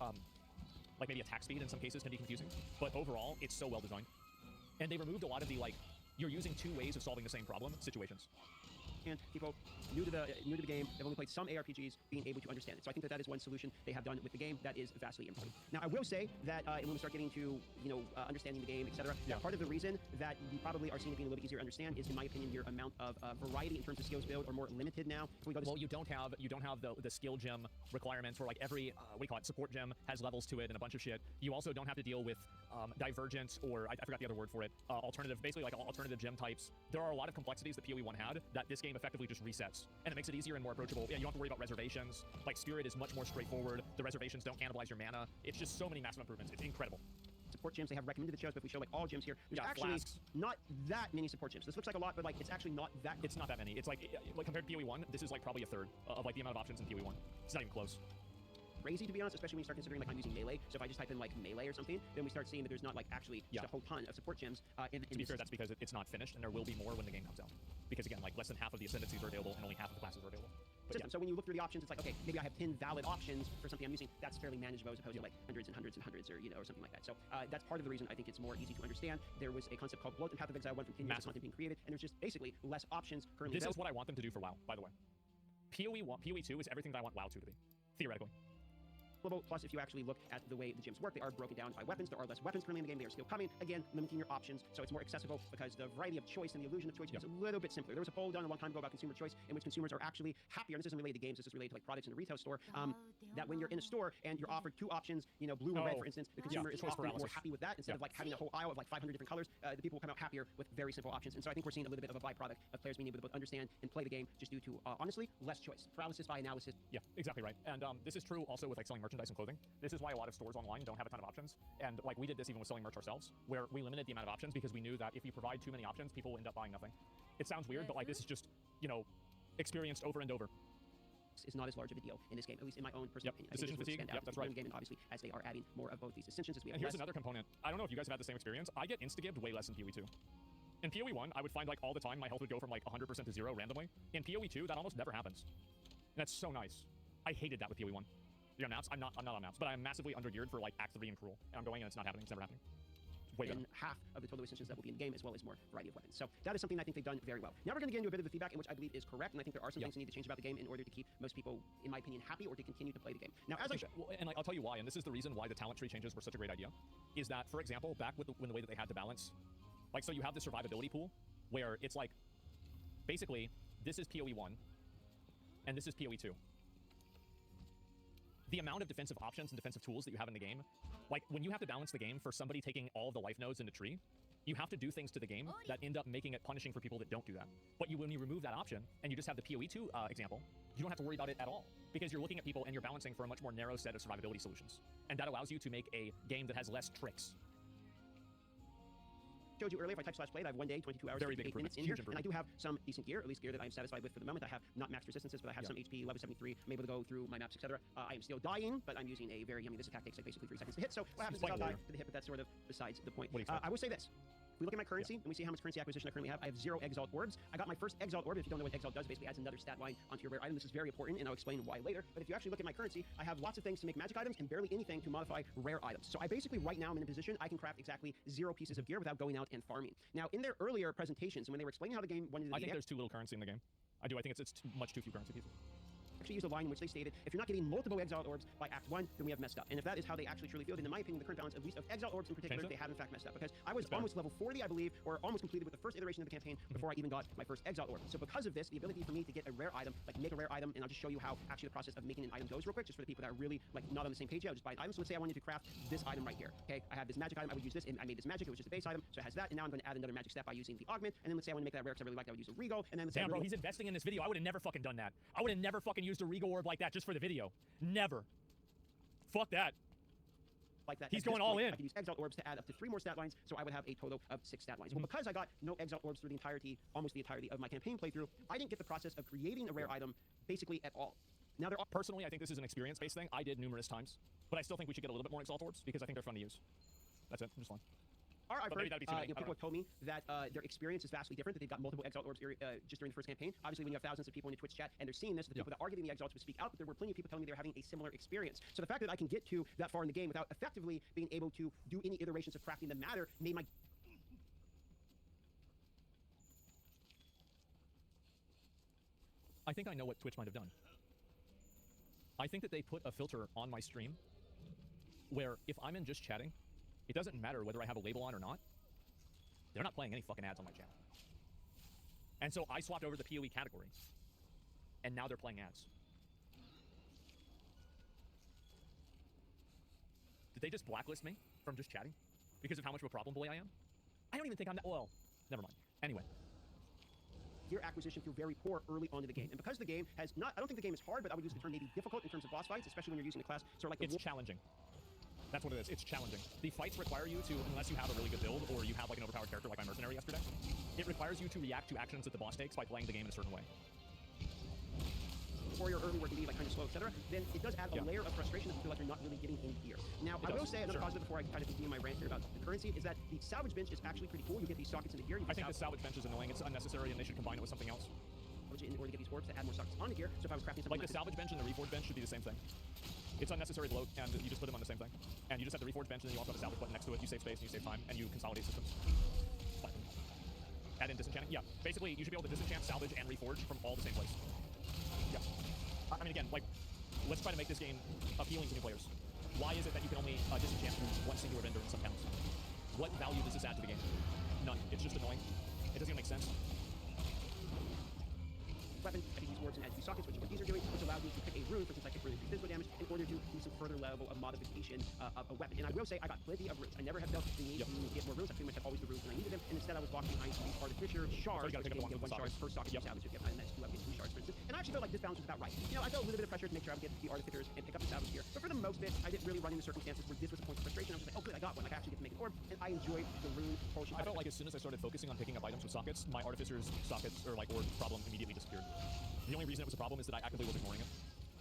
maybe attack speed in some cases can be confusing. But overall, it's so well designed. And they removed a lot of the, you're using two ways of solving the same problem situations. And people new to the game, they've only played some ARPGs, being able to understand it. So I think that is one solution they have done with the game that is vastly improved. Now, I will say that when we start getting to understanding the game, etc., part of the reason that you probably are seeing it being a little bit easier to understand is, in my opinion, your amount of variety in terms of skills build are more limited now. Well, you don't have the skill gem requirements where every support gem has levels to it and a bunch of shit. You also don't have to deal with divergent or I forgot the other word for it, alternative gem types. There are a lot of complexities that PoE 1 had that this game effectively just resets, and it makes it easier and more approachable. You don't have to worry about reservations. Like Spirit is much more straightforward. The reservations don't cannibalize your mana. It's just so many massive improvements. It's incredible. Support gems they have recommended that shows, but if we show all gems here, there's actually not that many support gems. This looks like a lot, but it's actually not that. It's not that many. It's like compared to PoE 1, this is probably a third of the amount of options in PoE 1. It's not even close. crazy, to be honest, especially when you start considering like I'm using melee. So if I just type in like melee or something, then we start seeing that there's not like actually just a whole ton of support gems. To be fair, that's because it's not finished, and there will be more when the game comes out. Because again, like less than half of the ascendancies are available, and only half of the classes are available. But So when you look through the options, it's like, okay, maybe I have 10 valid options for something I'm using. That's fairly manageable as opposed to like hundreds and hundreds and hundreds, or or something like that. So that's part of the reason I think it's more easy to understand. There was a concept called bloat in Path of Exile 1 from 10 years of content being created, and there's just basically less options currently. This is what I want them to do for WoW, by the way. PoE 2 is everything that I want WoW 2 to be, theoretically. Plus, if you actually look at the way the gems work, they are broken down by weapons. There are less weapons currently in the game. They are still coming. Again, limiting your options, so it's more accessible because the variety of choice and the illusion of choice is a little bit simpler. There was a poll done a long time ago about consumer choice in which consumers are actually happier, and this isn't related to games, this is related to like products in a retail store, that when you're in a store and you're offered two options, blue and red, for instance, the consumer is often more happy with that instead of like having a whole aisle of like 500 different colors. The people will come out happier with very simple options, and so I think we're seeing a little bit of a byproduct of players being able to both understand and play the game just due to, honestly, less choice. Paralysis by analysis. Yeah, exactly right. And this is true also with like selling merchandise and clothing. This is why a lot of stores online don't have a ton of options. And like we did this even with selling merch ourselves, where we limited the amount of options because we knew that if you provide too many options, people will end up buying nothing. It sounds weird, but like this is just, experienced over and over. Is not as large of a deal in this game, at least in my own personal opinion. Decision fatigue. Yep, that's right. Game, and obviously, as they are adding more of both these ascensions, as we have. And here's another component. I don't know if you guys have had the same experience. I get insta-gibbed way less in PoE 2. In PoE 1, I would find like all the time my health would go from like 100% to 0 randomly. In PoE 2, that almost never happens. And that's so nice. I hated that with PoE 1. You're on maps? I'm not on maps, but I'm massively under-geared for like Act 3 and Cruel. And I'm going and it's not happening. It's never happening. Way and half of the total ascensions that will be in the game, as well as more variety of weapons. So that is something I think they've done very well. Now we're going to get into a bit of the feedback in which I believe is correct, and I think there are some things that need to change about the game in order to keep most people, in my opinion, happy or to continue to play the game. Now, as I'll tell you why, and this is the reason why the talent tree changes were such a great idea, is that, for example, back with when the way that they had to balance, like, so you have the survivability pool, where it's like, basically, this is PoE 1, and this is PoE 2. The amount of defensive options and defensive tools that you have in the game, like when you have to balance the game for somebody taking all of the life nodes in a tree, you have to do things to the game that end up making it punishing for people that don't do that. But when you remove that option and you just have the PoE 2 example, you don't have to worry about it at all because you're looking at people and you're balancing for a much more narrow set of survivability solutions. And that allows you to make a game that has less tricks. Showed you earlier, if I type /play, I have 1 day, 22 hours, 8 minutes in here, and I do have some decent gear, at least gear that I'm satisfied with for the moment. I have not maxed resistances, but I have some HP, level 73. I'm able to go through my maps, etc. I am still dying, but I'm using a very, this attack takes like basically 3 seconds to hit, so what happens is I'll die to the hit, but that's sort of besides the point. I will say this. If we look at my currency and we see how much currency acquisition I currently have, I have 0 Exalt Orbs. I got my first Exalt Orb. If you don't know what Exalt does, basically adds another stat line onto your rare item. This is very important, and I'll explain why later. But if you actually look at my currency, I have lots of things to make magic items and barely anything to modify rare items. So I basically, right now, I'm in a position I can craft exactly 0 pieces of gear without going out and farming. Now, in their earlier presentations, when they were explaining how the game wanted to be, I think there's too little currency in the game. I think it's much too few currency pieces. Actually used a line in which they stated, if you're not getting multiple Exalt Orbs by Act 1, then we have messed up. And if that is how they actually truly feel, then in my opinion, the current balance, at least of Exalt Orbs in particular, they have in fact messed up. Because I was almost level 40, I believe, or almost completed with the first iteration of the campaign before I even got my first Exalt Orb. So because of this, the ability for me to get a rare item, like make a rare item, and I'll just show you how actually the process of making an item goes real quick, just for the people that are really like not on the same page yet, I'll just buy an item. So let's say I wanted to craft this item right here. Okay, I have this magic item, I would use this, and I made this magic, it was just a base item, so it has that, and now I'm going to add another magic step by using the augment, and then let's say I want to make that rare because I really like that, I would use a regal, and then let's say bro, he's investing in this video. I would have never fucking done that. I would have never fucking used a regal orb like that just for the video. Never. Fuck that. Like that. He's going all in. I can use Exalt Orbs to add up to 3 more stat lines, so I would have a total of 6 stat lines. Well, because I got no Exalt Orbs through the entirety, almost the entirety of my campaign playthrough, I didn't get the process of creating a rare item basically at all. Now, personally, I think this is an experience-based thing. I did numerous times, but I still think we should get a little bit more Exalt Orbs because I think they're fun to use. That's it. Just fun. I've heard, people have told me that their experience is vastly different, that they've got multiple Exalt Orbs just during the first campaign. Obviously, when you have thousands of people in the Twitch chat and they're seeing this, the people that are getting the Exalts would speak out, but there were plenty of people telling me they're having a similar experience. So the fact that I can get to that far in the game without effectively being able to do any iterations of crafting that matter made my... I think I know what Twitch might have done. I think that they put a filter on my stream where if I'm in just chatting, it doesn't matter whether I have a label on or not. They're not playing any fucking ads on my channel. And so I swapped over to the PoE category. And now they're playing ads. Did they just blacklist me from just chatting? Because of how much of a problem boy I am? I don't even think I'm that... Well, never mind. Anyway. Gear acquisition feel very poor early on in the game. And because the game has not... I don't think the game is hard, but I would use the term maybe difficult in terms of boss fights, especially when you're using a class sort of like... It's challenging. That's what it is. It's challenging. The fights require you to, unless you have a really good build or you have like an overpowered character like my mercenary yesterday, it requires you to react to actions that the boss takes by playing the game in a certain way. Warrior early where it can be like kind of slow, etc., then it does add a layer of frustration that you feel like you're not really getting in gear. Now, I will say another positive before I kind of continue my rant here about the currency is that the salvage bench is actually pretty cool. You get these sockets into gear. I think the salvage bench is annoying. It's unnecessary, and they should combine it with something else. In order to get these orbs to add more sockets onto gear. So if I was crafting something like the salvage bench and the reforge bench should be the same thing. It's unnecessary bloat, and you just put them on the same thing. And you just have the reforge bench, and then you also have a salvage button next to it. You save space, and you save time, and you consolidate systems. Add in disenchanting. Yeah, basically, you should be able to disenchant, salvage, and reforge from all the same place. Yeah. I mean, again, like, let's try to make this game appealing to new players. Why is it that you can only disenchant through one singular vendor in some towns? What value does this add to the game? None. It's just annoying. It doesn't even make sense. Weapon, I can use orbs and add 2 sockets, which is what these are doing, which allows me to pick a rune, for instance, I can really increase physical damage in order to do some further level of modification of a weapon. And I will say, I got plenty of runes. I never have felt the need to get more runes. I pretty much had always the runes when I needed them, and instead I was walking behind these artificial shards, which can get 1 shard per socket from salvage. If you have 9 next to, I get 2 shards, for instance. And I actually felt like this balance was about right. You know, I felt a little bit of pressure to make sure I would get the artificers and pick up the salvage here. But for the most bit, I didn't really run into circumstances where this was a point of frustration. I was just like, oh good, I got one. Like, I actually get to make an orb, and I enjoyed the rune portion. I felt like as soon as I started focusing on picking up items with sockets, my artificer's sockets, or like orb problem immediately disappeared. The only reason it was a problem is that I actively was ignoring it.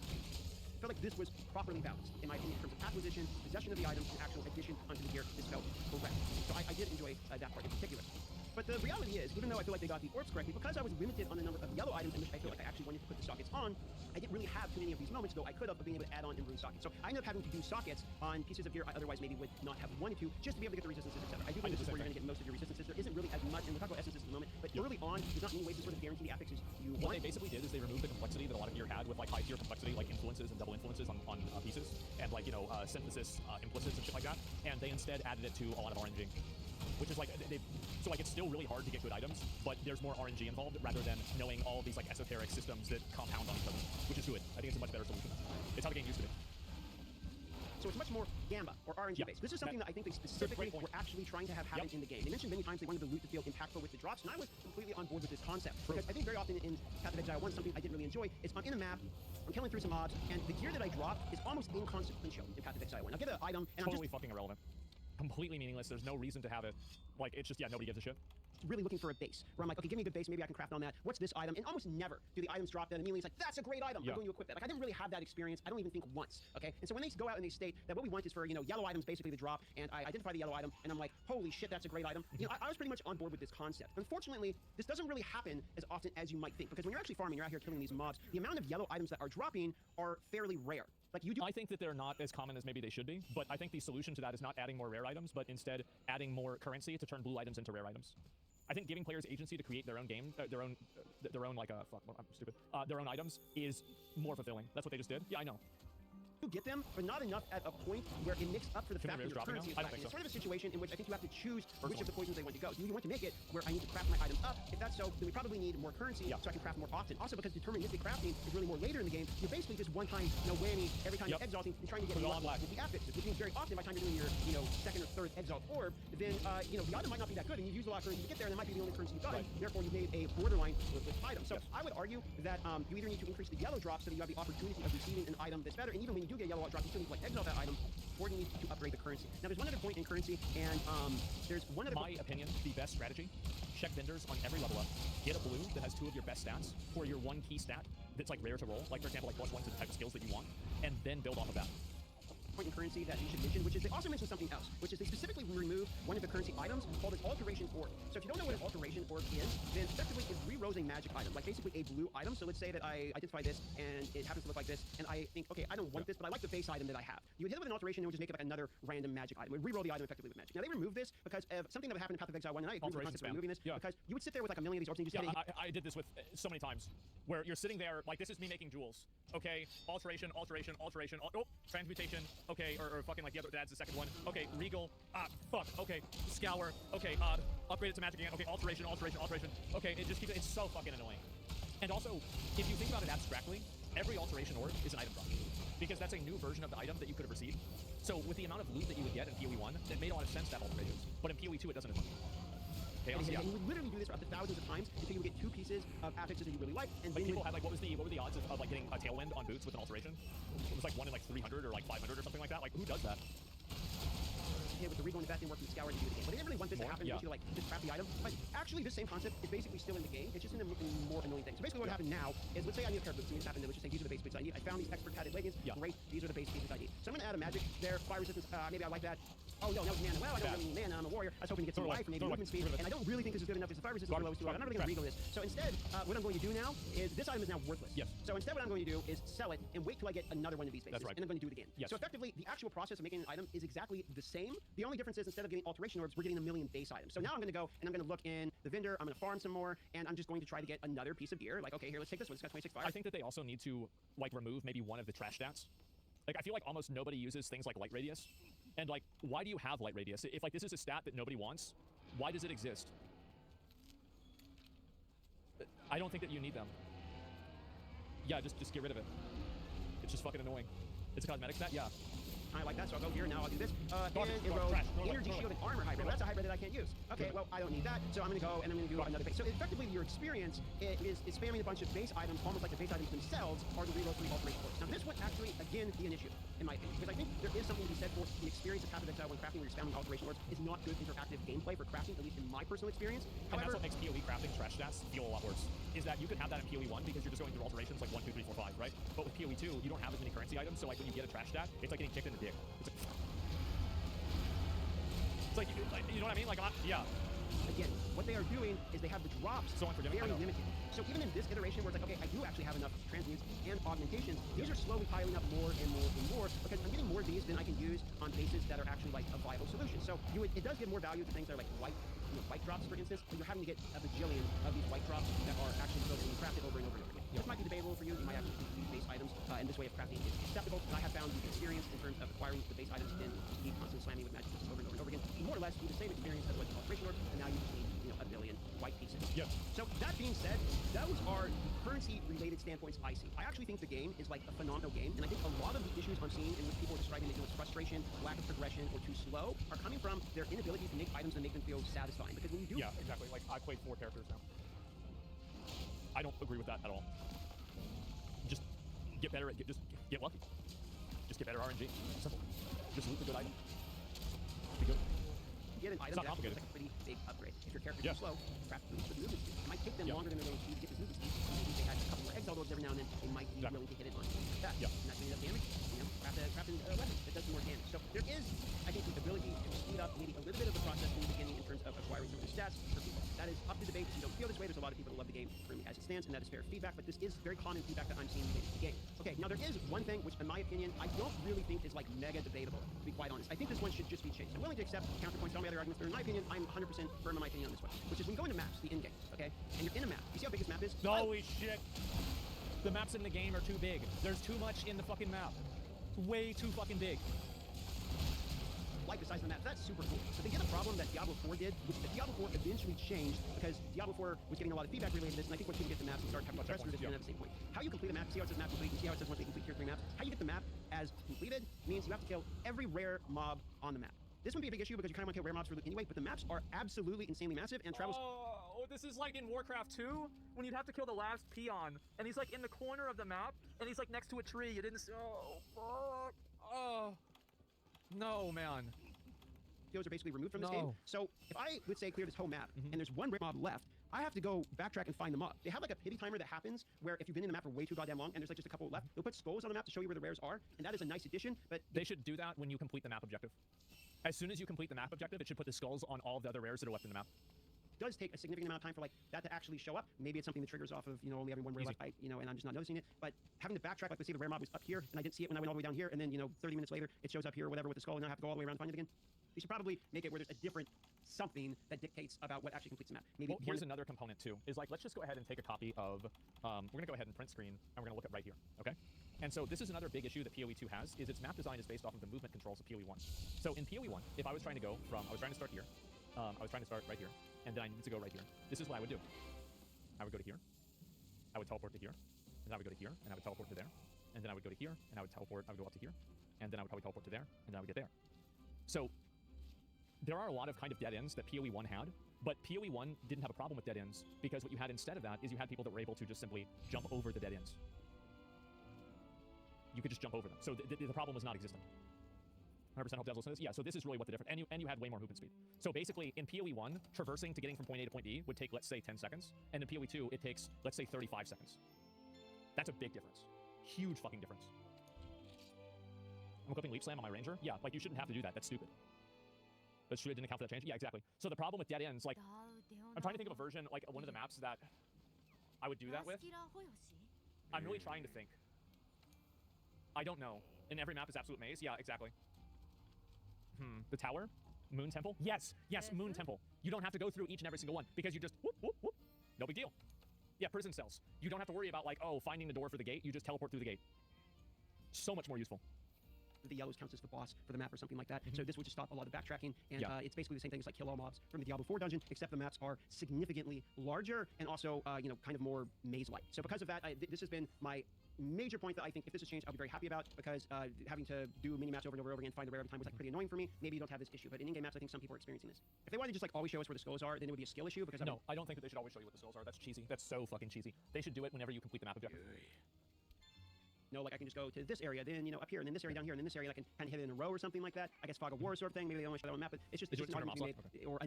I felt like this was properly balanced, in my opinion, in terms of acquisition, possession of the items, and actual addition onto the gear. This felt correct. So I did enjoy that part in particular. But the reality is, even though I feel like they got the orbs correctly, because I was limited on the number of yellow items in which I feel like I actually wanted to put the sockets on, I didn't really have too many of these moments, though I could have, of being able to add on and rune sockets. So I ended up having to do sockets on pieces of gear I otherwise maybe would not have wanted to, just to be able to get the resistances, etc. I do think this is where you're going to get most of your resistances. There isn't really as much, and we'll talk about essences in a moment, but early on, there's not many ways to sort of guarantee the affixes you want. What they basically did is they removed the complexity that a lot of gear had with like high tier complexity, like influences and double influences on pieces, and like, you know, synthesis implicits and shit like that, and they instead added it to a lot of RNG. Which is like, so like it's still really hard to get good items, but there's more RNG involved rather than knowing all these like esoteric systems that compound on each other, which is good. I think it's a much better solution. It's how the game used to be. So it's much more Gamba or RNG based. This is something that I think they specifically were actually trying to have happen in the game. They mentioned many times they wanted the loot to feel impactful with the drops, and I was completely on board with this concept. Because I think very often in Path of Exile 1, something I didn't really enjoy is I'm in a map, I'm killing through some mobs, and the gear that I drop is almost inconsequential in Path of Exile 1. I'll get an item, and totally fucking irrelevant. Completely meaningless. There's no reason to have it. Like, it's just, yeah, nobody gives a shit. Really looking for a base where I'm like, okay, give me a good base, maybe I can craft on that. What's this item? And almost never do the items drop that immediately. It's like, that's a great item. I'm going to equip that. Like, I didn't really have that experience. I don't even think once. Okay. And so when they go out and they state that what we want is for, you know, yellow items basically to drop, and I identify the yellow item, and I'm like, holy shit, that's a great item. You know, I was pretty much on board with this concept. Unfortunately, this doesn't really happen as often as you might think, because when you're actually farming, you're out here killing these mobs, the amount of yellow items that are dropping are fairly rare. Like you do. I think that they're not as common as maybe they should be, but I think the solution to that is not adding more rare items, but instead adding more currency to turn blue items into rare items. I think giving players agency to create their own game, their own like I'm stupid, their own items is more fulfilling. That's what they just did. Yeah, I know. You get them, but not enough at a point where it makes up for the fact that your currency is lacking. It's sort of a situation in which I think you have to choose which of the poisons they want to go. Do you want to make it where I need to craft my items up? If that's so, then we probably need more currency so I can craft more often. Also, because deterministic crafting is really more later in the game, you're basically just one time, no whammy, every time you're exalting and trying to get lucky with the affixes, which means very often by the time you're doing your, you know, second or third exalt orb, then, you know, the item might not be that good, and you've used a lot of currency to get there, and it might be the only currency you've got, therefore you made a borderline with item. So I would argue that you either need to increase the yellow drop so that you have the opportunity of receiving an item that's better, and even when you do get a yellow drop, you still need to like exalt that item, or you need to upgrade the currency. Now there's one other point in currency, and there's one other my opinion, the best strategy, check vendors on every level up, get a blue that has 2 of your best stats for your 1 key stat that's like rare to roll, like for example like +1 to the type of skills that you want, and then build off of that. Point in currency that you should mention, which is they also mentioned something else, which is they specifically remove one of the currency items called an alteration orb. So if you don't know what an alteration orb is, then effectively it re-rolls a magic item, like basically a blue item. So let's say that I identify this and it happens to look like this, and I think, okay, I don't want this, but I like the base item that I have. You would hit it with an alteration, and it would just make it like another random magic item. It would re-roll the item effectively with magic. Now they removed this because of something that would happen in Path of Exile 1, and I agree with the concept of removing this, because you would sit there with like a million of these orbs and you just hit it. I did this with so many times, where you're sitting there, like this is me making jewels. Okay, alteration, transmutation, okay, or fucking like the other adds the second one. Okay, regal, fuck, okay, scour, okay, upgrade it to magic again, okay, alteration. Okay, it just keeps, it's so fucking annoying. And also, if you think about it abstractly, every alteration orb is an item drop, because that's a new version of the item that you could have received. So with the amount of loot that you would get in PoE 1, it made a lot of sense to have alterations, but in PoE 2 it doesn't as much. Okay, and you would literally do this up to thousands of times until you would get 2 pieces of affixes that you really like. And like people had like, what were the odds of like getting a tailwind on boots with an alteration? It was like 1 in like 300 or like 500 or something like that. Like who does that? hit with the regal and the work and the scour to do the game. But they didn't really want this to happen. They want you to like just craft the item. But actually, this same concept is basically still in the game. It's just in more annoying things. So basically, what happened now is, let's say I need a pair of boots. And this happened. Let's just say these are the base boots I need. I found these expert padded leggings. Great. These are the base pieces I need. So I'm gonna add a magic there. Fire resistance. Maybe I like that. Oh no, that was mana. Well, I don't really need mana. I'm a warrior. I was hoping to get some life, maybe movement speed, and I don't really think this is good enough because the fire resistance is low. I'm not really gonna regal this. So instead, what I'm going to do now is this item is now worthless. Yes. So instead, what I'm going to do is sell it and wait till I get another one of these bases. That's right. And I'm going to do it again. Yes. So effectively, the actual process of making an item is exactly the same. The only difference is instead of getting alteration orbs, we're getting a million base items. So now I'm going to go and I'm going to look in the vendor. I'm going to farm some more, and I'm just going to try to get another piece of gear. Like, okay, here, let's take this one. It's got 26 fire. I think that they also need to like remove maybe one of the trash stats. Like, I feel like almost nobody uses things like light radius. And like, why do you have light radius? If like this is a stat that nobody wants, why does it exist? I don't think that you need them. Yeah, just get rid of it. It's just fucking annoying. It's a cosmetic stat? Yeah. I like that, so I'll go here. Now I'll do this. Trash. Energy shield and armor hybrid. Well, that's a hybrid that I can't use. Okay, well, I don't need that, so I'm going to go and I'm going to do another base. So effectively, your experience is spamming a bunch of base items, almost like the base items themselves are the reload 3 alteration force. Now, this would actually, again, be an issue, in my opinion, because I think there is something to be said for the experience of Path of Exile when crafting, where you're spamming alteration lords is not good interactive gameplay for crafting, at least in my personal experience. And However, that's what makes PoE crafting trash stats feel a lot worse. Is that you could have that in PoE 1 because you're just going through alterations like 1, 2, 3, 4, 5, right? But with PoE 2, you don't have as many currency items, so like when you get a trash stat, it's like getting kicked in the dick. It's like, you know what I mean? Like, yeah. Again, what they are doing is they have the drops very limited. So even in this iteration where it's like, okay, I do actually have enough transmutes and augmentations, these are slowly piling up more and more and more because I'm getting more of these than I can use on bases that are actually like a viable solution. So it does give more value to things that are like white drops, for instance, but you're having to get a bajillion of these white drops that are actually built and crafted over and over and over again. This might be debatable for you. You might actually think these base items and this way of crafting is acceptable. But I have found the experience in terms of acquiring the base items in keep constantly slamming with magic systems over and over and over again. More or less, do the same experience as what the alteration orb, and now you just need a billion white pieces. Yep. So that being said, those are currency-related standpoints I see. I actually think the game is like a phenomenal game, and I think a lot of the issues I'm seeing in which people are describing it as frustration, lack of progression, or too slow are coming from their inability to make items and make them feel satisfying. Because when you do, yeah, exactly. Like I played 4 characters now. I don't agree with that at all. Just get better at just get lucky. Just get better RNG. Simple. Just loot the good item. Be good. Get an item that actually looks like a pretty big upgrade. If your character is slow, craft boots with movement speed. It might take them longer than their own speed to get this movement speed. Maybe if they had a couple more exile orbs every now and then, they might be willing to hit it on that. And that's going to end up damage. Craft a weapon that does more damage. So there is, I think, the ability to speed up maybe a little bit of the process in the beginning in terms of acquiring some of the stats for people. That is up to debate. If you don't feel this way, there's a lot of people who love the game currently as it stands, and that is fair feedback, but this is very common feedback that I'm seeing in the game. Okay, now there is one thing which, in my opinion, I don't really think is like mega debatable, to be quite honest. I think this one should just be changed. I'm willing to accept counterpoints to all my other arguments, but in my opinion, I'm 100% firm in my opinion on this one, which is when you go into maps, the in-game, okay, and you're in a map, you see how big this map is? Holy shit. The maps in the game are too big. There's too much in the fucking map. Way too fucking big. Like the size of the map. That's super cool. But they did a problem that Diablo 4 did, which the Diablo 4 eventually changed because Diablo 4 was getting a lot of feedback related to this, and I think once you get the maps and start talking about rest of this, you're going to have the same point. How you complete a map, see how it says map complete, and see how it says once they complete tier 3 maps, how you get the map as completed means you have to kill every rare mob on the map. This would be a big issue because you kind of want to kill rare mobs for loot anyway, but the maps are absolutely insanely massive and travels... Oh, this is like in Warcraft 2, when you'd have to kill the last peon, and he's like in the corner of the map, and he's like next to a tree. You didn't... Oh, fuck. Oh. No, man. Are basically removed from this game. So if I would say clear this whole map and there's one rare mob left, I have to go backtrack and find them up. They have like a pity timer that happens where if you've been in the map for way too goddamn long and there's like just a couple left, they'll put skulls on the map to show you where the rares are, and that is a nice addition, but... They should do that when you complete the map objective. As soon as you complete the map objective, it should put the skulls on all the other rares that are left in the map. It does take a significant amount of time for like that to actually show up. Maybe it's something that triggers off of, only having one rare left, and I'm just not noticing it. But having to backtrack, like let's say the rare mob was up here and I didn't see it when I went all the way down here, and then 30 minutes later it shows up here or whatever with the skull, and I have to go all the way around and find it again. They should probably make it where there's a different something that dictates about what actually completes the map. Maybe here's another component too. Is like, let's just go ahead and take a copy of, we're gonna go ahead and print screen, and we're gonna look at right here, okay? And so this is another big issue that PoE 2 has, is its map design is based off of the movement controls of PoE 1. So in PoE 1, if I was trying to go from, I was trying to start here, I was trying to start right here, and then I needed to go right here. This is what I would do. I would go to here, I would teleport to here, and then I would go to here, and I would teleport to there, and then I would go to here, and I would teleport, I would go up to here, and then I would probably teleport to there, and then I would get there. So there are a lot of kind of dead ends that PoE 1 had, but PoE 1 didn't have a problem with dead ends because what you had instead of that is you had people that were able to just simply jump over the dead ends. You could just jump over them. So the problem was not existent. 100% hope devs listen to this. Yeah, so this is really what the difference, and you had way more movement speed. So basically, in PoE 1, traversing to getting from point A to point B would take, let's say, 10 seconds, and in PoE 2, it takes, let's say, 35 seconds. That's a big difference. Huge fucking difference. I'm equipping Leap Slam on my Ranger? Yeah, like, you shouldn't have to do that. That's stupid. That's true, it didn't account for that change? Yeah, exactly. So the problem with dead ends, like, I'm trying to think of a version, like, one of the maps that I would do that with. I'm really trying to think. I don't know. And every map is absolute maze? Yeah, exactly. The tower? Moon Temple? Yes, yes, Moon Temple. You don't have to go through each and every single one, because you just whoop, whoop, whoop. No big deal. Yeah, prison cells. You don't have to worry about, like, oh, finding the door for the gate. You just teleport through the gate. So much more useful. The yellows counts as the boss for the map or something like that. So this would just stop a lot of backtracking, and it's basically the same thing as like kill all mobs from the Diablo 4 dungeon, except the maps are significantly larger and also, you know, kind of more maze-like. So because of that, this has been my major point that I think if this has changed, I'll be very happy about, because having to do mini maps over and over again, find the rare every time was like pretty annoying for me. Maybe you don't have this issue, but in in-game maps, I think some people are experiencing this. If they wanted to just like always show us where the skulls are, then it would be a skill issue. Because no, I don't think that they should always show you what the skulls are. That's cheesy. That's so fucking cheesy. They should do it whenever you complete the map objective. No, like I can just go to this area, then, you know, up here, and then this area down here, and then this area, and I can kind of hit it in a row or something like that. I guess Fog of War sort of thing. Maybe they don't show that on the map, but it's just, an argument to be made. Or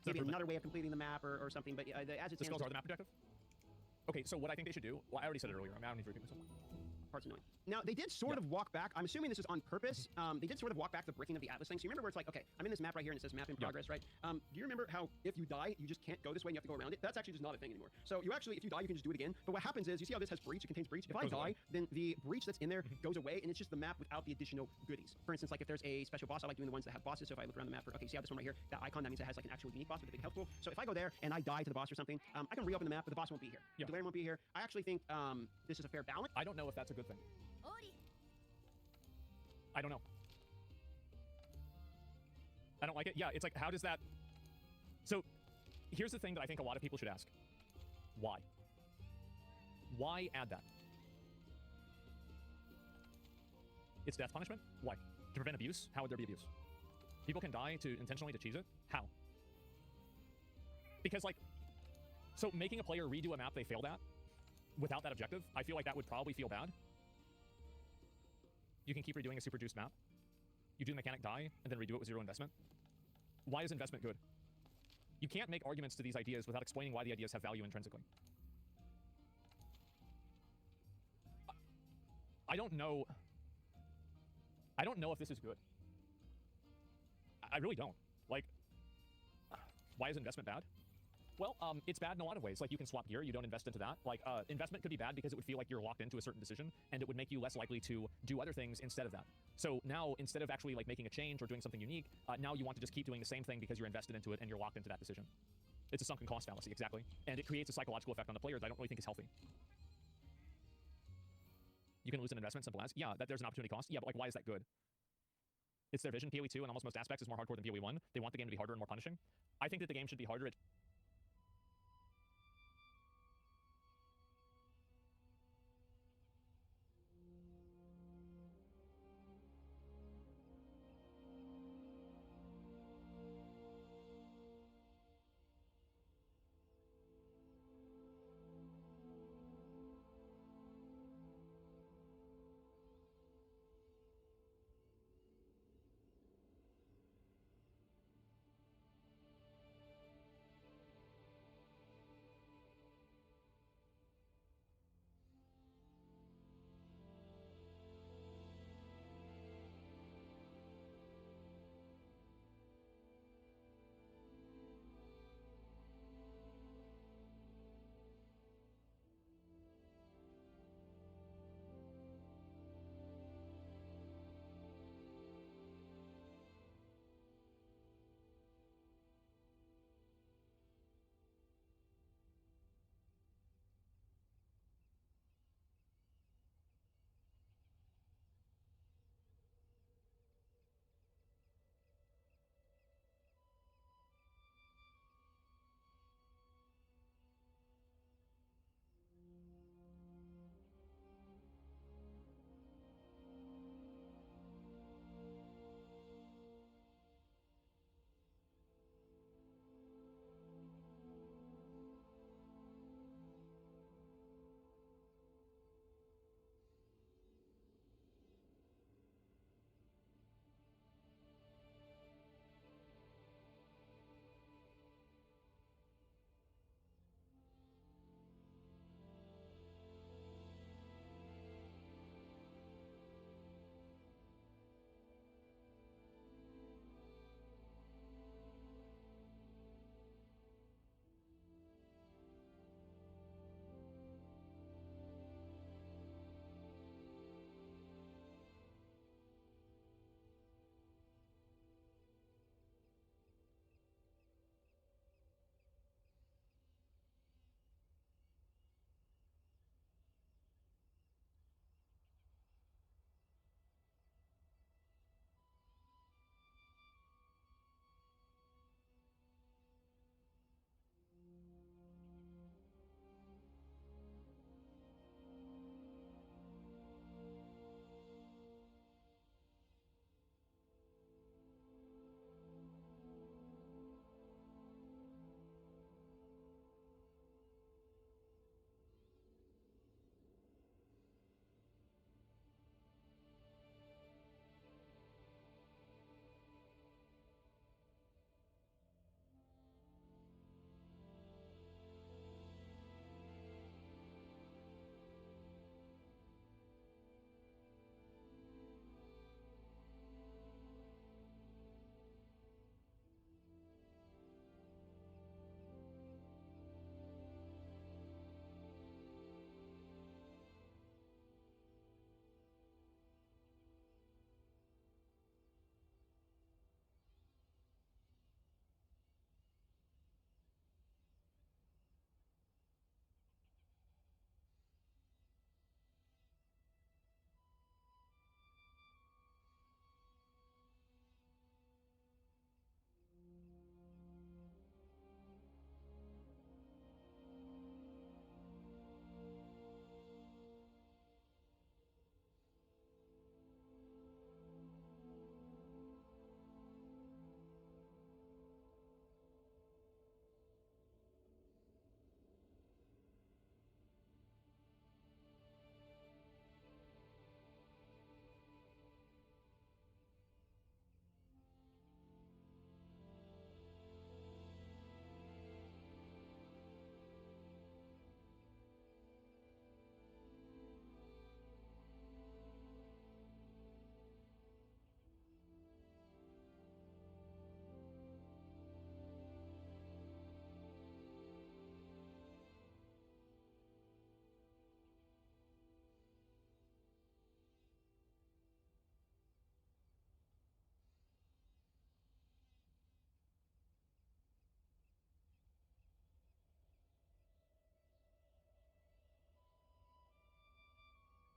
maybe another way of completing the map or something. But as it stands, the skulls are the map objective. Okay, so what I think they should do, well, I already said it earlier. I don't need to repeat myself. Part's annoying. Now, they did sort of walk back. I'm assuming this is on purpose. They did sort of walk back the breaking of the Atlas thing. So you remember where it's like, okay, I'm in this map right here, and it says map in progress, right? Do you remember how if you die, you just can't go this way and you have to go around it? That's actually just not a thing anymore. So you actually, if you die, you can just do it again. But what happens is, you see how this has breach? It contains breach. If I die, then the breach that's in there goes away, and it's just the map without the additional goodies. For instance, like if there's a special boss, I like doing the ones that have bosses. So if I look around the map for, okay, see how this one right here, that icon, that means it has like an actual unique boss with a big health pool. So if I go there and I die to the boss or something, I can reopen the map, but the boss won't be here. The Galarian won't be here. I actually think this is a fair balance. I don't know if that's a good thing. I don't know. I don't like it. Yeah, it's like, how does that... So, here's the thing that I think a lot of people should ask. Why? Why add that? It's death punishment? Why? To prevent abuse? How would there be abuse? People can die intentionally to cheese it? How? Because, like... So, making a player redo a map they failed at, without that objective, I feel like that would probably feel bad. You can keep redoing a super juiced map. You do the mechanic die, and then redo it with zero investment. Why is investment good? You can't make arguments to these ideas without explaining why the ideas have value intrinsically. I don't know. I don't know if this is good. I really don't. Like, why is investment bad? Well, it's bad in a lot of ways. Like, you can swap gear, you don't invest into that. Like, investment could be bad because it would feel like you're locked into a certain decision, and it would make you less likely to do other things instead of that. So now, instead of actually, like, making a change or doing something unique, now you want to just keep doing the same thing because you're invested into it and you're locked into that decision. It's a sunken cost fallacy, exactly. And it creates a psychological effect on the player that I don't really think is healthy. You can lose an investment, simple as. Yeah, that there's an opportunity cost. Yeah, but, like, why is that good? It's their vision. PoE 2 in almost most aspects is more hardcore than PoE 1. They want the game to be harder and more punishing. I think that the game should be harder.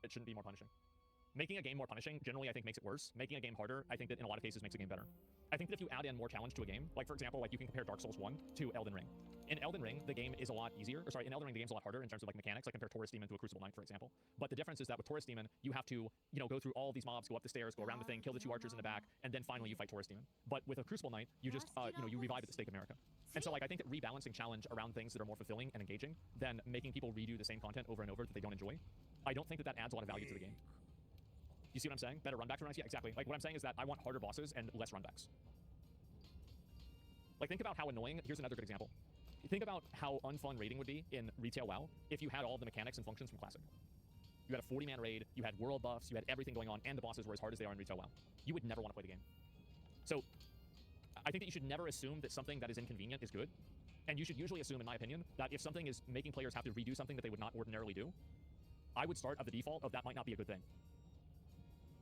it shouldn't be more punishing. Making a game more punishing generally I think makes it worse. Making a game harder, I think that in a lot of cases makes a game better. I think that if you add in more challenge to a game, like for example, like you can compare Dark Souls 1 to Elden Ring. In Elden Ring, the game is a lot easier, or sorry, in Elden Ring the game's a lot harder in terms of like mechanics, like compare Taurus Demon to a Crucible Knight, for example. But the difference is that with Taurus Demon, you have to, go through all these mobs, go up the stairs, go around the thing, kill the 2 archers in the back, and then finally you fight Taurus Demon. But with a Crucible Knight, you just, you revive at the stake of America. And so like I think that rebalancing challenge around things that are more fulfilling and engaging than making people redo the same content over and over that they don't enjoy, I don't think that adds a lot of value to the game. You see what I'm saying? Better runbacks for runs? Yeah, exactly. Like what I'm saying is that I want harder bosses and less runbacks. Like think about how annoying, here's another good example. Think about how unfun raiding would be in retail WoW if you had all the mechanics and functions from Classic. You had a 40-man raid, you had world buffs, you had everything going on, and the bosses were as hard as they are in retail WoW. You would never want to play the game. So I think that you should never assume that something that is inconvenient is good. And you should usually assume, in my opinion, that if something is making players have to redo something that they would not ordinarily do, I would start at the default of that might not be a good thing.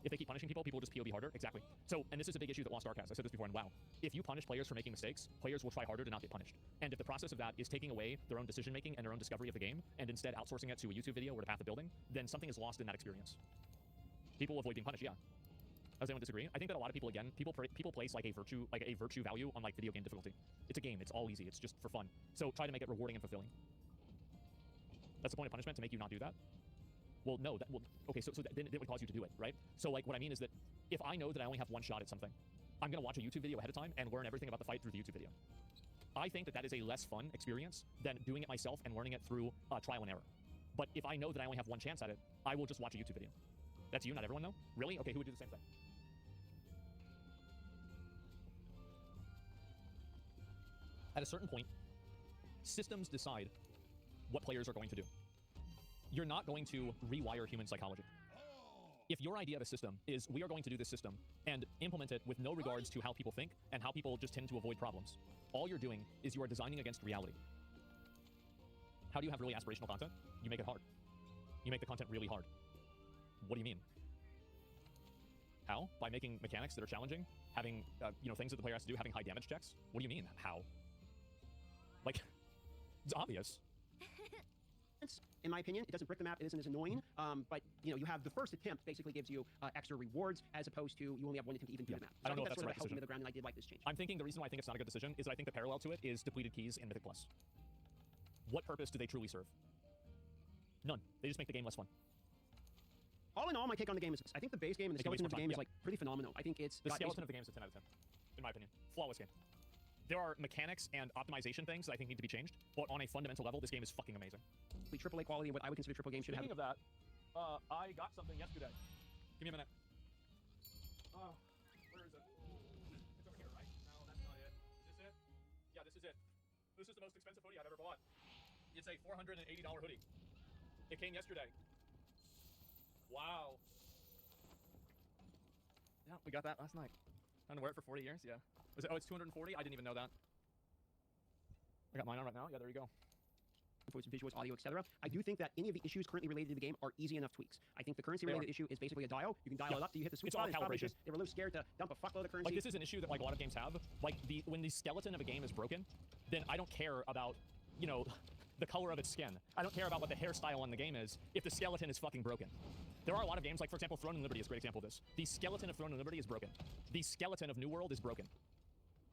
If they keep punishing people, people will just POB harder. Exactly. So, and this is a big issue that Lost Ark has. I said this before in WoW. If you punish players for making mistakes, players will try harder to not get punished. And if the process of that is taking away their own decision-making and their own discovery of the game, and instead outsourcing it to a YouTube video or to Path of Building, then something is lost in that experience. People will avoid being punished, yeah. Does anyone disagree? I think that a lot of people, again, people place like a virtue value on like video game difficulty. It's a game. It's all easy. It's just for fun. So try to make it rewarding and fulfilling. That's the point of punishment, to make you not do that. Well, no, okay, so then it would cause you to do it, right? So like what I mean is that if I know that I only have one shot at something, I'm going to watch a YouTube video ahead of time and learn everything about the fight through the YouTube video. I think that that is a less fun experience than doing it myself and learning it through trial and error. But if I know that I only have one chance at it, I will just watch a YouTube video. That's you, not everyone though? Really? Okay, who would do the same thing? At a certain point, systems decide what players are going to do. You're not going to rewire human psychology. If your idea of a system is we are going to do this system and implement it with no regards to how people think and how people just tend to avoid problems, all you're doing is you are designing against reality. How do you have really aspirational content? You make it hard. You make the content really hard. What do you mean? How? By making mechanics that are challenging, having things that the player has to do, having high damage checks. What do you mean? How? Like, it's obvious. In my opinion, it doesn't brick the map, it isn't as annoying, but you have the first attempt basically gives you extra rewards as opposed to you only have one attempt to even do the map. So I don't know if that's that's the right sort of decision. a middle ground, and I did like this change. I'm thinking the reason why I think it's not a good decision is that I think the parallel to it is depleted keys in Mythic Plus. What purpose do they truly serve? None. They just make the game less fun. All in all, my take on the game is I think the base game and the skeleton of the game is like pretty phenomenal. I think it's the skeleton of the game is a 10 out of 10, in my opinion. Flawless game. There are mechanics and optimization things that I think need to be changed, but on a fundamental level, this game is fucking amazing. The AAA quality, what I would consider AAA game should have. Speaking of that, I got something yesterday. Give me a minute. Where is it? It's over here, right? No, that's not it. Is this it? Yeah, this is it. This is the most expensive hoodie I've ever bought. It's a $480 hoodie. It came yesterday. Wow. Yeah, we got that last night. I'm gonna wear it for 40 years, yeah. Was it, oh, it's 240? I didn't even know that. I got mine on right now. Yeah, there you go. Voice, visuals, audio, etc. I do think that any of the issues currently related to the game are easy enough tweaks. I think the currency-related issue is basically a dial. You can dial it up. Do you hit the sweet spot? It's probably just they were a little scared to dump a fuckload of currency. Like, this is an issue that like a lot of games have. Like when the skeleton of a game is broken, then I don't care about the color of its skin. I don't care about what the hairstyle on the game is if the skeleton is fucking broken. There are a lot of games, like for example, Throne and Liberty is a great example of this. The skeleton of Throne and Liberty is broken. The skeleton of New World is broken.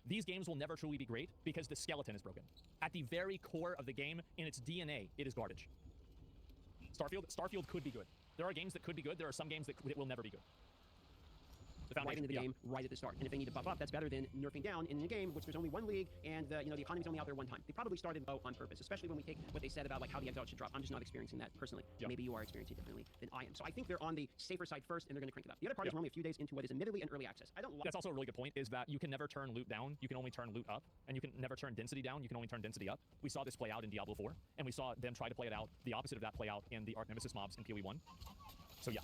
These games will never truly be great because the skeleton is broken. At the very core of the game, in its DNA, it is garbage. Starfield could be good. There are games that could be good. There are some games that will never be good. The right into the game, right at the start. And if they need to buff up, that's better than nerfing down in a game which there's only one league and the economy's only out there one time. They probably started low on purpose, especially when we take what they said about like how the exile should drop. I'm just not experiencing that personally. Yep. Maybe you are experiencing it differently than I am. So I think they're on the safer side first, and they're going to crank it up. The other part is we're only a few days into what is admittedly an early access. I don't. That's also a really good point. Is that you can never turn loot down. You can only turn loot up, and you can never turn density down. You can only turn density up. We saw this play out in Diablo 4, and we saw them try to play it out. The opposite of that play out in the Arch Nemesis mobs in PoE 1. So yeah.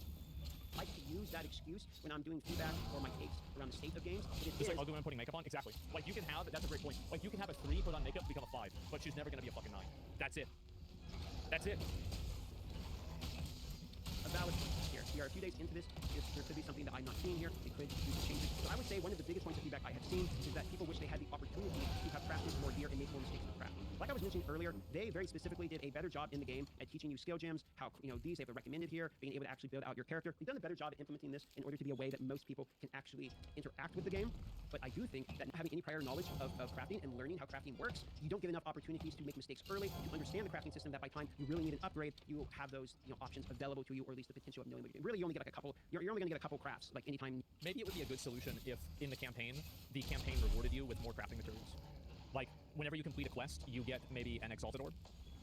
I like to use that excuse when I'm doing feedback or my takes around the state of games. Just like I'll do when putting makeup on. Exactly. Like you can have, that's a great point. Like you can have a 3 put on makeup become a 5, but she's never gonna be a fucking 9. That's it. That's it. A valid point here. here. We are a few days into this. There could be something that I'm not seeing here. It could do some changes. But I would say one of the biggest points of feedback I have seen is that people wish they had the opportunity to have crafted more gear and make more mistakes with crafting. Like I was mentioning earlier, they very specifically did a better job in the game at teaching you skill gems, how these they have recommended here, being able to actually build out your character. They've done a better job at implementing this in order to be a way that most people can actually interact with the game. But I do think that not having any prior knowledge of crafting and learning how crafting works, you don't get enough opportunities to make mistakes early, to understand the crafting system, that by time you really need an upgrade, you will have those options available to you, or at least the potential of knowing what you're doing. Really, you only get like a couple, you're only gonna get a couple crafts, like anytime. Maybe it would be a good solution if, in the campaign rewarded you with more crafting materials. Like, whenever you complete a quest, you get maybe an Exalted Orb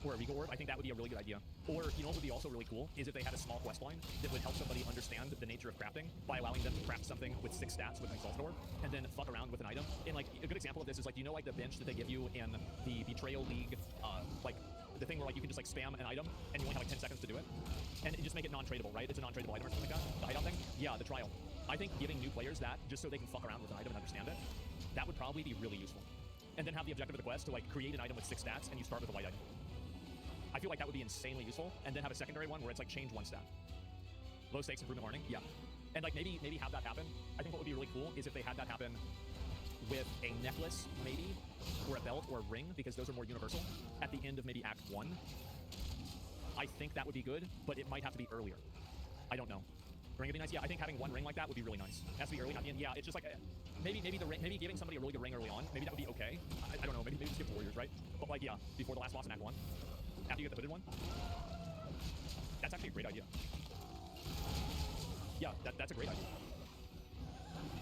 or a Regal Orb. I think that would be a really good idea. Or, you know what would be also really cool is if they had a small quest line that would help somebody understand the nature of crafting by allowing them to craft something with 6 stats with an Exalted Orb, and then fuck around with an item. And, like, a good example of this is, like, you know, like, the bench that they give you in the Betrayal League, like, the thing where, like, you can just, like, spam an item, and you only have, like, 10 seconds to do it? And just make it non-tradable, right? It's a non-tradable item or something like that? The hideout thing? Yeah, the trial. I think giving new players that, just so they can fuck around with an item and understand it, that would probably be really useful. And then have the objective of the quest to, like, create an item with 6 stats, and you start with a white item. I feel like that would be insanely useful, and then have a secondary one where it's, like, change 1 stat. Low stakes, improvement learning, yeah. And, like, maybe have that happen. I think what would be really cool is if they had that happen with a necklace, maybe, or a belt, or a ring, because those are more universal, at the end of maybe Act 1. I think that would be good, but it might have to be earlier. I don't know. Ring would be nice. Yeah, I think having 1 ring like that would be really nice. It has to be early, not the end. Yeah, it's just like maybe giving somebody a really good ring early on. Maybe that would be okay. I don't know. Maybe skip Warriors, right? But like, yeah, before the last boss in Act 1, after you get the hooded one. That's actually a great idea. Yeah, that's a great idea.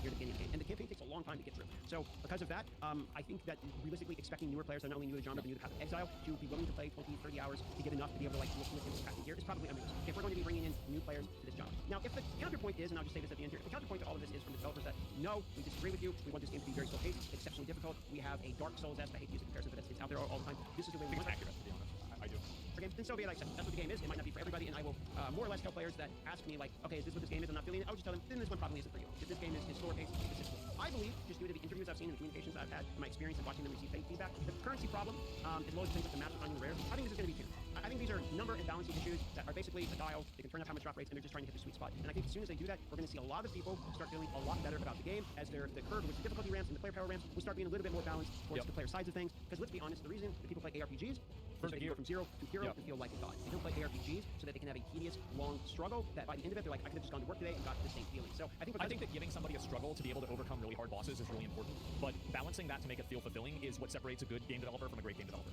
Here at the beginning of the game. And the campaign takes a long time to get through. So because of that, I think that realistically expecting newer players that not only new to the genre but new to Path of Exile to be willing to play 20, 30 hours to get enough to be able to like look with crafting gear is probably unrealistic if we're going to be bringing in new players to this genre. Now, if the counterpoint is, and I'll just say this at the end here, if the counterpoint to all of this is from the developers that, no, we disagree with you, we want this game to be very slow-paced, exceptionally difficult, we have a Dark Souls-esque, I hate to use the comparison, but it's out there all the time. This is the way we want it. It's accurate, to be honest. I do. Game, then so be it. Like I said, that's what the game is. It might not be for everybody, and I will more or less tell players that ask me, like, okay, is this what this game is? I'm not feeling it. I would just tell them, then this one probably isn't for you. Because this game is slower paced, it's difficult. I believe, just due to the interviews I've seen and the communications that I've had, and my experience in watching them receive feedback, the currency problem, as well as things like the maps are finding the rare, I think this is going to be 2. I think these are number and balancing issues that are basically a dial. They can turn up how much drop rates, and they're just trying to hit the sweet spot. And I think as soon as they do that, we're going to see a lot of people start feeling a lot better about the game as the curve with the difficulty ramps and the player power ramps will start being a little bit more balanced towards the player sides of things. Because let's be honest, the reason that people play ARPGs is they go from 0 to hero and feel like a god. They don't play ARPGs so that they can have a tedious, long struggle that by the end of it, they're like, I could have just gone to work today and got the same feeling. So I think that giving somebody a struggle to be able to overcome really hard bosses is really important. But balancing that to make it feel fulfilling is what separates a good game developer from a great game developer.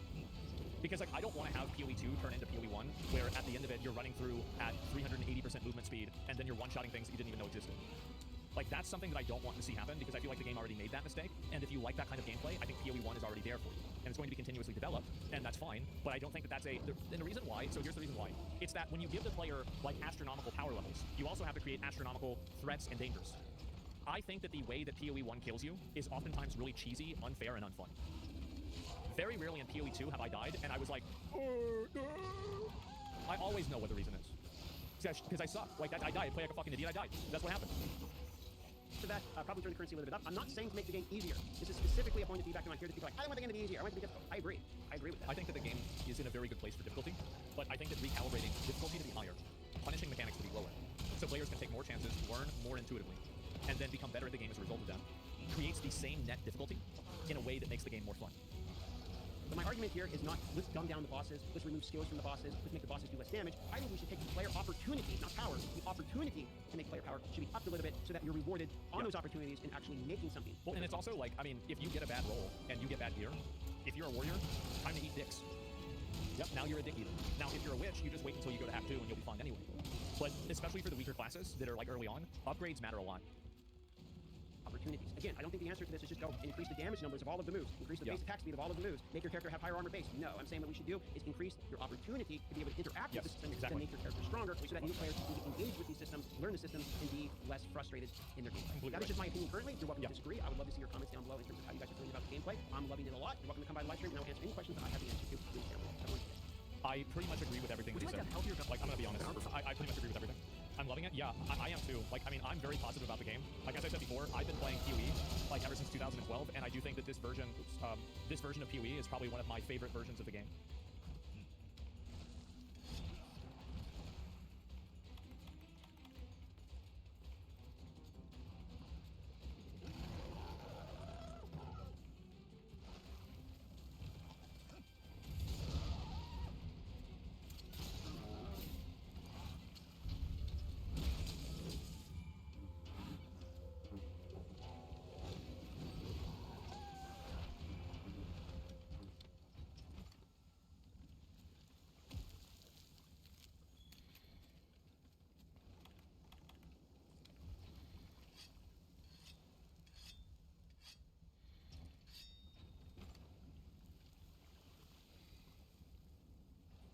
Because like I don't want to have PoE 2 turn into PoE 1, where at the end of it you're running through at 380% movement speed, and then you're one-shotting things that you didn't even know existed. Like that's something that I don't want to see happen because I feel like the game already made that mistake. And if you like that kind of gameplay, I think PoE 1 is already there for you, and it's going to be continuously developed, and that's fine. But I don't think that that's and the reason why. So here's the reason why. It's that when you give the player like astronomical power levels, you also have to create astronomical threats and dangers. I think that the way that PoE 1 kills you is oftentimes really cheesy, unfair, and unfun. Very rarely in PoE 2 have I died, and I was like, I always know what the reason is. Because I suck. Like, I died. I play like a fucking idiot. I died. That's what happened. To that, probably turn the currency a little bit up. I'm not saying to make the game easier. This is specifically a point of feedback when I hear that people are like, I don't want the game to be easier. I want it to be difficult. I agree. I agree with that. I think that the game is in a very good place for difficulty, but I think that recalibrating difficulty to be higher, punishing mechanics to be lower, so players can take more chances, learn more intuitively, and then become better at the game as a result of that, creates the same net difficulty in a way that makes the game more fun. But my argument here is not, let's dumb down the bosses, let's remove skills from the bosses, let's make the bosses do less damage. I think we should take the player opportunity, not power, the opportunity to make player power should be upped a little bit so that you're rewarded on those opportunities and actually making something. Well, and it's also like, I mean, if you get a bad roll and you get bad gear, if you're a warrior, time to eat dicks. Yep, now you're a dick eater. Now, if you're a witch, you just wait until you go to Act 2 and you'll be fine anyway. But especially for the weaker classes that are like early on, upgrades matter a lot. Opportunities. Again, I don't think the answer to this is just go and increase the damage numbers of all of the moves, increase the base attack speed of all of the moves, make your character have higher armor base. No, I'm saying what we should do is increase your opportunity to be able to interact with the system and make your character stronger so that new players can engage with these systems, learn the systems, and be less frustrated in their gameplay. That is just my opinion currently. You're welcome to disagree. I would love to see your comments down below in terms of how you guys are feeling about the gameplay. I'm loving it a lot. You're welcome to come by the live stream and I'll answer any questions that I have the answer to. Please down below. I pretty much agree with everything that you said. Like, I'm gonna be honest. I pretty much agree with everything. I'm loving it. Yeah, I am too. Like, I mean, I'm very positive about the game. Like, as I said before, I've been playing PoE like ever since 2012, and I do think that this version of PoE is probably one of my favorite versions of the game.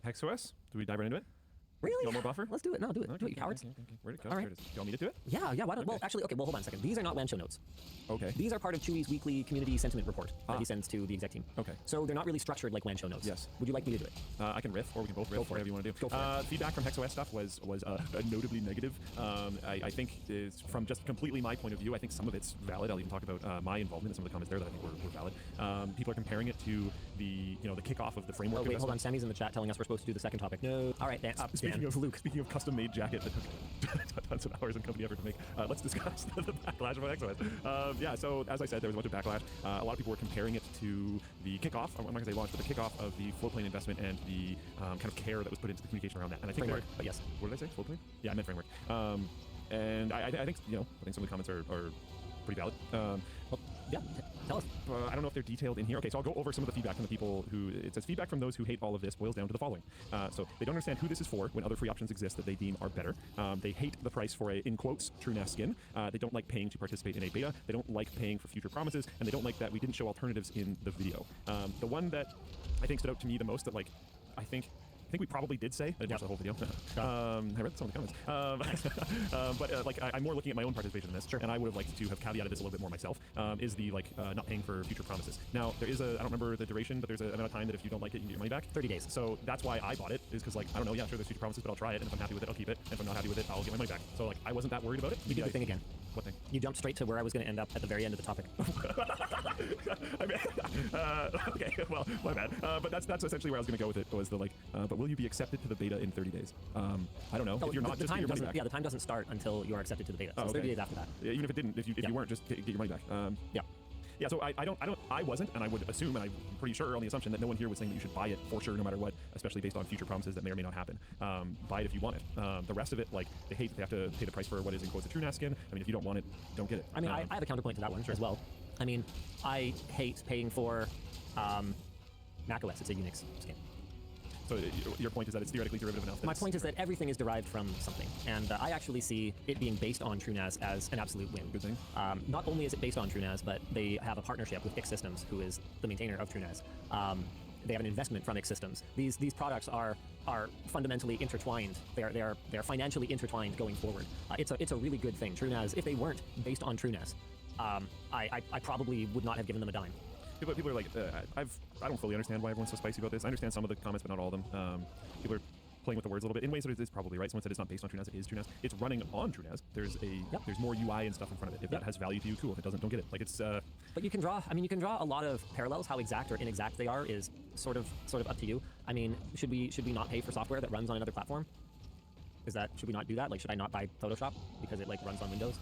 HexOS? Do we dive right into it? Really? You want more buffer? Let's do it. No, do it. Okay, Do it, you cowards. Okay. Where'd it go? All right. There it is. Do you want me to do it? Yeah, why don't, Okay. well, actually, okay, well, hold on a second. These are not WAN show notes. Okay. These are part of Chewy's weekly community sentiment report that he sends to the exec team. Okay. So they're not really structured like WAN show notes. Yes. Would you like me to do it? I can riff, or we can both riff, whatever you want to do. Go for it. Feedback from HexOS stuff was notably negative. I think is from just completely my point of view. I think some of it's valid. I'll even talk about my involvement in some of the comments there that I think were valid. People are comparing it to the kickoff of the framework. Oh wait, hold on. Sammy's in the chat telling us we're supposed to do the second topic. No. All right, Dan. Speaking of custom-made jacket that took tons of hours and company effort to make, let's discuss the backlash of HexOS. Yeah, so as I said, there was a bunch of backlash. A lot of people were comparing it to the kickoff. I'm not going to say launch, but the kickoff of the floatplane investment and the kind of care that was put into the communication around that. And I think framework, but yes. What did I say? Floatplane? Yeah, I meant framework. And I think I think some of the comments are pretty valid. Well, yeah, tell us. I don't know if they're detailed in here. Okay, so I'll go over some of the feedback from the people who... It says, feedback from those who hate all of this boils down to the following. So they don't understand who this is for when other free options exist that they deem are better. They hate the price for a, in quotes, true NAS skin. They don't like paying to participate in a beta. They don't like paying for future promises. And they don't like that we didn't show alternatives in the video. The one that I think stood out to me the most that, like, I think we probably did say. I didn't watch the whole video. I read some of the comments. But I'm more looking at my own participation in this, and I would have liked to have caveated this a little bit more myself, is the not paying for future promises. Now, there is I don't remember the duration, but there's an amount of time that if you don't like it, you can get your money back. 30 days. So that's why I bought it, is because, like, I don't know, yeah, sure, there's future promises, but I'll try it, and if I'm happy with it, I'll keep it, and if I'm not happy with it, I'll get my money back. So, like, I wasn't that worried about it. You did the thing again. What thing? You jumped straight to where I was going to end up at the very end of the topic. I mean, okay, well, my bad. But that's essentially where I was going to go with it, was the, like, but will you be accepted to the beta in 30 days? I don't know. If you're not, the just get your money back. Yeah, the time doesn't start until you are accepted to the beta. So it's 30 days after that. Even if it didn't, if you weren't, just get your money back. Yeah. Yeah, so I wasn't, and I would assume, and I'm pretty sure on the assumption that no one here was saying that you should buy it for sure, no matter what, especially based on future promises that may or may not happen. Buy it if you want it. The rest of it, like, they hate that they have to pay the price for what is in quotes a true NAS skin. I mean, if you don't want it, don't get it. I mean, I have a counterpoint to that one as well. I mean, I hate paying for macOS. It's a Unix skin. So your point is that it's theoretically derivative enough? My point is that everything is derived from something, and I actually see it being based on TrueNAS as an absolute win. Good thing. Not only is it based on TrueNAS, but they have a partnership with X Systems, who is the maintainer of TrueNAS. They have an investment from X Systems. These products are fundamentally intertwined. They are financially intertwined going forward. It's a really good thing. TrueNAS, if they weren't based on TrueNAS, I probably would not have given them a dime. People are like, I don't fully understand why everyone's so spicy about this. I understand some of the comments, but not all of them. People are playing with the words a little bit in ways that it is probably right. Someone said it's not based on TrueNAS, it is TrueNAS. It's running on TrueNAS. There's more UI and stuff in front of it. If that has value to you, cool. If it doesn't, don't get it. Like, it's. But you can draw a lot of parallels. How exact or inexact they are is sort of up to you. I mean, should we not pay for software that runs on another platform? Should we not do that? Like, should I not buy Photoshop because it, like, runs on Windows?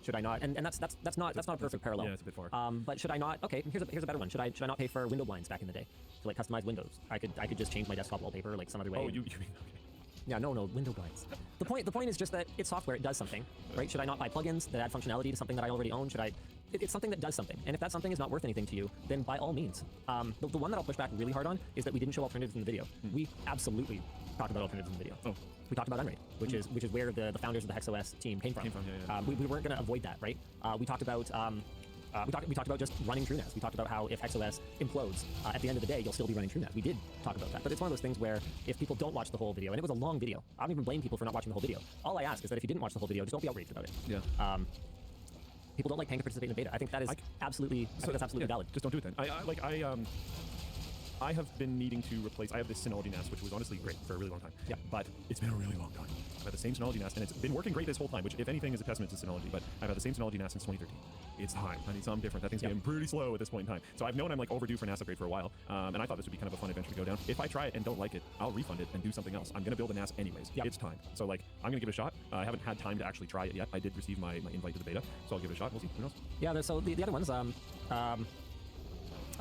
Should I not? And that's not a perfect parallel. Yeah, it's a bit far. But should I not? Okay, here's a better one. Should I not pay for window blinds back in the day to, like, customize windows? I could just change my desktop wallpaper, like, some other way. Oh, you mean okay. Yeah, no, window blinds. The point is just that it's software. It does something, right? Should I not buy plugins that add functionality to something that I already own? It's something that does something. And if that something is not worth anything to you, then by all means. The one that I'll push back really hard on is that we didn't show alternatives in the video. We absolutely talked about alternatives in the video. Oh. We talked about Unraid, which is where the founders of the HexOS team came from. We weren't going to avoid that, right? We talked about just running TrueNAS. We talked about how if HexOS implodes, at the end of the day, you'll still be running TrueNAS. We did talk about that. But it's one of those things where if people don't watch the whole video, and it was a long video, I don't even blame people for not watching the whole video. All I ask is that if you didn't watch the whole video, just don't be outraged about it. Yeah. People don't like paying to participate in the beta. I think that is absolutely valid. Just don't do it then. I have been needing to replace. I have this Synology NAS, which was honestly great for a really long time. Yeah. But it's been a really long time. I've had the same Synology NAS, and it's been working great this whole time, which, if anything, is a testament to Synology. But I've had the same Synology NAS since 2013. It's time. I need something different. That thing's getting pretty slow at this point in time. So I've known I'm, like, overdue for a NAS upgrade for a while, and I thought this would be kind of a fun adventure to go down. If I try it and don't like it, I'll refund it and do something else. I'm going to build a NAS anyways. Yep. It's time. So, like, I'm going to give it a shot. I haven't had time to actually try it yet. I did receive my invite to the beta, so I'll give it a shot. We'll see. Who knows? Yeah, so the other ones, oh,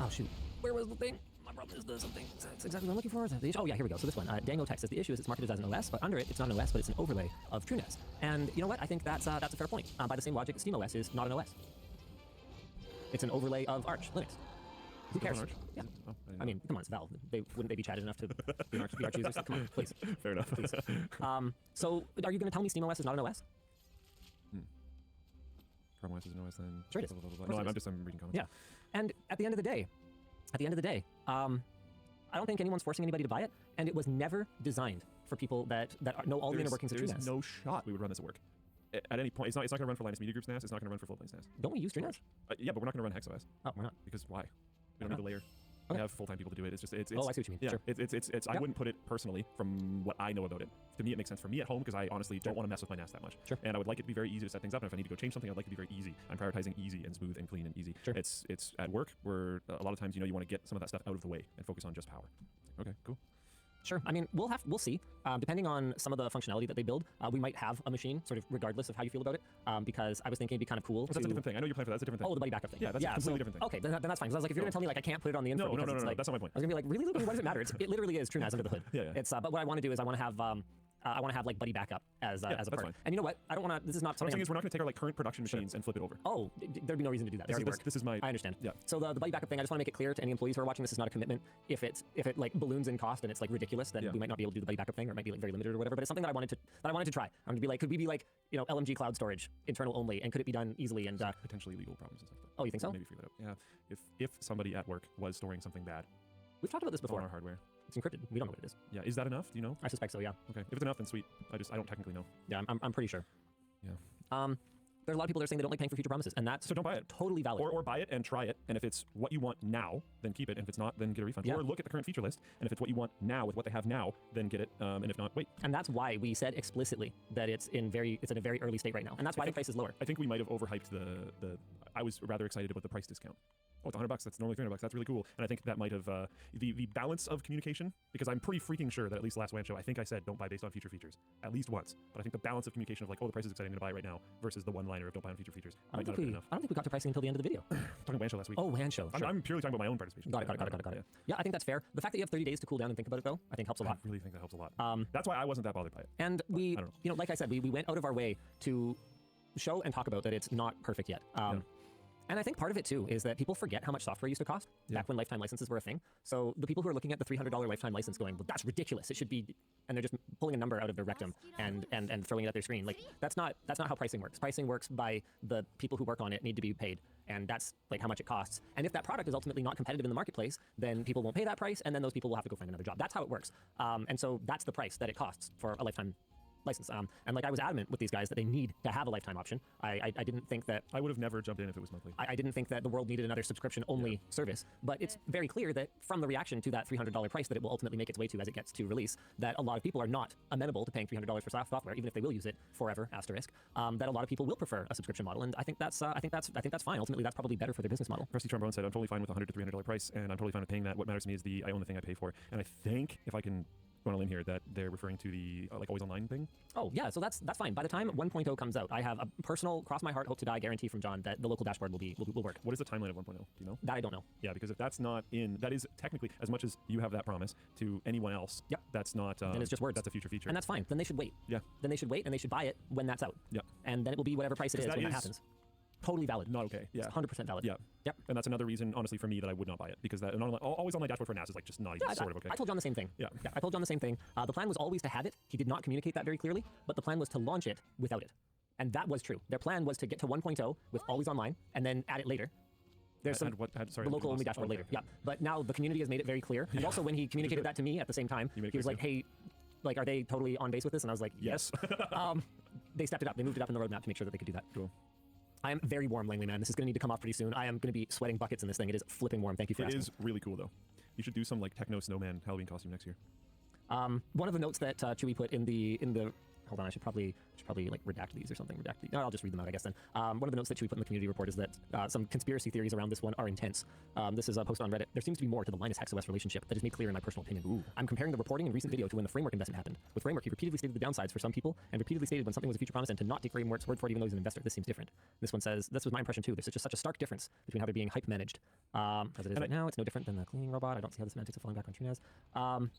shoot. Where was the thing? My problem is the something. That's exactly what I'm looking for. Oh, yeah, here we go. So this one, Dango Tech says the issue is it's marketed as an OS, but under it, it's not an OS, but it's an overlay of TrueNAS. And you know what? I think that's a fair point. By the same logic, SteamOS is not an OS. It's an overlay of Arch Linux. Who cares? Yeah. Oh, I mean, come on, it's Valve. Wouldn't they be chatted enough to be Arch users? Come on, please. Fair enough. Please. So are you going to tell me SteamOS is not an OS? Chrome OS is an OS then. Sure it is. No, I'm reading comments. Yeah. And at the end of the day, I don't think anyone's forcing anybody to buy it, and it was never designed for people that know all the inner workings of TrueNAS. There's no shot we would run this at work. At any point, it's not going to run for Linus Media Group's NAS. It's not going to run for Floatplane's NAS. Don't we use TrueNAS? Yeah, but we're not going to run HexOS. Oh, we're not. Because why? We don't need the layer. Okay. We have full-time people to do it. It's just it's oh, I see what you mean. Yeah, Sure. It's I wouldn't put it personally from what I know about it. To me, it makes sense for me at home because I honestly don't want to mess with my NAS that much. Sure. And I would like it to be very easy to set things up. And if I need to go change something, I'd like it to be very easy. I'm prioritizing easy and smooth and clean and easy. Sure. It's at work where a lot of times you want to get some of that stuff out of the way and focus on just power. Okay, cool. Sure. I mean, we'll see. Depending on some of the functionality that they build, we might have a machine, sort of regardless of how you feel about it. Because I was thinking it'd be kind of cool. Well, that's a different thing. I know you're playing for that. That's a different thing. Oh, the buddy backup thing. Yeah, that's a completely different thing. Okay, then that's fine. Because I was like, if you're gonna tell me like I can't put it on the info, no, like, that's not my point. I was gonna be like, really, Luke? Why does it matter? It literally is TrueNAS under the hood. Yeah. It's but what I want to do is I want to have like buddy backup as a part. Fine. And you know what? I don't want to. This is not something. What I'm saying is we're not going to take our current production machines and flip it over. Oh, there'd be no reason to do that. They already work. This is my. I understand. Yeah. So the buddy backup thing, I just want to make it clear to any employees who are watching, this is not a commitment. If it like balloons in cost and it's like ridiculous, then we might not be able to do the buddy backup thing, or it might be like very limited or whatever. But it's something that I wanted to try. I'm going to be like, could we be like LMG cloud storage internal only, and could it be done easily and potentially legal problems and stuff. Oh, you think so? Maybe figure that out. Yeah. If somebody at work was storing something bad. We've talked about this before. On our hardware. It's encrypted. We don't know what it is. Yeah, is that enough? Do you know? I suspect so, yeah. Okay, if it's enough, then sweet. I don't technically know. Yeah, I'm pretty sure. Yeah. There's a lot of people that are saying they don't like paying for future promises, and that's so don't buy it. Totally valid. Or buy it and try it, and if it's what you want now, then keep it. And if it's not, then get a refund. Yeah. Or look at the current feature list, and if it's what you want now with what they have now, then get it. And if not, wait. And that's why we said explicitly that it's in a very early state right now, and that's why the price is lower. I think we might have overhyped the. I was rather excited about the price discount. Oh, it's $100. That's normally $300. That's really cool. And I think that might have the balance of communication, because I'm pretty freaking sure that at least last WAN show, I think I said don't buy based on future features at least once. But I think the balance of communication of like, oh, the price is exciting to buy it right now versus the one-liner of don't buy on future features. I don't think we got to pricing until the end of the video. Talking WAN show last week. Oh, WAN show. Sure. I'm purely talking about my own participation. Got it. Yeah, I think that's fair. The fact that you have 30 days to cool down and think about it, though, I think helps a lot. I really think that helps a lot. That's why I wasn't that bothered by it. And we, like I said, we went out of our way to show and talk about that it's not perfect yet. And I think part of it, too, is that people forget how much software used to cost back when lifetime licenses were a thing. So the people who are looking at the $300 lifetime license going, well, that's ridiculous. It should be, and they're just pulling a number out of their rectum and throwing it at their screen. Like, that's not how pricing works. Pricing works by the people who work on it need to be paid. And that's like how much it costs. And if that product is ultimately not competitive in the marketplace, then people won't pay that price, and then those people will have to go find another job. That's how it works. And so that's the price that it costs for a lifetime license. And like I was adamant with these guys that they need to have a lifetime option. I didn't think that... I would have never jumped in if it was monthly. I didn't think that the world needed another subscription-only service. But it's very clear that from the reaction to that $300 price that it will ultimately make its way to as it gets to release, that a lot of people are not amenable to paying $300 for software, even if they will use it forever, asterisk, that a lot of people will prefer a subscription model. And I think that's fine. Ultimately, that's probably better for their business model. Rusty Trombone said, I'm totally fine with the $100 to $300 price, and I'm totally fine with paying that. What matters to me is I own the thing I pay for. And I think, if I can go on a limb here, that they're referring to the like always online thing. Oh yeah, so that's fine. By the time 1.0 comes out, I have a personal cross my heart, hope to die guarantee from John that the local dashboard will work. What is the timeline of 1.0? Do you know? That I don't know. Yeah, because if that's not in, that is technically, as much as you have that promise to anyone else. Yep. That's not. Then it's just words. That's a future feature. And that's fine. Then they should wait. Yeah. Then they should wait, and they should buy it when that's out. Yeah. And then it will be whatever price it is when that happens. Totally valid. Not okay. Yeah. It's 100% valid. Yeah. Yep. And that's another reason, honestly, for me that I would not buy it, because that always on my dashboard for NAS is like just not even sort of okay. I told John the same thing. Yeah. I told John the same thing. The plan was always to have it. He did not communicate that very clearly, but the plan was to launch it without it. And that was true. Their plan was to get to 1.0 with always online and then add it later. There's the local only dashboard later. Yeah. But now the community has made it very clear. And also when he communicated that to me at the same time, he was like, hey, like, are they totally on base with this? And I was like, yes. They stepped it up. They moved it up in the roadmap to make sure that they could do that. Cool. I am very warm, Langley, man. This is going to need to come off pretty soon. I am going to be sweating buckets in this thing. It is flipping warm. Thank you for asking. It is really cool, though. You should do some, like, techno snowman Halloween costume next year. One of the notes that Chewy put in the hold on, I should probably like redact these or something. No, I'll just read them out, I guess then. One of the notes that Chewy put in the community report is that some conspiracy theories around this one are intense. This is a post on Reddit. There seems to be more to the Linus HexOS relationship that is made clear in my personal opinion. Ooh. I'm comparing the reporting in recent video to when the Framework investment happened. With Framework, he repeatedly stated the downsides for some people and repeatedly stated when something was a future promise and to not take Framework's word for it even though he's an investor. This seems different. This one says, this was my impression too. There's just such a stark difference between how they're being hype managed. As it is right now, it's no different than the cleaning robot. I don't see how the semantics of falling back on TrueNAS.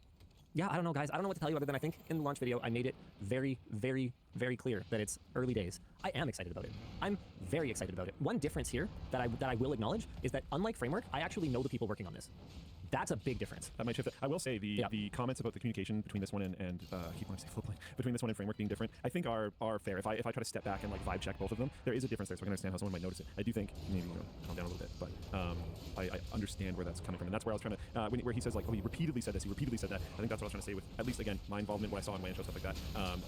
Yeah, I don't know, guys. I don't know what to tell you other than I think in the launch video, I made it very, very, very clear that it's early days. I am excited about it. I'm very excited about it. One difference here that I will acknowledge is that unlike Framework, I actually know the people working on this. That's a big difference. That might shift it. I will say the comments about the communication between this one and I keep wanting to say Flipline, between this one and Framework being different, I think are fair. If I try to step back and like vibe check both of them, there is a difference there, so I can understand how someone might notice it. I do think maybe calm down a little bit, but I understand where that's coming from, and that's where I was trying to where he says like, oh, he repeatedly said this, he repeatedly said that. I think that's what I was trying to say with at least again my involvement, what I saw on WAN show, stuff like that.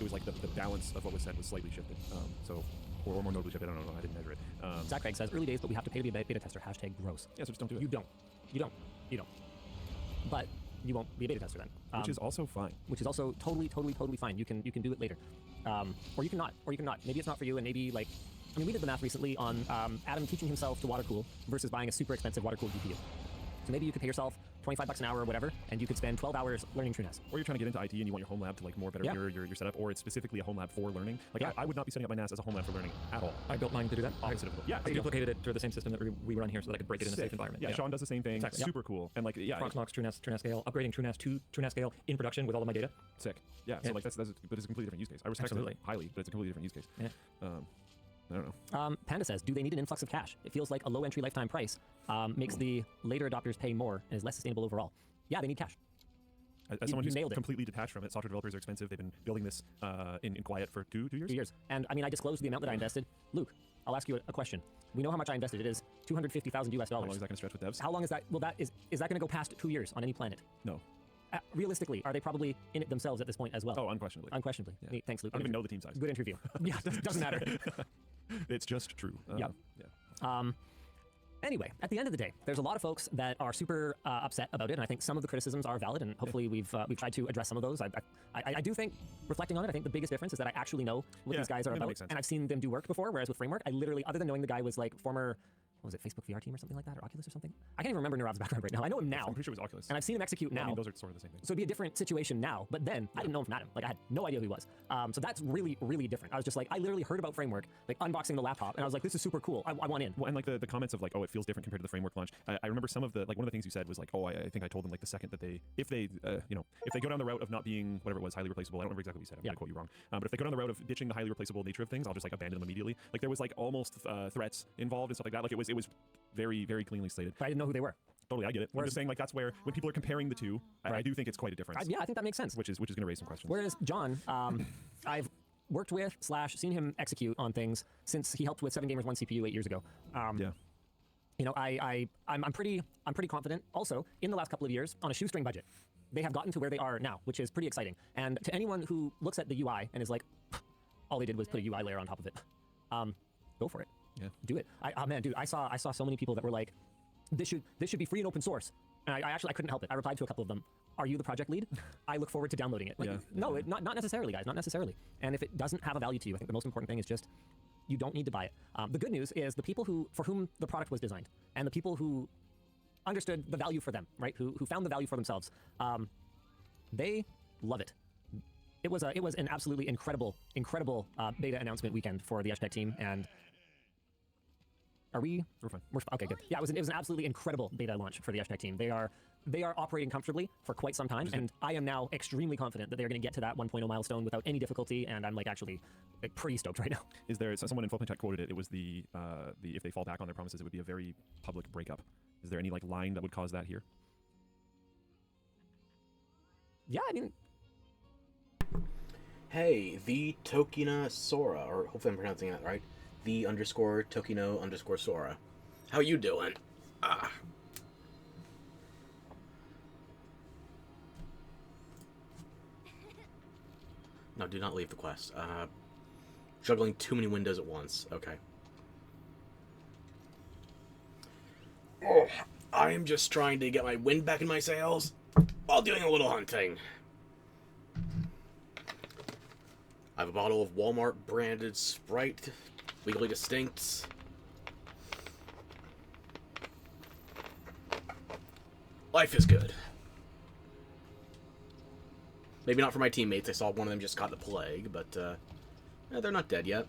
It was like the balance of what was said was slightly shifted. Or more notably shifted. I don't know. I didn't measure it. Zach Craig says early days, but we have to pay to be a beta tester. Hashtag gross. Yeah, so just don't do it. You don't. But you won't be a beta tester then. Which is also fine. Which is also totally fine. You can do it later, or you can not. Maybe it's not for you, and maybe like, I mean, we did the math recently on Adam teaching himself to water cool versus buying a super expensive water cooled GPU. So maybe you could pay yourself $25 an hour or whatever, and you could spend 12 hours learning TrueNAS. Or you're trying to get into IT and you want your home lab to like more better your setup, or it's specifically a home lab for learning. Like I would not be setting up my NAS as a home lab for learning at all. I built mine to do that. Opposite of I duplicated it through the same system that we run here so that I could break it in a safe environment. Yeah, Sean does the same thing. Exactly. Super cool. And like Proxmox, TrueNAS scale, upgrading TrueNAS to TrueNAS scale in production with all of my data. Sick. Yeah. So like that's but it's a completely different use case. I respect it highly, but it's a completely different use case. Yeah. I don't know. Panda says, do they need an influx of cash? It feels like a low entry lifetime price makes the later adopters pay more and is less sustainable overall. Yeah, they need cash. As someone who's completely detached from it, software developers are expensive. They've been building this in quiet for 2 years? 2 years. And I mean, I disclosed the amount that I invested. Luke, I'll ask you a question. We know how much I invested. It is $250,000 US. How long is that going to stretch with devs? How long is that? Well, is that going to go past 2 years on any planet? No. Realistically, are they probably in it themselves at this point as well? Oh, unquestionably. Unquestionably. Yeah. Thanks, Luke. I don't even know the team size. Good interview. Yeah, doesn't matter. It's just true. Yeah. Anyway, at the end of the day, there's a lot of folks that are super upset about it, and I think some of the criticisms are valid, and hopefully we've tried to address some of those. I do think, reflecting on it, I think the biggest difference is that I actually know what these guys are about, and I've seen them do work before, whereas with Framework, I literally, other than knowing the guy was like former, what was it, Facebook VR team or something like that, or Oculus or something? I can't even remember Nurav's background right now. I know him now. I'm pretty sure it was Oculus. And I've seen him execute now. I mean, those are sort of the same thing. So it'd be a different situation now, but then I didn't know him from Adam. Like, I had no idea who he was. So that's really, really different. I was just like, I literally heard about Framework, like unboxing the laptop, and I was like, this is super cool. I want in. Well, and like the comments of like, oh, it feels different compared to the Framework launch. I remember some of the, like one of the things you said was like, oh, I think I told them like the second that if they go down the route of not being whatever it was, highly replaceable, I don't remember exactly what you said. I'm going to quote you wrong. But if they go down the route of ditching the highly replaceable nature of things, I'll just like abandon them immediately. Like there was like almost threats involved and stuff like that. Like it was very, very cleanly stated. But I didn't know who they were. Totally, I get it. I'm just saying, like, that's where, when people are comparing the two, I do think it's quite a difference. I think that makes sense. Which is going to raise some questions. Whereas John, I've worked with / seen him execute on things since he helped with 7 Gamers 1 CPU 8 years ago. Yeah. You know, I'm pretty confident also in the last couple of years on a shoestring budget. They have gotten to where they are now, which is pretty exciting. And to anyone who looks at the UI and is like, all they did was put a UI layer on top of it, go for it. Yeah. Do it. Man, dude, I saw so many people that were like, this should be free and open source. And I couldn't help it. I replied to a couple of them. Are you the project lead? I look forward to downloading it. Like, yeah. No, not necessarily, guys. Not necessarily. And if it doesn't have a value to you, I think the most important thing is just you don't need to buy it. The good news is the people for whom the product was designed and the people who understood the value for them, right? Who found the value for themselves, they love it. It was an absolutely incredible beta announcement weekend for the Hashtag team, and we're fine. Okay, good. Yeah, it was an absolutely incredible beta launch for the Hashtag team. They are operating comfortably for quite some time, and I am now extremely confident that they're going to get to that 1.0 milestone without any difficulty, and I'm like actually pretty stoked right now. Is there someone in Flipline Chat quoted it? It was the if they fall back on their promises, it would be a very public breakup. Is there any like line that would cause that here? Yeah, I mean. Hey, the Tokina Sora, or hopefully I'm pronouncing that right. The _ Tokino _ Sora. How you doing? No, do not leave the quest. Juggling too many windows at once. Okay. Oh, I am just trying to get my wind back in my sails while doing a little hunting. I have a bottle of Walmart branded Sprite, legally distinct. Life is good. Maybe not for my teammates. I saw one of them just caught the plague, but they're not dead yet.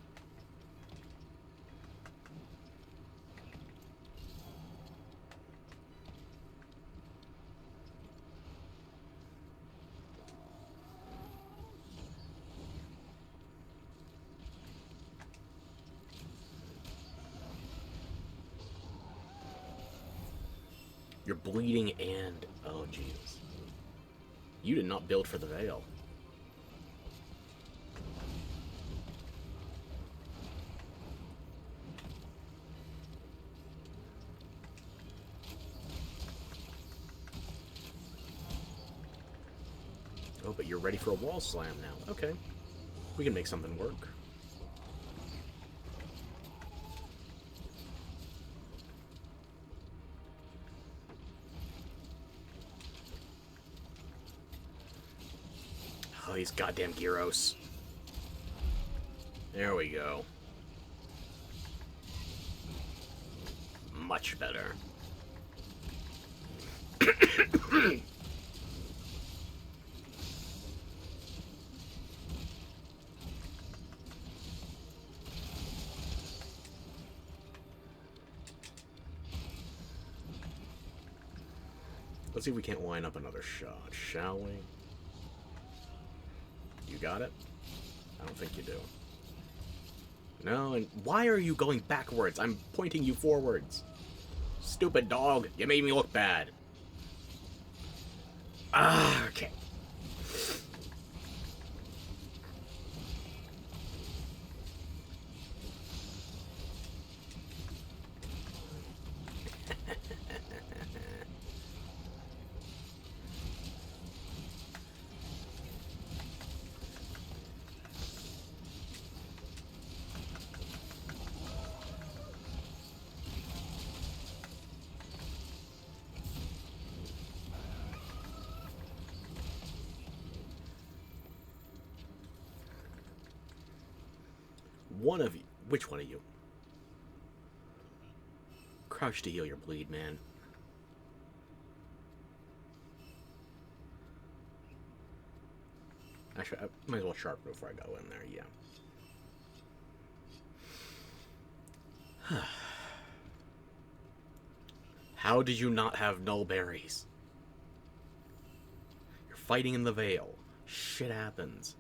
You're bleeding and... Oh, Jesus. You did not build for the Veil. Oh, but you're ready for a wall slam now. Okay. We can make something work. Oh, these goddamn Gyros. There we go. Much better. Let's see if we can't line up another shot, shall we? You got it? I don't think you do. No, and why are you going backwards? I'm pointing you forwards. Stupid dog, you made me look bad. Ah, okay. One of you. Which one of you? Crouch to heal your bleed, man. Actually, I might as well sharpen before I go in there, yeah. How did you not have null berries? You're fighting in the Veil. Shit happens.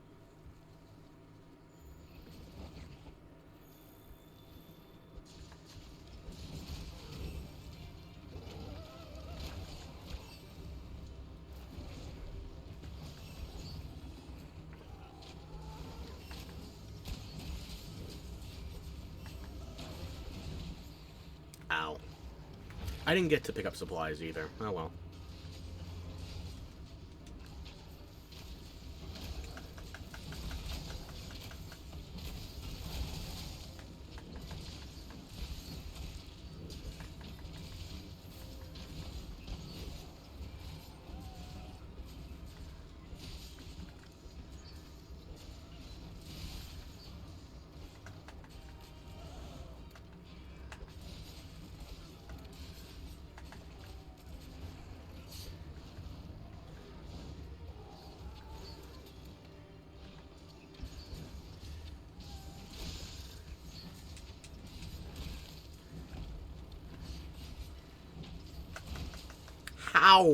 Ow. I didn't get to pick up supplies either. Oh well. How?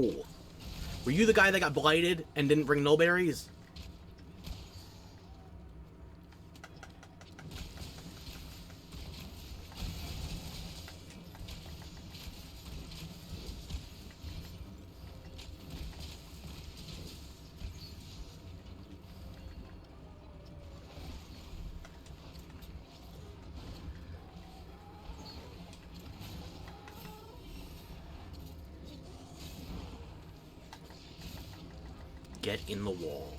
Were you the guy that got blighted and didn't bring nullberries? Get in the wall.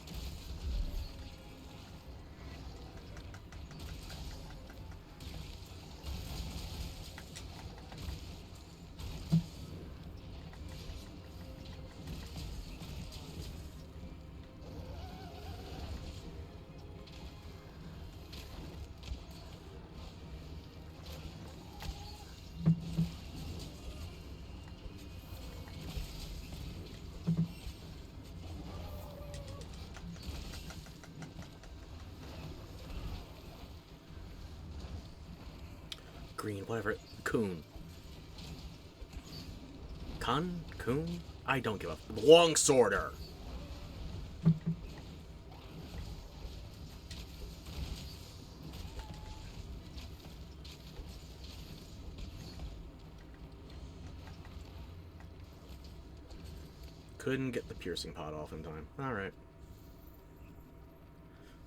Green, whatever. Coon. Coon? I don't give a... Longsworder! couldn't get the piercing pod off in time. Alright.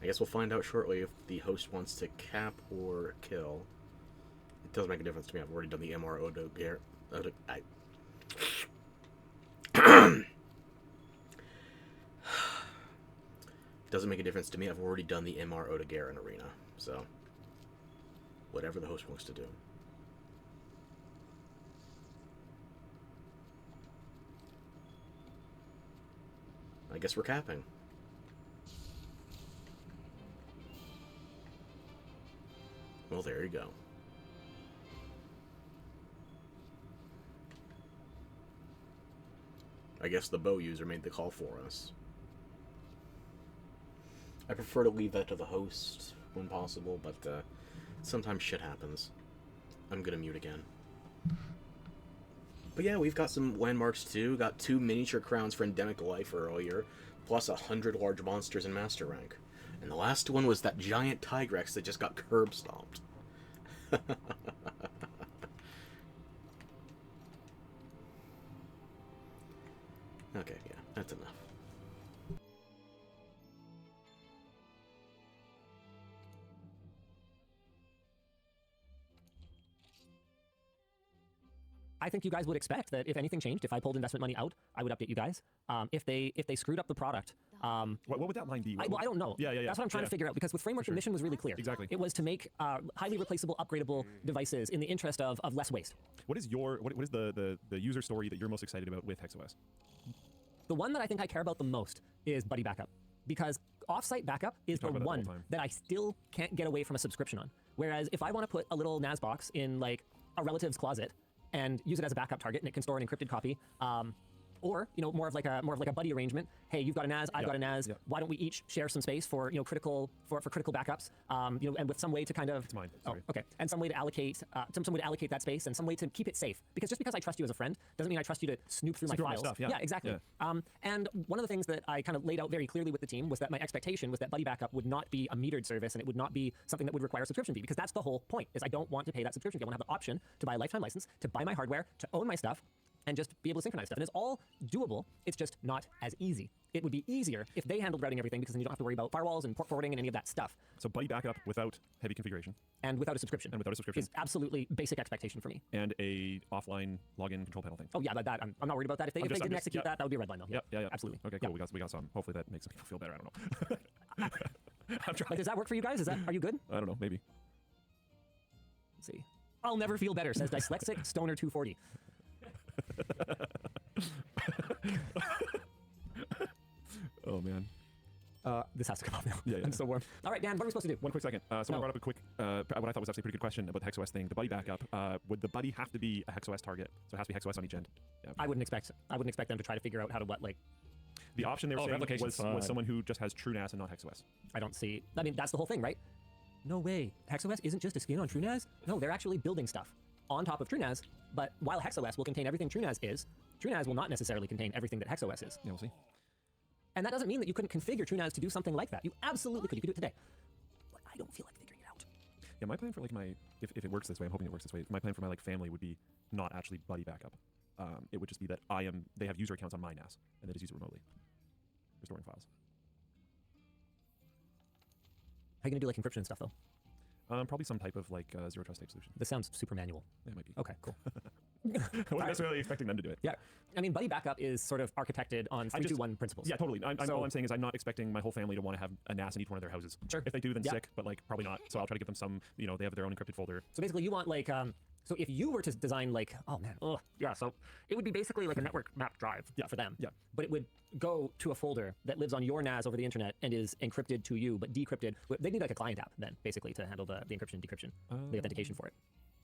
I guess we'll find out shortly if the host wants to cap or kill. It doesn't make a difference to me. I've already done the MRO to Garrett. Doesn't make a difference to me. I've already done the MRO to Garen Arena. So, whatever the host wants to do. I guess we're capping. Well, there you go. I guess the bow user made the call for us. I prefer to leave that to the host when possible, but sometimes shit happens. I'm gonna mute again. But yeah, we've got some landmarks too. Got 2 miniature crowns for endemic life earlier, plus 100 large monsters in master rank. And the last one was that giant Tigrex that just got curb stomped. Okay, yeah, that's enough. I think you guys would expect that if anything changed, if I pulled investment money out, I would update you guys. If they screwed up the product, what would that line be? I don't know. Yeah. That's what I'm trying to figure out, because with Framework, the mission was really clear. Exactly. It was to make highly replaceable, upgradable devices in the interest of less waste. What is the user story that you're most excited about with HexOS? The one that I think I care about the most is Buddy Backup, because offsite backup is the one that I still can't get away from a subscription on. Whereas if I want to put a little NAS box in like a relative's closet and use it as a backup target, and it can store an encrypted copy, or more of like a buddy arrangement. Hey, you've got a NAS, I've got a NAS. Why don't we each share some space for critical backups? And with some way to kind of okay, and some way to allocate some way to allocate that space, and some way to keep it safe. Because just because I trust you as a friend doesn't mean I trust you to snoop through my files. Stuff, yeah, exactly. Yeah. And one of the things that I kind of laid out very clearly with the team was that my expectation was that Buddy Backup would not be a metered service, and it would not be something that would require a subscription fee, because that's the whole point. Is I don't want to pay that subscription fee. I want to have the option to buy a lifetime license, to buy my hardware, to own my stuff, and just be able to synchronize stuff. And it's all doable. It's just not as easy. It would be easier if they handled routing everything, because then you don't have to worry about firewalls and port forwarding and any of that stuff. So Buddy Backup without heavy configuration. And without a subscription. Is absolutely basic expectation for me. And a offline login control panel thing. Oh yeah, I'm not worried about that. If they didn't execute that, that would be a red line though. Yeah. Absolutely. Okay, cool. We got some. Hopefully that makes some people feel better. I don't know. I'm trying. Like, does that work for you guys? Are you good? I don't know. Maybe. Let's see. I'll never feel better, says Dyslexic Stoner 240. Oh man. This has to come off now. Yeah. I'm so warm. All right, Dan, what are we supposed to do? One quick second. Someone brought up a quick, what I thought was actually a pretty good question about the HexOS thing. The Buddy Backup. Would the Buddy have to be a HexOS target? So it has to be HexOS on each end. Yeah. I wouldn't expect them to try to figure out how to The option they were saying was someone who just has TrueNAS and not HexOS. I don't see. I mean, that's the whole thing, right? No way. HexOS isn't just a skin on TrueNAS. No, they're actually building stuff on top of TrueNAS. But while HexOS will contain everything TrueNAS is, TrueNAS will not necessarily contain everything that HexOS is. Yeah, we'll see. And that doesn't mean that you couldn't configure TrueNAS to do something like that. You absolutely could. You could do it today. But I don't feel like figuring it out. Yeah, my plan for if it works this way, I'm hoping it works this way. My plan for my family would be not actually Buddy Backup. It would just be that they have user accounts on my NAS, and they just use it remotely for storing files. How are you gonna do like encryption and stuff though? Probably some type of zero trust type solution. This sounds super manual. It might be. Okay, cool. I wasn't necessarily expecting them to do it. Yeah. I mean, Buddy Backup is sort of architected on 3-2-1 principles. Yeah, totally. All I'm saying is I'm not expecting my whole family to want to have a NAS in each one of their houses. Sure. If they do, then sick, but probably not. So I'll try to give them some, they have their own encrypted folder. So basically you want so if you were to design so it would be basically like a network map drive for them. Yeah. But it would go to a folder that lives on your NAS over the internet and is encrypted to you, but decrypted. They need like a client app then, basically, to handle the encryption, decryption, the authentication for it.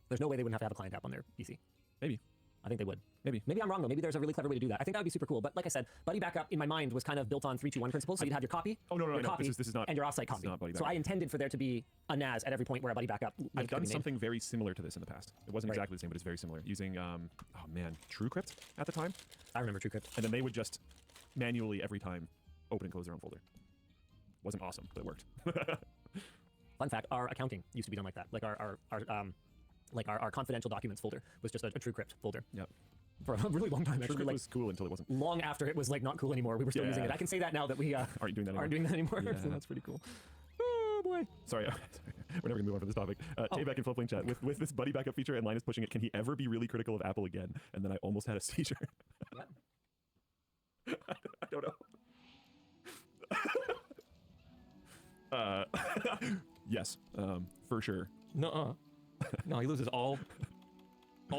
There's no way they wouldn't have to have a client app on their PC. Maybe. I think they would. Maybe I'm wrong though. Maybe there's a really clever way to do that. I think that would be super cool. But like I said, Buddy Backup in my mind was kind of built on 3-2-1 principles. So you'd have your copy. Oh no. Copy, this is not. And your offsite copy. Not Buddy so Backup. I intended for there to be a NAS at every point where a Buddy Backup. I've done something very similar to this in the past. It wasn't exactly the same, but it's very similar. Using TrueCrypt at the time. I remember TrueCrypt. And then they would just manually every time open and close their own folder. Wasn't awesome, but it worked. Fun fact: our accounting used to be done like that. Like our confidential documents folder was just a TrueCrypt folder. Yep. for a really long time. Actually, TrueCrypt like was cool until it wasn't. long after it was like not cool anymore. We were still using it. I can say that now that we aren't doing that anymore. Yeah. So that's pretty cool. Oh boy. Sorry, we're never gonna move on from this topic. Tayback in Floatplane chat. With this buddy backup feature and Linus pushing it, can he ever be really critical of Apple again? And then I almost had a seizure. I don't know. Yes, for sure. No, he loses all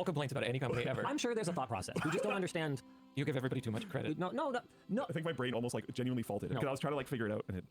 complaints about any company ever. I'm sure there's a thought process. We just don't understand. You give everybody too much credit. No. I think my brain almost like genuinely faulted because I was trying to like figure it out, and it.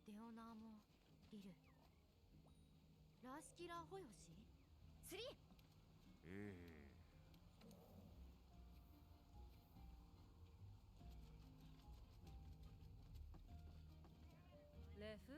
デオナーもリルラスキラホヨシ3レフ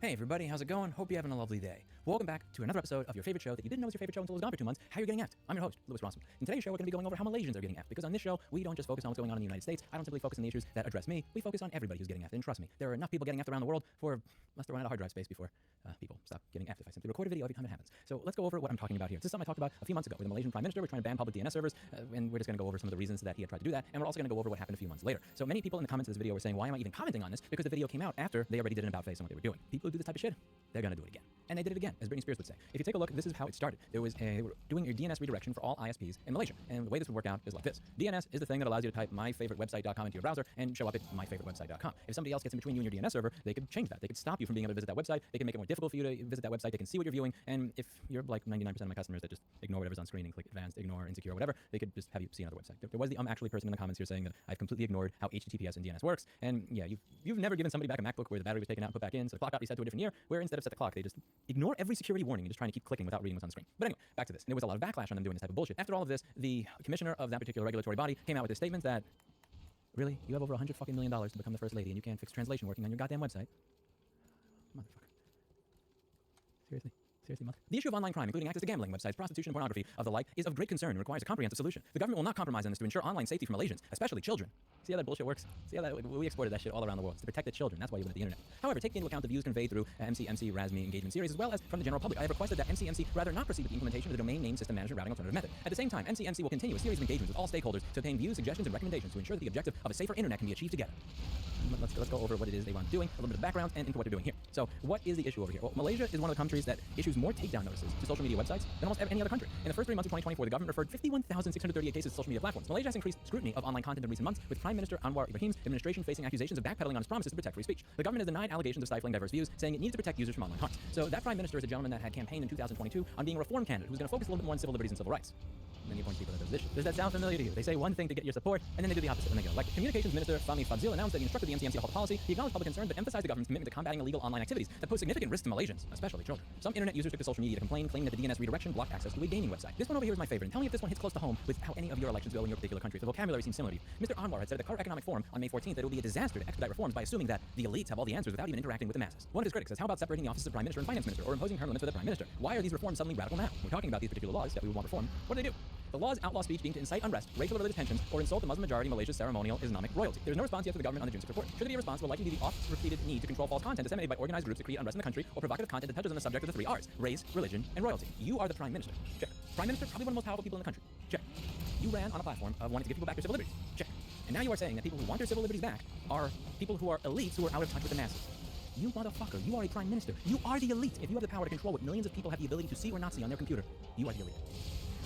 Hey everybody, how's it going? Hope you're having a lovely day. Welcome back to another episode of your favorite show that you didn't know was your favorite show until it was gone for 2 months, How You're Getting Effed. I'm your host, Louis Rossman. In today's show, we're going to be going over how Malaysians are getting effed, because on this show, we don't just focus on what's going on in the United States. I don't simply focus on the issues that address me. We focus on everybody who's getting effed, and trust me, there are enough people getting effed around the world for us to run out of hard drive space before people stop getting effed if I simply record a video every time it happens. So let's go over what I'm talking about here. This is something I talked about a few months ago with the Malaysian Prime Minister. We're trying to ban public DNS servers, and we're just going to go over some of the reasons that he had tried to do that, and we're also going to go over what happened a few months later. So many people in the comments of this video were saying, why am I even commenting on this? Because the video came out after they already did an about face on what they were doing. People who do this type of shit, they're going to do it again. And they did it again, as Britney Spears would say. If you take a look, this is how it started. They were doing your DNS redirection for all ISPs in Malaysia. And the way this would work out is like this. DNS is the thing that allows you to type myfavoritewebsite.com into your browser and show up at myfavoritewebsite.com. If somebody else gets in between you and your DNS server, they could change that. They could stop you from being able to visit that website. They can make it more difficult for you to visit that website. They can see what you're viewing. And if you're like 99% of my customers that just ignore whatever's on screen and click advanced, ignore, insecure, whatever, they could just have you see another website. There was the actually person in the comments here saying that I've completely ignored how HTTPS and DNS works. And yeah, you've never given somebody back a MacBook where the battery was taken out and put back in, so the clock got reset to a different year, where instead of set the clock, they just ignore every security warning and just trying to keep clicking without reading what's on the screen. But anyway, back to this. And there was a lot of backlash on them doing this type of bullshit. After all of this, the commissioner of that particular regulatory body came out with a statement that, really, you have over $100 fucking million to become the first lady and you can't fix translation working on your goddamn website? Motherfucker. Seriously? Seriously, mother? The issue of online crime, including access to gambling websites, prostitution, and pornography of the like, is of great concern and requires a comprehensive solution. The government will not compromise on this to ensure online safety for Malaysians, especially children. See how that bullshit works? See how that we exported that shit all around the world. It's to protect the children. That's why you went to the internet. However, taking into account the views conveyed through MCMC RASME engagement series, as well as from the general public, I have requested that MCMC rather not proceed with the implementation of the domain name system management routing alternative method. At the same time, MCMC will continue a series of engagements with all stakeholders to obtain views, suggestions, and recommendations to ensure that the objective of a safer internet can be achieved together. Let's go over what it is they want doing, a little bit of background, and into what they're doing here. So, what is the issue over here? Well, Malaysia is one of the countries that issues more takedown notices to social media websites than almost any other country. In the first 3 months of 2024, the government referred 51,638 cases to social media platforms. Malaysia has increased scrutiny of online content in recent months, with Prime Minister Anwar Ibrahim's administration facing accusations of backpedaling on its promises to protect free speech. The government has denied allegations of stifling diverse views, saying it needs to protect users from online harms. So, that Prime Minister is a gentleman that had campaigned in 2022 on being a reform candidate who's going to focus a little bit more on civil liberties and civil rights. Then you point to people that does this shit. Does that sound familiar to you? They say one thing to get your support, and then they do the opposite when they go. Like Communications Minister Fahmi Fadzil announced that he instructed the MCMC to halt the policy. He acknowledged public concerns, but emphasized the government's commitment to combating illegal online activities that pose significant risk to Malaysians, especially children. Some internet users took to social media to complain, claiming that the DNS redirection blocked access to a gaming website. This one over here is my favorite, and tell me if this one hits close to home with how any of your elections go in your particular country. The vocabulary seems similar to you. Mr. Anwar had said at the Qatar Economic Forum on May 14th that it would be a disaster to expedite reforms by assuming that the elites have all the answers without even interacting with the masses. One of his critics says, how about separating the offices of Prime Minister and Finance Minister, or imposing term limits for the Prime Minister? Why are these reforms suddenly radical now? We're talking about these particular laws that we want reform. What do they do? The laws outlaw speech deemed to incite unrest, racial or religious tensions, or insult the Muslim majority Malaysia's ceremonial Islamic royalty. There is no response yet from the government on the June 6th report. Should there be a response, will likely be the oft-repeated need to control false content disseminated by organized groups to create unrest in the country, or provocative content that touches on the subject of the 3 R's: race, religion, and royalty. You are the Prime Minister. Check. Prime Minister, probably one of the most powerful people in the country. Check. You ran on a platform of wanting to give people back their civil liberties. Check. And now you are saying that people who want their civil liberties back are people who are elites who are out of touch with the masses. You motherfucker, you are a Prime Minister. You are the elite. If you have the power to control what millions of people have the ability to see or not see on their computer, you are the elite.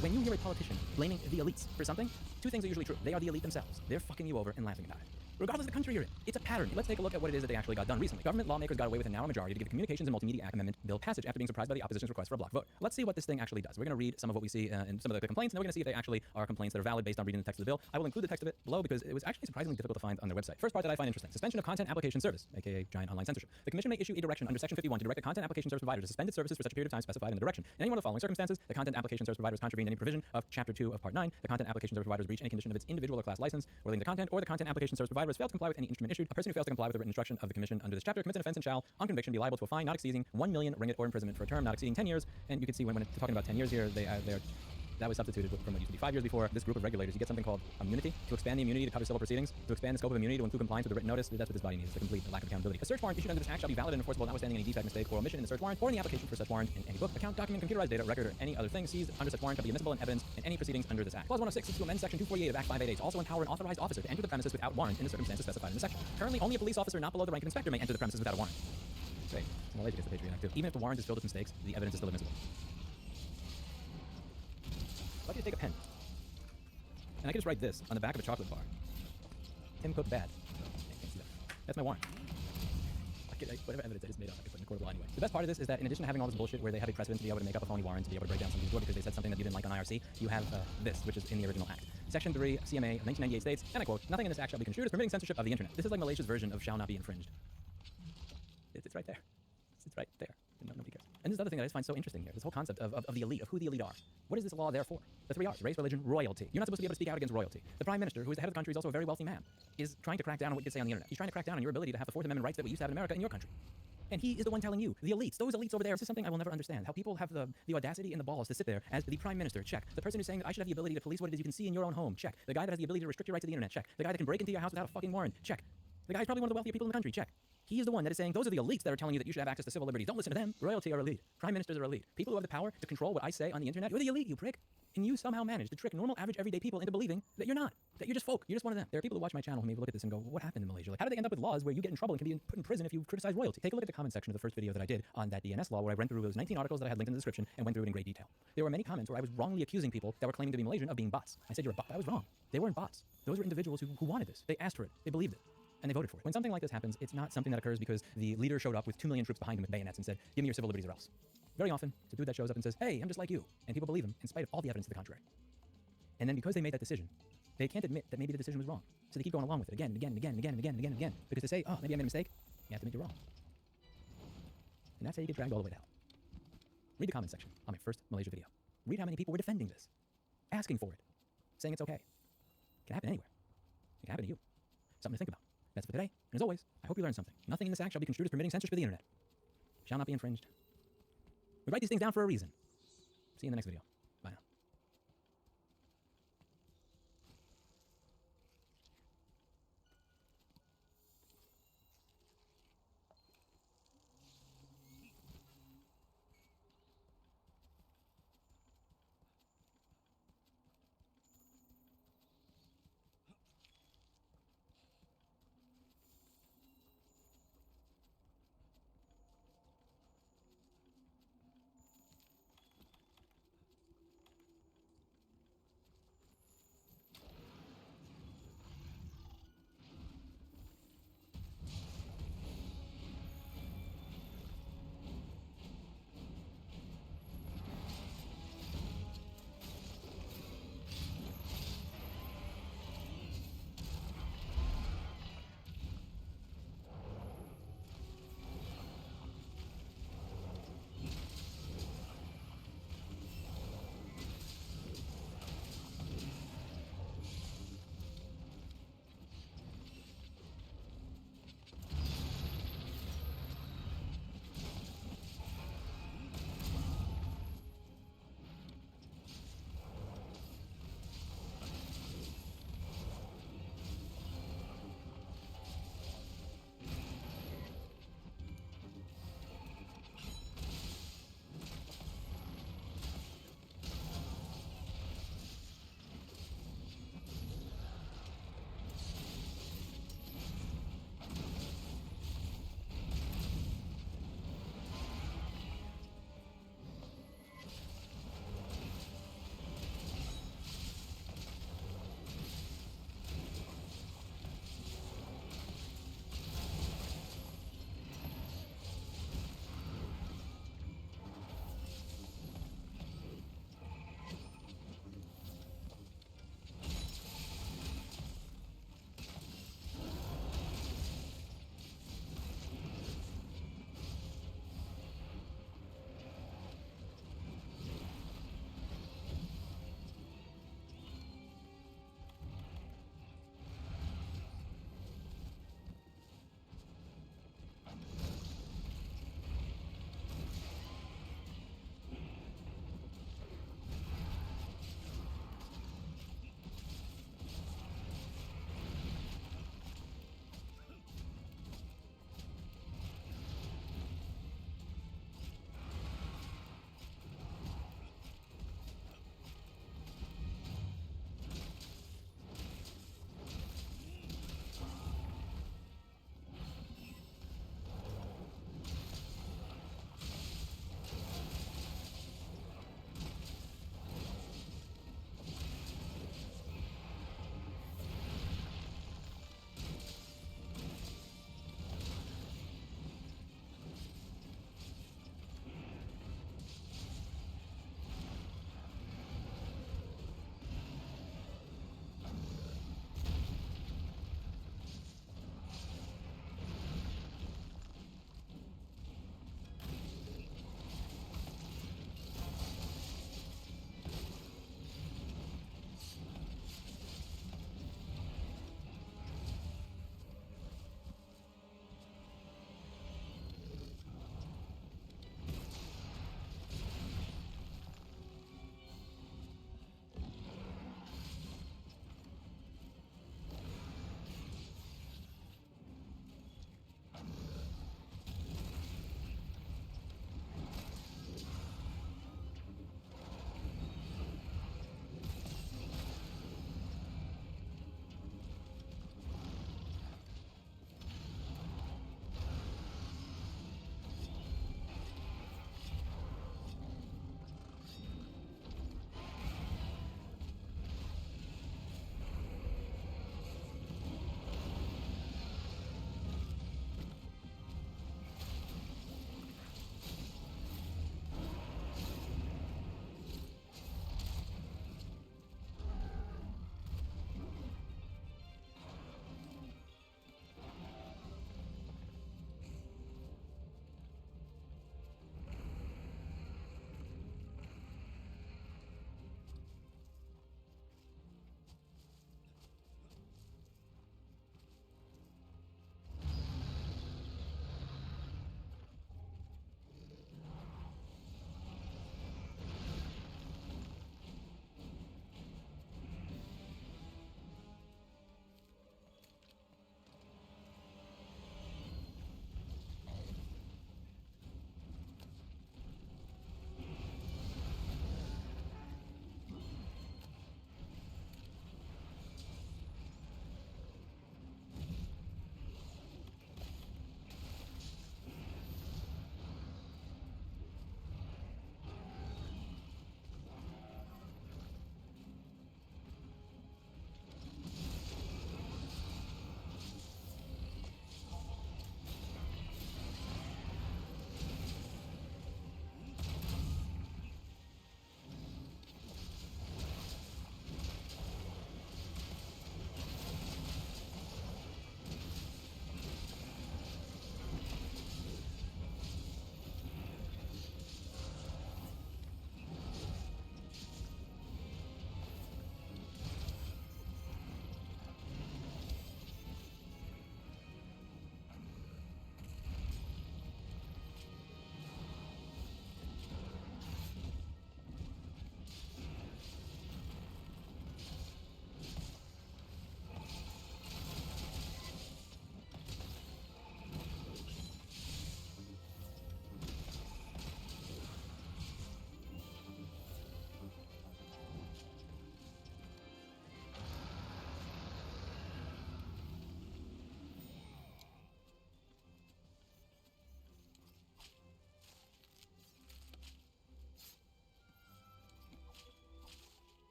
When you hear a politician blaming the elites for something, 2 things are usually true. They are the elite themselves. They're fucking you over and laughing about it. Regardless of the country you're in, it's a pattern. Let's take a look at what it is that they actually got done recently. Government lawmakers got away with a narrow majority to give the Communications and Multimedia Act Amendment bill passage after being surprised by the opposition's request for a block vote. Let's see what this thing actually does. We're going to read some of what we see in some of the complaints, and then we're going to see if they actually are complaints that are valid based on reading the text of the bill. I will include the text of it below because it was actually surprisingly difficult to find on their website. First part that I find interesting: suspension of content application service, aka giant online censorship. The Commission may issue a direction under Section 51 to direct the content application service provider to suspend its services for such a period of time specified in the direction. In any one of the following circumstances, the content application service provider has contravened any provision of Chapter 2 of Part 9, the content application service provider has breached any condition of its individual or class license relating to content, or the content application service provider has failed to comply with any instrument issued. A person who fails to comply with the written instruction of the Commission under this chapter commits an offense and shall, on conviction, be liable to a fine not exceeding 1 million ringgit or imprisonment for a term not exceeding 10 years. And you can see when it's talking about 10 years here, that was substituted from what used to be 5 years before. This group of regulators, you get something called immunity to expand the immunity to cover civil proceedings, to expand the scope of immunity to include compliance with the written notice. That's what this body needs, the complete lack of accountability. A search warrant issued under this act shall be valid and enforceable notwithstanding any defect, mistake, or omission in the search warrant or in the application for such warrant in any book, account, document, computerized data, record, or any other thing seized under such warrant shall be admissible in evidence in any proceedings under this act. Clause 106 is to amend Section 248 of Act 588 to also empower an authorized officer to enter the premises without warrant in the circumstances specified in the section. Currently, only a police officer not below the rank of inspector may enter the premises without a warrant. Great. Malaysia gets the Patriot Act too. Even if the warrant is filled with mistakes, the evidence is still admissible. Let me take a pen. And I can just write this on the back of a chocolate bar. Tim Cook bad. That's my warrant. Whatever evidence it is made up, I can put in the court of law anyway. The best part of this is that in addition to having all this bullshit where they have a precedent to be able to make up a phony warrant, to be able to break down somebody's door because they said something that you didn't like on IRC, you have this, which is in the original act. Section 3 CMA of 1998 states, and I quote, "Nothing in this act shall be construed as permitting censorship of the internet." This is like Malaysia's version of shall not be infringed. It's right there. It's right there. Nobody cares. And this is the other thing that I just find so interesting here, this whole concept of the elite, of who the elite are. What is this law there for? The 3 R's: race, religion, royalty. You're not supposed to be able to speak out against royalty. The Prime Minister, who is the head of the country, is also a very wealthy man, is trying to crack down on what you can say on the internet. He's trying to crack down on your ability to have the 4th Amendment rights that we used to have in America in your country. And he is the one telling you, the elites, those elites over there. This is something I will never understand. How people have the audacity and the balls to sit there as the prime minister, check. The person who's saying that I should have the ability to police what it is you can see in your own home, check. The guy that has the ability to restrict your right to the internet, check. The guy that can break into your house without a fucking warrant, check. The guy's probably one of the wealthier people in the country, check. He is the one that is saying those are the elites that are telling you that you should have access to civil liberties. Don't listen to them. Royalty are elite. Prime ministers are elite. People who have the power to control what I say on the internet, you're the elite, you prick. And you somehow manage to trick normal, average, everyday people into believing that you're not. That you're just folk. You're just one of them. There are people who watch my channel who maybe look at this and go, what happened in Malaysia? Like, how did they end up with laws where you get in trouble and can be put in prison if you criticize royalty? Take a look at the comment section of the first video that I did on that DNS law where I went through those 19 articles that I had linked in the description and went through it in great detail. There were many comments where I was wrongly accusing people that were claiming to be Malaysian of being bots. I said, you're a bot. I was wrong. They weren't bots. Those were individuals who wanted this. They asked for it. They believed it. And they voted for it. When something like this happens, it's not something that occurs because the leader showed up with 2 million troops behind him with bayonets and said, give me your civil liberties or else. Very often, it's a dude that shows up and says, hey, I'm just like you. And people believe him in spite of all the evidence to the contrary. And then because they made that decision, they can't admit that maybe the decision was wrong. So they keep going along with it again and again and again and again and again and again and again. Because they say, oh, maybe I made a mistake. You have to admit you're wrong. And that's how you get dragged all the way to hell. Read the comment section on my first Malaysia video. Read how many people were defending this, asking for it, saying it's okay. It can happen anywhere. It can happen to you. Something to think about. That's for today. And as always, I hope you learned something. Nothing in this act shall be construed as permitting censorship of the internet. Shall not be infringed. We write these things down for a reason. See you in the next video. Bye now.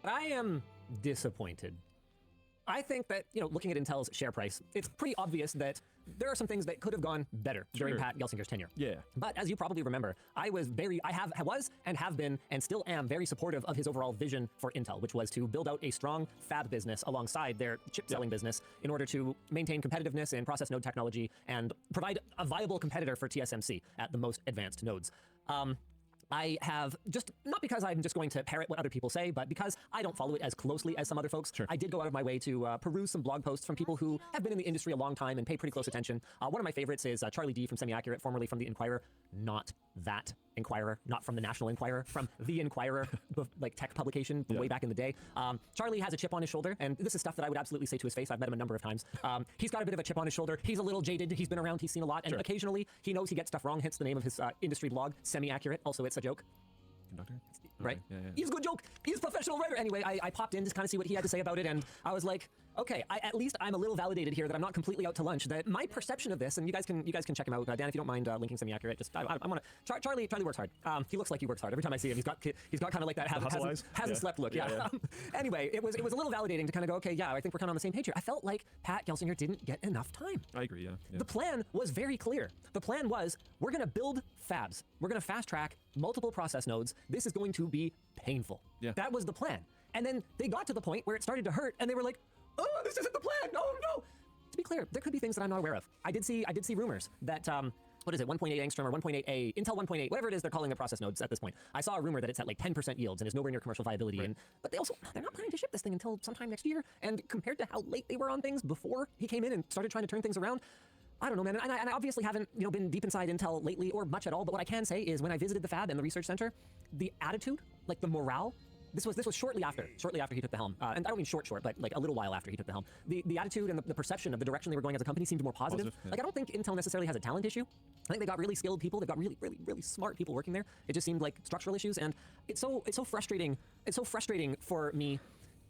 But I am disappointed. I think that, looking at Intel's share price, it's pretty obvious that there are some things that could have gone better during Pat Gelsinger's tenure. Yeah. But as you probably remember, I was and have been and still am very supportive of his overall vision for Intel, which was to build out a strong fab business alongside their chip selling business in order to maintain competitiveness in process node technology and provide a viable competitor for TSMC at the most advanced nodes. I have just, not because I'm just going to parrot what other people say, but because I don't follow it as closely as some other folks. I did go out of my way to peruse some blog posts from people who have been in the industry a long time and pay pretty close attention. One of my favorites is Charlie D from Semi-Accurate, formerly from The Inquirer. Not that Inquirer, not from the National Enquirer, from The Inquirer, like tech publication from way back in the day. Charlie has a chip on his shoulder, and this is stuff that I would absolutely say to his face. I've met him a number of times. He's got a bit of a chip on his shoulder. He's a little jaded. He's been around. He's seen a lot. And occasionally, he knows he gets stuff wrong, hence the name of his industry blog, Semi-Accurate. Also, it's a joke. Conductor? Right? Yeah. He's a good joke. He's a professional writer. Anyway, I popped in to kind of see what he had to say about it, and I was like, okay, at least I'm a little validated here that I'm not completely out to lunch. That my perception of this, and you guys can check him out. Dan, if you don't mind linking Semi-Accurate, just I want to. Charlie works hard. He looks like he works hard. Every time I see him, he's got kind of like that hasn't slept look. Yeah. Anyway, it was a little validating to kind of go, okay, yeah, I think we're kind of on the same page here. I felt like Pat Gelsinger didn't get enough time. I agree. Yeah. The plan was very clear. The plan was we're going to build fabs. We're going to fast track multiple process nodes. This is going to be painful. Yeah. That was the plan. And then they got to the point where it started to hurt, and they were like, oh, this isn't the plan. No. To be clear, there could be things that I'm not aware of. I did see rumors that, 1.8 angstrom or 1.8A, Intel 1.8, whatever it is they're calling their process nodes at this point. I saw a rumor that it's at like 10% yields and is nowhere near commercial viability. Right. But they're not planning to ship this thing until sometime next year. And compared to how late they were on things before he came in and started trying to turn things around, I don't know, man. And I obviously haven't, been deep inside Intel lately or much at all. But what I can say is when I visited the fab and the research center, the attitude, like the morale. This was shortly after he took the helm, and I don't mean short, but like a little while after he took the helm. The attitude and the perception of the direction they were going as a company seemed more positive. Yeah. Like I don't think Intel necessarily has a talent issue. I think they got really skilled people. They've got really, really, really smart people working there. It just seemed like structural issues, and it's so frustrating. It's so frustrating for me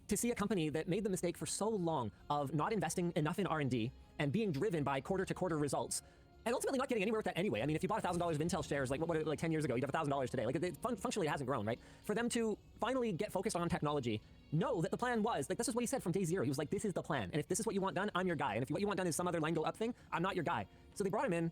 to see a company that made the mistake for so long of not investing enough in R&D and being driven by quarter-to-quarter results. And ultimately not getting anywhere with that anyway. I mean, if you bought $1,000 of Intel shares, like 10 years ago, you'd have $1,000 today. Like, functionally, it hasn't grown, right? For them to finally get focused on technology, know that the plan was, like, this is what he said from day zero. He was like, this is the plan. And if this is what you want done, I'm your guy. And if what you want done is some other line go up thing, I'm not your guy. So they brought him in,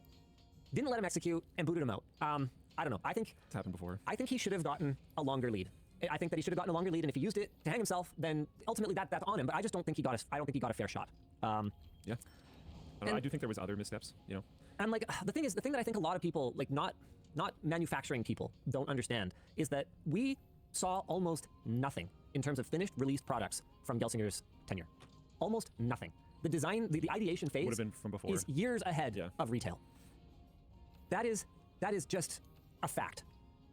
didn't let him execute, and booted him out. I don't know. I think it's happened before. I think he should have gotten a longer lead. I think that he should have gotten a longer lead, and if he used it to hang himself, then ultimately that's on him. But I just don't think he got a fair shot. Yeah. I do think there was other missteps, And like the thing that I think a lot of people, like not manufacturing people, don't understand is that we saw almost nothing in terms of finished released products from Gelsinger's tenure. Almost nothing. The design, the ideation phase would have been from before. Is years ahead of retail. That is just a fact.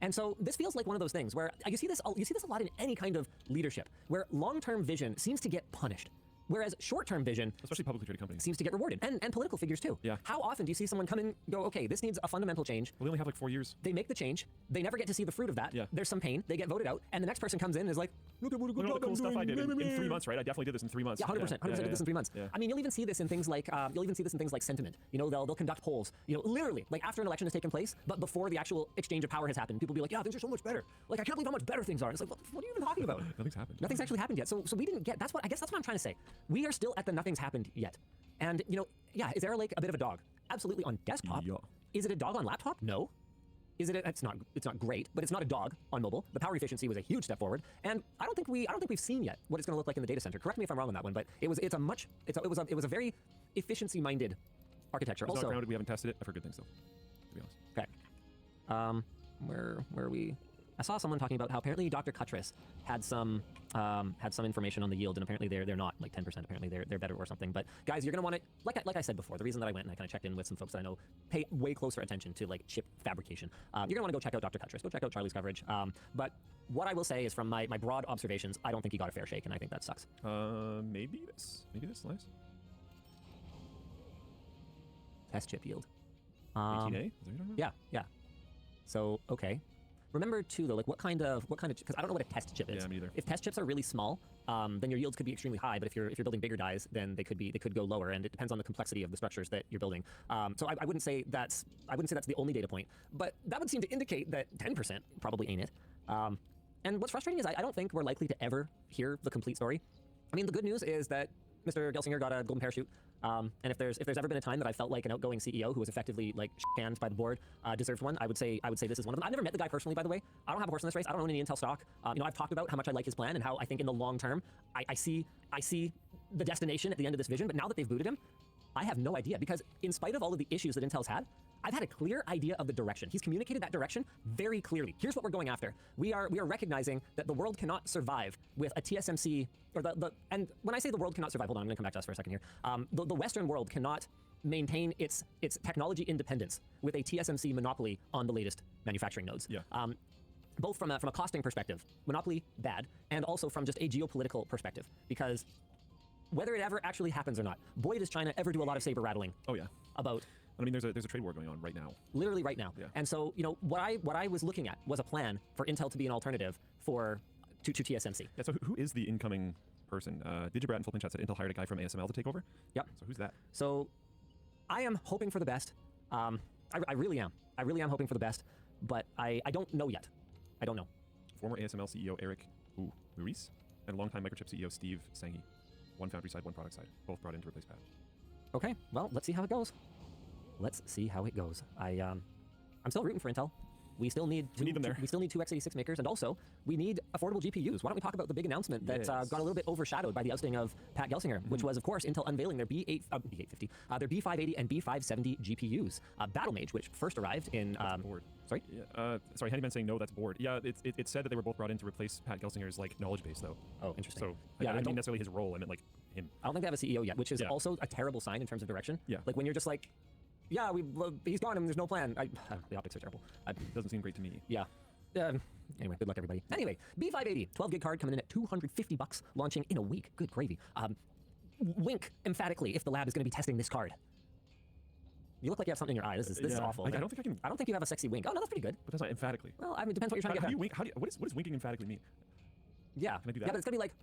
And so this feels like one of those things where you see this a lot in any kind of leadership, where long-term vision seems to get punished. Whereas short-term vision, especially publicly traded companies, seems to get rewarded, and political figures too. Yeah. How often do you see someone come and go, okay, this needs a fundamental change? Well, they only have like 4 years. They make the change. They never get to see the fruit of that. Yeah. There's some pain. They get voted out, and the next person comes in and is like, look at what a good job I'm the cool stuff doing. I did in 3 months, right? I definitely did this in 3 months. Yeah, 100%. 100% did this in 3 months. Yeah. I mean, you'll even see this in things like sentiment. They'll conduct polls. Literally, like after an election has taken place, but before the actual exchange of power has happened, people will be like, yeah, things are so much better. Like I can't believe how much better things are. It's like, what are you even talking about? Nothing's happened. Nothing's actually happened yet. So we didn't get. I guess that's what I'm trying to say. We are still at the nothing's happened yet. And is there like a bit of a dog? Absolutely on desktop. Yeah. Is it a dog on laptop? No. Is it? It's not great, but it's not a dog on mobile. The power efficiency was a huge step forward, and I don't think we've seen yet what it's going to look like in the data center. Correct me if I'm wrong on that one, but it was a very efficiency-minded architecture. It's also, not grounded. We haven't tested it. I've heard good things though, to be honest. Okay. Where are we? I saw someone talking about how apparently Dr. Cuttress had some information on the yield, and apparently they're not like 10%. Apparently they're better or something. But guys, you're gonna want to like I said before. The reason that I went and I kind of checked in with some folks that I know pay way closer attention to like chip fabrication. You're gonna want to go check out Dr. Cuttress. Go check out Charlie's coverage. But what I will say is from my broad observations, I don't think he got a fair shake, and I think that sucks. Maybe this slice. Test chip yield. 18A? Is that what you're talking about? Yeah. So okay. Remember too though, like what kind of because I don't know what a test chip is. Yeah, me either. If test chips are really small, then your yields could be extremely high. But if you're building bigger dies, then they could go lower, and it depends on the complexity of the structures that you're building. So I wouldn't say that's the only data point, but that would seem to indicate that 10% probably ain't it. And what's frustrating is I don't think we're likely to ever hear the complete story. I mean, the good news is that Mr. Gelsinger got a golden parachute. And if there's ever been a time that I felt like an outgoing CEO who was effectively like canned by the board deserved one, I would say this is one of them. I've never met the guy personally, by the way. I don't have a horse in this race. I don't own any Intel stock. I've talked about how much I like his plan and how I think in the long term I see the destination at the end of this vision. But now that they've booted him, I have no idea, because in spite of all of the issues that Intel's had, I've had a clear idea of the direction. He's communicated that direction very clearly. Here's what we're going after. We are recognizing that the world cannot survive with a TSMC, and when I say the world cannot survive, hold on, I'm gonna come back to us for a second here. The Western world cannot maintain its technology independence with a TSMC monopoly on the latest manufacturing nodes. Yeah. Both from a costing perspective, monopoly bad, and also from just a geopolitical perspective, because whether it ever actually happens or not, boy does China ever do a lot of saber rattling. Oh yeah. About. I mean, there's a trade war going on right now. Literally right now. Yeah. And so, what I was looking at was a plan for Intel to be an alternative to TSMC. Yeah. So who is the incoming person? Digibrat and Fullpin Chat said Intel hired a guy from ASML to take over. Yep. So who's that? So, I am hoping for the best. I really am. I really am hoping for the best, but I don't know yet. I don't know. Former ASML CEO Eric Ruiz and longtime Microchip CEO Steve Sanghi. One foundry side, one product side. Both brought in to replace Pat. Okay, well, let's see how it goes. Let's see how it goes. I'm still rooting for Intel. We still need them there. We still need two x86 makers, and also we need affordable GPUs. Why don't we talk about the big announcement that got a little bit overshadowed by the ousting of Pat Gelsinger, which was, of course, Intel unveiling their B850, their B580 and B570 GPUs. Battlemage, which first arrived in. Board. Sorry. Yeah. Sorry, Handyman saying no. That's bored. Yeah. It said that they were both brought in to replace Pat Gelsinger's knowledge base though. Oh, interesting. So yeah, I didn't mean necessarily his role. I meant like him. I don't think they have a CEO yet, which is also a terrible sign in terms of direction. Yeah. Like when you're just like, yeah, he's gone and there's no plan. The optics are terrible. Doesn't seem great to me. Yeah. Anyway, good luck, everybody. Anyway, B580, 12 gig card coming in at $250, launching in a week. Good gravy. Wink emphatically if the lab is going to be testing this card. You look like you have something in your eye. This is awful. I don't think I can. I don't think you have a sexy wink. Oh no, that's pretty good. But that's not emphatically. Well, I mean, it depends what you're trying to get. How do you wink? What does winking emphatically mean? Yeah. Can I do that? Yeah, but it's gonna be like.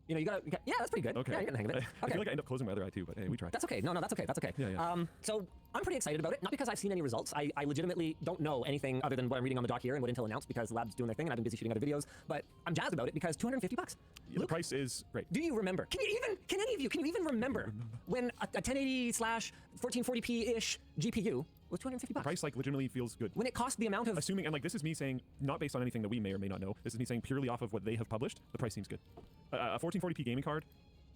You gotta. Yeah, that's pretty good. Okay. Yeah, you're getting the hang of it. I feel like I end up closing my other eye too, but hey, we tried. That's okay. No, that's okay. That's okay. Yeah. So I'm pretty excited about it. Not because I've seen any results. I legitimately don't know anything other than what I'm reading on the doc here and what Intel announced, because the lab's doing their thing and I've been busy shooting other videos. But I'm jazzed about it because $250. Yeah, the price is great. Do you remember? Can any of you remember when a 1080/1440p-ish GPU was $250? The price legitimately feels good. When it cost the amount of assuming, and this is me saying not based on anything that we may or may not know. This is me saying purely off of what they have published. The price seems good. A 1440p gaming card,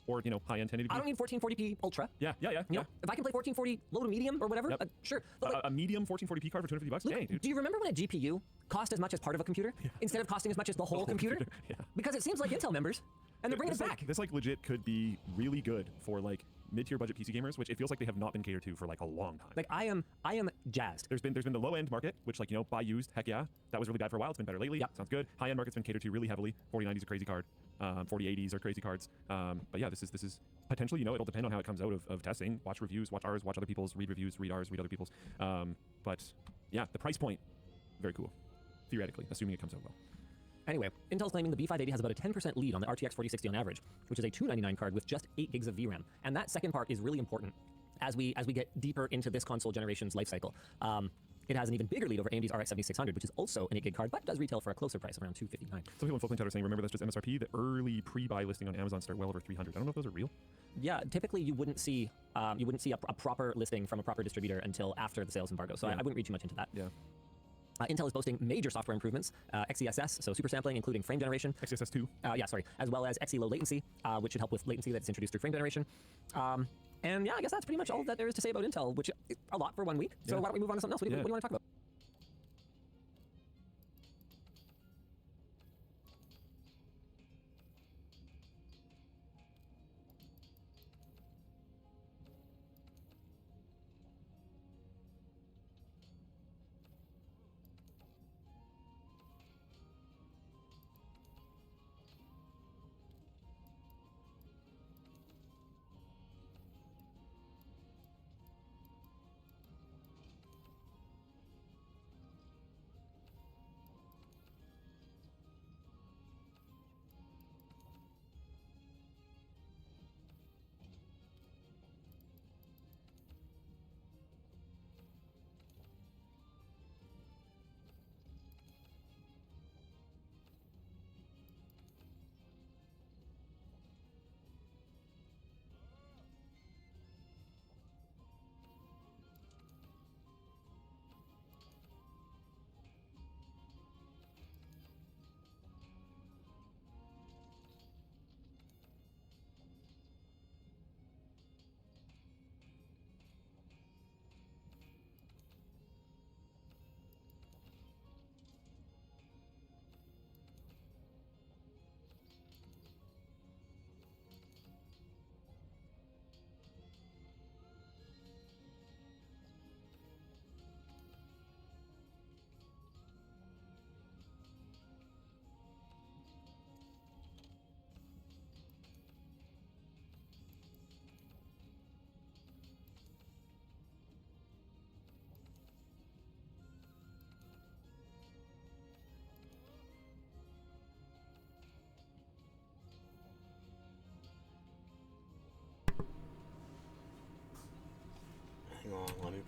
or high-end 1080p. I don't need 1440p Ultra. Yeah. If I can play 1440 low to medium or whatever, sure. But a medium 1440p card for $250. Dang, dude. Do you remember when a GPU cost as much as part of a computer instead of costing as much as the whole computer? Yeah. Because it seems like Intel members, and they're bringing it back. This legit could be really good for mid-tier budget PC gamers, which it feels like they have not been catered to for a long time. I am jazzed. There's been the low-end market, which buy used, heck yeah, that was really bad for a while. It's been better lately. Yep. Sounds good. High-end market's been catered to really heavily. 4090s a crazy card. 4080s are crazy cards. But yeah, this is potentially, it'll depend on how it comes out of testing. Watch reviews, watch ours, watch other people's, read reviews, read ours, read other people's. But yeah, the price point, very cool. Theoretically, assuming it comes out well. Anyway, Intel's claiming the B580 has about a 10% lead on the RTX 4060 on average, which is a $299 card with just 8 gigs of VRAM. And that second part is really important as we get deeper into this console generation's life cycle. It has an even bigger lead over AMD's RX 7600, which is also an 8 gig card, but does retail for a closer price of around $259. Some people in Full Chat are saying, remember that's just MSRP. The early pre-buy listing on Amazon start well over $300. I don't know if those are real. Yeah, typically you wouldn't see a proper listing from a proper distributor until after the sales embargo. So I wouldn't read too much into that. Yeah. Intel is boasting major software improvements, XeSS, so super sampling, including frame generation. XeSS 2. As well as Xe low latency, which should help with latency that's introduced through frame generation. And yeah, I guess that's pretty much all that there is to say about Intel, which is a lot for 1 week. So why don't we move on to something else? What do you want to talk about?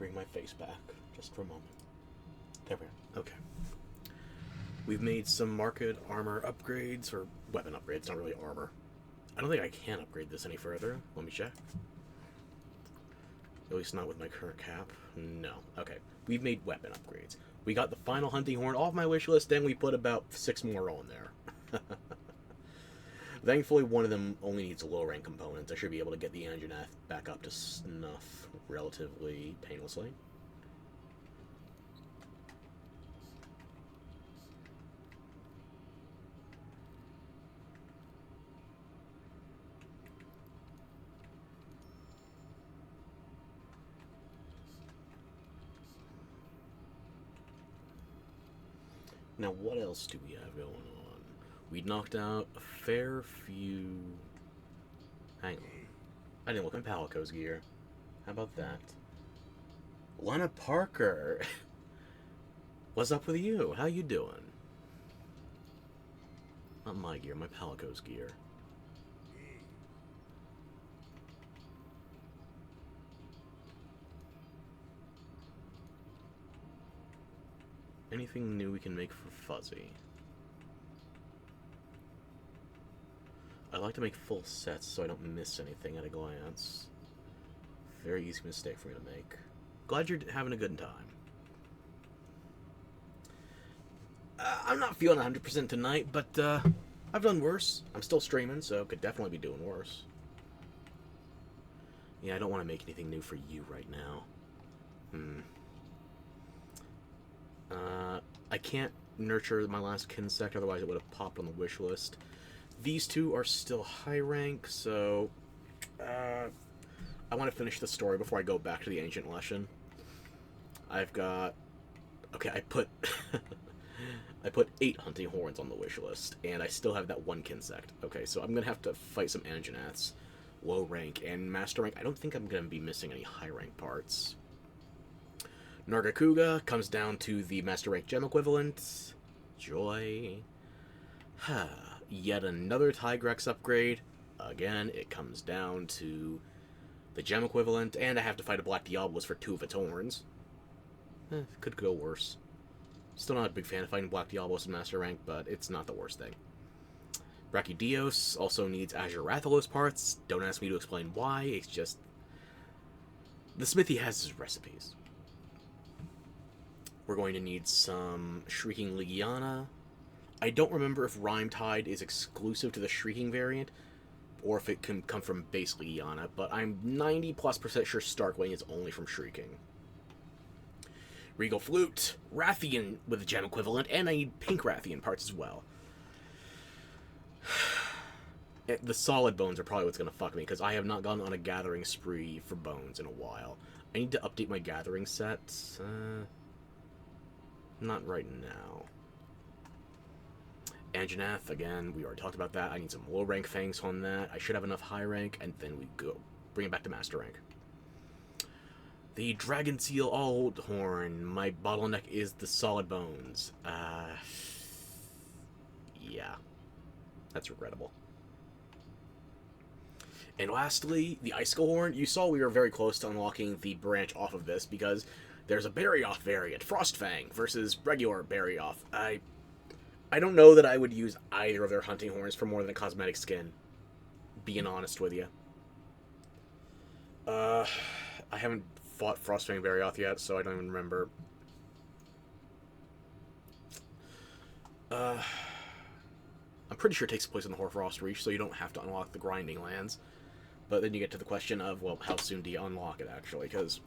bring my face back just for a moment. There we are. Okay. We've made some market armor upgrades, or weapon upgrades, not really armor. I don't think I can upgrade this any further. Let me check. At least not with my current cap. No. Okay. We've made weapon upgrades. We got the final hunting horn off my wish list, then we put about 6 more on there. Thankfully, one of them only needs low rank components. I should be able to get the Anjanath back up to snuff relatively painlessly. Now, what else do we have going on? We knocked out a fair few... Hang on. I didn't look at Palico's gear. How about that? Lana Parker! What's up with you? How you doing? Not my gear, my Palico's gear. Anything new we can make for Fuzzy? I like to make full sets so I don't miss anything at a glance. Very easy mistake for me to make. Glad you're having a good time. I'm not feeling 100% tonight, but I've done worse. I'm still streaming, so could definitely be doing worse. Yeah, I don't want to make anything new for you right now. I can't nurture my last Kinsect, otherwise it would have popped on the wish list. These two are still high rank, so I want to finish the story before I go back to the Ancient Lesson. I've got... Okay, I put... I put 8 hunting horns on the wish list, and I still have that 1 Kinsect. Okay, so I'm going to have to fight some Anjanaths, low rank, and master rank. I don't think I'm going to be missing any high rank parts. Nargacuga comes down to the master rank gem equivalent. Joy. Yet another Tigrex upgrade. Again, it comes down to the gem equivalent, and I have to fight a Black Diabolus for 2 of its horns. Could go worse. Still not a big fan of fighting Black Diabolus in master rank, but it's not the worst thing. Brachydios also needs Azure Rathalos parts. Don't ask me to explain why, it's just... the smithy has his recipes. We're going to need some Shrieking Legiana. I don't remember if Rhymetide is exclusive to the Shrieking variant, or if it can come from base Legiana, but I'm 90+% sure Starkwing is only from Shrieking. Regal Flute, Rathian with a gem equivalent, and I need pink Rathian parts as well. The solid bones are probably what's going to fuck me, because I have not gone on a gathering spree for bones in a while. I need to update my gathering sets. Not right now. Anjanath, again, we already talked about that. I need some low rank fangs on that. I should have enough high rank, and then we go. Bring it back to master rank. The Dragon Seal Aldhorn. My bottleneck is the solid bones. Yeah. That's regrettable. And lastly, the Icicle Horn. You saw we were very close to unlocking the branch off of this, because there's a Barioth variant, Frostfang, versus regular Barioth. I don't know that I would use either of their hunting horns for more than a cosmetic skin, being honest with you. I haven't fought Frostfang Barioth yet, so I don't even remember. I'm pretty sure it takes place in the Hoarfrost Reach, so you don't have to unlock the Grinding Lands. But then you get to the question of, well, how soon do you unlock it, actually? Because...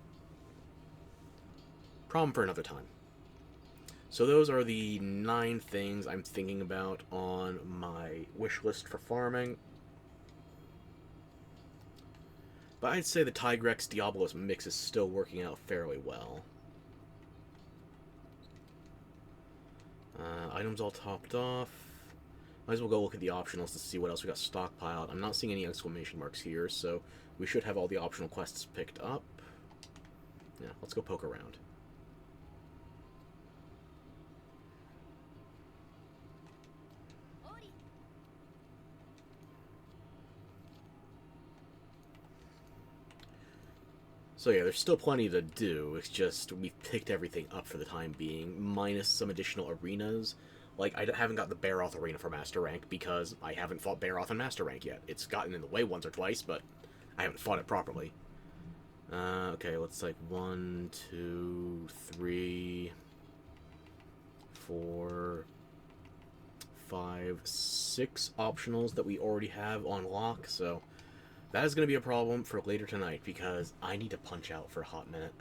problem for another time. So those are the 9 things I'm thinking about on my wish list for farming. But I'd say the Tigrex Diabolus mix is still working out fairly well. Items all topped off. Might as well go look at the optionals to see what else we got stockpiled. I'm not seeing any exclamation marks here, so we should have all the optional quests picked up. Yeah, let's go poke around. So yeah, there's still plenty to do. It's just we've picked everything up for the time being, minus some additional arenas. Like, I haven't got the Baroth arena for Master Rank because I haven't fought Baroth in Master Rank yet. It's gotten in the way once or twice, but I haven't fought it properly. Okay, let's like 1, 2, 3, 4, 5, 6 optionals that we already have on lock, so that is going to be a problem for later tonight because I need to punch out for a hot minute.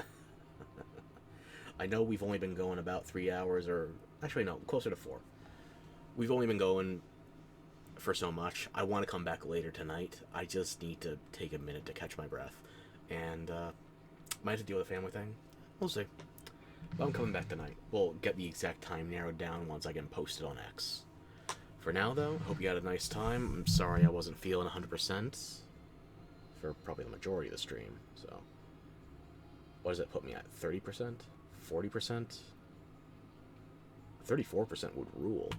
I know we've only been going about 3 hours, or actually no, closer to 4. We've only been going for so much. I want to come back later tonight. I just need to take a minute to catch my breath. And might have to deal with a family thing. We'll see. But I'm coming back tonight. We'll get the exact time narrowed down once I can post it on X. For now, though, hope you had a nice time. I'm sorry I wasn't feeling 100% for probably the majority of the stream. So, what does that put me at? 30%? 40%? 34% would rule.